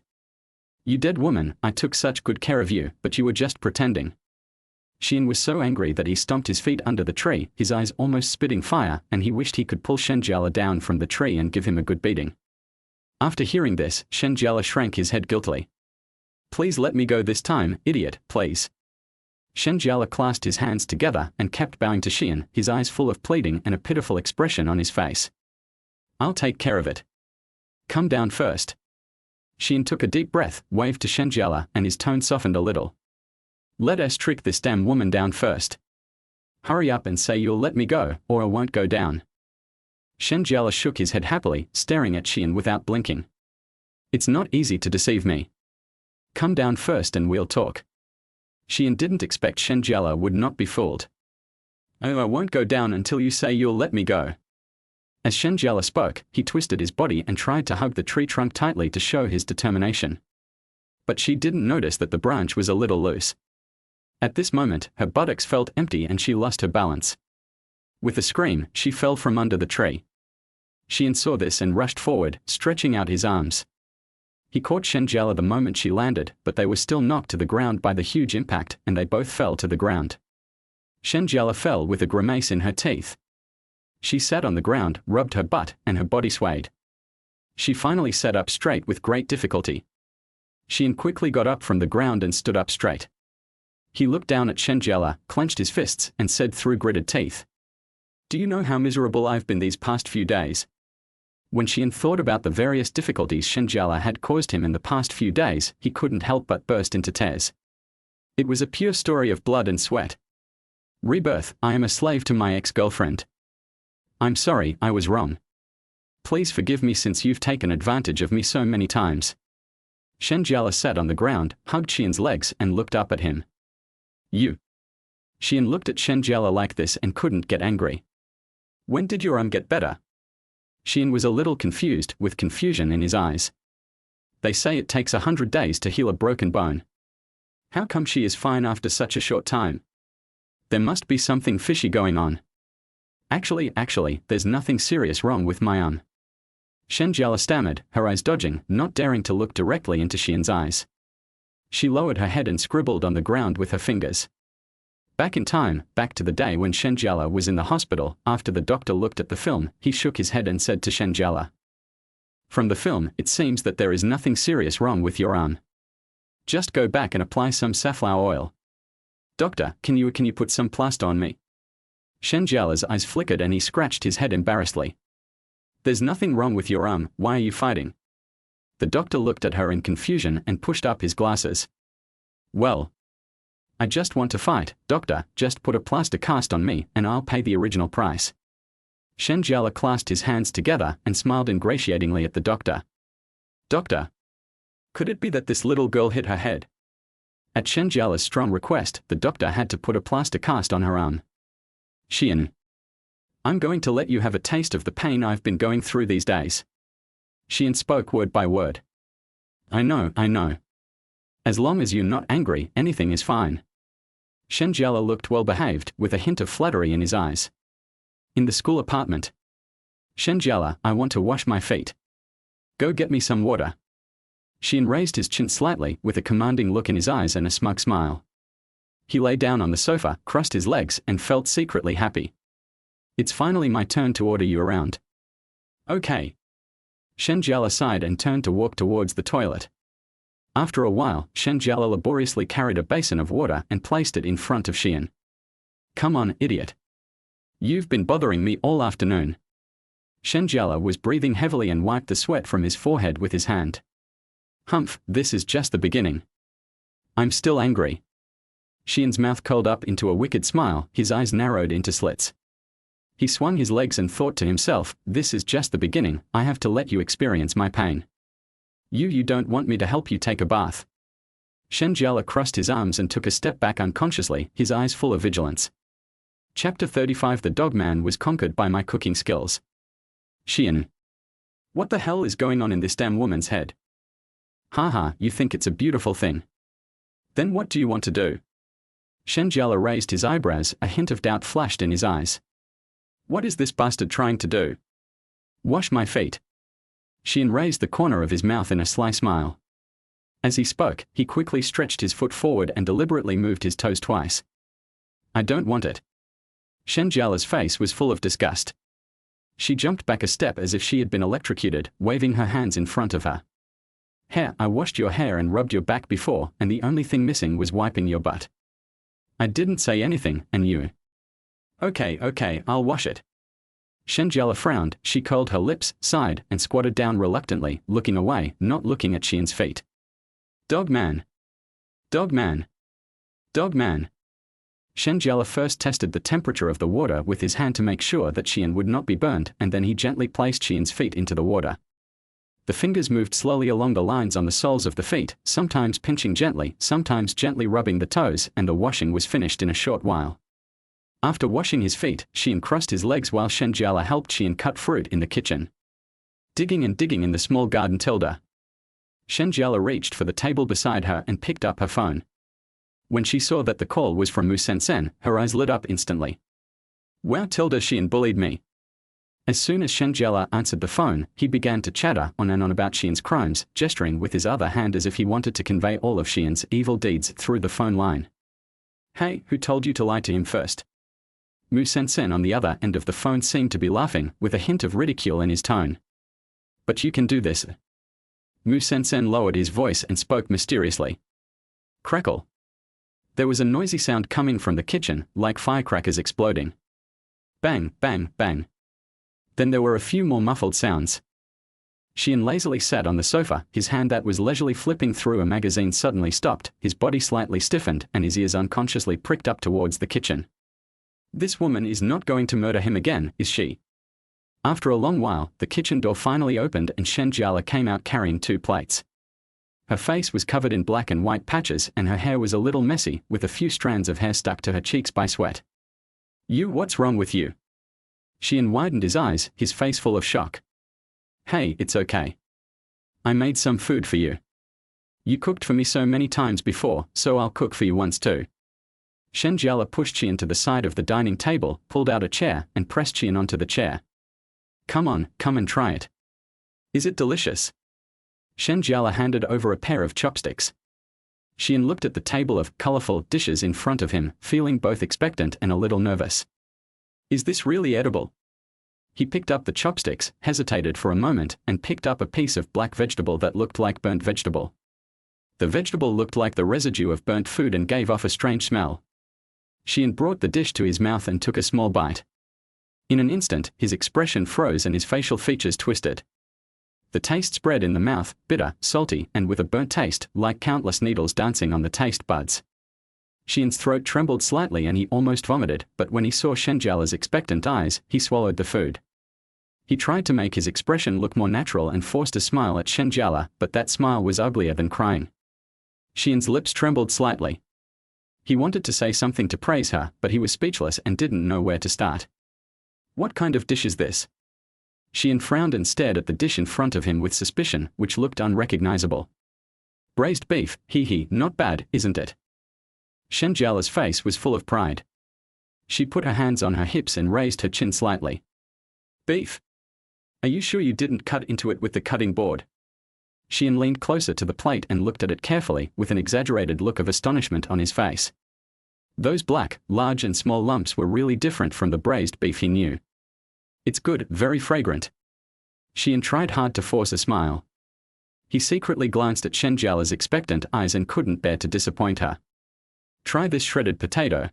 You dead woman, I took such good care of you, but you were just pretending. Shi An was so angry that he stomped his feet under the tree, his eyes almost spitting fire, and he wished he could pull Shen Jiale down from the tree and give him a good beating. After hearing this, Shen Jiale shrank his head guiltily. Please let me go this time, idiot, please. Shen Jiale clasped his hands together and kept bowing to Shi An, his eyes full of pleading and a pitiful expression on his face. I'll take care of it. Come down first. Shi An took a deep breath, waved to Shen Jiale, and his tone softened a little. Let us trick this damn woman down first. Hurry up and say you'll let me go, or I won't go down. Shen Jiale shook his head happily, staring at Shi An without blinking. It's not easy to deceive me. Come down first and we'll talk. Shi An didn't expect Shen Jiale would not be fooled. Oh, I won't go down until you say you'll let me go. As Shen Jiale spoke, he twisted his body and tried to hug the tree trunk tightly to show his determination. But she didn't notice that the branch was a little loose. At this moment, her buttocks felt empty and she lost her balance. With a scream, she fell from under the tree. Shi An saw this and rushed forward, stretching out his arms. He caught Shen Jiale the moment she landed, but they were still knocked to the ground by the huge impact, and they both fell to the ground. Shen Jiale fell with a grimace in her teeth. She sat on the ground, rubbed her butt, and her body swayed. She finally sat up straight with great difficulty. Shi An quickly got up from the ground and stood up straight. He looked down at Shen Jiale, clenched his fists, and said through gritted teeth, "Do you know how miserable I've been these past few days?" When Shi An thought about the various difficulties Shen Jiale had caused him in the past few days, he couldn't help but burst into tears. It was a pure story of blood and sweat. Rebirth. I am a slave to my ex-girlfriend. I'm sorry, I was wrong. Please forgive me since you've taken advantage of me so many times. Shen Jiale sat on the ground, hugged Shi An's legs, and looked up at him. You. Shi An looked at Shen Jiale like this and couldn't get angry. When did your arm get better? Shi An was a little confused, with confusion in his eyes. They say it takes 100 days to heal a broken bone. How come she is fine after such a short time? There must be something fishy going on. Actually, there's nothing serious wrong with my arm. Shen Jiale stammered, her eyes dodging, not daring to look directly into Shi An's eyes. She lowered her head and scribbled on the ground with her fingers. Back in time, back to the day when Shen Jiale was in the hospital. After the doctor looked at the film, he shook his head and said to Shen Jiale, "From the film, it seems that there is nothing serious wrong with your arm. Just go back and apply some safflower oil. Doctor, can you put some plaster on me?" Shen Jiale's eyes flickered and he scratched his head embarrassedly. "There's nothing wrong with your arm, why are you fighting?" The doctor looked at her in confusion and pushed up his glasses. "Well, I just want to fight, doctor, just put a plaster cast on me and I'll pay the original price." Shen Jiale clasped his hands together and smiled ingratiatingly at the doctor. "Doctor, could it be that this little girl hit her head?" At Shen Jiale's strong request, the doctor had to put a plaster cast on her arm. "Shi An, I'm going to let you have a taste of the pain I've been going through these days." Shi An spoke word by word. I know. As long as you're not angry, anything is fine." Shen Jiale looked well behaved, with a hint of flattery in his eyes. In the school apartment. "Shen Jiale, I want to wash my feet. Go get me some water." Shi An raised his chin slightly, with a commanding look in his eyes and a smug smile. He lay down on the sofa, crossed his legs, and felt secretly happy. "It's finally my turn to order you around." "Okay." Shen Jiale sighed and turned to walk towards the toilet. After a while, Shen Jiale laboriously carried a basin of water and placed it in front of Shi An. "Come on, idiot. You've been bothering me all afternoon." Shen Jiale was breathing heavily and wiped the sweat from his forehead with his hand. "Humph, this is just the beginning. I'm still angry." Shi An's mouth curled up into a wicked smile, his eyes narrowed into slits. He swung his legs and thought to himself, "This is just the beginning, I have to let you experience my pain. You don't want me to help you take a bath." Shen Jiale crossed his arms and took a step back unconsciously, his eyes full of vigilance. Chapter 35. The dogman was conquered by my cooking skills. Shi An. What the hell is going on in this damn woman's head? Haha, you think it's a beautiful thing. Then what do you want to do? Shen Jiale raised his eyebrows, a hint of doubt flashed in his eyes. What is this bastard trying to do? Wash my feet. Shi An raised the corner of his mouth in a sly smile. As he spoke, he quickly stretched his foot forward and deliberately moved his toes twice. I don't want it. Shen Jiale's face was full of disgust. She jumped back a step as if she had been electrocuted, waving her hands in front of her. Hair, I washed your hair and rubbed your back before, and the only thing missing was wiping your butt. I didn't say anything, and you. Okay, I'll wash it. Shen Jiale frowned, she curled her lips, sighed, and squatted down reluctantly, looking away, not looking at Shi An's feet. Dog man. Dog man. Dog man. Shen Jiale first tested the temperature of the water with his hand to make sure that Shi An would not be burned, and then he gently placed Shi An's feet into the water. The fingers moved slowly along the lines on the soles of the feet, sometimes pinching gently, sometimes gently rubbing the toes, and the washing was finished in a short while. After washing his feet, Shi An crossed his legs while Shen Jiale helped Shi An cut fruit in the kitchen. Digging in the small garden tilde. Shen Jiale reached for the table beside her and picked up her phone. When she saw that the call was from Mu Sen, her eyes lit up instantly. Wow, Shi An bullied me. As soon as Shen Jiale answered the phone, he began to chatter on and on about Shi An's crimes, gesturing with his other hand as if he wanted to convey all of Shi An's evil deeds through the phone line. Hey, who told you to lie to him first? Mu Sen on the other end of the phone seemed to be laughing, with a hint of ridicule in his tone. But you can do this. Mu Sen lowered his voice and spoke mysteriously. Crackle. There was a noisy sound coming from the kitchen, like firecrackers exploding. Bang, bang, bang. Then there were a few more muffled sounds. Shi An lazily sat on the sofa, his hand that was leisurely flipping through a magazine suddenly stopped, his body slightly stiffened, and his ears unconsciously pricked up towards the kitchen. This woman is not going to murder him again, is she? After a long while, the kitchen door finally opened and Shen Jiale came out carrying 2 plates. Her face was covered in black and white patches and her hair was a little messy, with a few strands of hair stuck to her cheeks by sweat. What's wrong with you? Shi An widened his eyes, his face full of shock. Hey, it's okay. I made some food for you. You cooked for me so many times before, so I'll cook for you once too. Shen Jiale pushed Shi An to the side of the dining table, pulled out a chair, and pressed Shi An onto the chair. Come on, come and try it. Is it delicious? Shen Jiale handed over a pair of chopsticks. Shi An looked at the table of colorful dishes in front of him, feeling both expectant and a little nervous. Is this really edible? He picked up the chopsticks, hesitated for a moment, and picked up a piece of black vegetable that looked like burnt vegetable. The vegetable looked like the residue of burnt food and gave off a strange smell. Shi An brought the dish to his mouth and took a small bite. In an instant, his expression froze and his facial features twisted. The taste spread in the mouth, bitter, salty, and with a burnt taste, like countless needles dancing on the taste buds. Shi An's throat trembled slightly and he almost vomited, but when he saw Shen Jiale's expectant eyes, he swallowed the food. He tried to make his expression look more natural and forced a smile at Shen Jiale, but that smile was uglier than crying. Shi An's lips trembled slightly. He wanted to say something to praise her, but he was speechless and didn't know where to start. What kind of dish is this? Shi An frowned and stared at the dish in front of him with suspicion, which looked unrecognizable. Braised beef, not bad, isn't it? Shen Jiale's face was full of pride. She put her hands on her hips and raised her chin slightly. Beef? Are you sure you didn't cut into it with the cutting board? Shi An leaned closer to the plate and looked at it carefully, with an exaggerated look of astonishment on his face. Those black, large and small lumps were really different from the braised beef he knew. It's good, very fragrant. Shi An tried hard to force a smile. He secretly glanced at Shen Jiale's expectant eyes and couldn't bear to disappoint her. Try this shredded potato.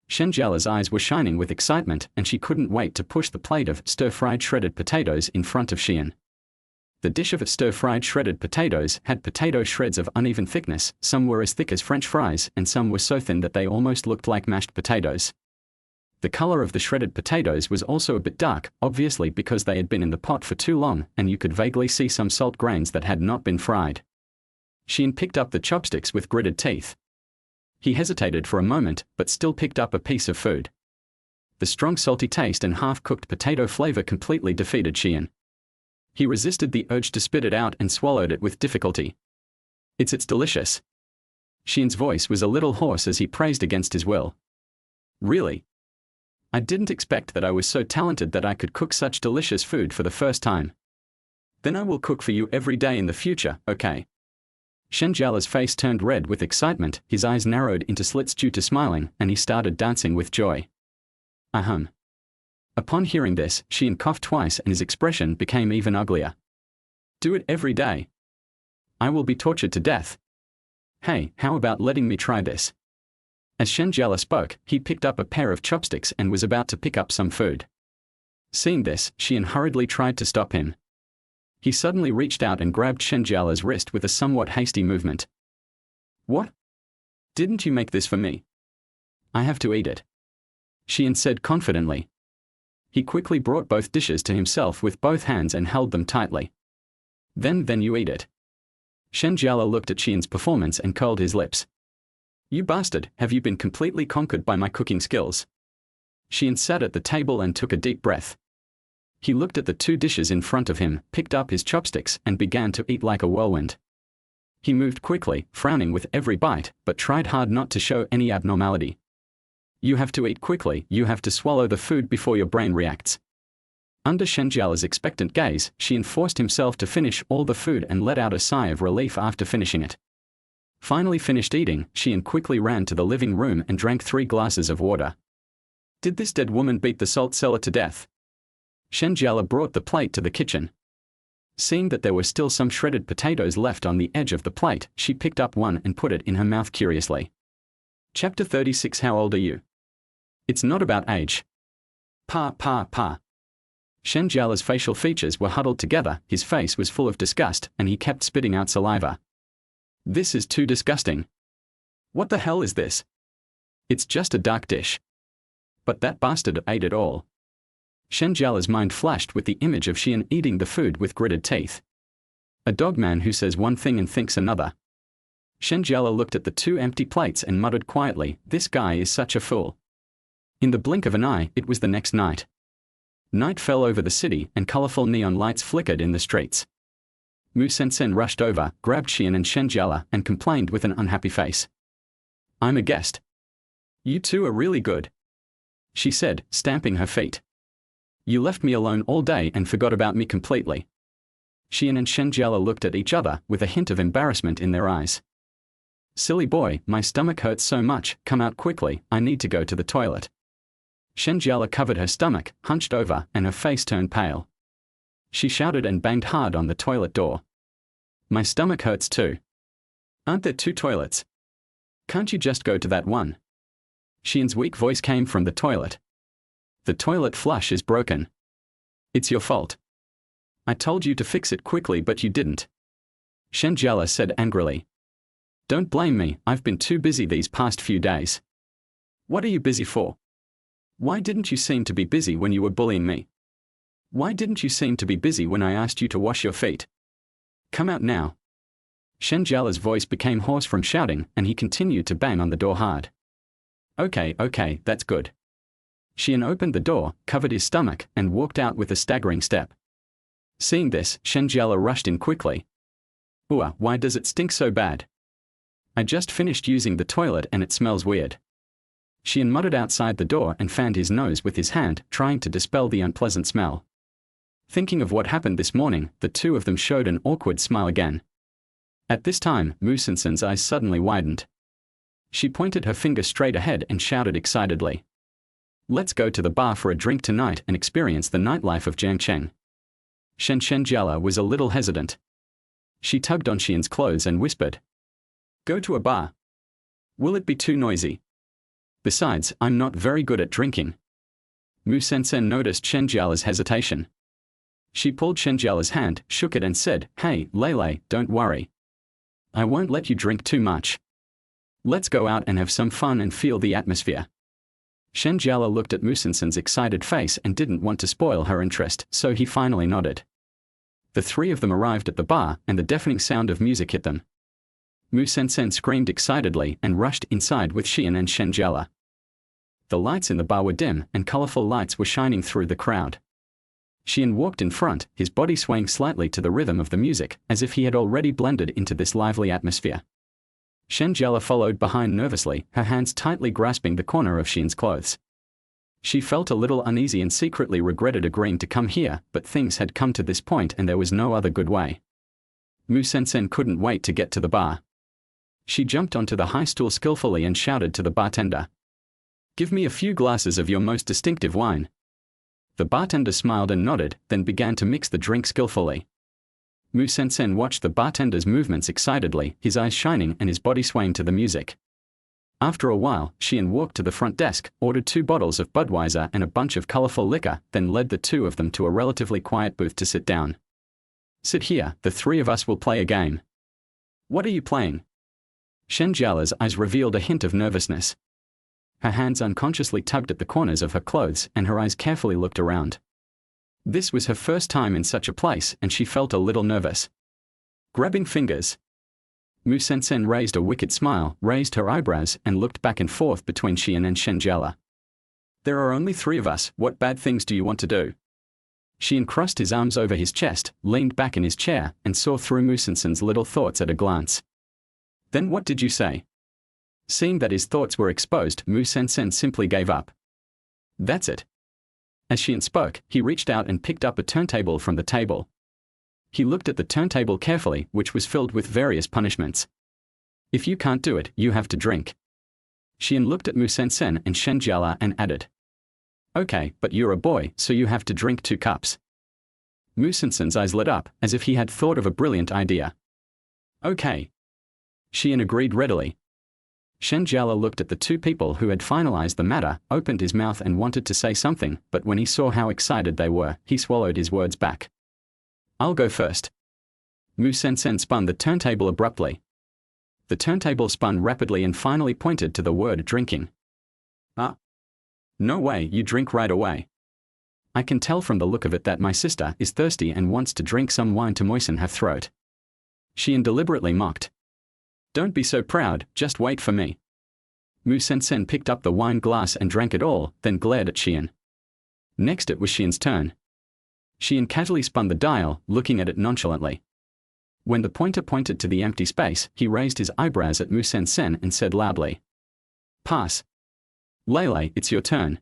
Shen Jiale's eyes were shining with excitement and she couldn't wait to push the plate of stir-fried shredded potatoes in front of Shi An. The dish of stir-fried shredded potatoes had potato shreds of uneven thickness, some were as thick as French fries and some were so thin that they almost looked like mashed potatoes. The color of the shredded potatoes was also a bit dark, obviously because they had been in the pot for too long, and you could vaguely see some salt grains that had not been fried. Shi An picked up the chopsticks with gritted teeth. He hesitated for a moment, but still picked up a piece of food. The strong salty taste and half-cooked potato flavor completely defeated Shi An. He resisted the urge to spit it out and swallowed it with difficulty. It's delicious. Shi An's voice was a little hoarse as he praised against his will. Really? I didn't expect that I was so talented that I could cook such delicious food for the first time. Then I will cook for you every day in the future, okay? Shen Jiale's face turned red with excitement, his eyes narrowed into slits due to smiling, and he started dancing with joy. Ahem. Upon hearing this, Shi An coughed twice and his expression became even uglier. Do it every day. I will be tortured to death. Hey, how about letting me try this? As Shen Jiale spoke, he picked up a pair of chopsticks and was about to pick up some food. Seeing this, Shi An hurriedly tried to stop him. He suddenly reached out and grabbed Shen Jiale's wrist with a somewhat hasty movement. "What? Didn't you make this for me? I have to eat it," Shi An said confidently. He quickly brought both dishes to himself with both hands and held them tightly. Then you eat it." Shen Jiale looked at Shi An's performance and curled his lips. "You bastard, have you been completely conquered by my cooking skills?" Shi An sat at the table and took a deep breath. He looked at the two dishes in front of him, picked up his chopsticks, and began to eat like a whirlwind. He moved quickly, frowning with every bite, but tried hard not to show any abnormality. "You have to eat quickly, you have to swallow the food before your brain reacts." Under Shen Jiale's expectant gaze, Shi An forced himself to finish all the food and let out a sigh of relief after finishing it. Finally finished eating, Shi An quickly ran to the living room and drank 3 glasses of water. Did this dead woman beat the salt cellar to death? Shen Jiale brought the plate to the kitchen. Seeing that there were still some shredded potatoes left on the edge of the plate, she picked up one and put it in her mouth curiously. Chapter 36. How old are you? It's not about age. Pa. Shen Jiale's facial features were huddled together, his face was full of disgust, and he kept spitting out saliva. This is too disgusting. What the hell is this? It's just a dark dish. But that bastard ate it all. Shen Jiale's mind flashed with the image of Shi An eating the food with gritted teeth. A dogman who says one thing and thinks another. Shen Jiale looked at the 2 empty plates and muttered quietly, "This guy is such a fool." In the blink of an eye, it was the next night. Night fell over the city and colorful neon lights flickered in the streets. Mu Sen rushed over, grabbed Shi An and Shen Jiale, and complained with an unhappy face. "I'm a guest. You two are really good," she said, stamping her feet. "You left me alone all day and forgot about me completely." Shi An and Shen Jiale looked at each other with a hint of embarrassment in their eyes. "Silly boy, my stomach hurts so much, come out quickly, I need to go to the toilet." Shen Jiale covered her stomach, hunched over, and her face turned pale. She shouted and banged hard on the toilet door. "My stomach hurts too. Aren't there 2 toilets? Can't you just go to that one?" Shi An's weak voice came from the toilet. "The toilet flush is broken. It's your fault. I told you to fix it quickly but you didn't," Shen Jiale said angrily. "Don't blame me, I've been too busy these past few days." "What are you busy for? Why didn't you seem to be busy when you were bullying me? Why didn't you seem to be busy when I asked you to wash your feet? Come out now." Shen Jiale's voice became hoarse from shouting, and he continued to bang on the door hard. Okay, that's good." Shi An opened the door, covered his stomach, and walked out with a staggering step. Seeing this, Shen Jiale rushed in quickly. "Ooh, why does it stink so bad? I just finished using the toilet and it smells weird." Shi An muttered outside the door and fanned his nose with his hand, trying to dispel the unpleasant smell. Thinking of what happened this morning, the 2 of them showed an awkward smile again. At this time, Mu Sensen's eyes suddenly widened. She pointed her finger straight ahead and shouted excitedly. "Let's go to the bar for a drink tonight and experience the nightlife of Jiangcheng." Shen Jiale was a little hesitant. She tugged on Shi An's clothes and whispered. "Go to a bar? Will it be too noisy? Besides, I'm not very good at drinking." Mu Sen noticed Shen Jiale's hesitation. She pulled Shen Jiale's hand, shook it and said, "Hey, Lele, don't worry. I won't let you drink too much. Let's go out and have some fun and feel the atmosphere." Shen Jiale looked at Mu Sensen's excited face and didn't want to spoil her interest, so he finally nodded. The 3 of them arrived at the bar, and the deafening sound of music hit them. Mu Sen screamed excitedly and rushed inside with Shi An and Shen Jiale. The lights in the bar were dim, and colorful lights were shining through the crowd. Shi An walked in front, his body swaying slightly to the rhythm of the music, as if he had already blended into this lively atmosphere. Shen Jiale followed behind nervously, her hands tightly grasping the corner of Shi An's clothes. She felt a little uneasy and secretly regretted agreeing to come here, but things had come to this point and there was no other good way. Mu Sen couldn't wait to get to the bar. She jumped onto the high stool skillfully and shouted to the bartender. "Give me a few glasses of your most distinctive wine." The bartender smiled and nodded, then began to mix the drink skillfully. Mu Sen watched the bartender's movements excitedly, his eyes shining and his body swaying to the music. After a while, Shi An walked to the front desk, ordered 2 bottles of Budweiser and a bunch of colorful liquor, then led the 2 of them to a relatively quiet booth to sit down. Sit here, the 3 of us will play a game. What are you playing? Shen Jiale's eyes revealed a hint of nervousness. Her hands unconsciously tugged at the corners of her clothes and her eyes carefully looked around. This was her first time in such a place and she felt a little nervous. Grabbing fingers. Mu Sen raised a wicked smile, raised her eyebrows and looked back and forth between Shi An and Shen Jiale. There are only 3 of us, what bad things do you want to do? Shi An crossed his arms over his chest, leaned back in his chair and saw through Mu Sen's little thoughts at a glance. Then what did you say? Seeing that his thoughts were exposed, Mu Sen simply gave up. That's it. As Shi An spoke, he reached out and picked up a turntable from the table. He looked at the turntable carefully, which was filled with various punishments. If you can't do it, you have to drink. Shi An looked at Mu Sen and Shen Jiale and added. Okay, but you're a boy, so you have to drink 2 cups. Mu Sen's eyes lit up, as if he had thought of a brilliant idea. Okay. Shi An agreed readily. Shen Jiale looked at the 2 people who had finalized the matter, opened his mouth and wanted to say something, but when he saw how excited they were, he swallowed his words back. I'll go first. Mu Sen spun the turntable abruptly. The turntable spun rapidly and finally pointed to the word drinking. Ah. No way, you drink right away. I can tell from the look of it that my sister is thirsty and wants to drink some wine to moisten her throat. Shi An deliberately mocked. Don't be so proud, just wait for me. Mu Sen picked up the wine glass and drank it all, then glared at Shi An. Next it was Shi An's turn. Shi An casually spun the dial, looking at it nonchalantly. When the pointer pointed to the empty space, he raised his eyebrows at Mu Sen and said loudly. Pass. Lele, it's your turn.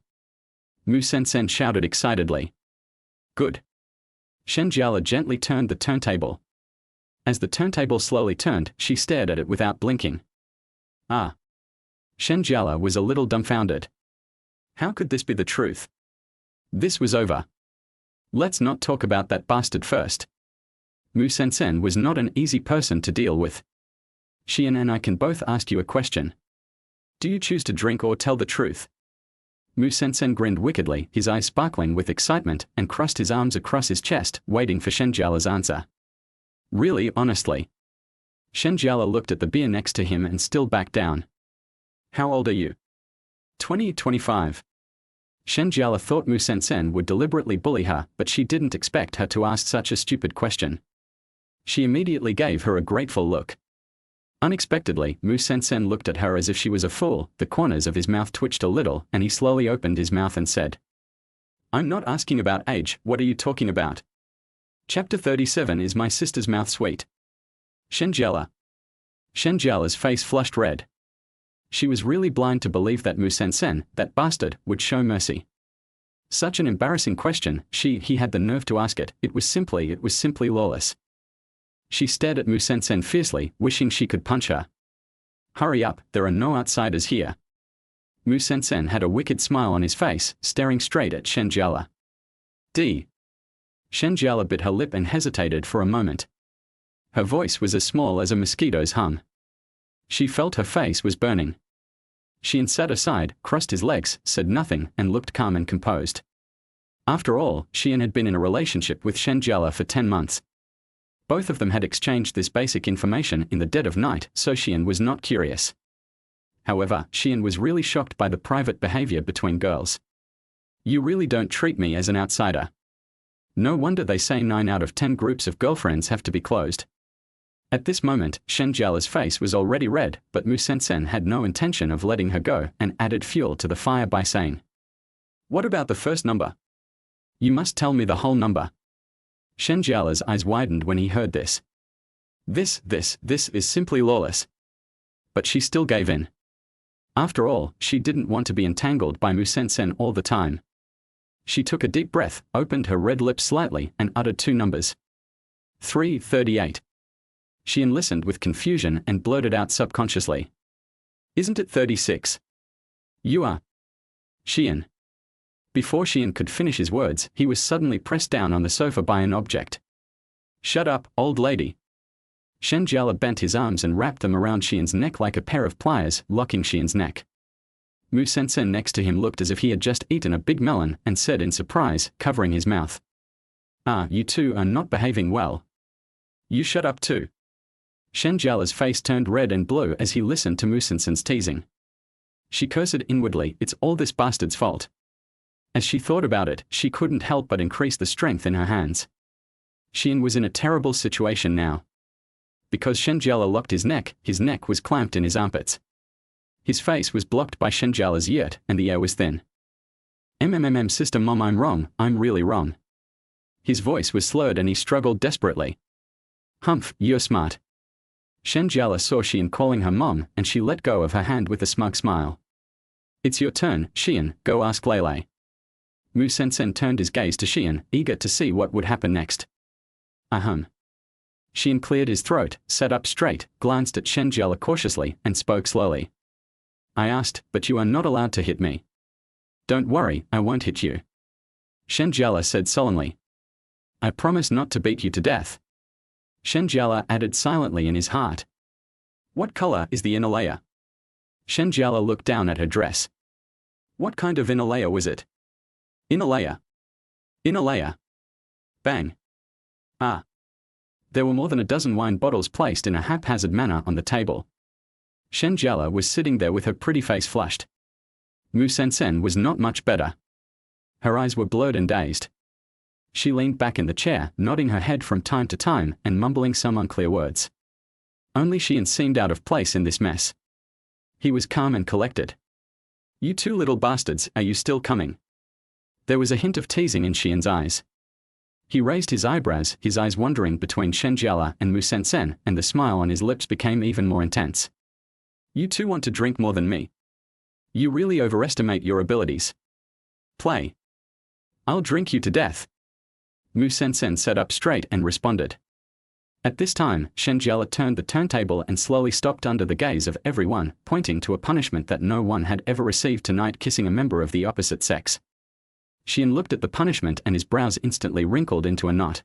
Mu Sen shouted excitedly. Good. Shen Jiale gently turned the turntable. As the turntable slowly turned, she stared at it without blinking. Ah. Shen Jiale was a little dumbfounded. How could this be the truth? This was over. Let's not talk about that bastard first. Mu Sen was not an easy person to deal with. Shi An and I can both ask you a question. Do you choose to drink or tell the truth? Mu Sen grinned wickedly, his eyes sparkling with excitement, and crossed his arms across his chest, waiting for Shen Jiale's answer. Really, honestly? Shen Jiale looked at the beer next to him and still backed down. How old are you? 25. Shen Jiale thought Mu Sen would deliberately bully her, but she didn't expect her to ask such a stupid question. She immediately gave her a grateful look. Unexpectedly, Mu Sen looked at her as if she was a fool, the corners of his mouth twitched a little, and he slowly opened his mouth and said. I'm not asking about age, what are you talking about? Chapter 37 is my sister's mouth sweet. Shen Jiale. Shen Jiale's face flushed red. She was really blind to believe that Mu Sen, that bastard, would show mercy. Such an embarrassing question, he had the nerve to ask it, it was simply lawless. She stared at Mu Sen fiercely, wishing she could punch her. Hurry up, there are no outsiders here. Mu Sen had a wicked smile on his face, staring straight at Shen Jiale. Shen Jiale bit her lip and hesitated for a moment. Her voice was as small as a mosquito's hum. She felt her face was burning. Shi An sat aside, crossed his legs, said nothing, and looked calm and composed. After all, Shi An had been in a relationship with Shen Jiale for 10 months. Both of them had exchanged this basic information in the dead of night, so Shi An was not curious. However, Shi An was really shocked by the private behavior between girls. You really don't treat me as an outsider. No wonder they say 9 out of 10 groups of girlfriends have to be closed. At this moment, Shen Jiale's face was already red, but Mu Sen had no intention of letting her go and added fuel to the fire by saying, What about the first number? You must tell me the whole number. Shen Jiale's eyes widened when he heard this. This is simply lawless. But she still gave in. After all, she didn't want to be entangled by Mu Sen all the time. She took a deep breath, opened her red lips slightly, and uttered 2 numbers. 338. Shi An listened with confusion and blurted out subconsciously. Isn't it 36? You are. Shi An. Before Shi An could finish his words, he was suddenly pressed down on the sofa by an object. Shut up, old lady. Shen Jiale bent his arms and wrapped them around Xian's neck like a pair of pliers, locking Xian's neck. Mu Sensen next to him looked as if he had just eaten a big melon and said in surprise, covering his mouth. "Ah, you two are not behaving well. You shut up too." Shen Jiale's face turned red and blue as he listened to Mu Sensen's teasing. She cursed inwardly, it's all this bastard's fault. As she thought about it, she couldn't help but increase the strength in her hands. Xian was in a terrible situation now. Because Shen Jiale locked his neck was clamped in his armpits. His face was blocked by Shen Jiale's yurt, and the air was thin. Sister Mom, I'm wrong, I'm really wrong." His voice was slurred and he struggled desperately. "Humph, you're smart." Shen Jiale saw Xian calling her mom, and she let go of her hand with a smug smile. "It's your turn, Xian, go ask Lele." Mu Sensen turned his gaze to Xian, eager to see what would happen next. Ahem. Xian cleared his throat, sat up straight, glanced at Shen Jiale cautiously, and spoke slowly. "I asked, but you are not allowed to hit me." "Don't worry, I won't hit you." Shen Jiale said solemnly. "I promise not to beat you to death." Shen Jiale added silently in his heart. "What color is the inner layer?" Shen Jiale looked down at her dress. What kind of inner layer was it? Inner layer. Inner layer. Bang. Ah. There were more than a dozen wine bottles placed in a haphazard manner on the table. Shen Jiale was sitting there with her pretty face flushed. Mu Sensen was not much better. Her eyes were blurred and dazed. She leaned back in the chair, nodding her head from time to time and mumbling some unclear words. Only Xian seemed out of place in this mess. He was calm and collected. "You two little bastards, are you still coming?" There was a hint of teasing in Xian's eyes. He raised his eyebrows, his eyes wandering between Shen Jiale and Mu Sensen, and the smile on his lips became even more intense. "You two want to drink more than me. You really overestimate your abilities. Play. I'll drink you to death." Mu Sensen sat up straight and responded. At this time, Shen Jiale turned the turntable and slowly stopped under the gaze of everyone, pointing to a punishment that no one had ever received tonight: kissing a member of the opposite sex. Xian looked at the punishment and his brows instantly wrinkled into a knot.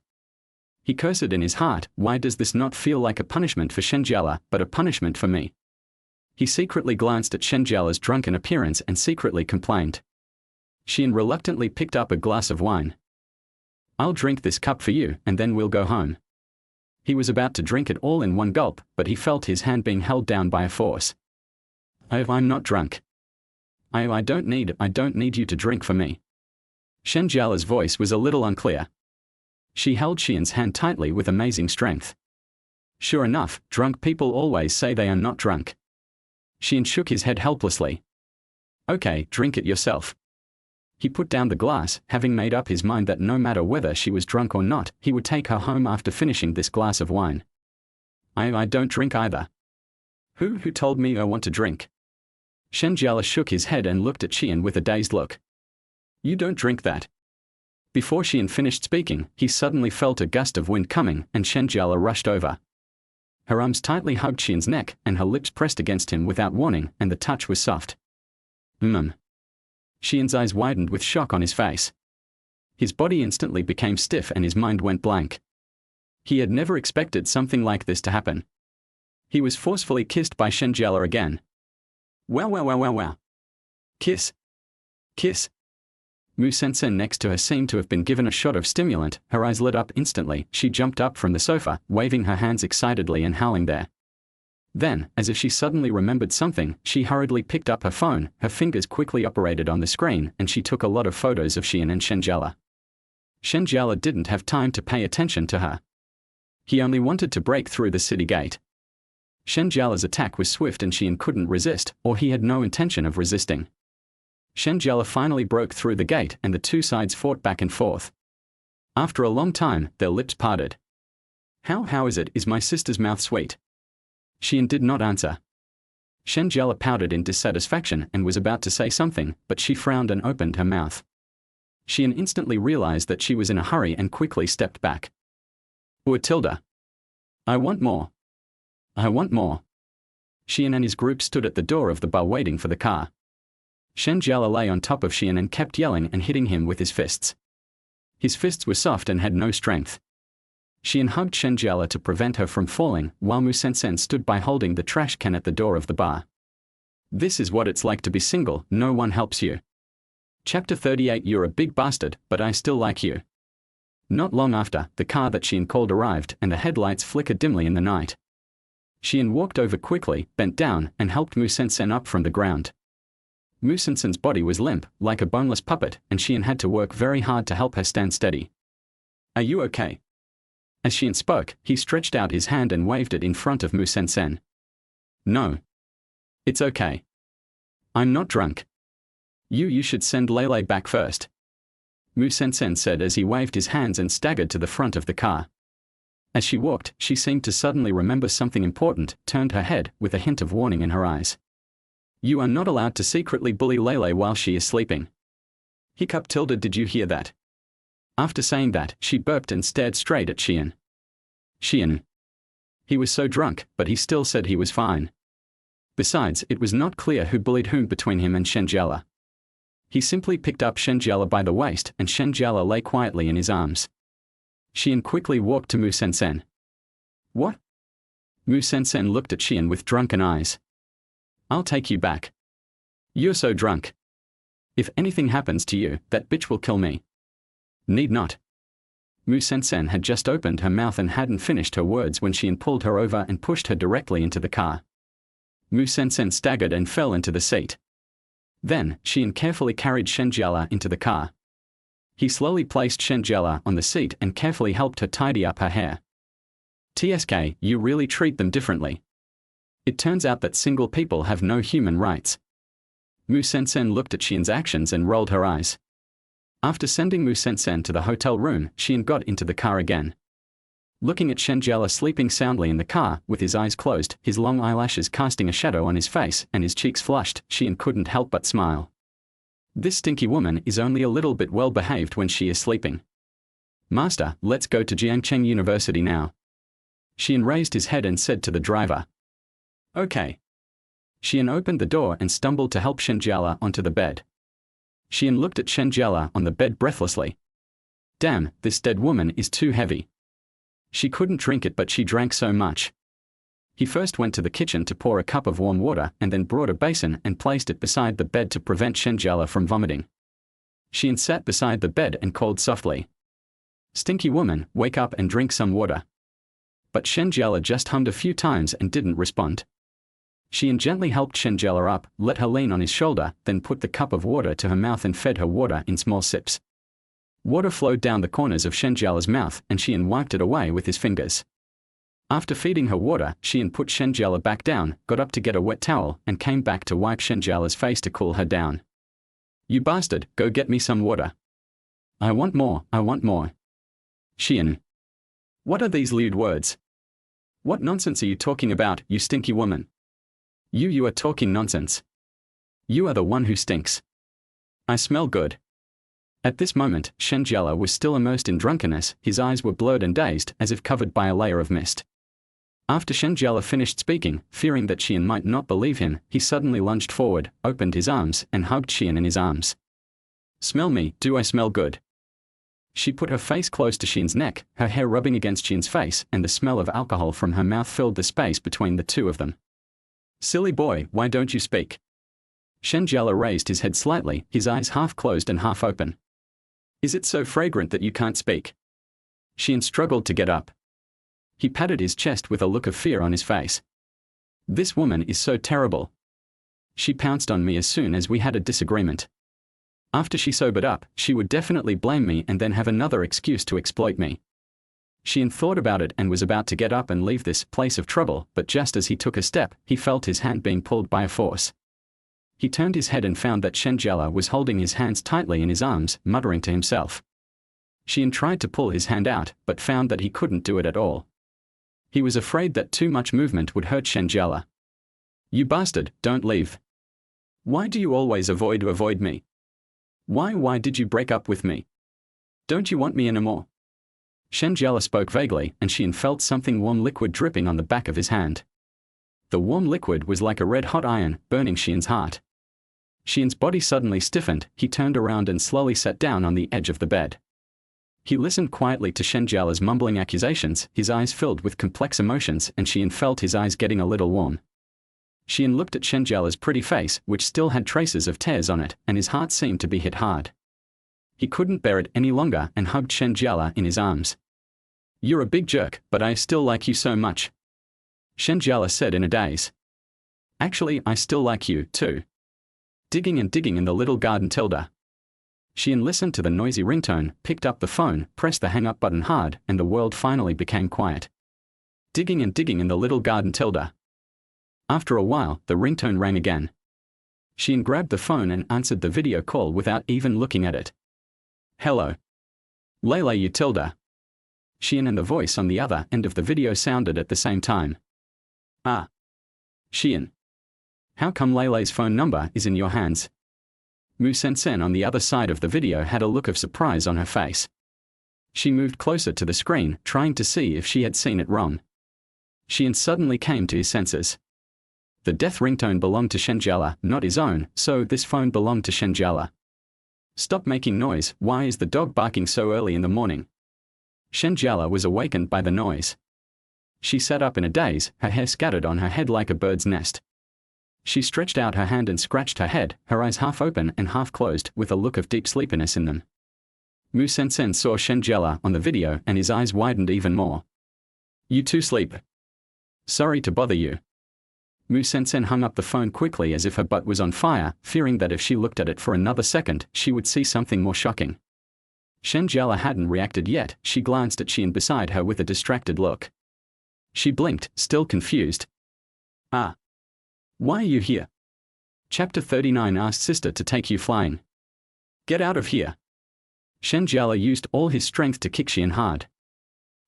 He cursed in his heart, why does this not feel like a punishment for Shen Jiale, but a punishment for me? He secretly glanced at Shen Jiale's drunken appearance and secretly complained. Xian reluctantly picked up a glass of wine. "I'll drink this cup for you, and then we'll go home." He was about to drink it all in one gulp, but he felt his hand being held down by a force. I'm not drunk. I don't need you to drink for me." Shen Jiale's voice was a little unclear. She held Xian's hand tightly with amazing strength. Sure enough, drunk people always say they are not drunk. Xian shook his head helplessly. "Okay, drink it yourself." He put down the glass, having made up his mind that no matter whether she was drunk or not, he would take her home after finishing this glass of wine. I don't drink either." Who told me I want to drink?" Shen Jiale shook his head and looked at Xian with a dazed look. "You don't drink that." Before Xian finished speaking, he suddenly felt a gust of wind coming, and Shen Jiale rushed over. Her arms tightly hugged Xian's neck, and her lips pressed against him without warning, and the touch was soft. Xian's eyes widened with shock on his face. His body instantly became stiff and his mind went blank. He had never expected something like this to happen. He was forcefully kissed by Shen Jiale again. Wow. Kiss. Kiss. Mu Sensen next to her seemed to have been given a shot of stimulant. Her eyes lit up instantly. She jumped up from the sofa, waving her hands excitedly and howling there. Then, as if she suddenly remembered something, she hurriedly picked up her phone. Her fingers quickly operated on the screen, and she took a lot of photos of Xian and Shen Jiale. Shen Jiale didn't have time to pay attention to her. He only wanted to break through the city gate. Shen Jiale's attack was swift and Xian couldn't resist, or he had no intention of resisting. Shen Jiale finally broke through the gate and the two sides fought back and forth. After a long time, their lips parted. How is my sister's mouth sweet?" Xian did not answer. Shen Jiale pouted in dissatisfaction and was about to say something, but she frowned and opened her mouth. Xian instantly realized that she was in a hurry and quickly stepped back. Tilda. I want more. I want more." Xian and his group stood at the door of the bar waiting for the car. Shen Jiale lay on top of Xian and kept yelling and hitting him with his fists. His fists were soft and had no strength. Shi An hugged Shen Jiale to prevent her from falling, while Mu Sen stood by holding the trash can at the door of the bar. This is what it's like to be single, no one helps you. Chapter 38. You're a big bastard, but I still like you. Not long after, the car that Shi An called arrived and the headlights flickered dimly in the night. Shi An walked over quickly, bent down, and helped Mu Sen up from the ground. Mu Sen's body was limp, like a boneless puppet, and Shi An had to work very hard to help her stand steady. Are you okay? As Shi An spoke, he stretched out his hand and waved it in front of Mu Sen. No. It's okay. I'm not drunk. You should send Lele back first. Mu Sen said as he waved his hands and staggered to the front of the car. As she walked, she seemed to suddenly remember something important, turned her head, with a hint of warning in her eyes. You are not allowed to secretly bully Lele while she is sleeping. Hiccup tilde. Did you hear that? After saying that, she burped and stared straight at Shi An. Shi An. He was so drunk, but he still said he was fine. Besides, it was not clear who bullied whom between him and Shen Jiale. He simply picked up Shen Jiale by the waist and Shen Jiale lay quietly in his arms. Shi An quickly walked to Mu Sen. What? Mu Sen looked at Shi An with drunken eyes. I'll take you back. You're so drunk. If anything happens to you, that bitch will kill me. Need not. Mu Sen had just opened her mouth and hadn't finished her words when Shi An pulled her over and pushed her directly into the car. Mu Sen staggered and fell into the seat. Then, Shi An carefully carried Shen Jiale into the car. He slowly placed Shen Jiale on the seat and carefully helped her tidy up her hair. TSK, you really treat them differently. It turns out that single people have no human rights. Mu Sen looked at Shi An's actions and rolled her eyes. After sending Mu Sen to the hotel room, Shi An got into the car again. Looking at Shen Jiale sleeping soundly in the car, with his eyes closed, his long eyelashes casting a shadow on his face, and his cheeks flushed, Shi An couldn't help but smile. This stinky woman is only a little bit well behaved when she is sleeping. Master, let's go to Jiangcheng University now. Shi An raised his head and said to the driver. Okay. Shi An opened the door and stumbled to help Shen Jiale onto the bed. Shi An looked at Shen Jiale on the bed breathlessly. Damn, this dead woman is too heavy. She couldn't drink it, but she drank so much. He first went to the kitchen to pour a cup of warm water and then brought a basin and placed it beside the bed to prevent Shen Jiale from vomiting. Shi An sat beside the bed and called softly. Stinky woman, wake up and drink some water. But Shen Jiale just hummed a few times and didn't respond. Shi An gently helped Shen Jiale up, let her lean on his shoulder, then put the cup of water to her mouth and fed her water in small sips. Water flowed down the corners of Shen Jiale's mouth and Shi An wiped it away with his fingers. After feeding her water, Shi An put Shen Jiale back down, got up to get a wet towel, and came back to wipe Shen Jiale's face to cool her down. You bastard, go get me some water. I want more, I want more. Shi An. What are these lewd words? What nonsense are you talking about, you stinky woman? You are talking nonsense. You are the one who stinks. I smell good. At this moment, Shen Jiale was still immersed in drunkenness, his eyes were blurred and dazed, as if covered by a layer of mist. After Shen Jiale finished speaking, fearing that Shi An might not believe him, he suddenly lunged forward, opened his arms, and hugged Shi An in his arms. Smell me, do I smell good? She put her face close to Shi An's neck, her hair rubbing against Shi An's face, and the smell of alcohol from her mouth filled the space between the two of them. Silly boy, why don't you speak? Shen Jiale raised his head slightly, his eyes half closed and half open. Is it so fragrant that you can't speak? Shi An struggled to get up. He patted his chest with a look of fear on his face. This woman is so terrible. She pounced on me as soon as we had a disagreement. After she sobered up, she would definitely blame me and then have another excuse to exploit me. Shi An thought about it and was about to get up and leave this place of trouble, but just as he took a step, he felt his hand being pulled by a force. He turned his head and found that Shen Jiale was holding his hands tightly in his arms, muttering to himself. Shi An tried to pull his hand out, but found that he couldn't do it at all. He was afraid that too much movement would hurt Shen Jiale. You bastard, don't leave. Why do you always avoid me? Why did you break up with me? Don't you want me anymore? Shen Jiale spoke vaguely, and Shi An felt something warm liquid dripping on the back of his hand. The warm liquid was like a red-hot iron, burning Shi An's heart. Shi An's body suddenly stiffened, he turned around and slowly sat down on the edge of the bed. He listened quietly to Shen Jiale's mumbling accusations, his eyes filled with complex emotions, and Shi An felt his eyes getting a little warm. Shi An looked at Shen Jiale's pretty face, which still had traces of tears on it, and his heart seemed to be hit hard. He couldn't bear it any longer and hugged Shen Jiale in his arms. "You're a big jerk, but I still like you so much," Shen Jiale said in a daze. "Actually, I still like you, too." Digging in the little garden Tilda. Shi An listened to the noisy ringtone, picked up the phone, pressed the hang-up button hard, and the world finally became quiet. Digging in the little garden Tilda. After a while, the ringtone rang again. Shi An grabbed the phone and answered the video call without even looking at it. "Hello. Lele, you Tilda." Shi An and the voice on the other end of the video sounded at the same time. "Ah. Shi An. How come Lele's phone number is in your hands?" Mu Sen on the other side of the video had a look of surprise on her face. She moved closer to the screen, trying to see if she had seen it wrong. Shi An suddenly came to his senses. The death ringtone belonged to Shen Jiale, not his own, so this phone belonged to Shen Jiale. "Stop making noise, why is the dog barking so early in the morning?" Shen Jiale was awakened by the noise. She sat up in a daze, her hair scattered on her head like a bird's nest. She stretched out her hand and scratched her head, her eyes half open and half closed, with a look of deep sleepiness in them. Mu Sen saw Shen Jiale on the video and his eyes widened even more. "You too sleep? Sorry to bother you." Mu Sen hung up the phone quickly as if her butt was on fire, fearing that if she looked at it for another second, she would see something more shocking. Shen Jiale hadn't reacted yet. She glanced at Shi An beside her with a distracted look. She blinked, still confused. "Ah. Why are you here?" Chapter 39 asked sister to take you flying. "Get out of here." Shen Jiale used all his strength to kick Shi An hard.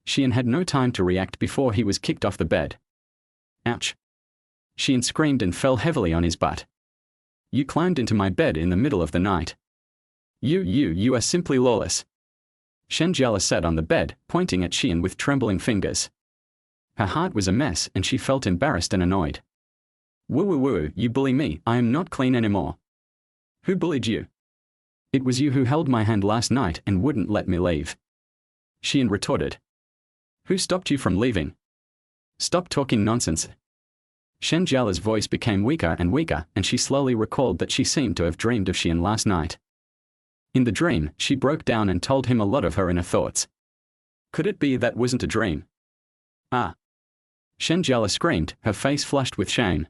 Shi An had no time to react before he was kicked off the bed. "Ouch." Shi An screamed and fell heavily on his butt. "You climbed into my bed in the middle of the night. You are simply lawless." Shen Jiale sat on the bed, pointing at Shi An with trembling fingers. Her heart was a mess and she felt embarrassed and annoyed. Woo, you bully me, I am not clean anymore." "Who bullied you?" "It was you who held my hand last night and wouldn't let me leave." Shi An retorted. "Who stopped you from leaving?" "Stop talking nonsense." Shen Jiale's voice became weaker and weaker, and she slowly recalled that she seemed to have dreamed of Shi An last night. In the dream, she broke down and told him a lot of her inner thoughts. Could it be that wasn't a dream? "Ah!" Shen Jiale screamed, her face flushed with shame.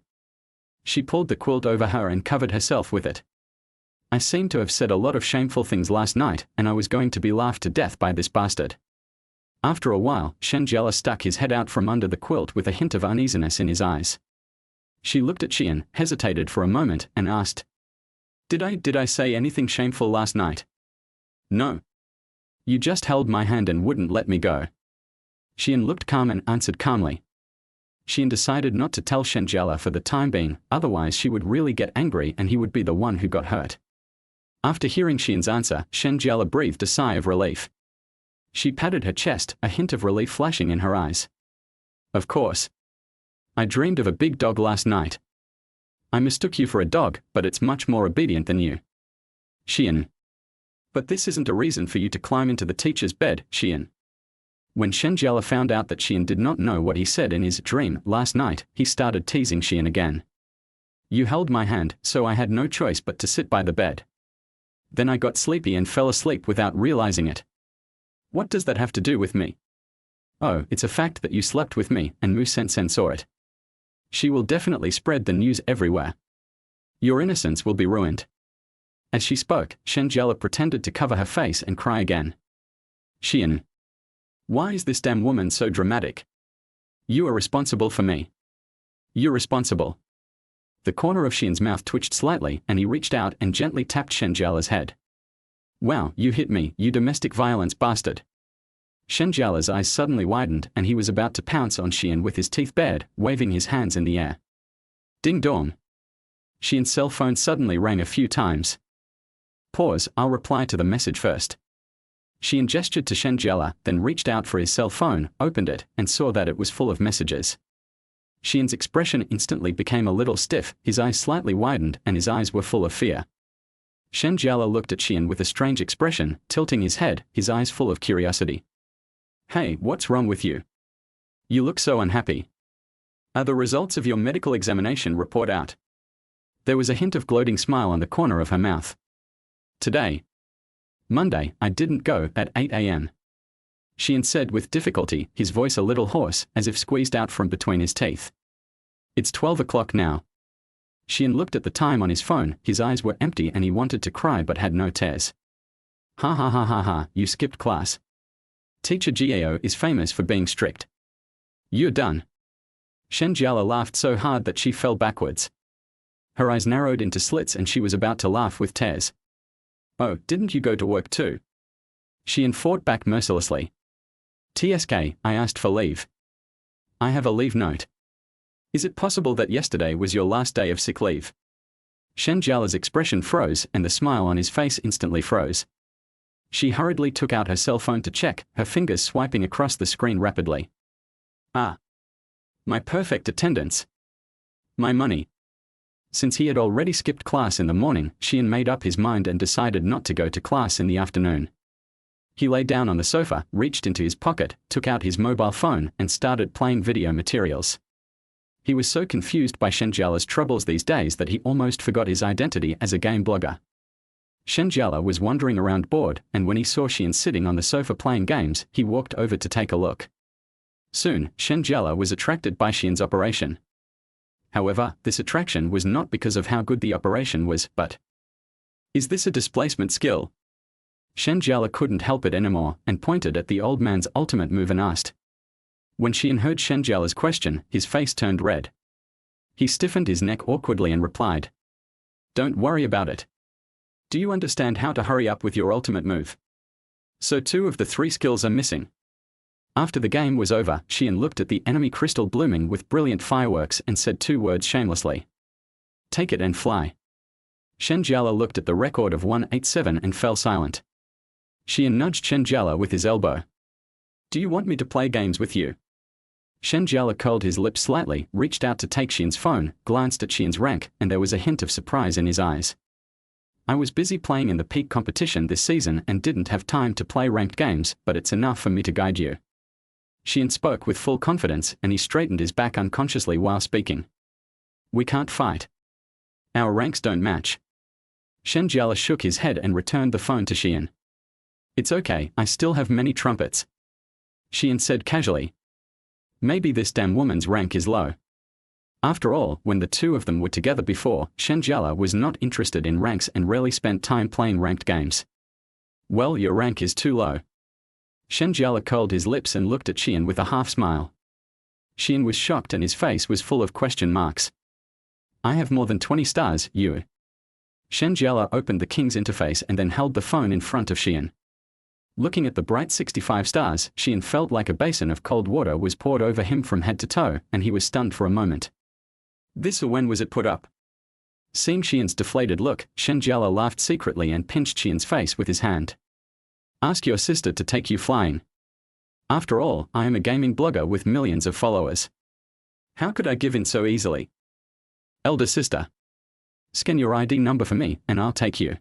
She pulled the quilt over her and covered herself with it. "I seem to have said a lot of shameful things last night, and I was going to be laughed to death by this bastard." After a while, Shen Jiale stuck his head out from under the quilt with a hint of uneasiness in his eyes. She looked at Shi An, hesitated for a moment, and asked, Did I say anything shameful last night?" "No. You just held my hand and wouldn't let me go." Shi An looked calm and answered calmly. Shi An decided not to tell Shen Jiale for the time being, otherwise she would really get angry and he would be the one who got hurt. After hearing Shi An's answer, Shen Jiale breathed a sigh of relief. She patted her chest, a hint of relief flashing in her eyes. "Of course. I dreamed of a big dog last night. I mistook you for a dog, but it's much more obedient than you." "Shi An. But this isn't a reason for you to climb into the teacher's bed, Shi An." When Shen Jiale found out that Shi An did not know what he said in his dream last night, he started teasing Shi An again. "You held my hand, so I had no choice but to sit by the bed. Then I got sleepy and fell asleep without realizing it. What does that have to do with me?" "Oh, it's a fact that you slept with me, and Mu Sen saw it. She will definitely spread the news everywhere. Your innocence will be ruined." As she spoke, Shen Jiale pretended to cover her face and cry again. "Shi An. Why is this damn woman so dramatic? You are responsible for me. You're responsible." The corner of Shi An's mouth twitched slightly and he reached out and gently tapped Shen Jiale's head. "Wow, you hit me, you domestic violence bastard." Shen Jiale's eyes suddenly widened and he was about to pounce on Shi An with his teeth bared, waving his hands in the air. Ding dong. Shi An's cell phone suddenly rang a few times. Pause, I'll reply to the message first. Shi An gestured to Shen Jiale, then reached out for his cell phone, opened it, and saw that it was full of messages. Shi An's expression instantly became a little stiff, his eyes slightly widened, and his eyes were full of fear. Shen Jiale looked at Shi An with a strange expression, tilting his head, his eyes full of curiosity. Hey, what's wrong with you? You look so unhappy. Are the results of your medical examination report out? There was a hint of gloating smile on the corner of her mouth. Today, Monday, I didn't go at 8 a.m. Shi An said with difficulty, his voice a little hoarse, as if squeezed out from between his teeth. It's 12 o'clock now. Shi An looked at the time on his phone, his eyes were empty and he wanted to cry but had no tears. Ha ha ha ha ha, you skipped class. Teacher Jiale is famous for being strict. You're done. Shen Jiale laughed so hard that she fell backwards. Her eyes narrowed into slits and she was about to laugh with tears. Oh, didn't you go to work too? Shi An fought back mercilessly. TSK, I asked for leave. I have a leave note. Is it possible that yesterday was your last day of sick leave? Shen Jiale's expression froze and the smile on his face instantly froze. She hurriedly took out her cell phone to check, her fingers swiping across the screen rapidly. Ah. My perfect attendance. My money. Since he had already skipped class in the morning, Shi An made up his mind and decided not to go to class in the afternoon. He lay down on the sofa, reached into his pocket, took out his mobile phone, and started playing video materials. He was so confused by Shen Jiale's troubles these days that he almost forgot his identity as a game blogger. Shen Jiale was wandering around bored, and when he saw Shi An sitting on the sofa playing games, he walked over to take a look. Soon, Shen Jiale was attracted by Shi An's operation. However, this attraction was not because of how good the operation was, but... Is this a displacement skill? Shen Jiale couldn't help it anymore, and pointed at the old man's ultimate move and asked. When Shi An heard Shen Jiale's question, his face turned red. He stiffened his neck awkwardly and replied. Don't worry about it. Do you understand how to hurry up with your ultimate move? So 2 of the 3 skills are missing. After the game was over, Shi An looked at the enemy crystal blooming with brilliant fireworks and said 2 words shamelessly. Take it and fly. Shen Jiale looked at the record of 187 and fell silent. Shi An nudged Shen Jiale with his elbow. Do you want me to play games with you? Shen Jiale curled his lips slightly, reached out to take Shi An's phone, glanced at Shi An's rank, and there was a hint of surprise in his eyes. I was busy playing in the peak competition this season and didn't have time to play ranked games, but it's enough for me to guide you. Shi An spoke with full confidence and he straightened his back unconsciously while speaking. We can't fight. Our ranks don't match. Shen Jiale shook his head and returned the phone to Shi An. It's okay, I still have many trumpets. Shi An said casually. Maybe this damn woman's rank is low. After all, when the 2 of them were together before, Shen Jiale was not interested in ranks and rarely spent time playing ranked games. Well, your rank is too low. Shen Jiale curled his lips and looked at Shi An with a half smile. Shi An was shocked and his face was full of question marks. I have more than 20 stars, you. Shen Jiale opened the King's interface and then held the phone in front of Shi An. Looking at the bright 65 stars, Shi An felt like a basin of cold water was poured over him from head to toe, and he was stunned for a moment. This or when was it put up? Seeing Shi An's deflated look, Shen Jiale laughed secretly and pinched Shi An's face with his hand. Ask your sister to take you flying. After all, I am a gaming blogger with millions of followers. How could I give in so easily? Elder sister. Scan your ID number for me, and I'll take you.